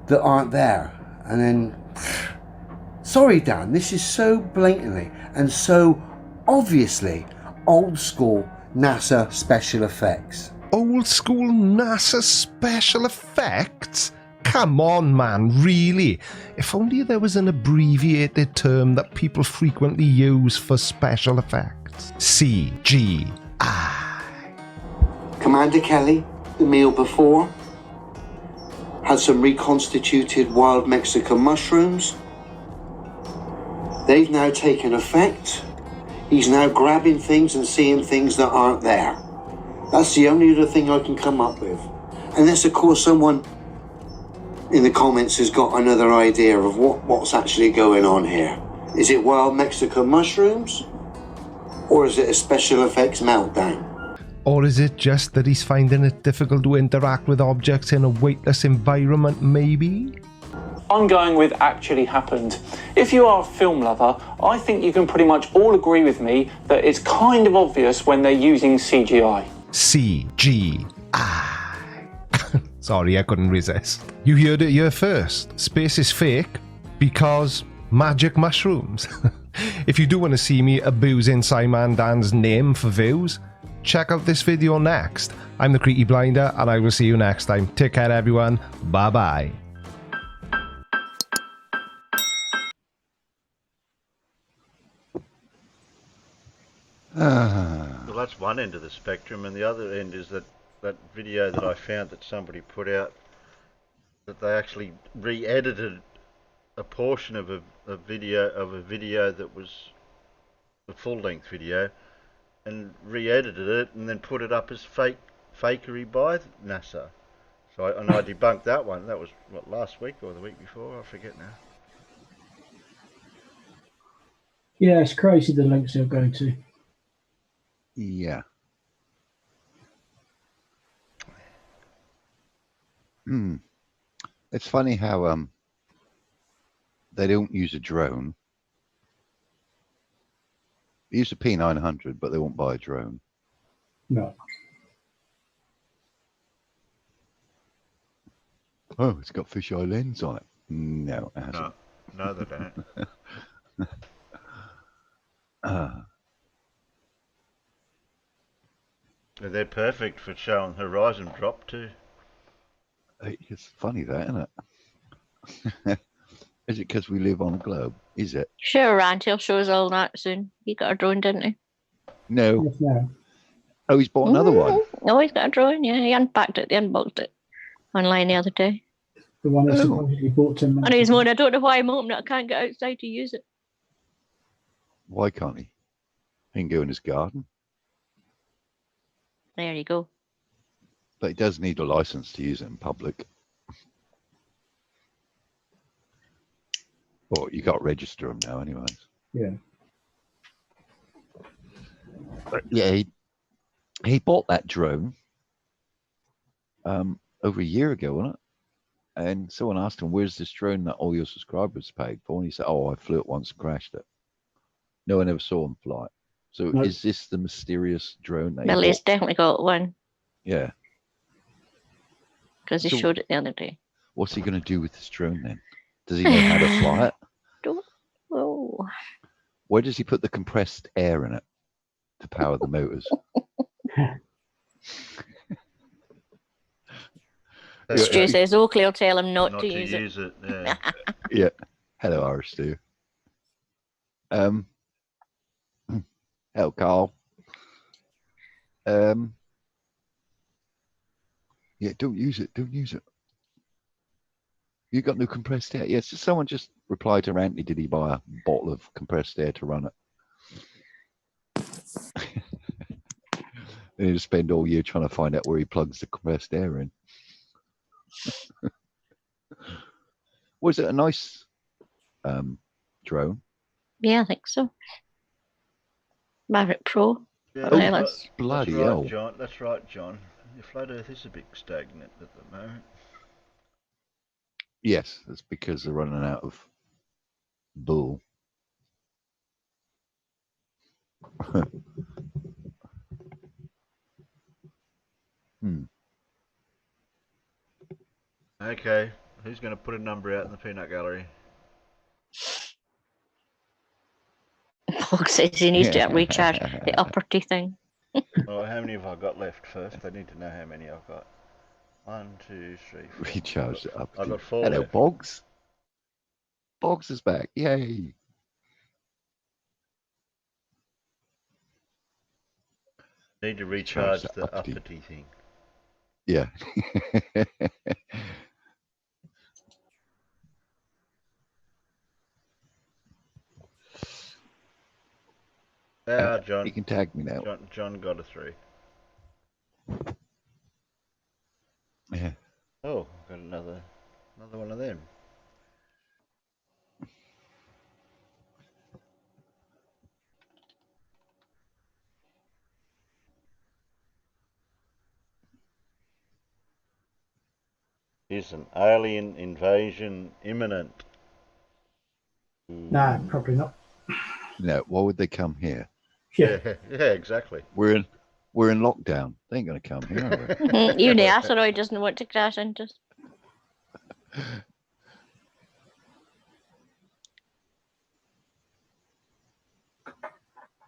that aren't there, and then... Sorry, Dan, this is so blatantly and so obviously old school NASA special effects. Old school NASA special effects? Come on, man, really? If only there was an abbreviated term that people frequently use for special effects. CGI. Commander Kelly, the meal before, had some reconstituted wild Mexican mushrooms. They've now taken effect. He's now grabbing things and seeing things that aren't there. That's the only other thing I can come up with. Unless, of course, someone in the comments has got another idea of what's actually going on here. Is it wild Mexican mushrooms? Or is it a special effects meltdown? Or is it just that he's finding it difficult to interact with objects in a weightless environment, maybe? I'm going with actually happened. If you are a film lover, I think you can pretty much all agree with me that it's kind of obvious when they're using CGI. CGI. Sorry, I couldn't resist. You heard it here first. Space is fake because magic mushrooms. If you do want to see me abusing Simon Dan's name for views, check out this video next. I'm the Creaky Blinder, and I will see you next time. Take care, everyone. Bye-bye. Well, that's one end of the spectrum, and the other end is that video that I found that somebody put out, that they actually re-edited a portion of a video that was a full-length video, and re-edited it and then put it up as fakery by NASA. So I debunked that one. That was what, last week or the week before? I forget now. Yeah, it's crazy the lengths they're going to. Yeah. It's funny how they don't use a drone. They use a P900, but they won't buy a drone. No. Oh, it's got fisheye lens on it. No, it hasn't. No, they don't. They're perfect for showing horizon drop too. It's funny that, isn't it? Is it because we live on a globe? Is it? Sure, Rand, he'll show us all that soon. He got a drone, didn't he? No. Yes, no. Oh, he's bought another one. No, he's got a drone, yeah. He unpacked it, he unboxed it online the other day. The one that supposedly bought 10 minutes. And he's moaning, I don't know why I'm opening it, I can't get outside to use it. Why can't he? He can go in his garden. There you go. But he does need a license to use it in public. Well, you got to register them now anyways. Yeah. But yeah, he bought that drone over a year ago, wasn't it? And someone asked him, where's this drone that all your subscribers paid for? And he said, oh, I flew it once and crashed it. No one ever saw him fly it. So No. Is this the mysterious drone that Well, he he's bought? definitely got one, Yeah. because he So- showed it the other day. What's he going to do with this drone then? Does he know how to fly it? Oh. Where does he put the compressed air in it to power the motors? Stu says Oakley will tell him not Not to to use use it. Yeah. Yeah. Hello, Irish Stu. Hello, Carl. Yeah, don't use it. Don't use it. You got no compressed air? Yes. Yeah, so someone just replied to Anthony, did he buy a bottle of compressed air to run it? They need to spend all year trying to find out where he plugs the compressed air in. Was it a nice drone? Yeah, I think so. Maverick Pro. Yeah, Oh, that's bloody right, hell. John. That's right, John. The flat Earth is a bit stagnant at the moment. Yes, that's because they're running out of bull. Okay, who's going to put a number out in the peanut gallery? Paul says he needs to recharge the upper teeth thing. Well, how many have I got left first? I need to know how many I've got. 1, 2, 3, 4. Recharge it up. I've got 4 Hello, left. Boggs. Boggs is back. Yay. Need to recharge the uppity thing. Yeah. John. You can tag me now. John got a 3. Yeah. Oh, got another one of them. Is an alien invasion imminent? Nah, probably not. No, why would they come here? Yeah, exactly. We're in lockdown. They ain't gonna come here, are they? Even the asteroid doesn't want to crash into us.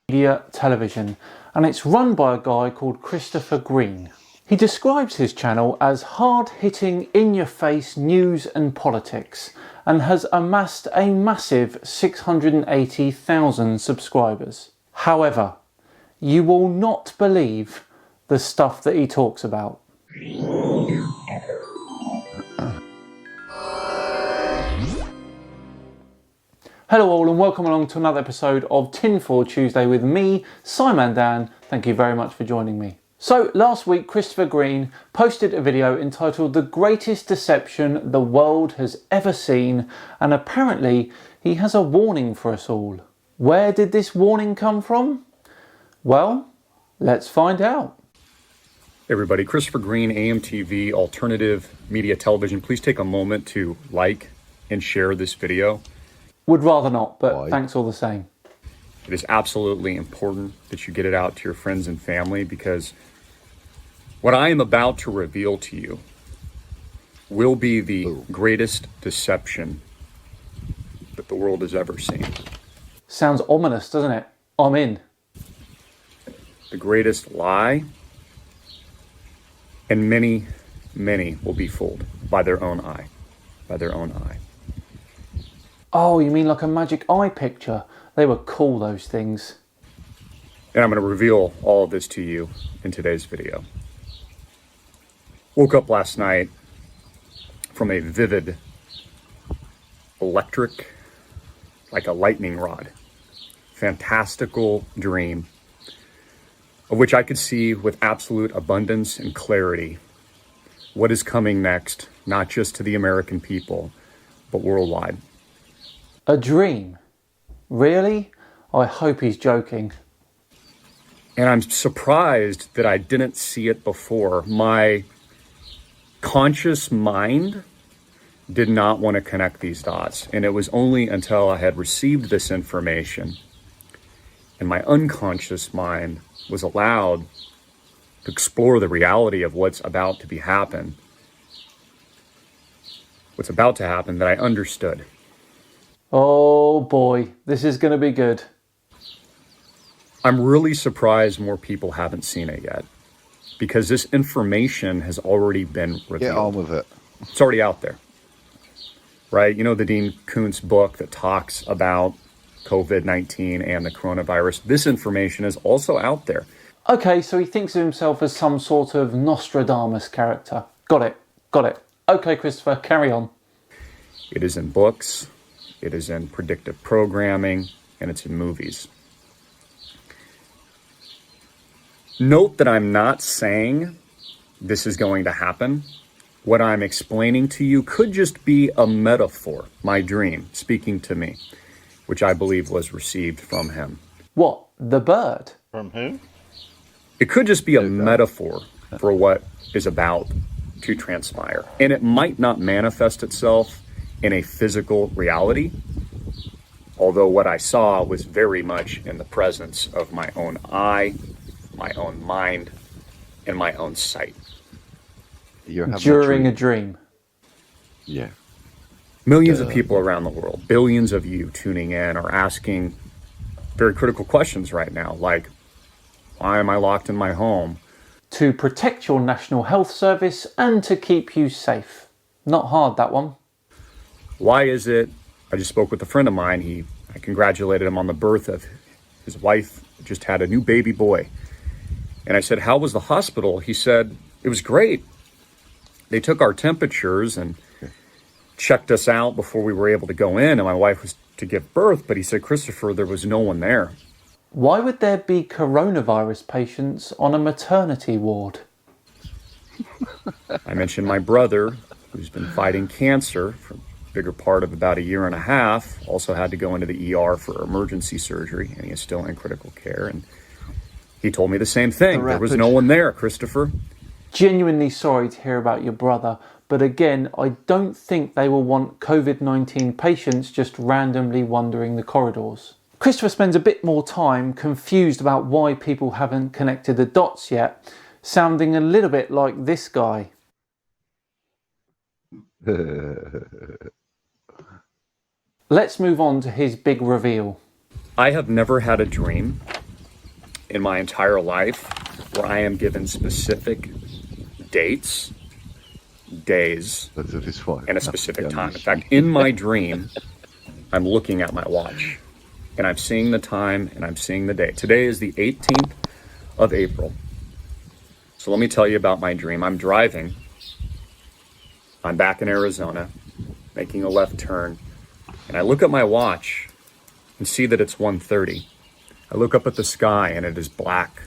Media television, and it's run by a guy called Christopher Green. He describes his channel as hard-hitting, in-your-face news and politics, and has amassed a massive 680,000 subscribers. However, you will not believe the stuff that he talks about. Hello all and welcome along to another episode of Tinfoil Tuesday with me, Simon Dan. Thank you very much for joining me. So last week, Christopher Green posted a video entitled The Greatest Deception the World Has Ever Seen, and apparently he has a warning for us all. Where did this warning come from? Well, let's find out. Hey everybody, Christopher Green, AMTV, Alternative Media Television. Please take a moment to like and share this video. Would rather not, but thanks all the same. It is absolutely important that you get it out to your friends and family, because what I am about to reveal to you will be the greatest deception that the world has ever seen. Sounds ominous, doesn't it? I'm in. The greatest lie, and many, many will be fooled by their own eye. By their own eye. Oh, you mean like a magic eye picture? They were cool, those things. And I'm going to reveal all of this to you in today's video. Woke up last night from a vivid electric, like a lightning rod, fantastical dream of which I could see with absolute abundance and clarity what is coming next, not just to the American people, but worldwide. A dream? Really? I hope he's joking. And I'm surprised that I didn't see it before. My conscious mind did not want to connect these dots. And it was only until I had received this information and my unconscious mind was allowed to explore the reality of what's about to happen that I understood. Oh boy, this is going to be good. I'm really surprised more people haven't seen it yet, because this information has already been revealed. Get on with it. It's already out there, right? You know, the Dean Koontz book that talks about COVID-19 and the coronavirus. This information is also out there. Okay, so he thinks of himself as some sort of Nostradamus character. Got it. Okay, Christopher, carry on. It is in books, it is in predictive programming, and it's in movies. Note that I'm not saying this is going to happen. What I'm explaining to you could just be a metaphor, my dream, speaking to me, which I believe was received from him. What? The bird? From who? It could just be a metaphor for what is about to transpire. And it might not manifest itself in a physical reality, although what I saw was very much in the presence of my own eye, my own mind, and my own sight. During a dream. Yeah. Millions of people around the world, billions of you tuning in, are asking very critical questions right now, like, why am I locked in my home? To protect your National Health Service and to keep you safe. Not hard, that one. Why is it? I just spoke with a friend of mine. I congratulated him on the birth of his wife, just had a new baby boy. And I said, how was the hospital? He said, it was great. They took our temperatures and checked us out before we were able to go in. And my wife was to give birth. But he said, Christopher, there was no one there. Why would there be coronavirus patients on a maternity ward? I mentioned my brother, who's been fighting cancer for a bigger part of about a year and a half, also had to go into the ER for emergency surgery, and he is still in critical care. And he told me the same thing. There was no one there, Christopher. Genuinely sorry to hear about your brother, but again, I don't think they will want COVID-19 patients just randomly wandering the corridors. Christopher spends a bit more time confused about why people haven't connected the dots yet, sounding a little bit like this guy. Let's move on to his big reveal. I have never had a dream in my entire life where I am given specific dates, days, and a specific time. In fact, in my dream, I'm looking at my watch. And I'm seeing the time, and I'm seeing the date. Today is the 18th of April. So let me tell you about my dream. I'm driving. I'm back in Arizona, making a left turn. And I look at my watch and see that it's 1:30. I look up at the sky, and it is black.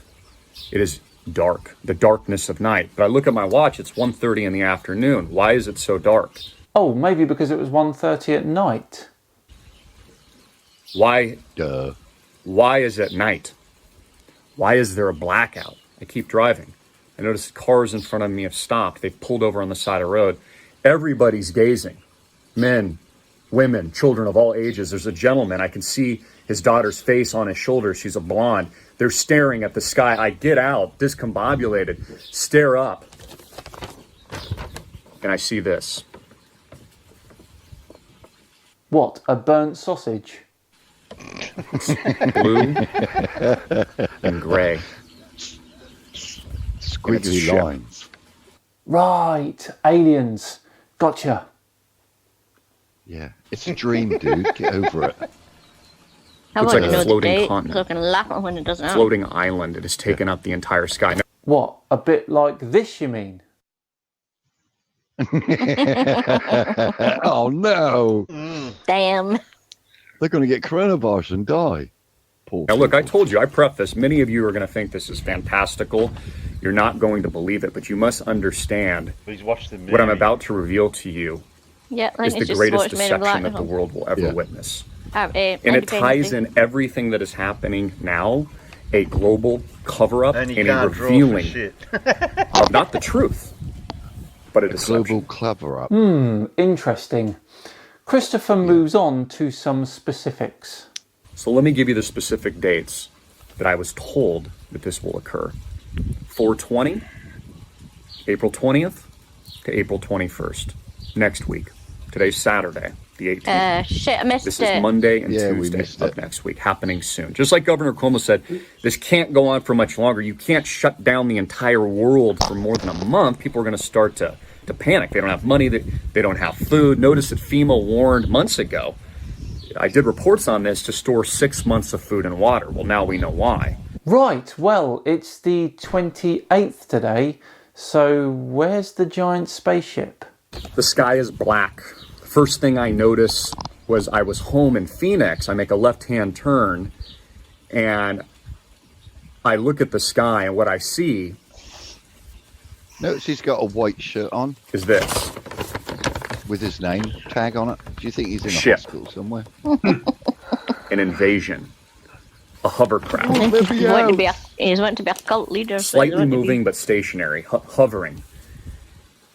It is dark, the darkness of night. But I look at my watch, it's 1:30 in the afternoon. Why is it so dark? Oh, maybe because it was 1:30 at night. Why? Why is it night? Why is there a blackout? I keep driving. I notice cars in front of me have stopped. They've pulled over on the side of the road. Everybody's gazing. Men, women, children of all ages. There's a gentleman. I can see his daughter's face on his shoulder. She's a blonde. They're staring at the sky. I get out, discombobulated, stare up, and I see this. What, a burnt sausage? Blue and gray. Squiggly lines. Right, aliens. Gotcha. Yeah, it's a dream, dude. Get over it. How Looks about like you a know the floating date? continent. So I can laugh at when it doesn't happen. Floating island. It has taken up the entire sky. What, a bit like this, you mean? Oh no! Damn. They're going to get coronavirus and die. Poor Now, look, I told you, I preface, many of you are going to think this is fantastical. You're not going to believe it, but you must understand He's watched the movie. what I'm about to reveal to you Yeah, like is it's the just greatest watched Made of deception Black that the world will ever witness. And it ties in everything that is happening now, a global cover-up And and you a can't draw for revealing shit. of not the truth, but a deception. Global cover-up. Interesting. Christopher moves on to some specifics. So let me give you the specific dates that I was told that this will occur. 4/20, April 20th to April 21st. Next week. Today's Saturday, the 18th. Shit, I missed This it. is Monday and Yeah, we Tuesday missed of it. next week, happening soon. Just like Governor Cuomo said, this can't go on for much longer. You can't shut down the entire world for more than a month. People are going to start to panic. They don't have money. They don't have food. Notice that FEMA warned months ago. I did reports on this to store 6 months of food and water. Well, now we know why. Right, well, it's the 28th today, so where's the giant spaceship? The sky is black. The first thing I noticed was I was home in Phoenix. I make a left-hand turn, and I look at the sky, and what I see Notice he's got a white shirt on is this. with his name tag on it. Do you think he's in a Ship. hospital somewhere? An invasion. A hovercraft. He's meant to be a cult leader. so he's Slightly meant to be- moving but stationary, hovering.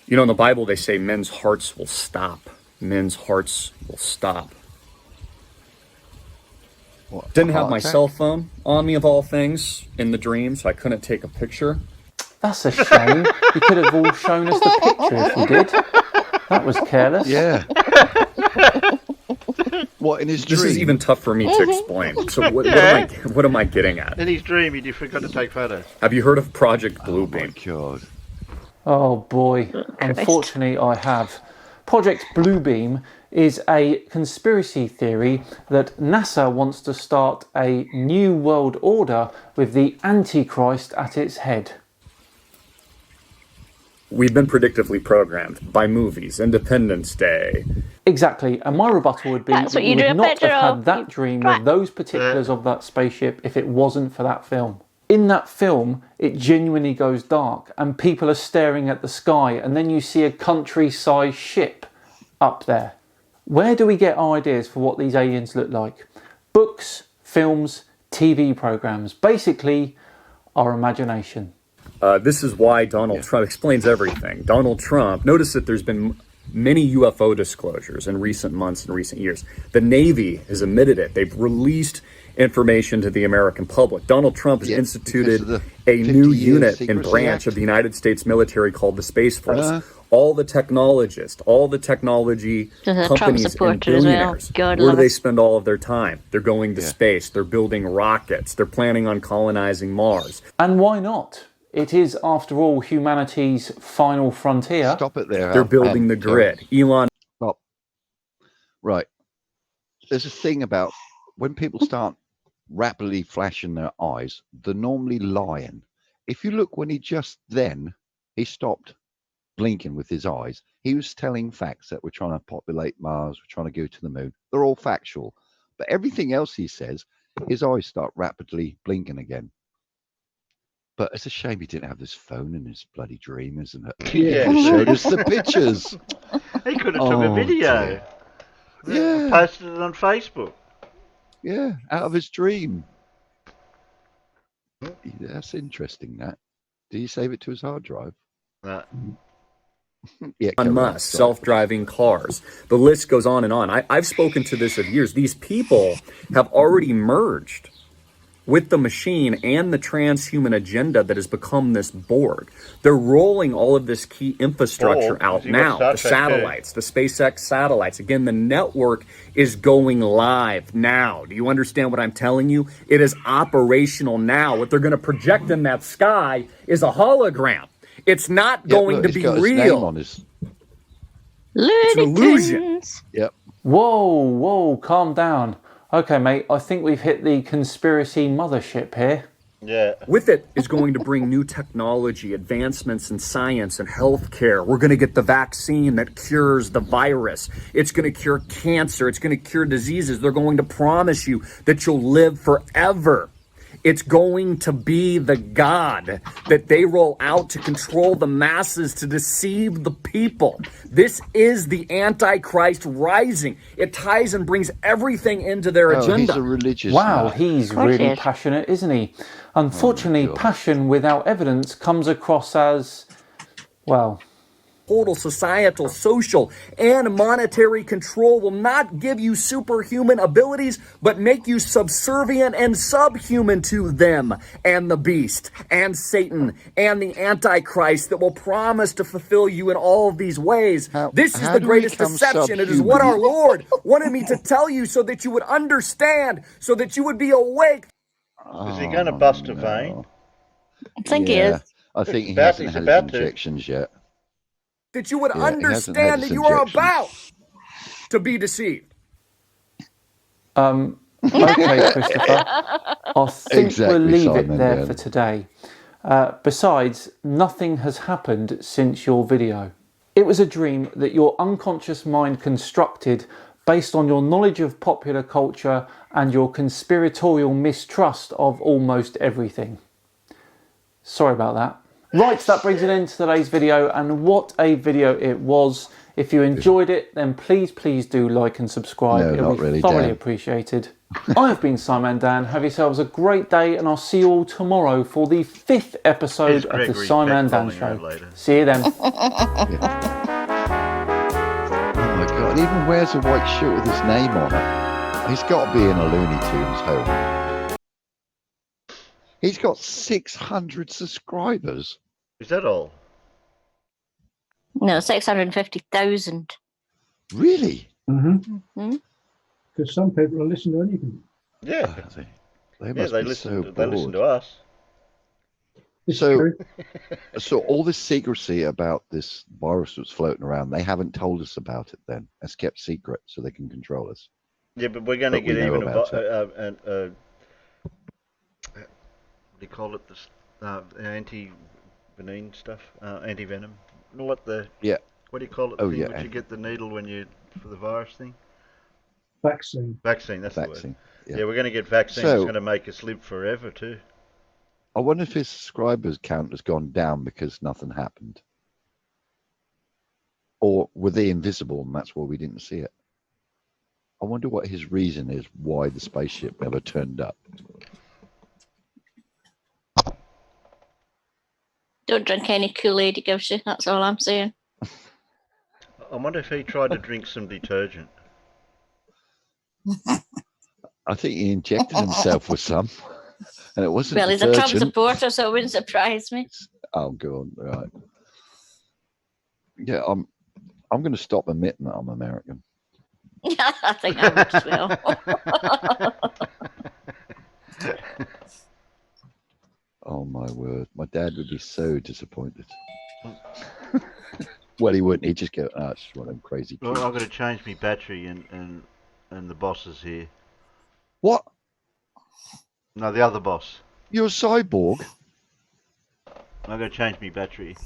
You know, in the Bible they say men's hearts will stop. Men's hearts will stop. What, Didn't a have heart my attack? cell phone on me of all things in the dream, so I couldn't take a picture. That's a shame. You could have all shown us the picture if you did. That was careless. Yeah. What, in his dream? This is even tough for me to explain. So what am I getting at? In his dream, he forgot to take photos. Have you heard of Project Bluebeam? God. Oh boy, unfortunately I have. Project Bluebeam is a conspiracy theory that NASA wants to start a new world order with the Antichrist at its head. We've been predictively programmed by movies, Independence Day. Exactly, and my rebuttal would be That's that what you you would do a not picture have of, had that you dream twat. with those particulars of that spaceship if it wasn't for that film. In that film, it genuinely goes dark and people are staring at the sky and then you see a country-sized ship up there. Where do we get our ideas for what these aliens look like? Books, films, TV programs. Basically, our imagination. This is why Donald Trump explains everything. Donald Trump, notice that there's been many UFO disclosures in recent months and recent years. The Navy has admitted it. They've released information to the American public. Donald Trump has instituted a new unit and branch of the United States military called the Space Force. All the technologists, all the technology Trump companies and supporter as well. billionaires, God where love do they it. spend all of their time? They're going to space. They're building rockets. They're planning on colonizing Mars. And why not? It is, after all, humanity's final frontier. Stop it there. They're building the grid. Elon. Stop. Right. There's a thing about when people start rapidly flashing their eyes, they're normally lying. If you look when he stopped blinking with his eyes. He was telling facts that we're trying to populate Mars, we're trying to go to the moon. They're all factual. But everything else he says, his eyes start rapidly blinking again. But it's a shame he didn't have this phone in his bloody dream, isn't it? Yeah. He showed us the pictures. He could have took a video. Yeah. Posted it on Facebook. Yeah, out of his dream. That's interesting, that. Did he save it to his hard drive? No. Yeah, Elon Musk, self-driving cars. The list goes on and on. I've spoken to this of years. These people have already merged with the machine and the transhuman agenda that has become this Borg. They're rolling all of this key infrastructure out now. The satellites, the SpaceX satellites. Again, the network is going live now. Do you understand what I'm telling you? It is operational now. What they're going to project in that sky is a hologram. It's not going to be real. Looney It's an illusion. Tunes. Yep. Whoa, calm down. Okay, mate, I think we've hit the conspiracy mothership here. Yeah. With it is going to bring new technology, advancements in science and healthcare. We're going to get the vaccine that cures the virus. It's going to cure cancer. It's going to cure diseases. They're going to promise you that you'll live forever. It's going to be the God that they roll out to control the masses, to deceive the people. This is the Antichrist rising. It ties and brings everything into their agenda. He's a religious Wow, man. he's really passionate, isn't he? Unfortunately, passion without evidence comes across as, well... Total societal, social, and monetary control will not give you superhuman abilities, but make you subservient and subhuman to them and the beast and Satan and the Antichrist that will promise to fulfill you in all of these ways. This is the greatest deception. It is what our Lord wanted me to tell you so that you would understand, so that you would be awake. Is he going to bust a vein? I think he is. I think he He's about- hasn't he's had about his to. injections yet. That you would Yeah, he hasn't had understand his that you are injections. about to be deceived. Okay, Christopher. I think Exactly, we'll leave Simon, it there yeah. for today. Besides, nothing has happened since your video. It was a dream that your unconscious mind constructed based on your knowledge of popular culture and your conspiratorial mistrust of almost everything. Sorry about that. Right, that brings an end to today's video, and what a video it was. If you enjoyed it, then please do like and subscribe. No, It'll not be really, thoroughly Dan. appreciated. I have been Simon Dan. Have yourselves a great day, and I'll see you all tomorrow for the 5th episode Here's of the Gregory Simon Dan Peck following Show. out later. See you then. Oh my God, he even wears a white shirt with his name on it. He's got to be in a Looney Tunes home. He's got 600 subscribers. Is that all? No, 650,000. Really? Mm-hmm. Because some people will listen to anything. Yeah. They must be listen. so They listen bored. to us. So all this secrecy about this virus that's floating around, they haven't told us about it then. It's kept secret so they can control us. Yeah, but we're going to But we get know even about what do you call it? This anti-venin stuff, anti-venom. What the? Yeah. What do you call it? Oh, thing yeah. Which you get the needle when you for the virus thing. Vaccine. Vaccine. That's the Vaccine. word. Yeah, we're going to get vaccine. So- It's going to make us live forever too. I wonder if his subscribers count has gone down because nothing happened. Or were they invisible and that's why we didn't see it? I wonder what his reason is why the spaceship never turned up. Don't drink any Kool-Aid he gives you. That's all I'm saying. I wonder if he tried to drink some detergent. I think he injected himself with some. And it wasn't Well, he's a Trump detergent. supporter, so it wouldn't surprise me. Oh, God, right. Yeah, I'm going to stop admitting that I'm American. I think I would as well. Oh, my word. My dad would be so disappointed. Well, he wouldn't. He'd just go, oh, it's just one of them crazy Well, kids. I've got to change my battery and the boss is here. What? No, the other boss. You're a cyborg? I've got to change my battery.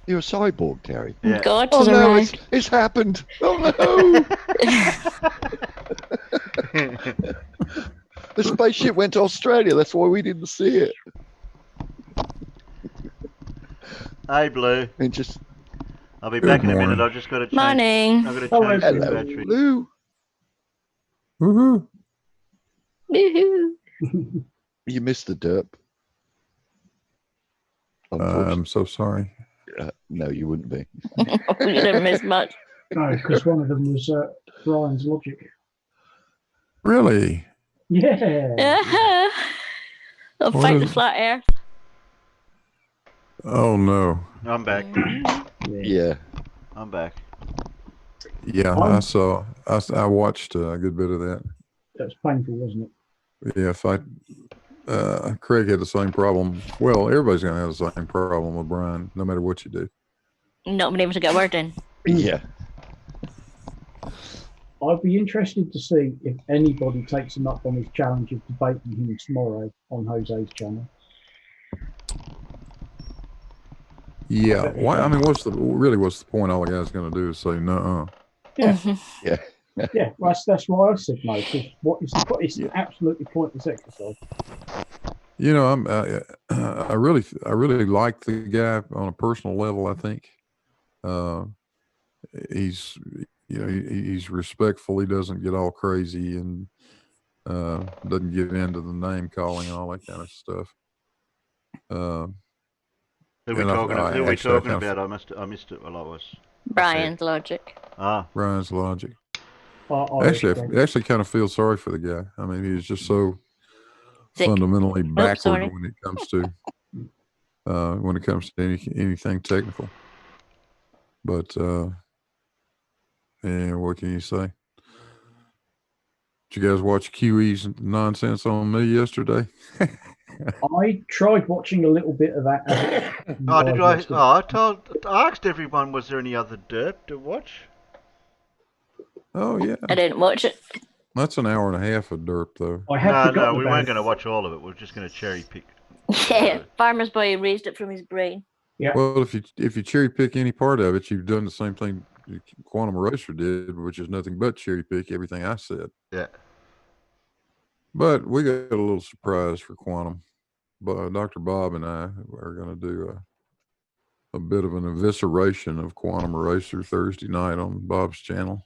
You're a cyborg, Terry? Yeah. God, Oh, to the no, right. it's happened. Oh, no. The spaceship went to Australia. That's why we didn't see it. Hey, Blue. And just I'll be Good back in a minute. morning. I've just got to change. Morning. I've got to Hello, change the hello, battery. Blue. Woohoo! Woohoo. You missed the derp. I'm so sorry. No, you wouldn't be. You didn't miss much. No, because one of them was Brian's Logic. Really? Yeah. I'll What fight is the it? flat earth. Oh no. I'm back. Yeah. I'm back. Yeah, I watched a good bit of that. That was painful, wasn't it? Yeah, Craig had the same problem. Well, everybody's gonna have the same problem with Brian, no matter what you do. Not been able to get a word in. Yeah. I'd be interested to see if anybody takes him up on his challenge of debating him tomorrow on Jose's channel. Yeah. Why? I mean, what's the point? All the guy's gonna do is say no. Yeah. Yeah. Yeah, that's why I said no, because it's an absolutely pointless exercise. You know, I really like the guy on a personal level. I think he's he's respectful. He doesn't get all crazy and doesn't get into the name calling and all that kind of stuff. Who are we talking about? I missed it while I was. Brian's Logic. Ah. Brian's Logic. Actually, I actually kind of feel sorry for the guy. I mean, he's just so fundamentally backward when it comes to anything technical. But yeah, what can you say? Did you guys watch QE's nonsense on me yesterday? I tried watching a little bit of that. Did I? I asked everyone, was there any other derp to watch? Oh yeah. I didn't watch it. That's an hour and a half of derp, though. No, we weren't going to watch all of it. We were just going to cherry pick. Yeah, Farmer's Boy raised it from his brain. Yeah. Well, if you cherry pick any part of it, you've done the same thing Quantum Eraser did, which is nothing but cherry pick everything I said. Yeah. But we got a little surprise for Quantum. But Dr. Bob and I are going to do a bit of an evisceration of Quantum Eraser Thursday night on Bob's channel.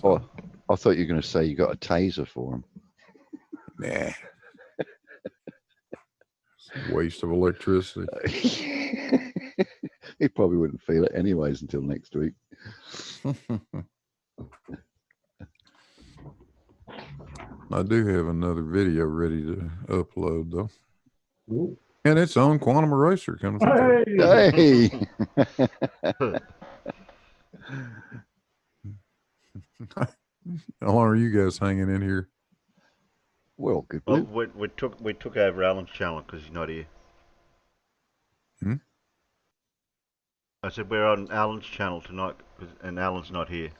Oh, I thought you were going to say you got a taser for him. Nah. Waste of electricity. He probably wouldn't feel it anyways until next week. I do have another video ready to upload, though. Ooh. And it's on Quantum Eraser. Coming Hey! How long are you guys hanging in here? Well, good. Well, we took over Alan's channel because he's not here. I said we're on Alan's channel tonight, and Alan's not here.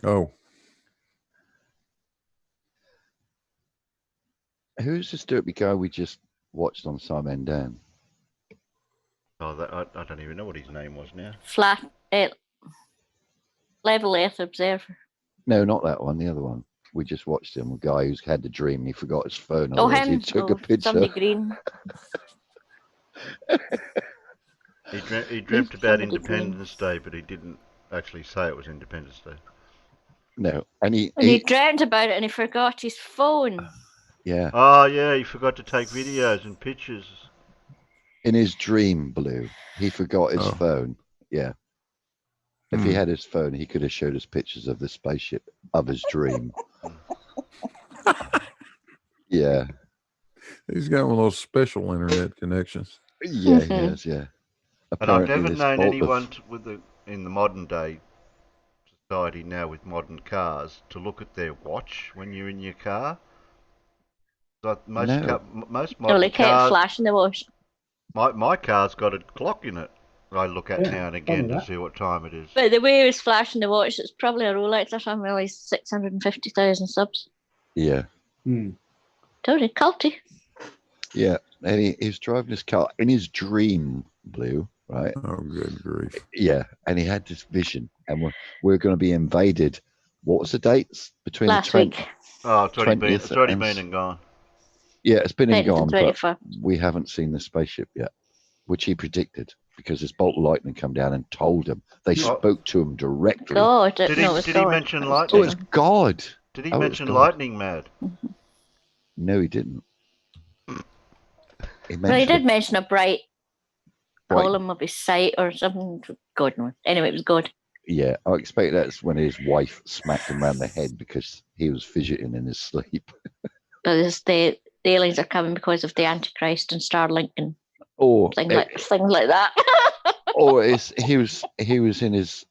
Oh. Who's this derpy guy we just watched on Simon Dan? Oh, I don't even know what his name was now. Level Earth Observer. No, not that one. The other one. We just watched him. A guy who's had the dream. And he forgot his phone. Oh, Otherwise him. He took a picture. Somebody green. He dreamt about Independence Day, but he didn't actually say it was Independence Day. No, and he dreamt about it and he forgot his phone. Yeah. Oh yeah, he forgot to take videos and pictures. In his dream, Blue, he forgot his phone. Yeah. If he had his phone, he could have showed us pictures of the spaceship of his dream. Yeah. He's got one of those special internet connections. Yeah, he has, yeah. And I've never known anyone in the modern day society now with modern cars to look at their watch when you're in your car. Like most modern they kept cars, flashing the watch. My car's got a clock in it. I look at now and again to see what time it is. But the way he was flashing the watch, it's probably a Rolex or something. Really, 650,000 subs. Yeah. Totally culty. Yeah, and he was driving his car in his dream, Blue, right? Oh, good grief. Yeah, and he had this vision, and we're going to be invaded. What was the dates between last the week? Oh, it's already been and gone. Yeah, it's been and gone, 24. but we haven't seen the spaceship yet, which he predicted. because this bolt of lightning come down and told him. They spoke to him directly. God, Did no, he, it's did he God. mention Oh, lightning? it's God. Did he Oh, it's mention God. lightning mad? No, he didn't. He Well, he mentioned did mention a bright Bright- column of his sight or something. God knows. Anyway, it was good. Yeah, I expect that's when his wife smacked him around the head because he was fidgeting in his sleep. But the aliens are coming because of the Antichrist and Starlink and Or things like that. or he was in his,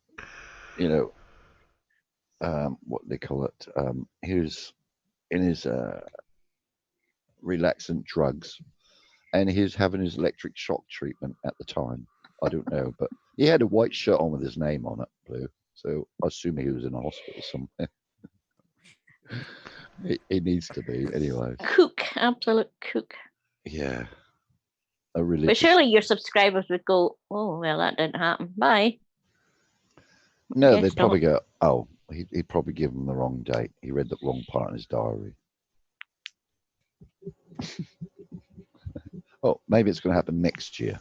what they call it. He was in his relaxant drugs, and he was having his electric shock treatment at the time. I don't know, but he had a white shirt on with his name on it, blue. So I assume he was in a hospital somewhere. He needs to be, anyway. Kook, absolute kook. Yeah. But surely your subscribers would go, oh, well, that didn't happen. Bye. No, Guess they'd probably not. go, oh, he'd probably give him the wrong date. He read the wrong part in his diary. Oh, maybe it's going to happen next year.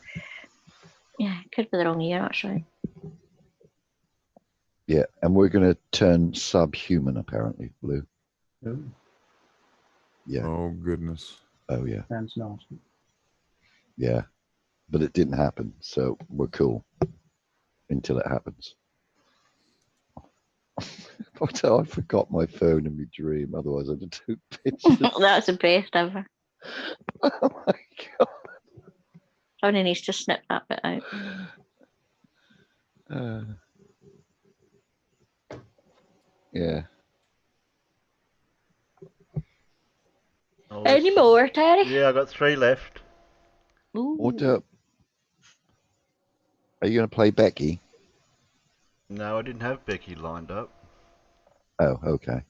Yeah, it could be the wrong year, actually. Yeah, and we're going to turn subhuman, apparently, Blue. Oh, Yeah. Oh, goodness. Oh, yeah. sounds nasty. Yeah. But it didn't happen, so we're cool until it happens. I forgot my phone in my dream, otherwise I'd have took pictures. That's the best ever. Oh my God. Somebody needs to snip that bit out. Yeah. Any more, Terry? Yeah, I got 3 left. Ooh. What are you going to play Becky? No, I didn't have Becky lined up. Oh, okay.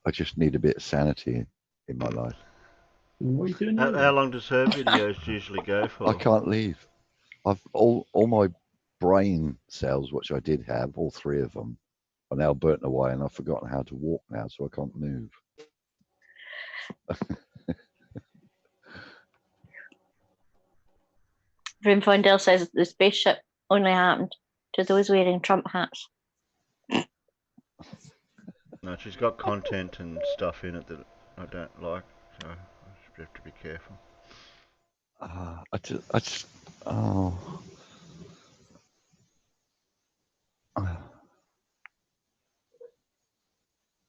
I just need a bit of sanity in my life. What are you doing? How long does her videos usually go for? I can't leave. I've all my brain cells, which I did have, all 3 of them, are now burnt away, and I've forgotten how to walk now, so I can't move. Grim Fondell says the spaceship only happened to those wearing Trump hats. No, she's got content and stuff in it that I don't like, so I have to be careful. I'm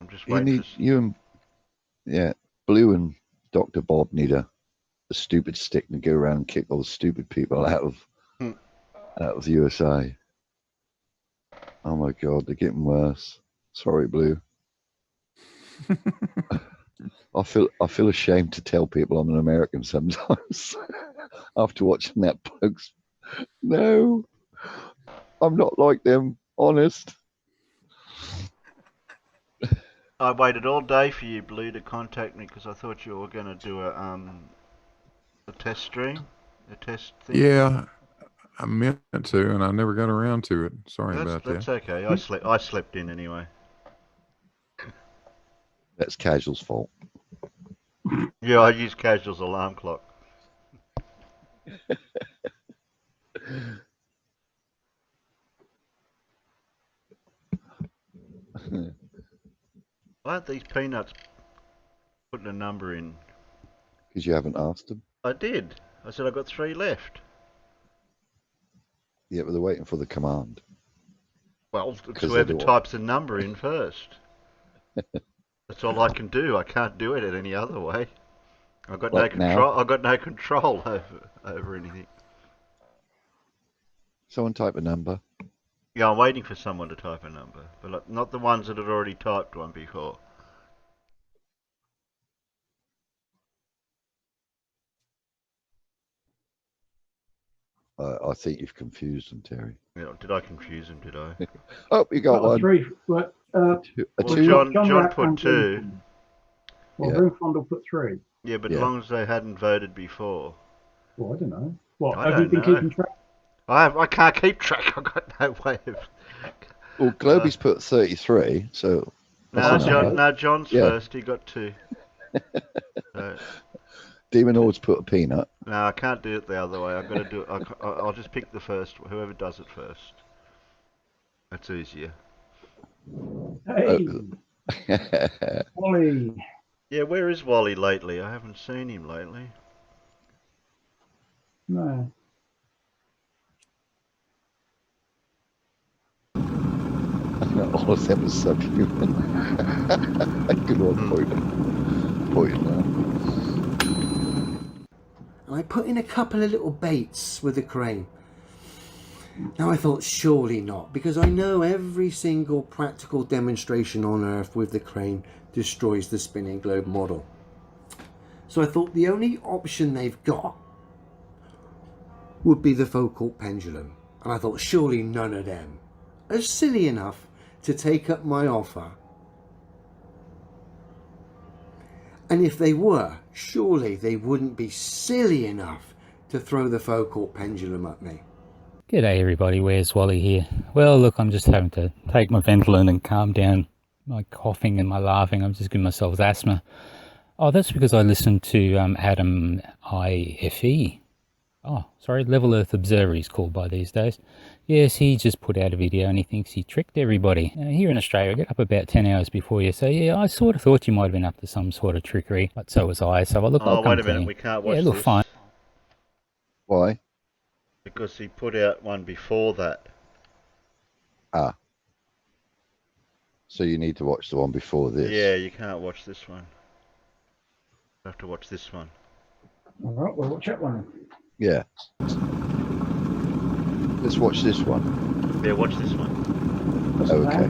just waiting for... You and Blue and Dr. Bob need a stupid stick to go around and kick all the stupid people out of the USA. Oh my God, they're getting worse. Sorry, Blue. I feel ashamed to tell people I'm an American sometimes after watching that bloke's. No, I'm not like them. Honest. I waited all day for you, Blue, to contact me because I thought you were going to do a test stream, a test thing. Yeah, I meant to, and I never got around to it. Sorry about that. That's okay. I slept in anyway. That's Casual's fault. Yeah, I used Casual's alarm clock. Why aren't these peanuts putting a number in? Because you haven't asked them. I did. I said I got 3 left. Yeah, but they're waiting for the command. Well, it's whoever types the number in first. That's all I can do. I can't do it in any other way. I've got no control. I've got no control over anything. Someone type a number. Yeah, I'm waiting for someone to type a number, but not the ones that had already typed one before. I think you've confused them, Terry. Yeah, did I confuse him? Did I? Oh, you got one. 3, but, John put 2. Well, Roomfondle put 3. Yeah, but as long as they hadn't voted before. Well, I don't know. What, I have you been keeping track? I can't keep track. I've got no way of... Well, Globey's put 33, so... No, John's first. He got 2. Demon always put a peanut. No, I can't do it the other way. I've got to do it. I'll just pick the first. Whoever does it first. That's easier. Hey, Wally. Yeah, where is Wally lately? I haven't seen him lately. No. All of them are subhuman. Good old point now. And I put in a couple of little baits with the crane. Now I thought surely not, because I know every single practical demonstration on Earth with the crane destroys the spinning globe model. So I thought the only option they've got would be the focal pendulum. And I thought surely none of them are silly enough to take up my offer. And if they were, surely they wouldn't be silly enough to throw the focal pendulum at me. G'day everybody, where's Wally here? Well, look, I'm just having to take my Ventolin and calm down my coughing and my laughing. I'm just giving myself asthma. Oh, that's because I listened to Adam IFE. Oh, sorry, Level Earth Observer he's called by these days. Yes, he just put out a video and he thinks he tricked everybody. Here in Australia, I get up about 10 hours before you, so yeah, I sort of thought you might have been up to some sort of trickery, but so was I, so look, I'll come wait a minute, clean. we can't watch Yeah, look, this. fine. Why? Because he put out one before that. Ah. So you need to watch the one before this. Yeah, you can't watch this one. You have to watch this one. All right, we'll watch that one. Yeah. Let's watch this one. Yeah, watch this one. Okay.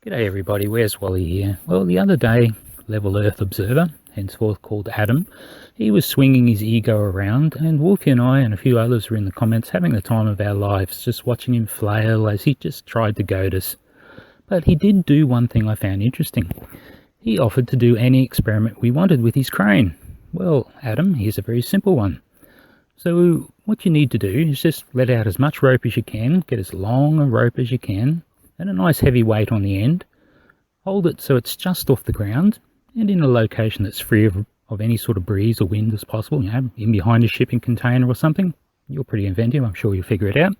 G'day everybody, where's Wally here? Well, the other day, Level Earth Observer, henceforth called Adam, he was swinging his ego around, and Wolfie and I and a few others were in the comments having the time of our lives, just watching him flail as he just tried to goad us. But he did do one thing I found interesting. He offered to do any experiment we wanted with his crane. Well, Adam, here's a very simple one. So what you need to do is just let out as much rope as you can, get as long a rope as you can, and a nice heavy weight on the end. Hold it so it's just off the ground, and in a location that's free of any sort of breeze or wind as possible, you know, in behind a shipping container or something. You're pretty inventive, I'm sure you'll figure it out.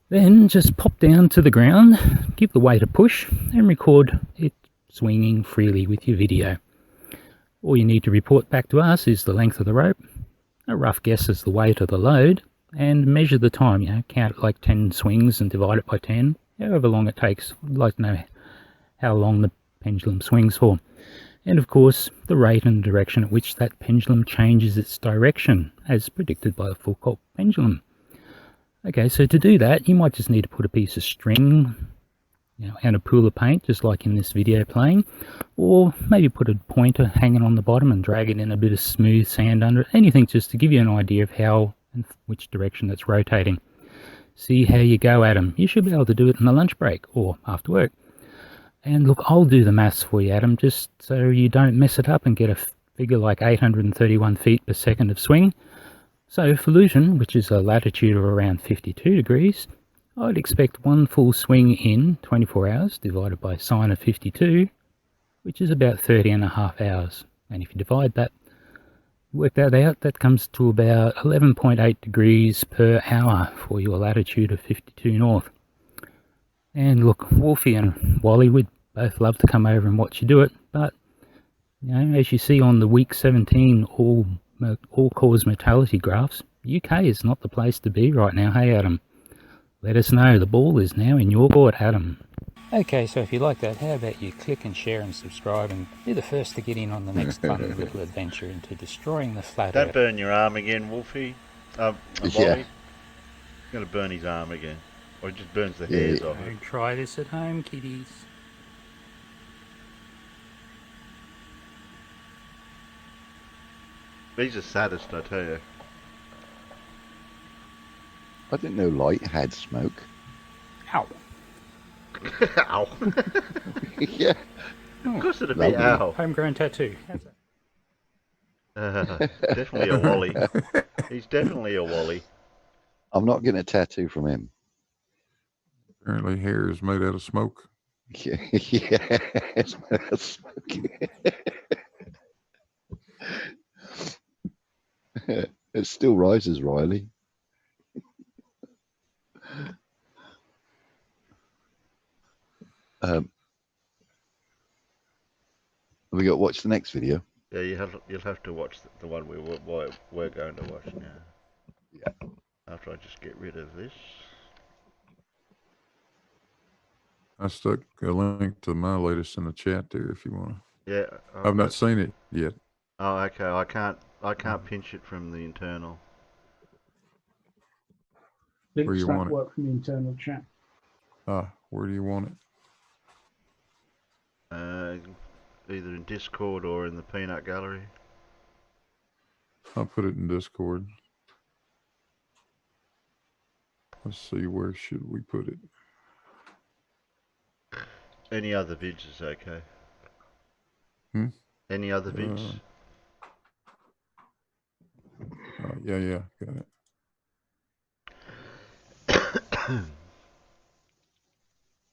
Then just pop down to the ground, give the weight a push, and record it swinging freely with your video. All you need to report back to us is the length of the rope, a rough guess as the weight of the load, and measure the time, you know, count like 10 swings and divide it by 10, however long it takes. I'd like to know how long the pendulum swings for. And of course, the rate and direction at which that pendulum changes its direction, as predicted by the Foucault pendulum. Okay, so to do that, you might just need to put a piece of string, you know, and a pool of paint, just like in this video playing, or maybe put a pointer hanging on the bottom and drag it in a bit of smooth sand under it, anything just to give you an idea of how and which direction it's rotating. See how you go, Adam. You should be able to do it in the lunch break or after work. And look, I'll do the maths for you, Adam, just so you don't mess it up and get a figure like 831 feet per second of swing. So for Luton, which is a latitude of around 52 degrees, I'd expect one full swing in 24 hours divided by sine of 52, which is about 30.5 hours. And if you divide that, work that out, that comes to about 11.8 degrees per hour for your latitude of 52 north. And look, Wolfie and Wally would both love to come over and watch you do it, but you know, as you see on the week 17 all-cause mortality graphs, UK is not the place to be right now. Hey, Adam, let us know. The ball is now in your court, Adam. Okay, so if you like that, how about you click and share and subscribe and be the first to get in on the next fun little adventure into destroying the flat Don't Earth. burn your arm again, Wolfie. Wally. Yeah. He's going to burn his arm again. Or it just burns the hairs off it. Don't try this at home, kiddies. He's a sadist, I tell you. I didn't know light had smoke. Ow. Ow. Yeah. Of course it'd be ow. Homegrown tattoo. How's that? Definitely a Wally. He's definitely a Wally. I'm not getting a tattoo from him. Apparently hair is made out of smoke. Yeah, yeah. It smells smoky. It still rises, Riley. Have we got to watch the next video? Yeah, you'll have to watch the one we're going to watch now. Yeah. After I just get rid of this. I stuck a link to my latest in the chat there if you want to. Yeah. I've not seen it yet. Oh, okay. I can't pinch it from the internal. Where Links you don't want it? work from the internal chat. Where do you want it? Either in Discord or in the Peanut Gallery. I'll put it in Discord. Let's see, where should we put it? Any other vids is okay. Any other vids? Yeah, got it.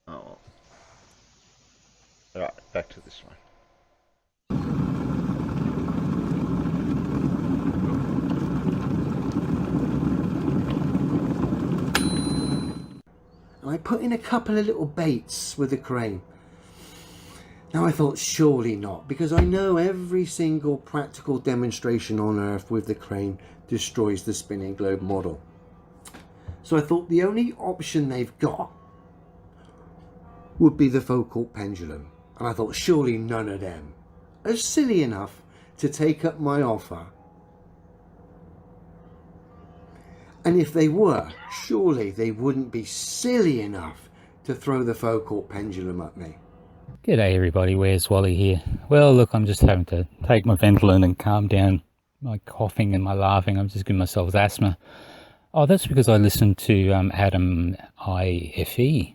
Oh. Alright, back to this one. I put in a couple of little baits with the crane. Now I thought surely not, because I know every single practical demonstration on Earth with the crane destroys the spinning globe model. So I thought the only option they've got would be the focal pendulum. And I thought surely none of them are silly enough to take up my offer. And if they were, surely they wouldn't be silly enough to throw the focal pendulum at me. G'day everybody, where's Wally here? Well, look, I'm just having to take my Ventolin and calm down my coughing and my laughing. I'm just giving myself asthma. Oh, that's because I listened to Adam IFE.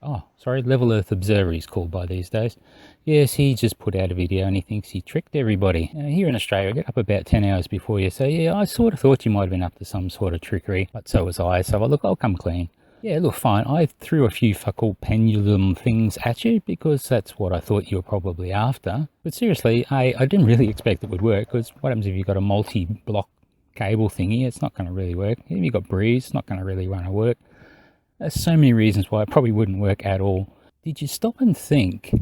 Oh, sorry, Level Earth Observer he's called by these days. Yes, he just put out a video and he thinks he tricked everybody. Here in Australia, I get up about 10 hours before you, so yeah, I sort of thought you might have been up to some sort of trickery, but so was I, so look, I'll come clean. Yeah, look, fine, I threw a few focal pendulum things at you because that's what I thought you were probably after. But seriously, I didn't really expect it would work, because what happens if you've got a multi-block cable thingy? It's not going to really work. If you've got breeze, it's not going to really want to work. There's so many reasons why it probably wouldn't work at all. Did you stop and think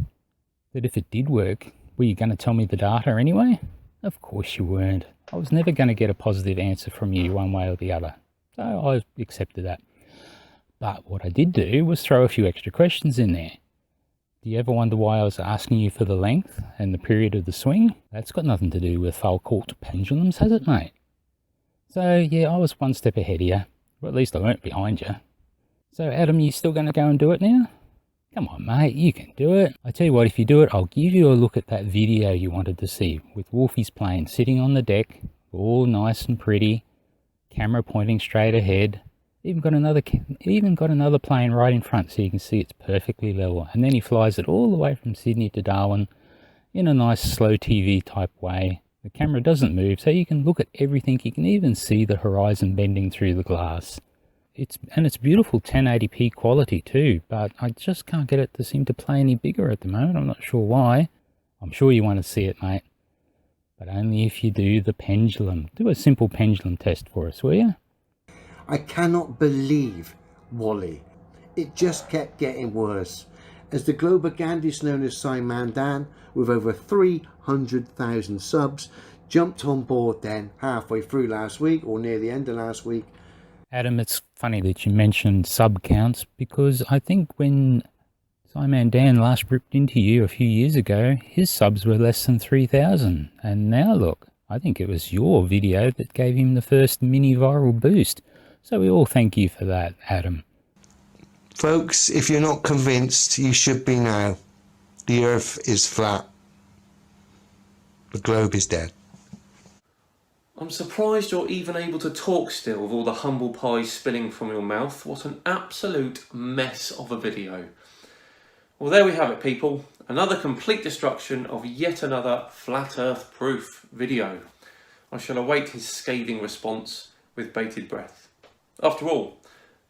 that if it did work, were you going to tell me the data anyway? Of course you weren't. I was never going to get a positive answer from you one way or the other. So I accepted that. But what I did do was throw a few extra questions in there. Do you ever wonder why I was asking you for the length and the period of the swing? That's got nothing to do with focal pendulums, has it, mate? So yeah, I was one step ahead of you. Or at least I weren't behind you. So Adam, you still going to go and do it now? Come on, mate, you can do it. I tell you what, if you do it, I'll give you a look at that video you wanted to see with Wolfie's plane sitting on the deck, all nice and pretty, camera pointing straight ahead. Even got another plane right in front so you can see it's perfectly level. And then he flies it all the way from Sydney to Darwin in a nice slow TV type way. The camera doesn't move, so you can look at everything. You can even see the horizon bending through the glass. It's beautiful 1080p quality too, but I just can't get it to seem to play any bigger at the moment. I'm not sure why. I'm sure you want to see it, mate. But only if you do the pendulum. Do a simple pendulum test for us, will you? I cannot believe, Wally. It just kept getting worse. As the globagandist known as Simon Dan, with over 300,000 subs, jumped on board then halfway through last week or near the end of last week. Adam, it's funny that you mentioned sub counts, because I think when Simon Dan last ripped into you a few years ago, his subs were less than 3,000. And now look, I think it was your video that gave him the first mini viral boost. So we all thank you for that, Adam. Folks, if you're not convinced, you should be now. The Earth is flat. The globe is dead. I'm surprised you're even able to talk still with all the humble pie spilling from your mouth. What an absolute mess of a video. Well, there we have it, people. Another complete destruction of yet another flat earth proof video. I shall await his scathing response with bated breath. After all,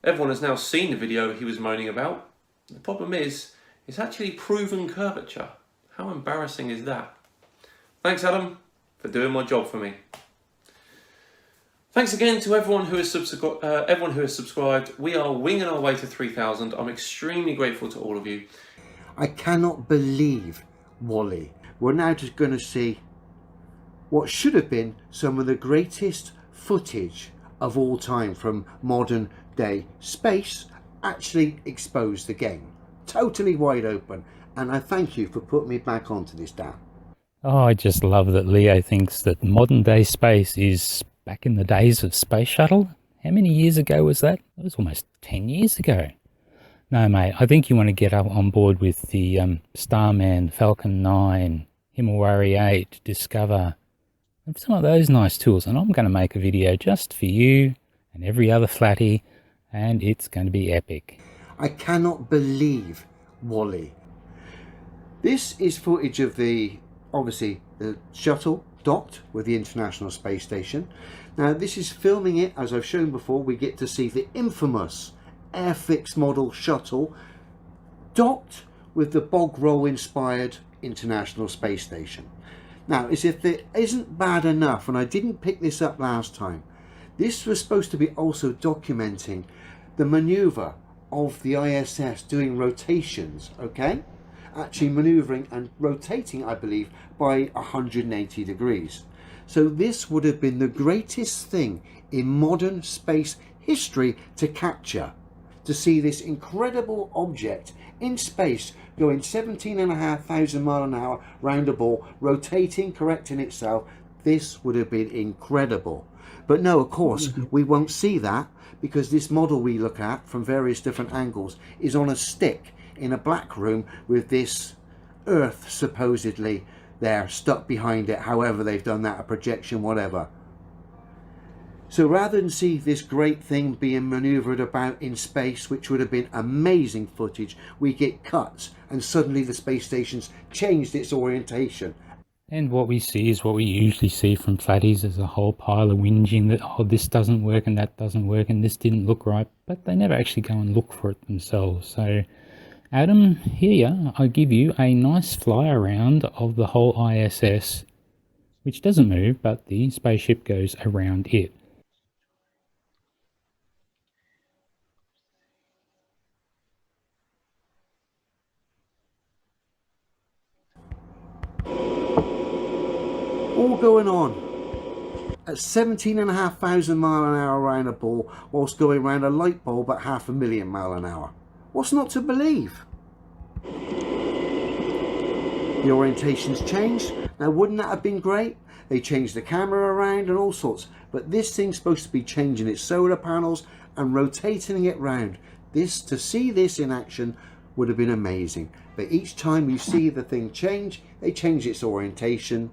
everyone has now seen the video he was moaning about. The problem is, It's actually proven curvature. How embarrassing is that? Thanks, Adam, for doing my job for me. Thanks again to everyone who has subscribed. We are winging our way to 3,000. I'm extremely grateful to all of you. I cannot believe, Wally. We're now just going to see what should have been some of the greatest footage of all time from modern day space actually exposed again. Totally wide open. And I thank you for putting me back onto this, Dan. Oh, I just love that Leo thinks that modern day space is back in the days of Space Shuttle. How many years ago was that? It was almost 10 years ago. No, mate, I think you want to get up on board with the Starman, Falcon 9, Himawari 8, Discover, and some of those nice tools. And I'm going to make a video just for you and every other flatty, and it's going to be epic. I cannot believe, Wally. This is footage of obviously the shuttle docked with the International Space Station. Now this is filming it, as I've shown before. We get to see the infamous Airfix model shuttle docked with the bog roll inspired International Space Station. Now, as if it isn't bad enough, and I didn't pick this up last time, this was supposed to be also documenting the maneuver of the ISS doing rotations, okay? Actually maneuvering and rotating, I believe, by 180 degrees. So this would have been the greatest thing in modern space history to capture, to see this incredible object in space going 17,500 miles an hour round a ball, rotating, correcting itself. This would have been incredible. But no, of course, we won't see that, because this model we look at from various different angles is on a stick in a black room with this Earth supposedly there stuck behind it. However they've done that, a projection, whatever. So rather than see this great thing being manoeuvred about in space, which would have been amazing footage, we get cuts and suddenly the space station's changed its orientation. And what we see is what we usually see from flatties. There's a whole pile of whinging that, oh, this doesn't work and that doesn't work and this didn't look right, but they never actually go and look for it themselves. So Adam, here I give you a nice fly around of the whole ISS, which doesn't move, but the spaceship goes around it. All going on at 17,500 miles an hour around a ball, whilst going around a light bulb at 500,000 miles an hour. What's not to believe? The orientation's changed. Now, wouldn't that have been great? They changed the camera around and all sorts, but this thing's supposed to be changing its solar panels and rotating it round. To see this in action would have been amazing. But each time you see the thing change, they change its orientation.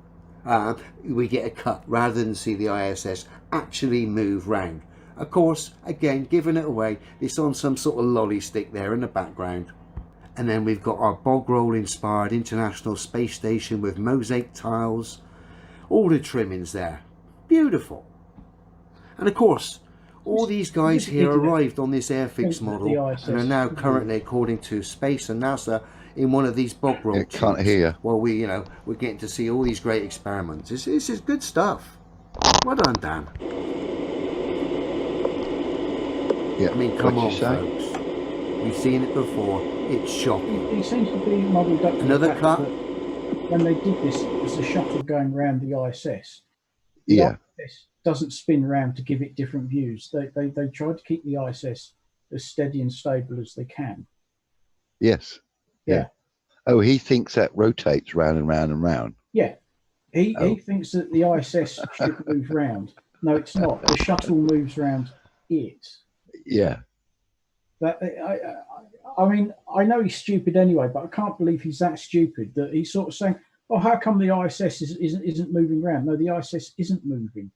We get a cut rather than see the ISS actually move round. Of course, again, giving it away, it's on some sort of lolly stick there in the background. And then we've got our bog roll inspired International Space Station with mosaic tiles, all the trimmings there. Beautiful. And of course, all these guys here arrived on this Airfix model and are now currently, according to Space and NASA, in one of these bog roll tubes. Can't hear. Well, we're getting to see all these great experiments. This is good stuff. Well done, Dan. Yeah. I mean, come on, folks. We've seen it before. It's shocking. It seems to be modelled up to another cut. When they did this, it was a shuttle going around the ISS. Yeah. The ISS doesn't spin around to give it different views. They tried to keep the ISS as steady and stable as they can. Yes. Yeah. Oh, he thinks that rotates round and round and round. Yeah. He thinks that the ISS should move round. No, it's not. The shuttle moves round it. Yeah. That I mean, I know he's stupid anyway, but I can't believe he's that stupid that he's sort of saying, "Oh, how come the ISS isn't moving around?" No, the ISS isn't moving.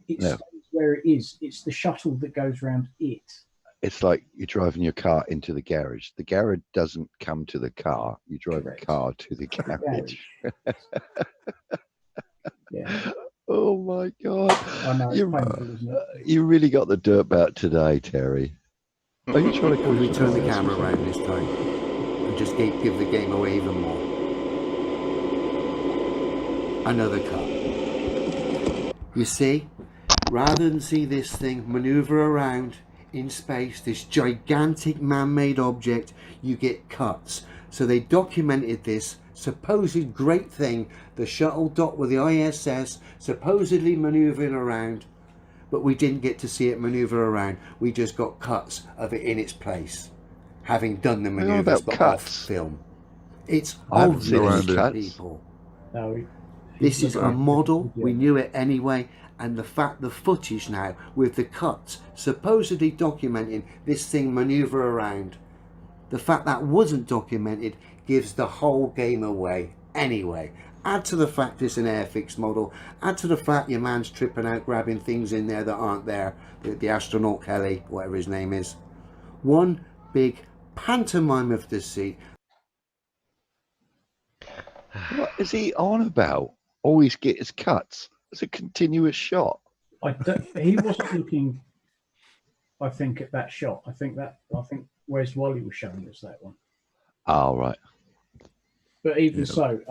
It stays where it is. It's the shuttle that goes around it. It's like you're driving your car into the garage. The garage doesn't come to the car. You drive the car to the garage. Yeah. Oh my God! I know, it's painful, isn't it? You really got the dirt about today, Terry. Are you trying to we turn the camera around this time? and just give the game away even more. Another cut. You see, rather than see this thing maneuver around in space, this gigantic man-made object, you get cuts. So they documented this supposed great thing, the shuttle docked with the ISS, supposedly maneuvering around, but we didn't get to see it maneuver around. We just got cuts of it in its place, having done the maneuvers, but off film. It's obvious, people. No, this is a model. We knew it anyway. And the footage now with the cuts supposedly documenting this thing maneuver around, the fact that wasn't documented gives the whole game away anyway. Add to the fact it's an Airfix model, add to the fact your man's tripping out grabbing things in there that aren't there, the astronaut Kelly, whatever his name is. One big pantomime of deceit. What is he on about? Always get his cuts. It's a continuous shot. He wasn't looking, I think, at that shot. I think Where's Wally was showing us that one. Oh, right. But even so,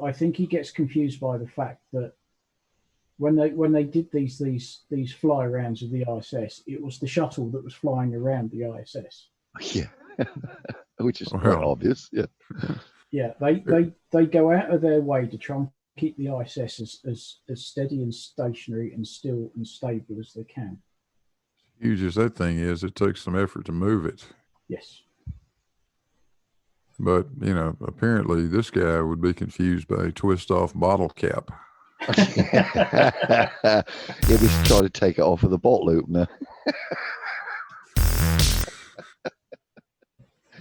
I think he gets confused by the fact that when they did these fly arounds of the ISS, it was the shuttle that was flying around the ISS. Yeah, which is quite obvious. Yeah. Yeah, they go out of their way to try and keep the ISS as steady and stationary and still and stable as they can. Huge as that thing is, it takes some effort to move it. Yes. But, apparently this guy would be confused by a twist-off bottle cap. Yeah, he's trying to take it off with a bottle opener.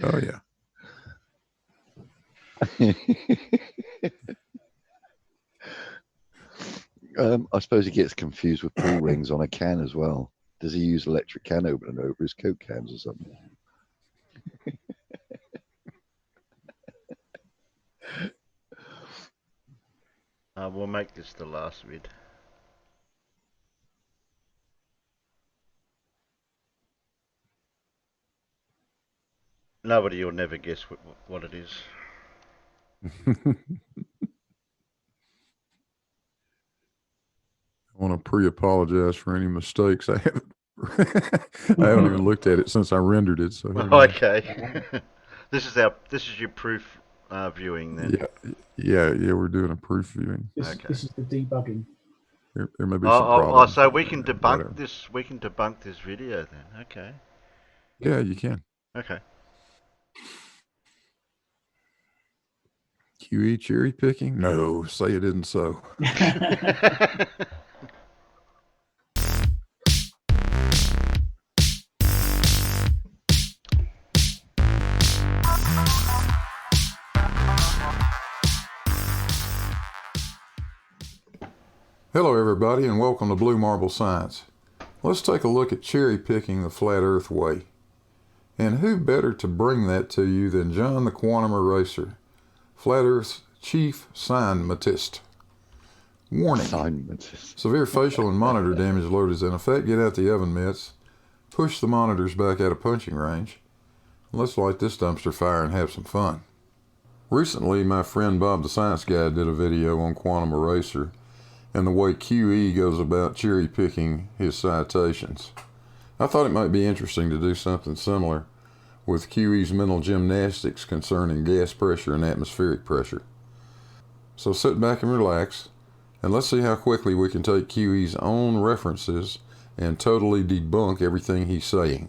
Oh, yeah. I suppose he gets confused with pull rings on a can as well. Does he use electric can opener over his Coke cans or something? We'll make this the last vid. Nobody will never guess what it is. I want to pre-apologize for any mistakes. I haven't even looked at it since I rendered it. So okay. This is your proof viewing then. Yeah. We're doing a proof viewing. This is the debugging. There may be some problems. So we can debunk this. We can debunk this video then. Okay. Yeah, you can. Okay. QE cherry picking? No, say it isn't so. Hello everybody and welcome to Blue Marble Science. Let's take a look at cherry picking the flat earth way. And who better to bring that to you than John the Quantum Eraser, Flat Earth's chief scientist. Warning. Severe facial and monitor damage load is in effect. Get out the oven mitts. Push the monitors back out of punching range. Let's light this dumpster fire and have some fun. Recently, my friend Bob the Science Guy did a video on Quantum Eraser and the way QE goes about cherry picking his citations. I thought it might be interesting to do something similar with QE's mental gymnastics concerning gas pressure and atmospheric pressure. So sit back and relax, and let's see how quickly we can take QE's own references and totally debunk everything he's saying.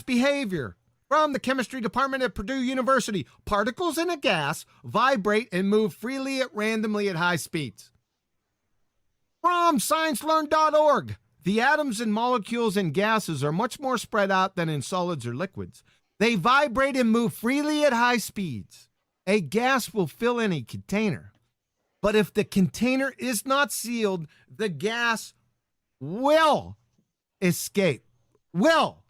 Behavior. From the chemistry department at Purdue University, particles in a gas vibrate and move freely randomly at high speeds. From sciencelearn.org, the atoms and molecules in gases are much more spread out than in solids or liquids. They vibrate and move freely at high speeds. A gas will fill any container, but if the container is not sealed, the gas will escape. Will.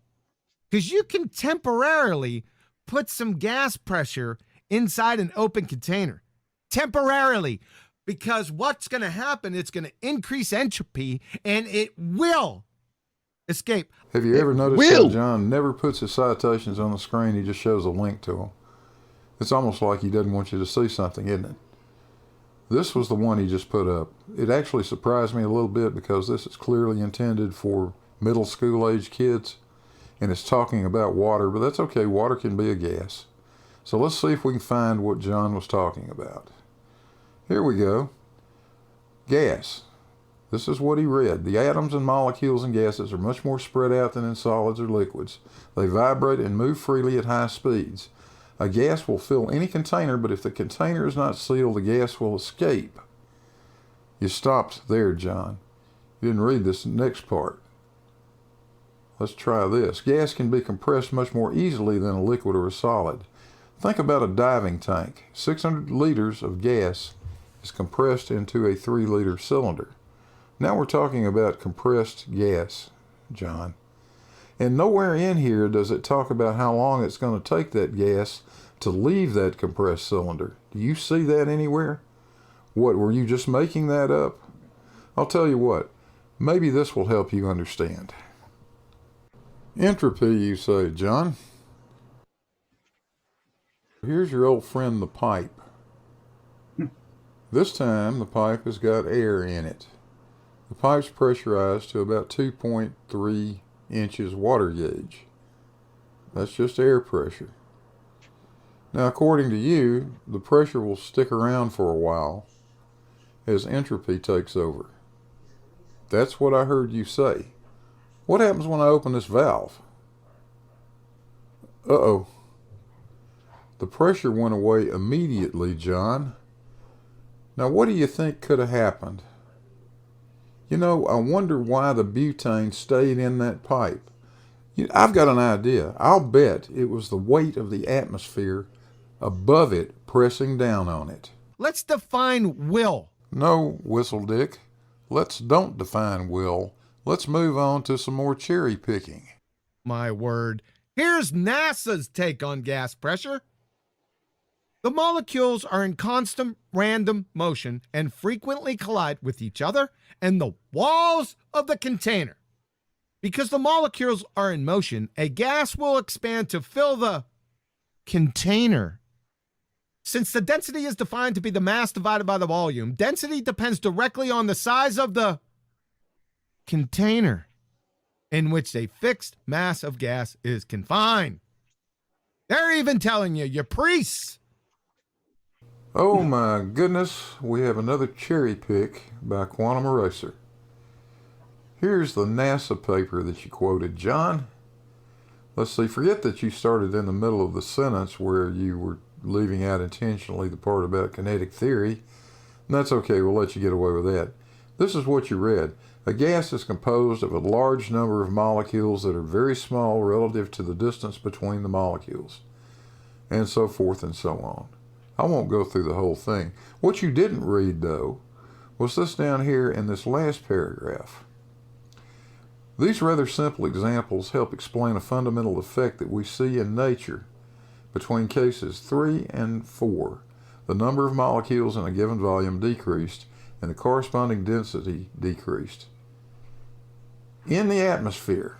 Because you can temporarily put some gas pressure inside an open container. Temporarily. Because what's going to happen, it's going to increase entropy, and it will escape. Have you ever noticed how John never puts his citations on the screen? He just shows a link to them. It's almost like he doesn't want you to see something, isn't it? This was the one he just put up. It actually surprised me a little bit because this is clearly intended for middle school age kids, and it's talking about water, but that's okay. Water can be a gas. So let's see if we can find what John was talking about. Here we go. Gas. This is what he read. The atoms and molecules in gases are much more spread out than in solids or liquids. They vibrate and move freely at high speeds. A gas will fill any container, but if the container is not sealed, the gas will escape. You stopped there, John. You didn't read this next part. Let's try this. Gas can be compressed much more easily than a liquid or a solid. Think about a diving tank. 600 liters of gas is compressed into a 3-liter cylinder. Now we're talking about compressed gas, John. And nowhere in here does it talk about how long it's going to take that gas to leave that compressed cylinder. Do you see that anywhere? What, were you just making that up? I'll tell you what, maybe this will help you understand. Entropy, you say, John? Here's your old friend, the pipe. This time, the pipe has got air in it. The pipe's pressurized to about 2.3 inches water gauge. That's just air pressure. Now, according to you, the pressure will stick around for a while as entropy takes over. That's what I heard you say. What happens when I open this valve? Uh-oh. The pressure went away immediately, John. Now, what do you think could have happened? You know, I wonder why the butane stayed in that pipe. I've got an idea. I'll bet it was the weight of the atmosphere above it pressing down on it. Let's define will. No, Whistle Dick. Don't define will. Let's move on to some more cherry picking. My word. Here's NASA's take on gas pressure. The molecules are in constant random motion and frequently collide with each other and the walls of the container. Because the molecules are in motion, a gas will expand to fill the container. Since the density is defined to be the mass divided by the volume, density depends directly on the size of the container in which a fixed mass of gas is confined. They're even telling you, you're priests. Oh my goodness, we have another cherry pick by Quantum Eraser. Here's the NASA paper that you quoted, John. Let's see, forget that you started in the middle of the sentence where you were leaving out intentionally the part about kinetic theory. And that's okay, we'll let you get away with that. This is what you read. A gas is composed of a large number of molecules that are very small relative to the distance between the molecules, and so forth and so on. I won't go through the whole thing. What you didn't read, though, was this down here in this last paragraph. These rather simple examples help explain a fundamental effect that we see in nature. Between cases 3 and 4, the number of molecules in a given volume decreased and the corresponding density decreased. In the atmosphere,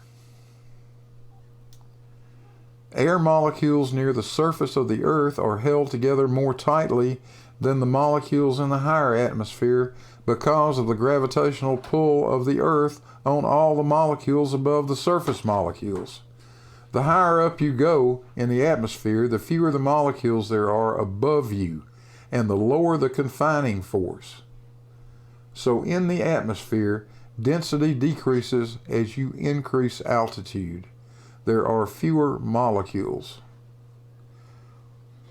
air molecules near the surface of the Earth are held together more tightly than the molecules in the higher atmosphere because of the gravitational pull of the Earth on all the molecules above the surface molecules. The higher up you go in the atmosphere, the fewer the molecules there are above you, and the lower the confining force. So in the atmosphere, density decreases as you increase altitude. There are fewer molecules.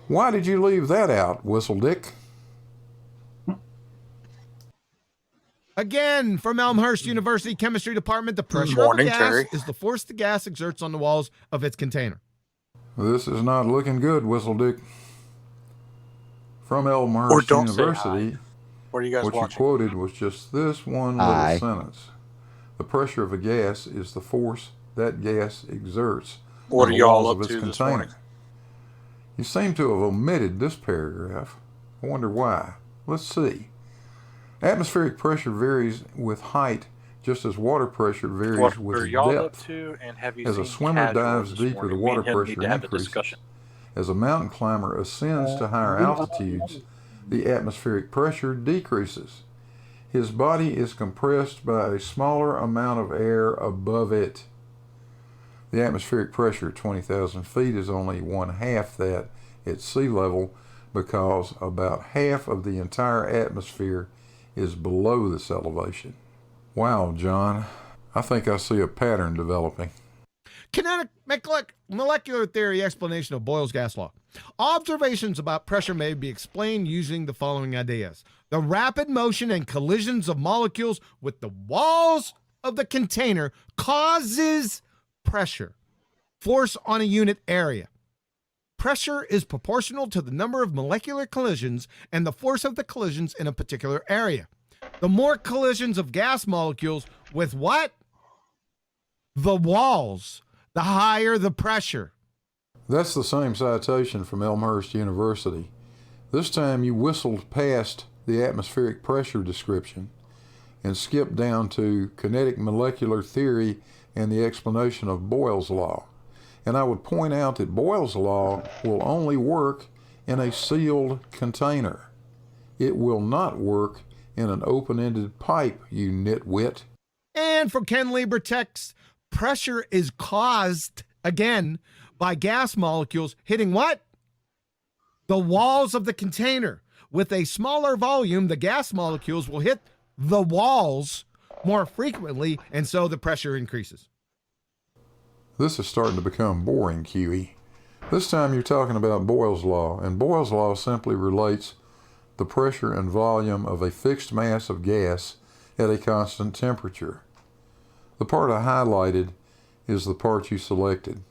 Why did you leave that out, Whistle Dick? Again, from Elmhurst University Chemistry Department, the pressure of a gas is the force the gas exerts on the walls of its container. This is not looking good, Whistle Dick. From Elmhurst University, what are you guys what watching? you quoted was just this one little sentence. The pressure of a gas is the force that gas exerts What on are the y'all walls up of its to this container. morning? You seem to have omitted this paragraph. I wonder why. Let's see. Atmospheric pressure varies with height just as water pressure varies What with are y'all up depth. to? And have you As seen a swimmer Casual dives this deeper, morning? the Me water and him need pressure to have a increases. discussion. as a mountain climber ascends to higher altitudes, the atmospheric pressure decreases. His body is compressed by a smaller amount of air above it. The atmospheric pressure at 20,000 feet is only 1/2 that at sea level, because about half of the entire atmosphere is below this elevation. Wow, John, I think I see a pattern developing. Kinetic molecular theory explanation of Boyle's gas law. Observations about pressure may be explained using the following ideas. The rapid motion and collisions of molecules with the walls of the container causes pressure, force on a unit area. Pressure is proportional to the number of molecular collisions and the force of the collisions in a particular area. The more collisions of gas molecules with what? The walls, the higher the pressure. That's the same citation from Elmhurst University. This time you whistled past the atmospheric pressure description and skipped down to kinetic molecular theory and the explanation of Boyle's law. And I would point out that Boyle's law will only work in a sealed container. It will not work in an open-ended pipe, you nitwit. And for Ken Lieber text, pressure is caused, again, by gas molecules hitting what? The walls of the container. With a smaller volume, the gas molecules will hit the walls more frequently, and so the pressure increases. This is starting to become boring, Huey. This time you're talking about Boyle's law, and Boyle's law simply relates the pressure and volume of a fixed mass of gas at a constant temperature. The part I highlighted is the part you selected.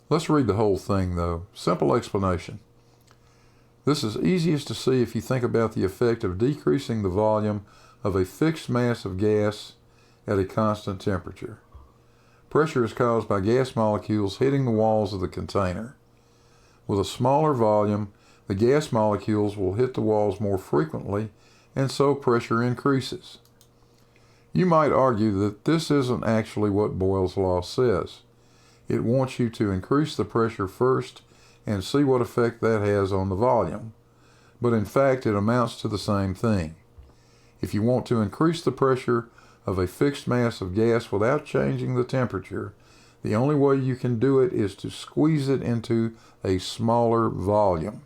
Let's read the whole thing, though. Simple explanation. This is easiest to see if you think about the effect of decreasing the volume of a fixed mass of gas at a constant temperature. Pressure is caused by gas molecules hitting the walls of the container. With a smaller volume, the gas molecules will hit the walls more frequently, and so pressure increases. You might argue that this isn't actually what Boyle's law says. It wants you to increase the pressure first and see what effect that has on the volume. But in fact, it amounts to the same thing. If you want to increase the pressure of a fixed mass of gas without changing the temperature, the only way you can do it is to squeeze it into a smaller volume.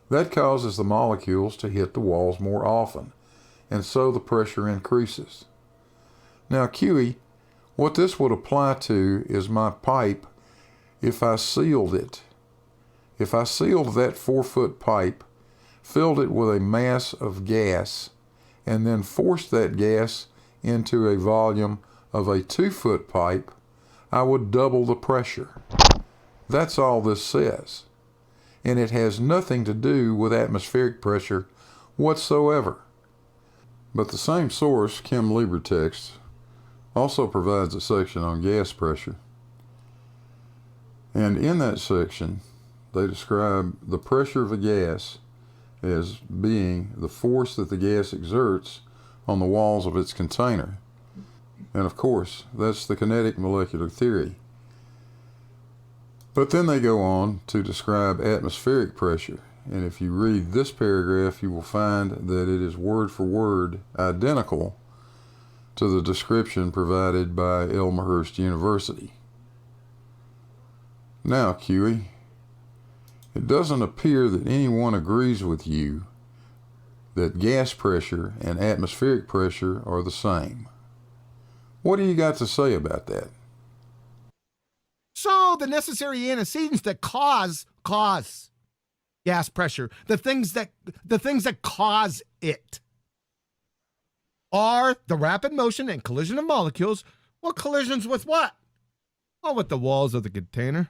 That causes the molecules to hit the walls more often, and so the pressure increases. Now, QE, what this would apply to is my pipe if I sealed it. If I sealed that 4-foot pipe, filled it with a mass of gas, and then forced that gas into a volume of a 2-foot pipe, I would double the pressure. That's all this says. And it has nothing to do with atmospheric pressure whatsoever. But the same source, Kim Lieber Text, also provides a section on gas pressure. And in that section, they describe the pressure of a gas as being the force that the gas exerts on the walls of its container. And of course, that's the kinetic molecular theory. But then they go on to describe atmospheric pressure. And if you read this paragraph, you will find that it is word for word identical to the description provided by Elmhurst University. Now, QE, it doesn't appear that anyone agrees with you that gas pressure and atmospheric pressure are the same. What do you got to say about that? So the necessary antecedents that cause gas pressure, the things that cause it, are the rapid motion and collision of molecules. Well, collisions with what? Well, with the walls of the container.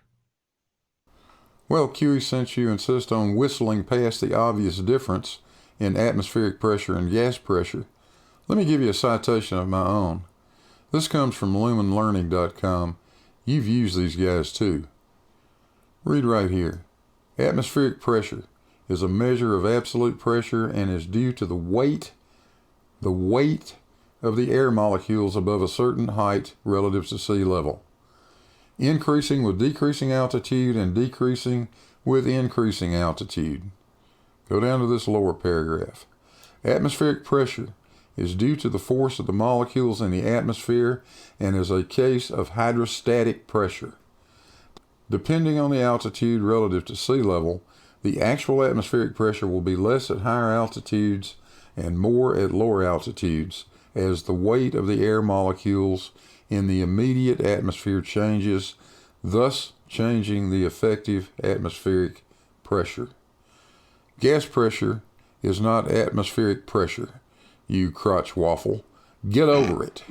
Well, QE, since you insist on whistling past the obvious difference in atmospheric pressure and gas pressure, let me give you a citation of my own. This comes from lumenlearning.com. You've used these guys too. Read right here. Atmospheric pressure is a measure of absolute pressure and is due to the weight of the air molecules above a certain height relative to sea level. increasing with decreasing altitude and decreasing with increasing altitude. Go down to this lower paragraph. Atmospheric pressure is due to the force of the molecules in the atmosphere and is a case of hydrostatic pressure. Depending on the altitude relative to sea level, the actual atmospheric pressure will be less at higher altitudes and more at lower altitudes as the weight of the air molecules in the immediate atmosphere changes, thus changing the effective atmospheric pressure. Gas pressure is not atmospheric pressure, you crotch waffle. Get over it.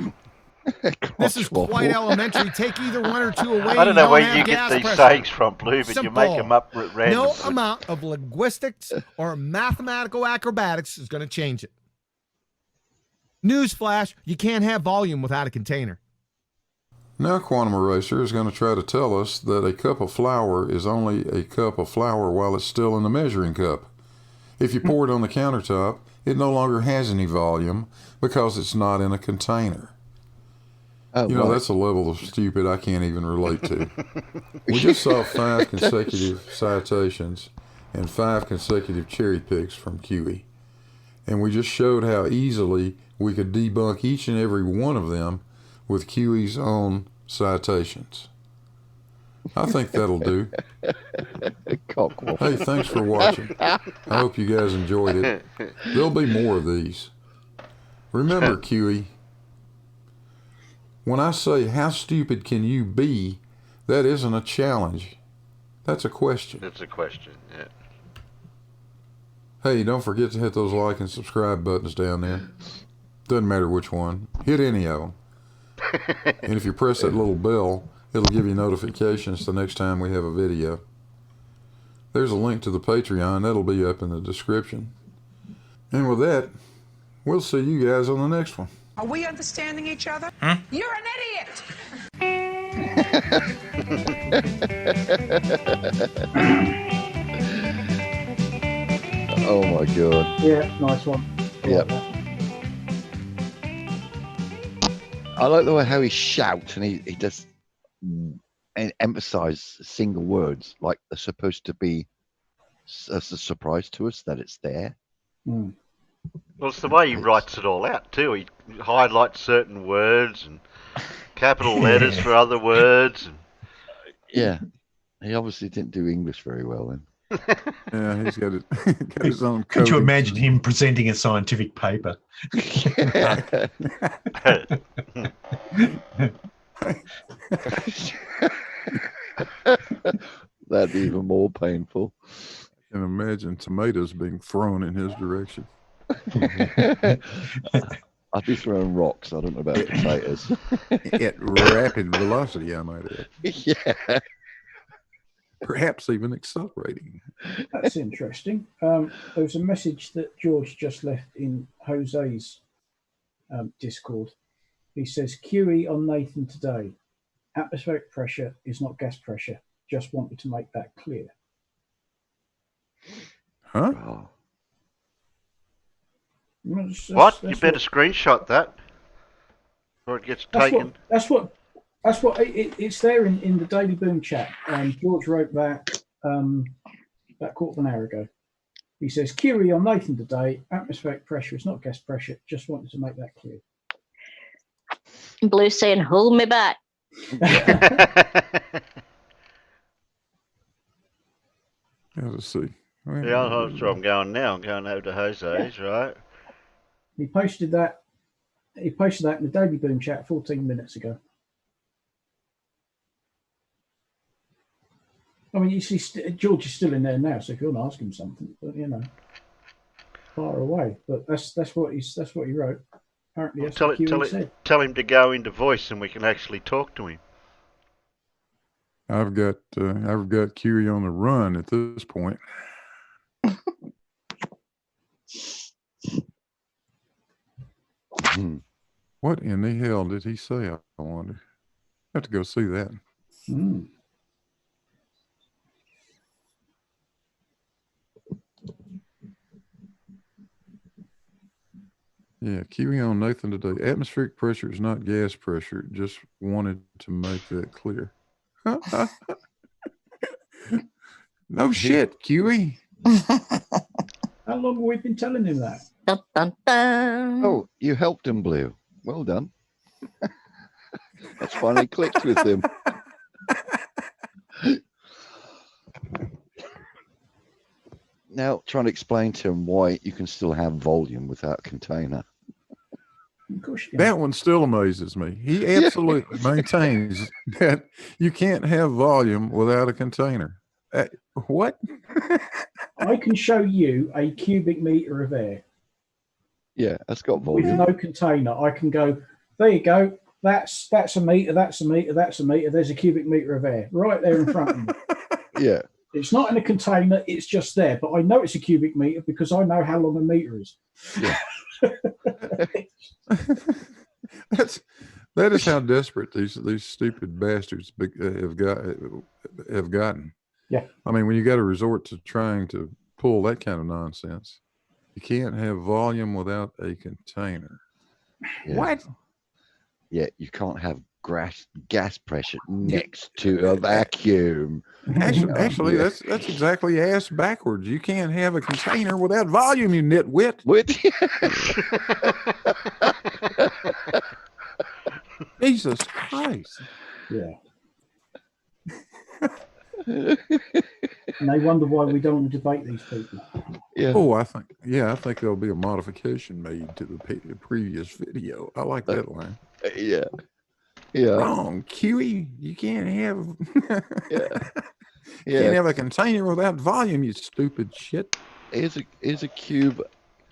This is quite elementary. Take either one or two away. I don't know where have you get gas these pressure. sayings from, Blue, but you Simple. make them up at random. No amount of linguistics or mathematical acrobatics is going to change it. Newsflash, you can't have volume without a container. Now Quantum Eraser is going to try to tell us that a cup of flour is only a cup of flour while it's still in the measuring cup. If you pour it on the countertop, it no longer has any volume because it's not in a container. Oh, you know, right. that's a level of stupid I can't even relate to. We just saw 5 consecutive citations and 5 consecutive cherry picks from QE. And we just showed how easily we could debunk each and every one of them with QE's own citations. I think that'll do. Hey, thanks for watching. I hope you guys enjoyed it. There'll be more of these. Remember, QE, when I say how stupid can you be, that isn't a challenge. That's a question. It's a question, yeah. Hey, don't forget to hit those like and subscribe buttons down there. Doesn't matter which one. Hit any of them. And if you press that little bell, it'll give you notifications the next time we have a video. There's a link to the Patreon. That'll be up in the description. And with that, we'll see you guys on the next one. Are we understanding each other? Huh? You're an idiot! Oh my god. Yeah, nice one. Yep. I like the way how he shouts and he does emphasize single words like they're supposed to be as a surprise to us that it's there. Mm. Well, it's the way he writes it all out too. He highlights certain words and capital letters for other words. And... Yeah, he obviously didn't do English very well then. Yeah, he's got his own Could you coding. imagine him presenting a scientific paper? That'd be even more painful. I can imagine tomatoes being thrown in his direction. I'd be throwing rocks. I don't know about potatoes. At rapid velocity, I might add. Yeah. Perhaps even accelerating. That's interesting. There was a message that George just left in Jose's Discord. He says, QE on Nathan today. Atmospheric pressure is not gas pressure. Just wanted to make that clear. Huh? Oh. What? You better screenshot that, or it gets taken. That's what it's there in the Daily Boom chat. George wrote that about quarter of an hour ago. He says, QE on Nathan today. Atmospheric pressure is not gas pressure. Just wanted to make that clear. Blue saying, hold me back. Let's see. Yeah, that's where I'm going now. I'm going over to Jose's, right? He posted that. He posted that in the Daily Boom chat 14 minutes ago. I mean, you see, George is still in there now, so if you want to ask him something, but you know, far away. But that's what he wrote. Apparently, that's what QE said. Tell him to go into voice, and we can actually talk to him. I've got QE on the run at this point. What in the hell did he say? I wonder. I have to go see that. Mm. Yeah, QE on Nathan today. Atmospheric pressure is not gas pressure. Just wanted to make that clear. No shit, Kiwi. How long have we been telling him that? Dun, dun, dun. Oh, you helped him, Blue. Well done. That's finally clicked with him. Now, trying to explain to him why you can still have volume without container. That one still amazes me. He absolutely maintains that you can't have volume without a container. What? I can show you a cubic meter of air Yeah, that's got with volume. no container. I can go, there you go. That's a meter, that's a meter, that's a meter. There's a cubic meter of air right there in front of me. Yeah. It's not in a container, it's just there. But I know it's a cubic meter because I know how long a meter is. Yeah. That is how desperate these stupid bastards have gotten. Yeah. I mean, when you got to resort to trying to pull that kind of nonsense, you can't have volume without a container. Yeah. What? Yeah, you can't have gas pressure next to a vacuum. Actually, that's exactly ass backwards. You can't have a container without volume, you nitwit. Jesus Christ. Yeah. And they wonder why we don't want to debate these people. Yeah. Oh, I think there'll be a modification made to the previous video. I like that line. Yeah. Yeah. Wrong, Kiwi. You can't have. Yeah. Can't have a container without volume. You stupid shit. Here's a cube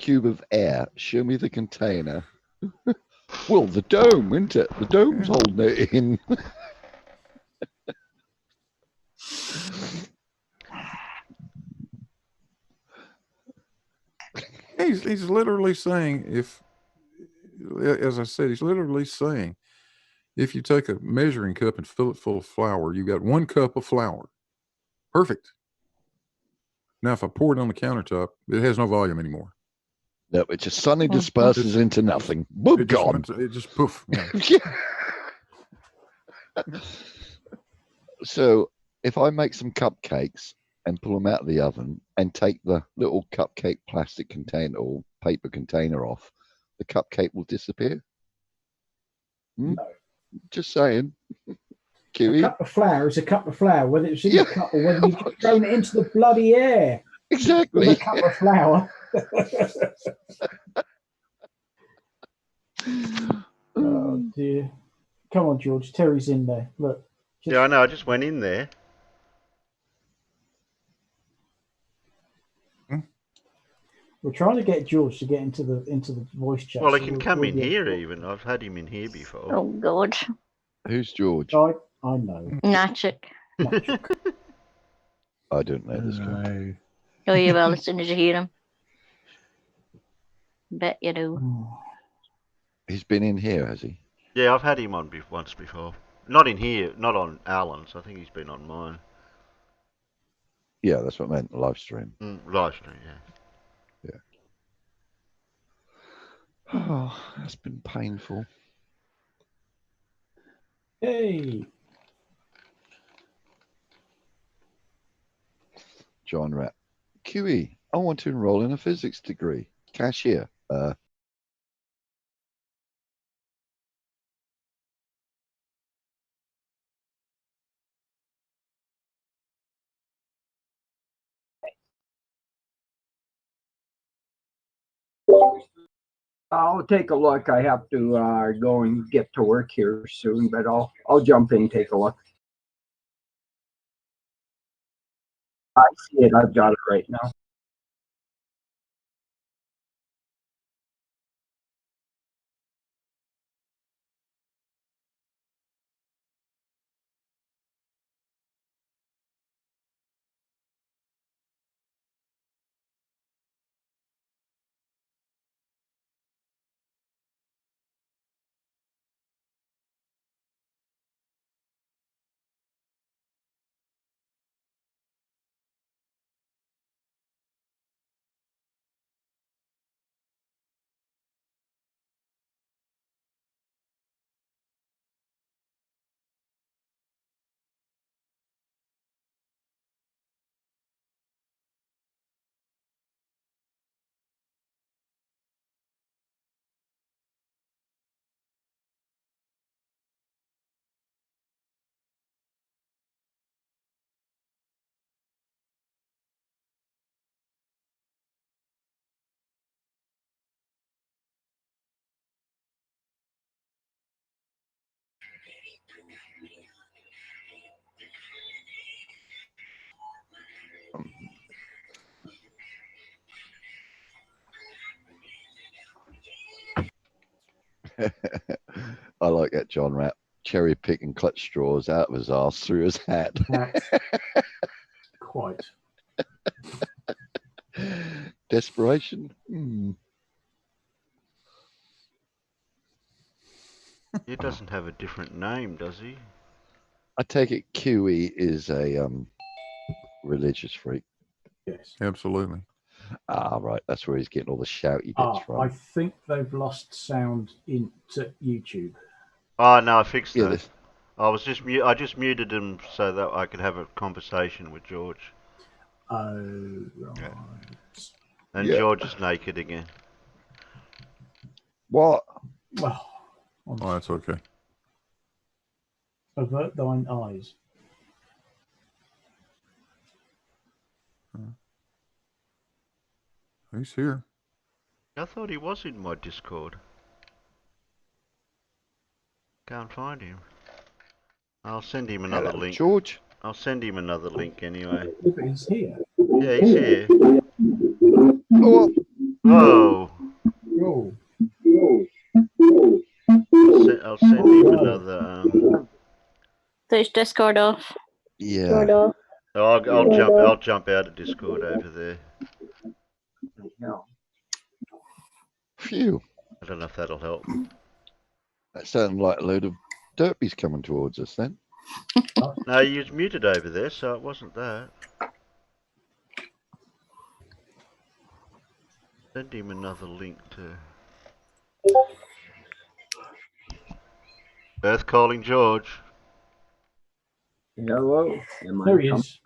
of air. Show me the container. Well, the dome, isn't it? The dome's holding it in. He's literally saying as I said, he's literally saying if you take a measuring cup and fill it full of flour, you got 1 cup of flour. Perfect. Now, if I pour it on the countertop, it has no volume anymore. No, it just suddenly disperses into nothing. Boom, gone. It just poof. Yeah. So if I make some cupcakes and pull them out of the oven and take the little cupcake plastic container or paper container off, the cupcake will disappear? No. Just saying. A cup of flour is a cup of flour, whether it's in the cup or whether you've just thrown it into the bloody air. Exactly. With a cup of flour. Oh dear. Come on, George. Terry's in there. Look. Yeah, I know. I just went in there. We're trying to get George to get into the voice chat. Well, he can come in here even. I've had him in here before. Oh, God. Who's George? I know. Natchik. I don't know this guy. Oh, you will as soon as you hear him. Bet you do. He's been in here, has he? Yeah, I've had him on once before. Not in here, not on Alan's. I think he's been on mine. Yeah, that's what I meant. Live stream. Live stream, yeah. Oh, that's been painful. Hey. John Rat. QE, I want to enroll in a physics degree. Cashier. I'll take a look. I have to go and get to work here soon, but I'll jump in and take a look. I see it. I've got it right now. I like that John rap. Cherry picking clutch straws out of his arse through his hat. That's quite. Desperation. He doesn't have a different name, does he? I take it QE is a religious freak. Yes. Absolutely. Ah, right. That's where he's getting all the shouty bits from. I think they've lost sound into YouTube. Oh no, I fixed Yeah, that. I just muted him so that I could have a conversation with George. Oh, right. Yeah. And Yeah. George is naked again. What? Well, Oh, that's okay. Avert thine eyes. He's here. I thought he was in my Discord. Can't find him. I'll send him another Hello, link. George. I'll send him another link anyway. But he's here. Yeah, he's here. Oh. Whoa. Oh. I'll send him another. So it's Discord off. Yeah. I'll jump out of Discord over there. Phew. I don't know if that'll help. That sounded like a load of derpies coming towards us then. No, you was muted over there, so it wasn't that. Send him another link to Earth Calling George. Hello. There he is.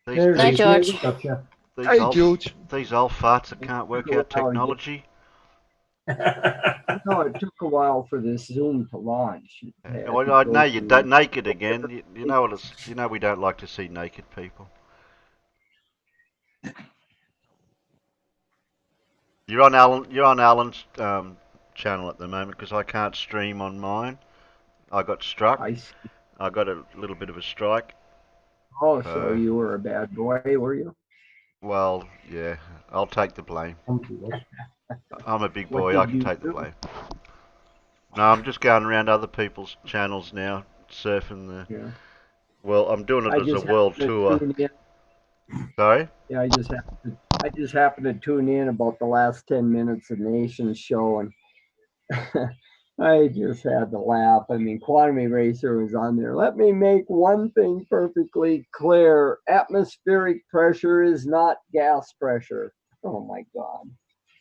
There he is. George. Gotcha. George. These old farts that can't work out technology. No, it took a while for this Zoom to launch. Well, I know you're naked again. You know what it's. You know we don't like to see naked people. You're on Alan's channel at the moment because I can't stream on mine. I got struck. I got a little bit of a strike. Oh, so you were a bad boy, were you? Well, yeah, I'll take the blame. I'm a big boy, I can take the blame. No, I'm just going around other people's channels now, surfing the... Yeah. Well, I'm doing it as a world tour. Sorry? Yeah, I just happened to tune in about the last 10 minutes of Nation's show, and I just had to laugh. I mean, Quantum Eraser was on there. Let me make one thing perfectly clear. Atmospheric pressure is not gas pressure. Oh, my God.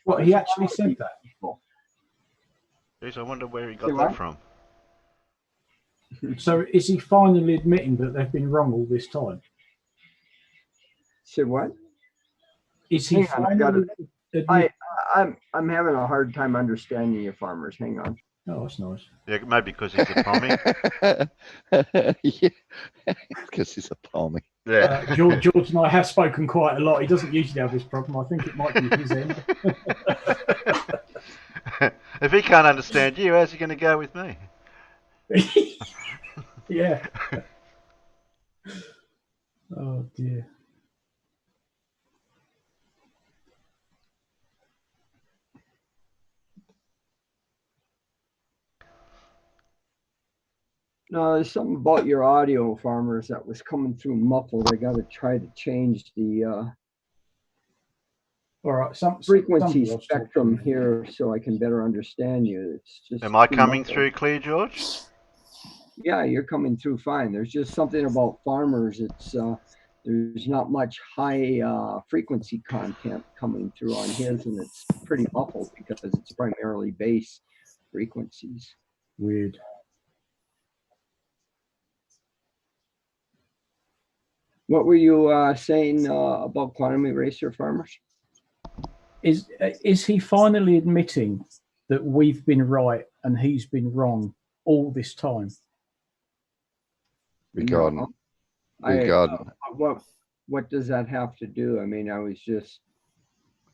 Well, he actually said that. Jeez, I wonder where he got that from. So is he finally admitting that they've been wrong all this time? Said what? Is he finally I'm having a hard time understanding you, farmers. Hang on. Oh, that's nice. Yeah, maybe because he's a pommy. Yeah, because he's a pommy. Yeah. George and I have spoken quite a lot. He doesn't usually have this problem. I think it might be his end. If he can't understand you, how's he going to go with me? Yeah. Oh, dear. No, there's something about your audio, farmers, that was coming through muffled. I got to try to change the all right, frequency spectrum here so I can better understand you. It's just. Am I coming through clear, George? Yeah, you're coming through fine. There's just something about farmers. It's there's not much high frequency content coming through on his, and it's pretty muffled because it's primarily bass frequencies. Weird. What were you saying about Quantum Eraser, farmers? Is he finally admitting that we've been right and he's been wrong all this time? Regarding what does that have to do? I mean, I was just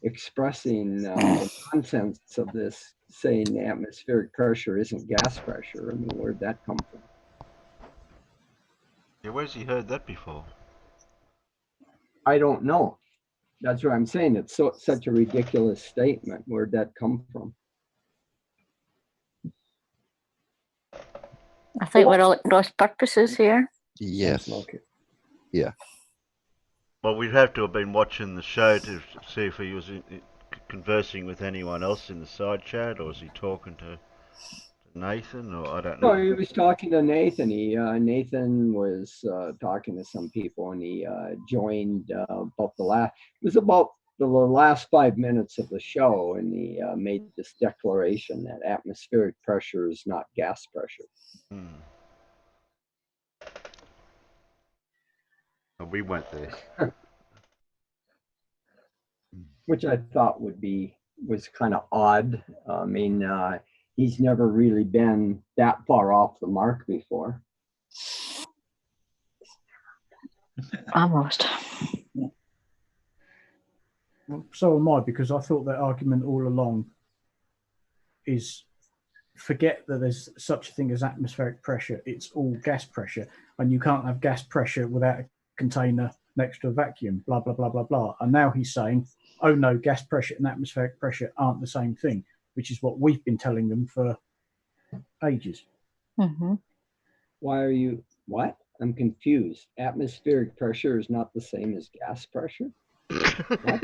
expressing the nonsense of this, saying atmospheric pressure isn't gas pressure. I mean, where'd that come from? Yeah, where's he heard that before? I don't know. That's what I'm saying. It's such a ridiculous statement. Where'd that come from? I think we're all at cross purposes here. Yes. Yeah. Well, we'd have to have been watching the show to see if he was conversing with anyone else in the side chat, or was he talking to Nathan, or I don't know. No, he was talking to Nathan. Nathan was talking to some people, and he joined about the last. It was about the last 5 minutes of the show, and he made this declaration that atmospheric pressure is not gas pressure. We went there. Which I thought was kind of odd. I mean, he's never really been that far off the mark before. Almost. Well, so am I, because I thought that argument all along is forget that there's such a thing as atmospheric pressure. It's all gas pressure, and you can't have gas pressure without a container next to a vacuum, blah, blah, blah, blah, blah. And now he's saying, oh no, gas pressure and atmospheric pressure aren't the same thing, which is what we've been telling them for ages. Mm-hmm. Why are you, what? I'm confused. Atmospheric pressure is not the same as gas pressure? What?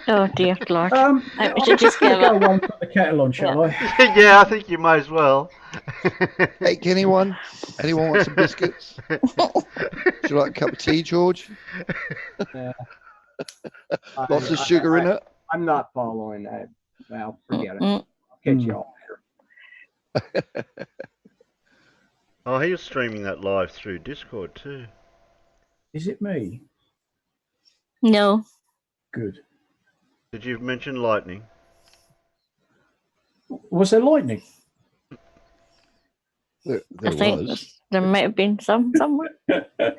Oh dear Lord. I should just go away and put the kettle on, shall I? Yeah, I think you might as well. Hey, anyone want some biscuits? Would you like a cup of tea, George? Lots of sugar in it. I'm not following that. Well, forget it. I'll catch you all later. Oh, he was streaming that live through Discord too. Is it me? No. Good. Did you mention lightning? Was there lightning? There I think there might have been some somewhere. I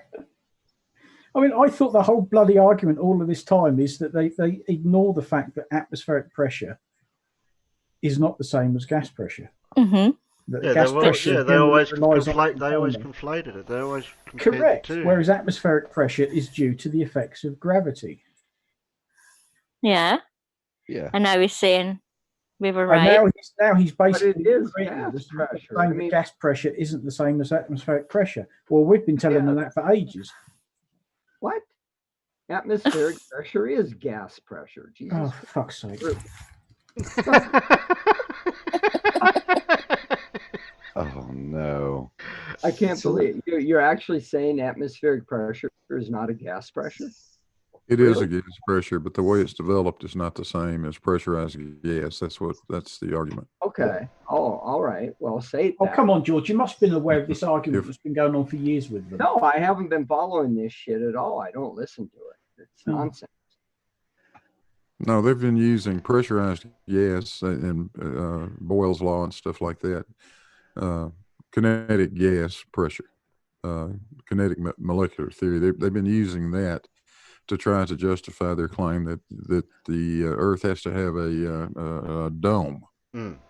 mean, I thought the whole bloody argument all of this time is that they ignore the fact that atmospheric pressure is not the same as gas pressure. Mm-hmm. Yeah, they always conflated it. They always compared correct. the two. Whereas atmospheric pressure is due to the effects of gravity. Yeah. Yeah. And now he's saying we were And right. now he's basically But it is agreeing gas with us pressure. saying I mean- that gas pressure isn't the same as atmospheric pressure. Well, we've been telling them that for ages. What? Atmospheric pressure is gas pressure. Jesus. Oh, for fuck's sake. Oh no! I can't believe you're actually saying atmospheric pressure is not a gas pressure. It is a gas pressure, but the way it's developed is not the same as pressurized gas. That's the argument. Okay. Oh, all right. Well, say that. Oh, come on, George. You must have been aware of this argument that's been going on for years with them. No, I haven't been following this shit at all. I don't listen to it. It's nonsense. No, they've been using pressurized gas and Boyle's law and stuff like that. Kinetic gas pressure, kinetic molecular theory. They've been using that to try to justify their claim that the Earth has to have a dome.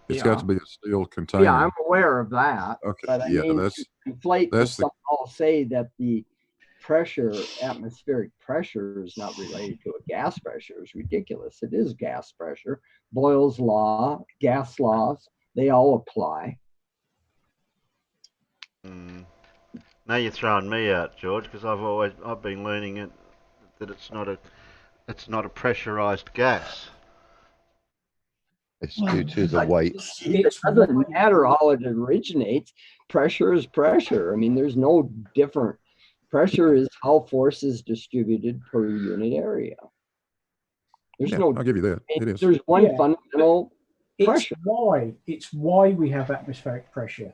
It's got to be a steel container. Yeah, I'm aware of that. Okay. But I mean, to conflate to somehow say that the pressure, atmospheric pressure, is not related to a gas pressure is ridiculous. It is gas pressure. Boyle's law, gas laws, they all apply. Now you're throwing me out, George, because I've been learning that it's not a pressurized gas. It's due to the weight. It doesn't matter how it originates. Pressure is pressure. I mean, there's no different. Pressure is how force is distributed per unit area. I'll give you that. It is. There's one fundamental pressure. It's why we have atmospheric pressure.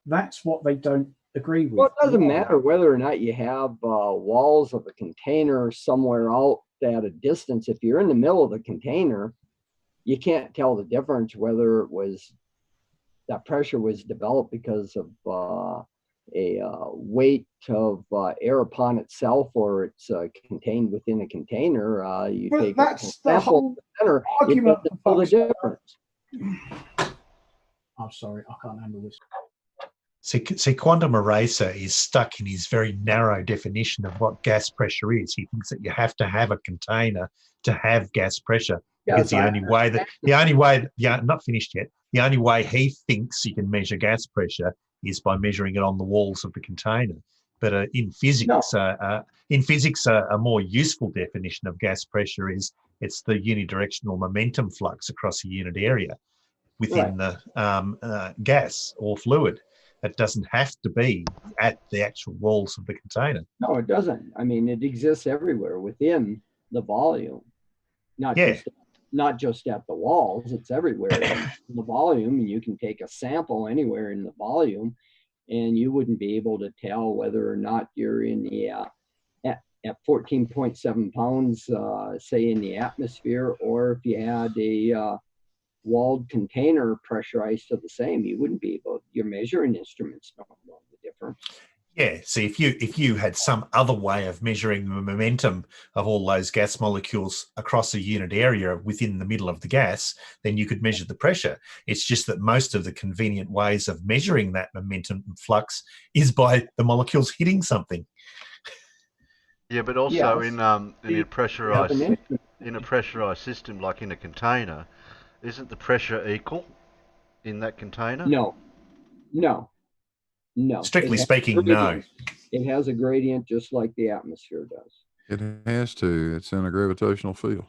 That's what they don't agree with. Well, it doesn't matter whether or not you have walls of a container somewhere out at a distance. If you're in the middle of the container, you can't tell the difference whether it was that pressure was developed because of a weight of air upon itself, or it's contained within a container. You take that's a sample of the center, argument. it doesn't tell the difference. I'm sorry, I can't handle this. See, quantum eraser is stuck in his very narrow definition of what gas pressure is. He thinks that you have to have a container to have gas pressure. Because the only way, not finished yet, the only way he thinks you can measure gas pressure is by measuring it on the walls of the container. But in physics, a more useful definition of gas pressure is it's the unidirectional momentum flux across a unit area within the gas or fluid. It doesn't have to be at the actual walls of the container. No, it doesn't. I mean, it exists everywhere within the volume, not just at the walls. It's everywhere in the volume, and you can take a sample anywhere in the volume, and you wouldn't be able to tell whether or not you're in the at 14.7 pounds, say in the atmosphere, or if you had a walled container pressurized to the same, you wouldn't be able. Your measuring instruments don't know the difference. Yeah, see, if you had some other way of measuring the momentum of all those gas molecules across a unit area within the middle of the gas, then you could measure the pressure. It's just that most of the convenient ways of measuring that momentum flux is by the molecules hitting something. Yeah, but also in a pressurized system like in a container, isn't the pressure equal in that container? No. Strictly speaking, no. It has a gradient just like the atmosphere does. It has to. It's in a gravitational field.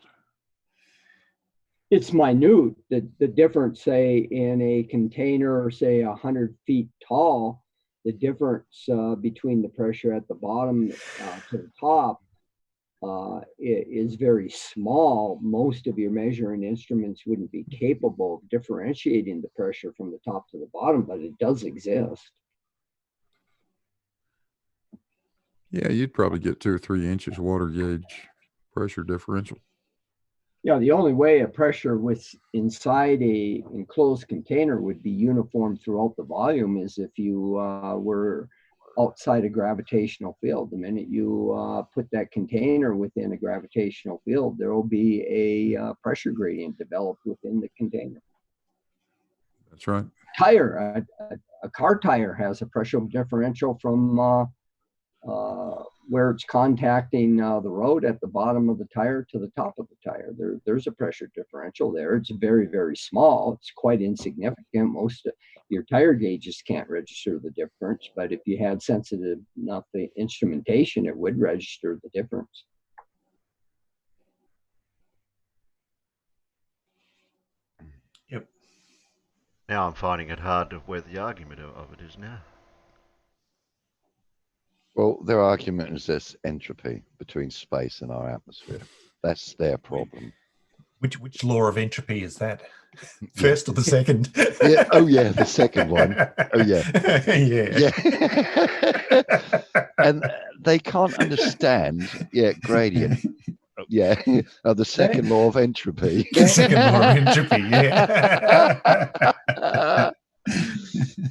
It's minute. The difference, say, in a container, say 100 feet tall, the difference between the pressure at the bottom to the top is very small. Most of your measuring instruments wouldn't be capable of differentiating the pressure from the top to the bottom, but it does exist. Yeah, you'd probably get 2 or 3 inches water gauge pressure differential. Yeah, the only way a pressure inside a enclosed container would be uniform throughout the volume is if you were outside a gravitational field. The minute you put that container within a gravitational field, there will be a pressure gradient developed within the container. That's right. A car tire has a pressure differential from where it's contacting the road at the bottom of the tire to the top of the tire. There's a pressure differential there. It's very, very small. It's quite insignificant. Most of your tire gauges can't register the difference, but if you had sensitive enough instrumentation, it would register the difference. Yep. Now I'm finding it hard to where the argument of it is now. Well, their argument is this entropy between space and our atmosphere. That's their problem. Which law of entropy is that? First or the second? Yeah. Oh, yeah, the second one. Oh, yeah. Yeah. And they can't understand, gradient. Yeah, the second law of entropy. The second law of entropy, yeah.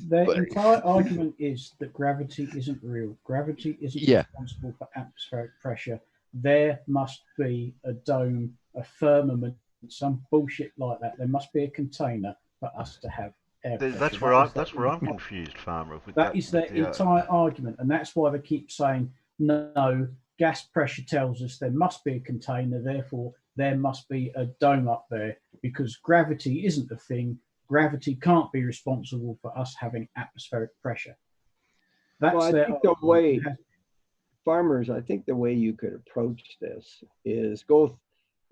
The entire argument is that gravity isn't real. Gravity isn't responsible for atmospheric pressure. There must be a dome, a firmament, some bullshit like that. There must be a container for us to have air pressure. That's where I'm confused, Farmer. That is their entire argument, and that's why they keep saying no. Gas pressure tells us there must be a container, therefore there must be a dome up there because gravity isn't a thing. Gravity can't be responsible for us having atmospheric pressure. That's I think the way, farmers, I think the way you could approach this is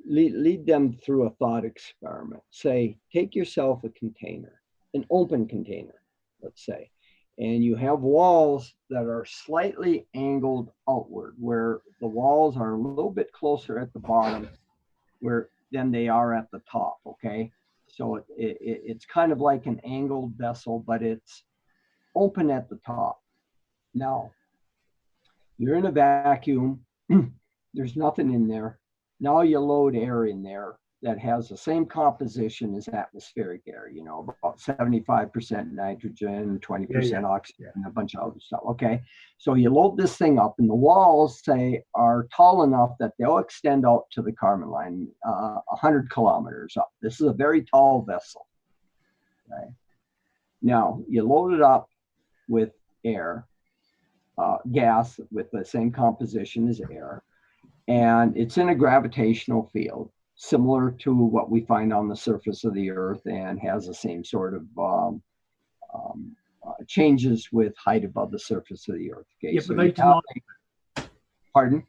lead them through a thought experiment. Say, take yourself a container, an open container, let's say, and you have walls that are slightly angled outward, where the walls are a little bit closer at the bottom than they are at the top, okay? So it's kind of like an angled vessel, but it's open at the top. Now, you're in a vacuum. There's nothing in there. Now you load air in there that has the same composition as atmospheric air, about 75% nitrogen, 20% oxygen, and a bunch of other stuff. Okay, so you load this thing up, and the walls, say, are tall enough that they'll extend out to the Kármán line, 100 kilometers up. This is a very tall vessel. Okay, now you load it up with air, gas with the same composition as air, and it's in a gravitational field, similar to what we find on the surface of the Earth, and has the same sort of changes with height above the surface of the Earth. Okay, Yeah, so but they you deny. Pardon?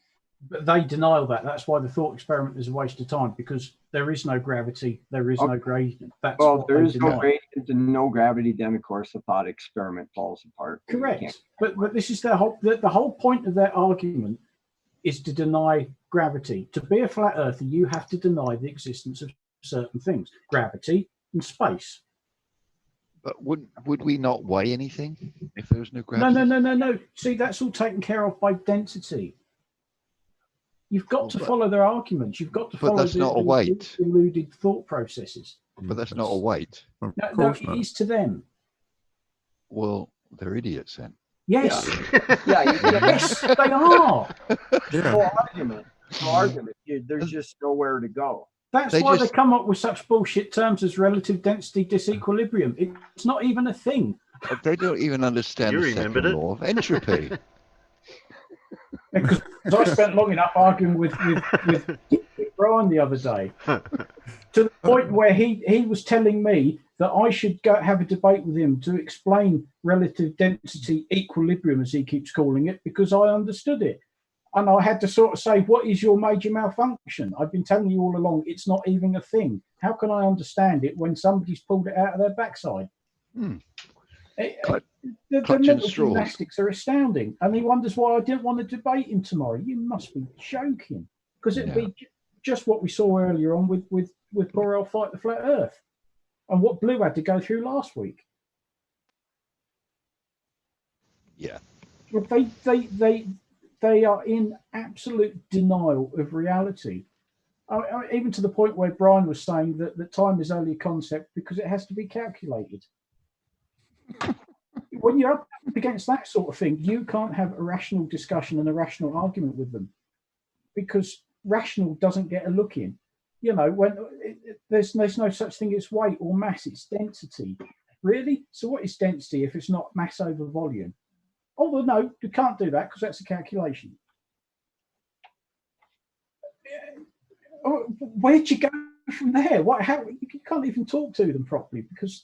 But they deny that. That's why the thought experiment is a waste of time, because there is no gravity, there is no gradient. That's well, what there they is no deny. gradient and no gravity. Then, of course, the thought experiment falls apart. Correct. But this is the whole point of their argument is to deny gravity. To be a flat earther, you have to deny the existence of certain things, gravity and space. But would we not weigh anything if there was no gravity? No. See, that's all taken care of by density. You've got to follow their arguments. You've got to follow that's not a weight. Deluded thought processes. But that's not a weight. No, it is to them. Well, they're idiots then. Yes. Yes, they are. No argument. No argument. There's just nowhere to go. That's why they come up with such bullshit terms as relative density disequilibrium. It's not even a thing. They don't even understand the second law of entropy. Because I spent long enough arguing with Brian the other day, to the point where he was telling me that I should go have a debate with him to explain relative density equilibrium, as he keeps calling it, because I understood it. And I had to sort of say, what is your major malfunction? I've been telling you all along, it's not even a thing. How can I understand it when somebody's pulled it out of their backside? The mental gymnastics are astounding. And he wonders why I didn't want to debate him tomorrow. You must be joking. Because it'd be just what we saw earlier on with poor old Fight the Flat Earth. And what Blue had to go through last week. Yeah. They are in absolute denial of reality. Even to the point where Brian was saying that time is only a concept because it has to be calculated. When you're up against that sort of thing, you can't have a rational discussion and a rational argument with them, because rational doesn't get a look in. You know, when there's no such thing as weight or mass, it's density. Really? So what is density if it's not mass over volume? Although no, you can't do that because that's a calculation. Where'd you go from there? How you can't even talk to them properly because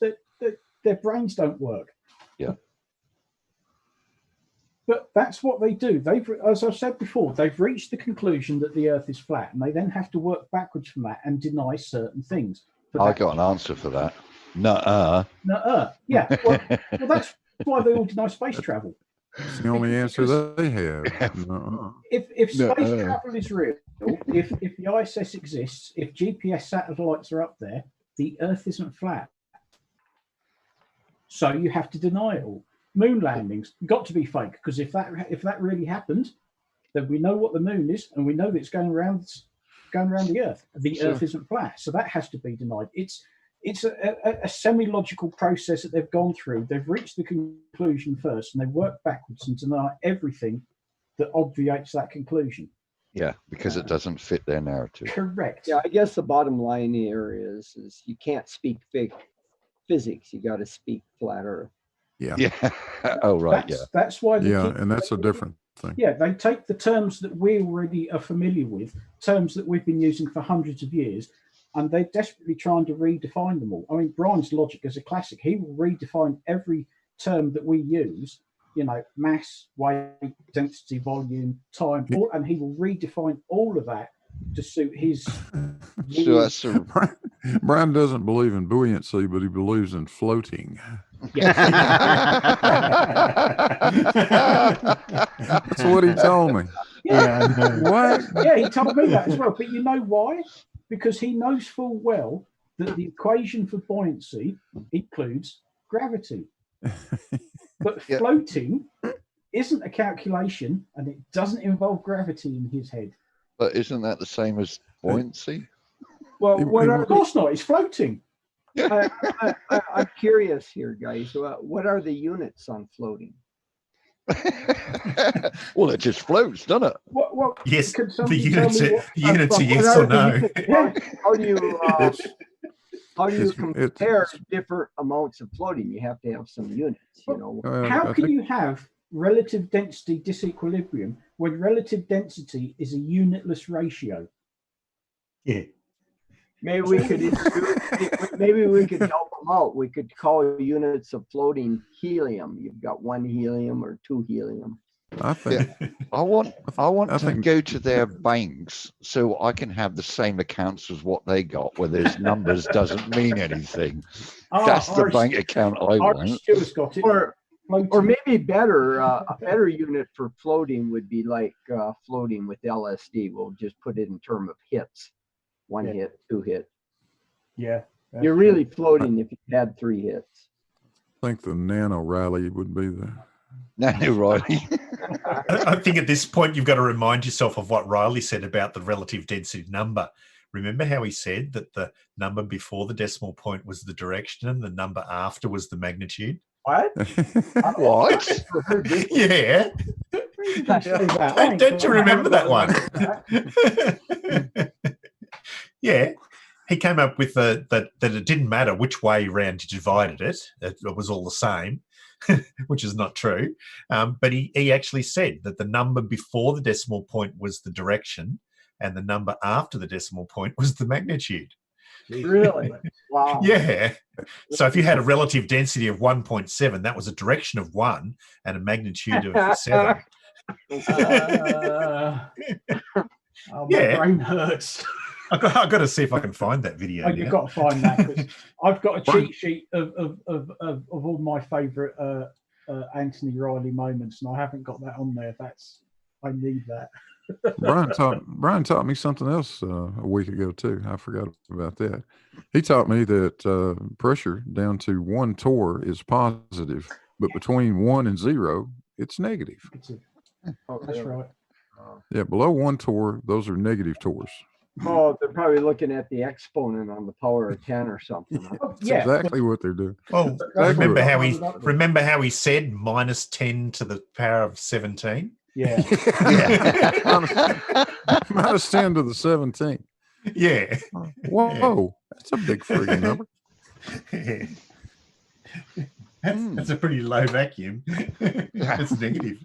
their brains don't work. Yeah. But that's what they do. As I've said before, they've reached the conclusion that the Earth is flat, and they then have to work backwards from that and deny certain things. I got an answer for that. Nuh-uh. Nuh-uh. Yeah. Well, that's why they all deny space travel. It's the only answer they have. If space travel is real, if the ISS exists, if GPS satellites are up there, the Earth isn't flat. So you have to deny it all. Moon landings got to be fake, because if that really happened, then we know what the moon is, and we know that it's going around the Earth. The Earth isn't flat, so that has to be denied. It's a semi-logical process that they've gone through. They've reached the conclusion first, and they work backwards and deny everything that obviates that conclusion. Yeah, because it doesn't fit their narrative. Correct. Yeah, I guess the bottom line here is you can't speak physics. You got to speak flat Earth. Yeah. Yeah. Oh, right. That's why. And that's a different thing. Yeah, they take the terms that we already are familiar with, terms that we've been using for hundreds of years, and they're desperately trying to redefine them all. I mean, Brian's logic is a classic. He will redefine every term that we use, you know, mass, weight, density, volume, time, and he will redefine all of that to suit his. So Brian doesn't believe in buoyancy, but he believes in floating. Yes. That's what he told me. Yeah. What? Yeah, he told me that as well. But you know why? Because he knows full well that the equation for buoyancy includes gravity. But floating isn't a calculation, and it doesn't involve gravity in his head. But isn't that the same as buoyancy? Well, of course not. It's floating. I'm curious here, guys. What are the units on floating? Well, it just floats, doesn't it? What, yes, the units are yes or no. How do you compare different amounts of floating? You have to have some units, you know. How can you have relative density disequilibrium when relative density is a unitless ratio? Yeah. Maybe we could maybe we could help them out. We could call units of floating helium. You've got 1 helium or 2 helium. I think. I want to go to their banks so I can have the same accounts as what they got, where there's numbers doesn't mean anything. That's the bank account I want. Stuart's got it. Or maybe better, a better unit for floating would be like floating with LSD. We'll just put it in terms of hits. 1 hit, 2 hit. Yeah. You're really floating if you had 3 hits. I think the Nano Rally would be the Nano Riley. I think at this point you've got to remind yourself of what Riley said about the relative density number. Remember how he said that the number before the decimal point was the direction and the number after was the magnitude? What? What? Yeah. Don't you remember that one? Yeah. He came up with that it didn't matter which way around you divided it. It was all the same, which is not true. But he actually said that the number before the decimal point was the direction and the number after the decimal point was the magnitude. Really? Wow. Yeah. So if you had a relative density of 1.7, that was a direction of 1 and a magnitude of 7. Oh, my brain hurts. I've got to see if I can find that video. You've got to find that, because I've got a cheat sheet of all my favourite Anthony Riley moments, and I haven't got that on there. I need that. Brian taught me something else a week ago too. I forgot about that. He taught me that pressure down to 1 torr is positive, but between 1 and 0, it's negative. That's right. Yeah, below 1 torr, those are negative torrs. Oh, they're probably looking at the exponent on the power of 10 or something. That's exactly what they're doing. Well, remember how he said minus 10 to the power of 17? Yeah. Minus 10 to the 17. Yeah. Whoa, that's a big friggin' number. That's a pretty low vacuum. That's negative.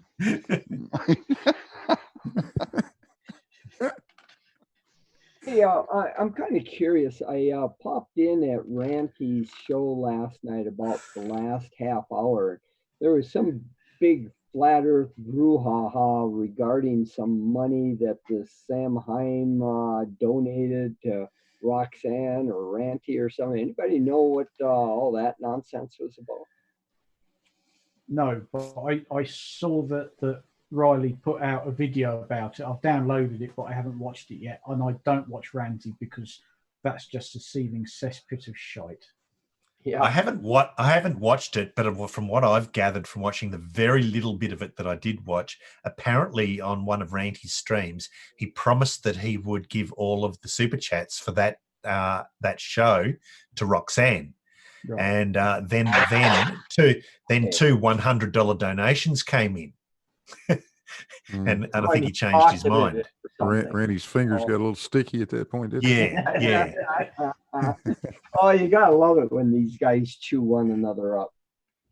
Hey, I'm kind of curious. I popped in at Ranty's show last night about the last half hour. There was some big flat earth brouhaha regarding some money that the Sam Heim donated to Roxanne or Ranty or something. Anybody know what all that nonsense was about? No, but I saw that Riley put out a video about it. I've downloaded it, but I haven't watched it yet. And I don't watch Ranty because that's just a seething cesspit of shite. Yeah. I haven't watched it, but from what I've gathered from watching the very little bit of it that I did watch, apparently on one of Ranty's streams, he promised that he would give all of the super chats for that show to Roxanne. Right. And then two $100 donations came in. and I think he changed his mind. Randy's fingers got a little sticky at that point, didn't yeah. Oh, you gotta love it when these guys chew one another up.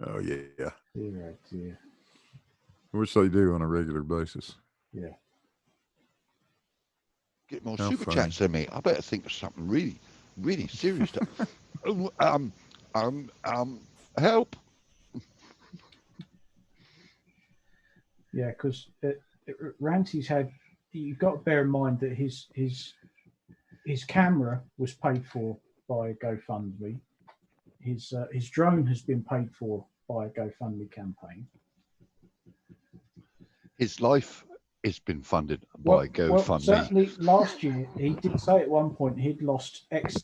Oh yeah. Yeah. Which they do on a regular basis. Yeah. Get more super chats than me. I better think of something really, really serious. Help. Yeah, because Ranty's had. You've got to bear in mind that his camera was paid for by a GoFundMe. His drone has been paid for by a GoFundMe campaign. His life has been funded by GoFundMe. Well, certainly last year he did say at one point he'd lost X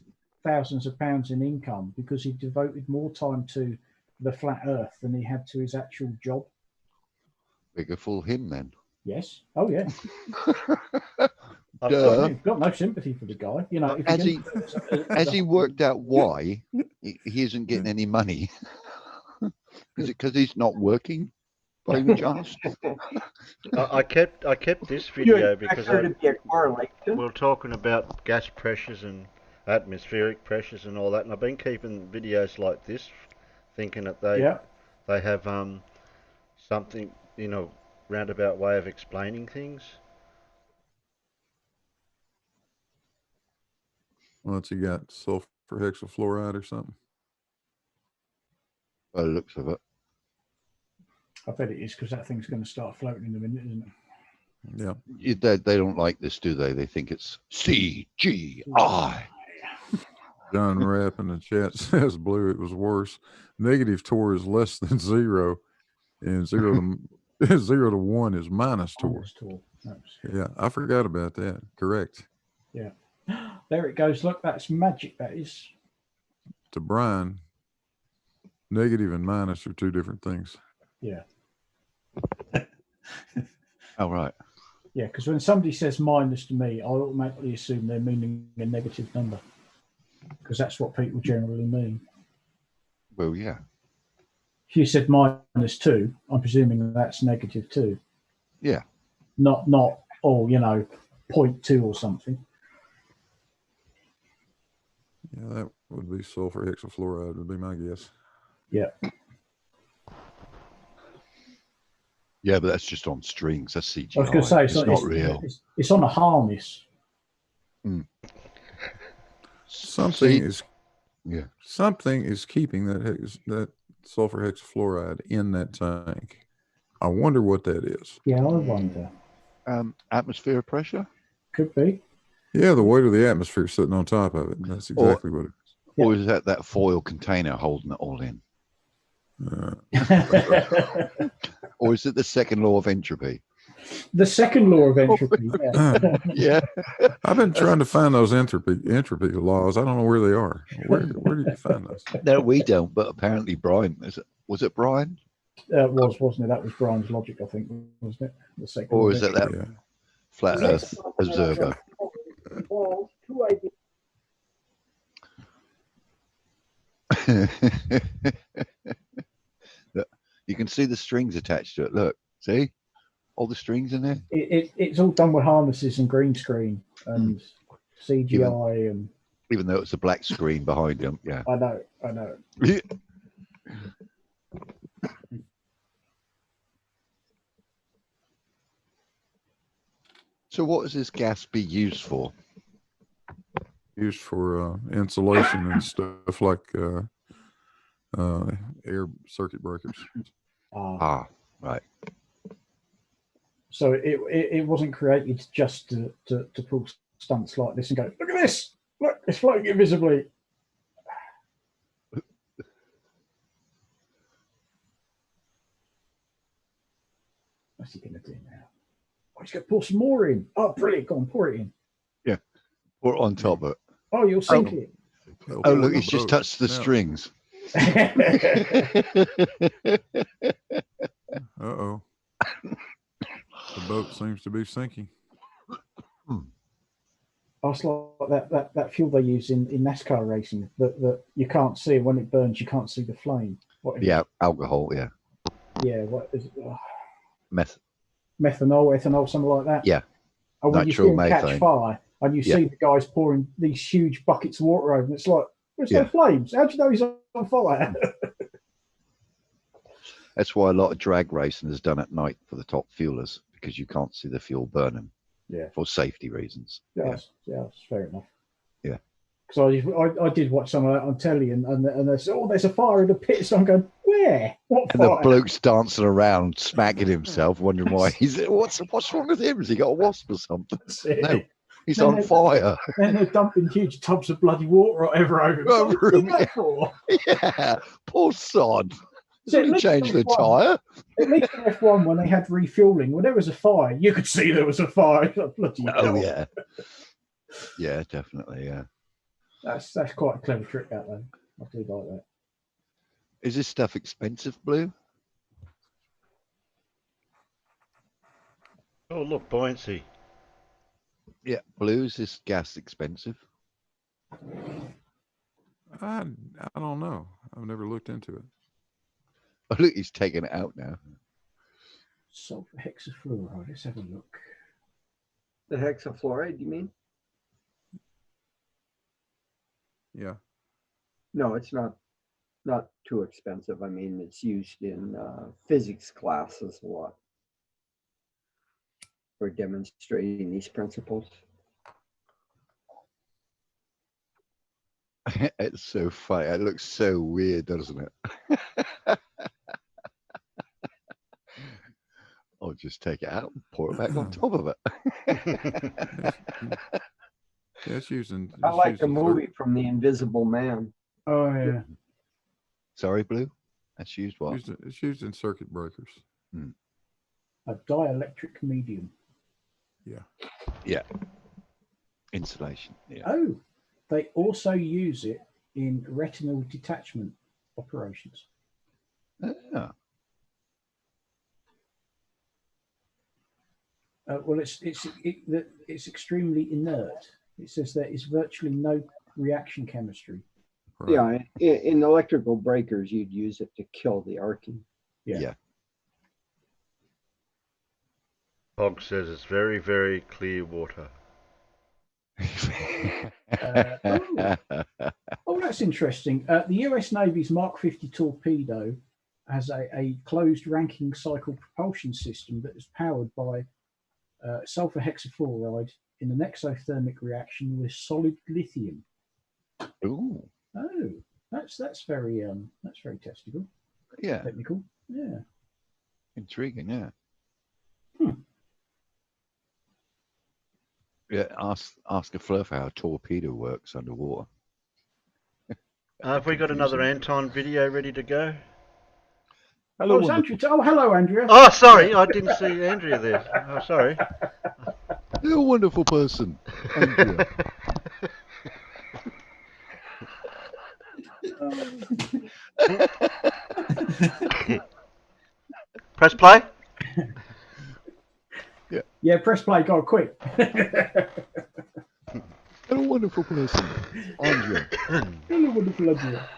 thousands of pounds in income because he devoted more time to the flat Earth than he had to his actual job. Bigger fool him then. Yes. Oh yeah. I've got no sympathy for the guy. You know, has he worked out why he isn't getting any money? Is it because he's not working? By any chance? I kept this video because we're talking about gas pressures and atmospheric pressures and all that, and I've been keeping videos like this, thinking that they have something, roundabout way of explaining things. What's he got? Sulfur hexafluoride or something? By the looks of it. I bet it is, because that thing's going to start floating in a minute, isn't it? Yeah. They don't like this, do they? They think it's CGI. John Rapp in the chat says, Blue, it was worse. Negative Tor is less than 0, and 0 to 0 to 1 is minus Tor. Yeah, I forgot about that. Correct. Yeah. There it goes. Look, that's magic. That is. To Brian, negative and minus are 2 different things. Yeah. Oh, right. Yeah, because when somebody says minus to me, I automatically assume they're meaning a negative number, because that's what people generally mean. Well, yeah. If you said minus 2, I'm presuming that's negative 2. Yeah. Not 0.2 or something. Yeah, that would be sulfur hexafluoride would be my guess. Yeah. Yeah, but that's just on strings. That's CGI. I was going to say, it's not real. It's on a harness. Mm. Something is keeping that sulfur hexafluoride in that tank. I wonder what that is. Yeah, I wonder. Atmosphere pressure? Could be. Yeah, the weight of the atmosphere sitting on top of it. That's exactly what it is. Or is that foil container holding it all in? Or is it the second law of entropy? The second law of entropy. Yeah. Yeah. I've been trying to find those entropy laws. I don't know where they are. Where did you find those? No, we don't. But apparently, Brian was it Brian? Wasn't it? That was Brian's logic, I think, wasn't it? The second. Or is it that flat Earth observer? Look, you can see the strings attached to it. Look, see all the strings in there. It's all done with harnesses and green screen and CGI even though it's a black screen behind them. Yeah, I know. So what does this gas be used for? Used for insulation and stuff like air circuit breakers. Right. So it wasn't created just to pull stunts like this and go, look at this, look, it's floating invisibly. What's he going to do now? Oh, he's going to pour some more in. Oh, brilliant. Go on, pour it in. Yeah, pour it on top of it. Oh, you'll sink it. Oh, look, he's just touched the strings. Uh-oh. The boat seems to be sinking. It's like that fuel they use in NASCAR racing that you can't see. When it burns, you can't see the flame. Yeah, alcohol, yeah. Yeah, what is it? Oh. Methanol, ethanol, something like that. Yeah. And when you see them catch fire and you Yeah. see the guys pouring these huge buckets of water over, and it's like, there's no flames. How do you know he's on fire? That's why a lot of drag racing is done at night for the top fuelers, because you can't see the fuel burning. Yeah. For safety reasons. Yeah, that's fair enough. Yeah. Because I did watch some of that on telly, and they said, oh, there's a fire in the pit. So I'm going, where? What And fire? the bloke's dancing around, smacking himself, wondering why what's wrong with him? Has he got a wasp or something? No, he's on fire. And they're dumping huge tubs of bloody water or whatever over him. Over him, What's that for? Yeah, poor sod. So at Didn't least change the F1 tyre. At least in F1, when they had refueling, when there was a fire, you could see there was a fire. Bloody hell. Yeah. Yeah, definitely, yeah. That's quite a clever trick, that though. I do like that. Is this stuff expensive, Blue? Oh, look, buoyancy. Yeah, Blue, is this gas expensive? I don't know. I've never looked into it. Oh, look, he's taking it out now. Sulfur hexafluoride. Let's have a look. The hexafluoride, you mean? Yeah. No, it's not too expensive. I mean, it's used in physics classes a lot for demonstrating these principles. It's so funny. It looks so weird, doesn't it? I'll just take it out and pour it back on top of it. Yeah, it's using. I like the movie from The Invisible Man. Oh yeah. Sorry, Blue. That's used what? It's used in circuit breakers. A dielectric medium. Yeah. Yeah. Insulation. Yeah. Oh, they also use it in retinal detachment operations. Yeah. Well, it's extremely inert. It says there is virtually no reaction chemistry. Right. Yeah, in electrical breakers, you'd use it to kill the arcing. Yeah. Bog says it's very, very clear water. Oh, that's interesting. The US Navy's Mark 50 torpedo has a closed ranking cycle propulsion system that is powered by sulfur hexafluoride in an exothermic reaction with solid lithium. Ooh. Oh, that's very testable. Yeah. Technical. Yeah. Intriguing, yeah. Yeah, ask a flirt how a torpedo works underwater. Have we got another Anton video ready to go? Hello, Andrew. Oh, hello, Andrea. Oh, sorry, I didn't see Andrea there. Oh, sorry. You're a wonderful person, Andrea. Press play? Yeah, press play. Go on, quick. You're a wonderful person, Andrea. You're a wonderful Andrea.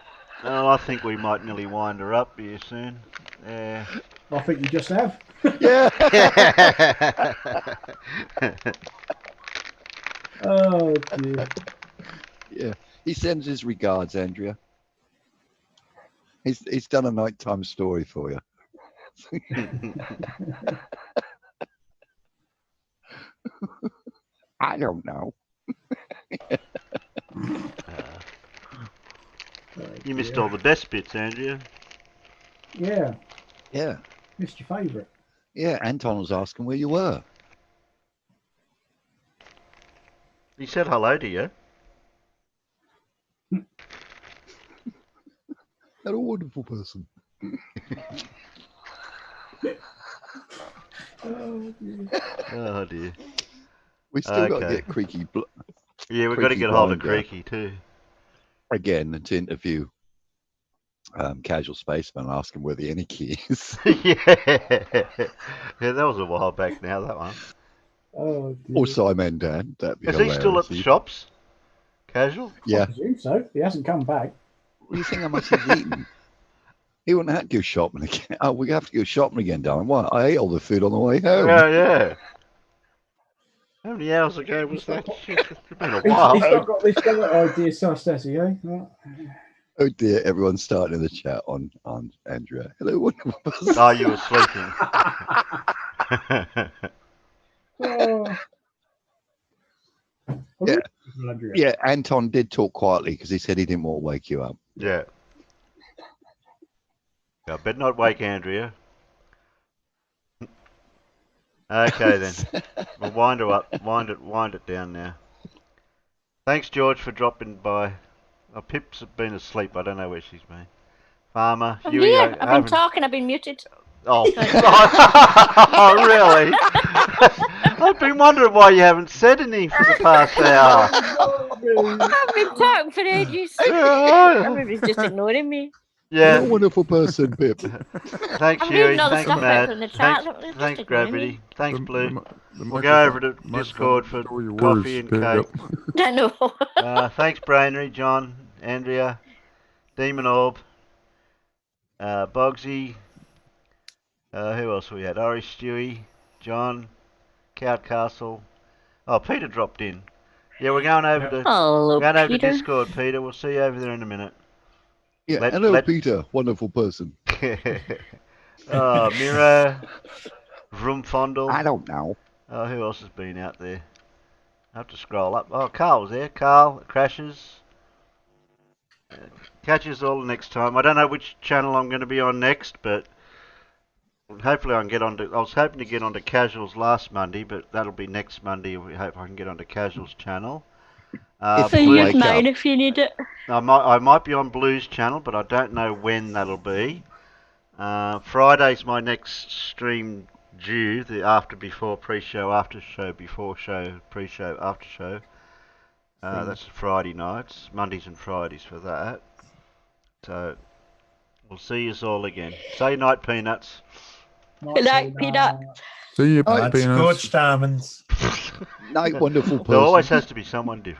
Oh, I think we might nearly wind her up here soon. Yeah. I think you just have. Yeah. Oh dear. Yeah. He sends his regards, Andrea. He's done a nighttime story for you. I don't know. You missed all the best bits, Andrea. Yeah. Yeah. Missed your favourite. Yeah, Anton was asking where you were. He said hello to you. You're a wonderful person. Oh dear. Oh dear. We still got to get Creaky. Yeah, we've got to get hold of Creaky too. Again, to interview Casual Spaceman, ask him where the any key is. Yeah, that was a while back now. That one. Oh dear. Or Simon Dan. That'd be Is hilarious. he still at the shops? Casual? Yeah. I presume so. He hasn't come back. What do you think how much he's eaten? He wouldn't have to go shopping again. Oh, we have to go shopping again, darling. Why? I ate all the food on the way home. Yeah. How many hours ago was that? It's been a while. He's not got this idea, sus, has he, eh? Right. Oh dear, everyone's starting in the chat on Andrea. Hello, wonderful person. Oh, you were sleeping. Oh. Yeah, Anton did talk quietly because he said he didn't want to wake you up. Yeah. I better not wake Andrea. Okay then. We'll wind her up. Wind it down now. Thanks, George, for dropping by. Oh, Pip's been asleep. I don't know where she's been. Farmer, I'm Huey, here. I've been talking. I've been muted. Oh, oh really? I've been wondering why you haven't said anything for the past hour. I've been talking for ages. Yeah. Everybody's just ignoring me. Yeah. You're a wonderful person, Pip. Thanks, I'm Huey. reading all the Thanks, stuff Matt. in the chat. Thanks, Gravity. Thanks, Blue. The We'll go over to Discord for coffee and cake. I know. Thanks, Brainery, John, Andrea, Demon Orb, Bogsy. Who else we had? Ori Stewie, John, Count Castle. Oh, Peter dropped in. Yeah, we're going over to Peter. Discord, Peter. We'll see you over there in a minute. Yeah, hello, Peter. Wonderful person. Oh, Miro, Vrumfondle. I don't know. Oh, who else has been out there? I have to scroll up. Oh, Carl was there. Carl, Crashes. Catch us all next time. I don't know which channel I'm going to be on next, but hopefully I can get onto. I was hoping to get onto Casuals last Monday, but that'll be next Monday. We hope I can get onto Casuals channel. So use mine if you need it. I might be on Blues channel, but I don't know when that'll be. Friday's my next stream due. The after, before, pre-show, after show, before show, pre-show, after show. That's Friday nights, Mondays and Fridays for that. So we'll see you all again. Say night, Peanuts. Good night, Peanut. See you, Night, Peanuts. scorched almonds. Night, wonderful person. There always has to be someone different.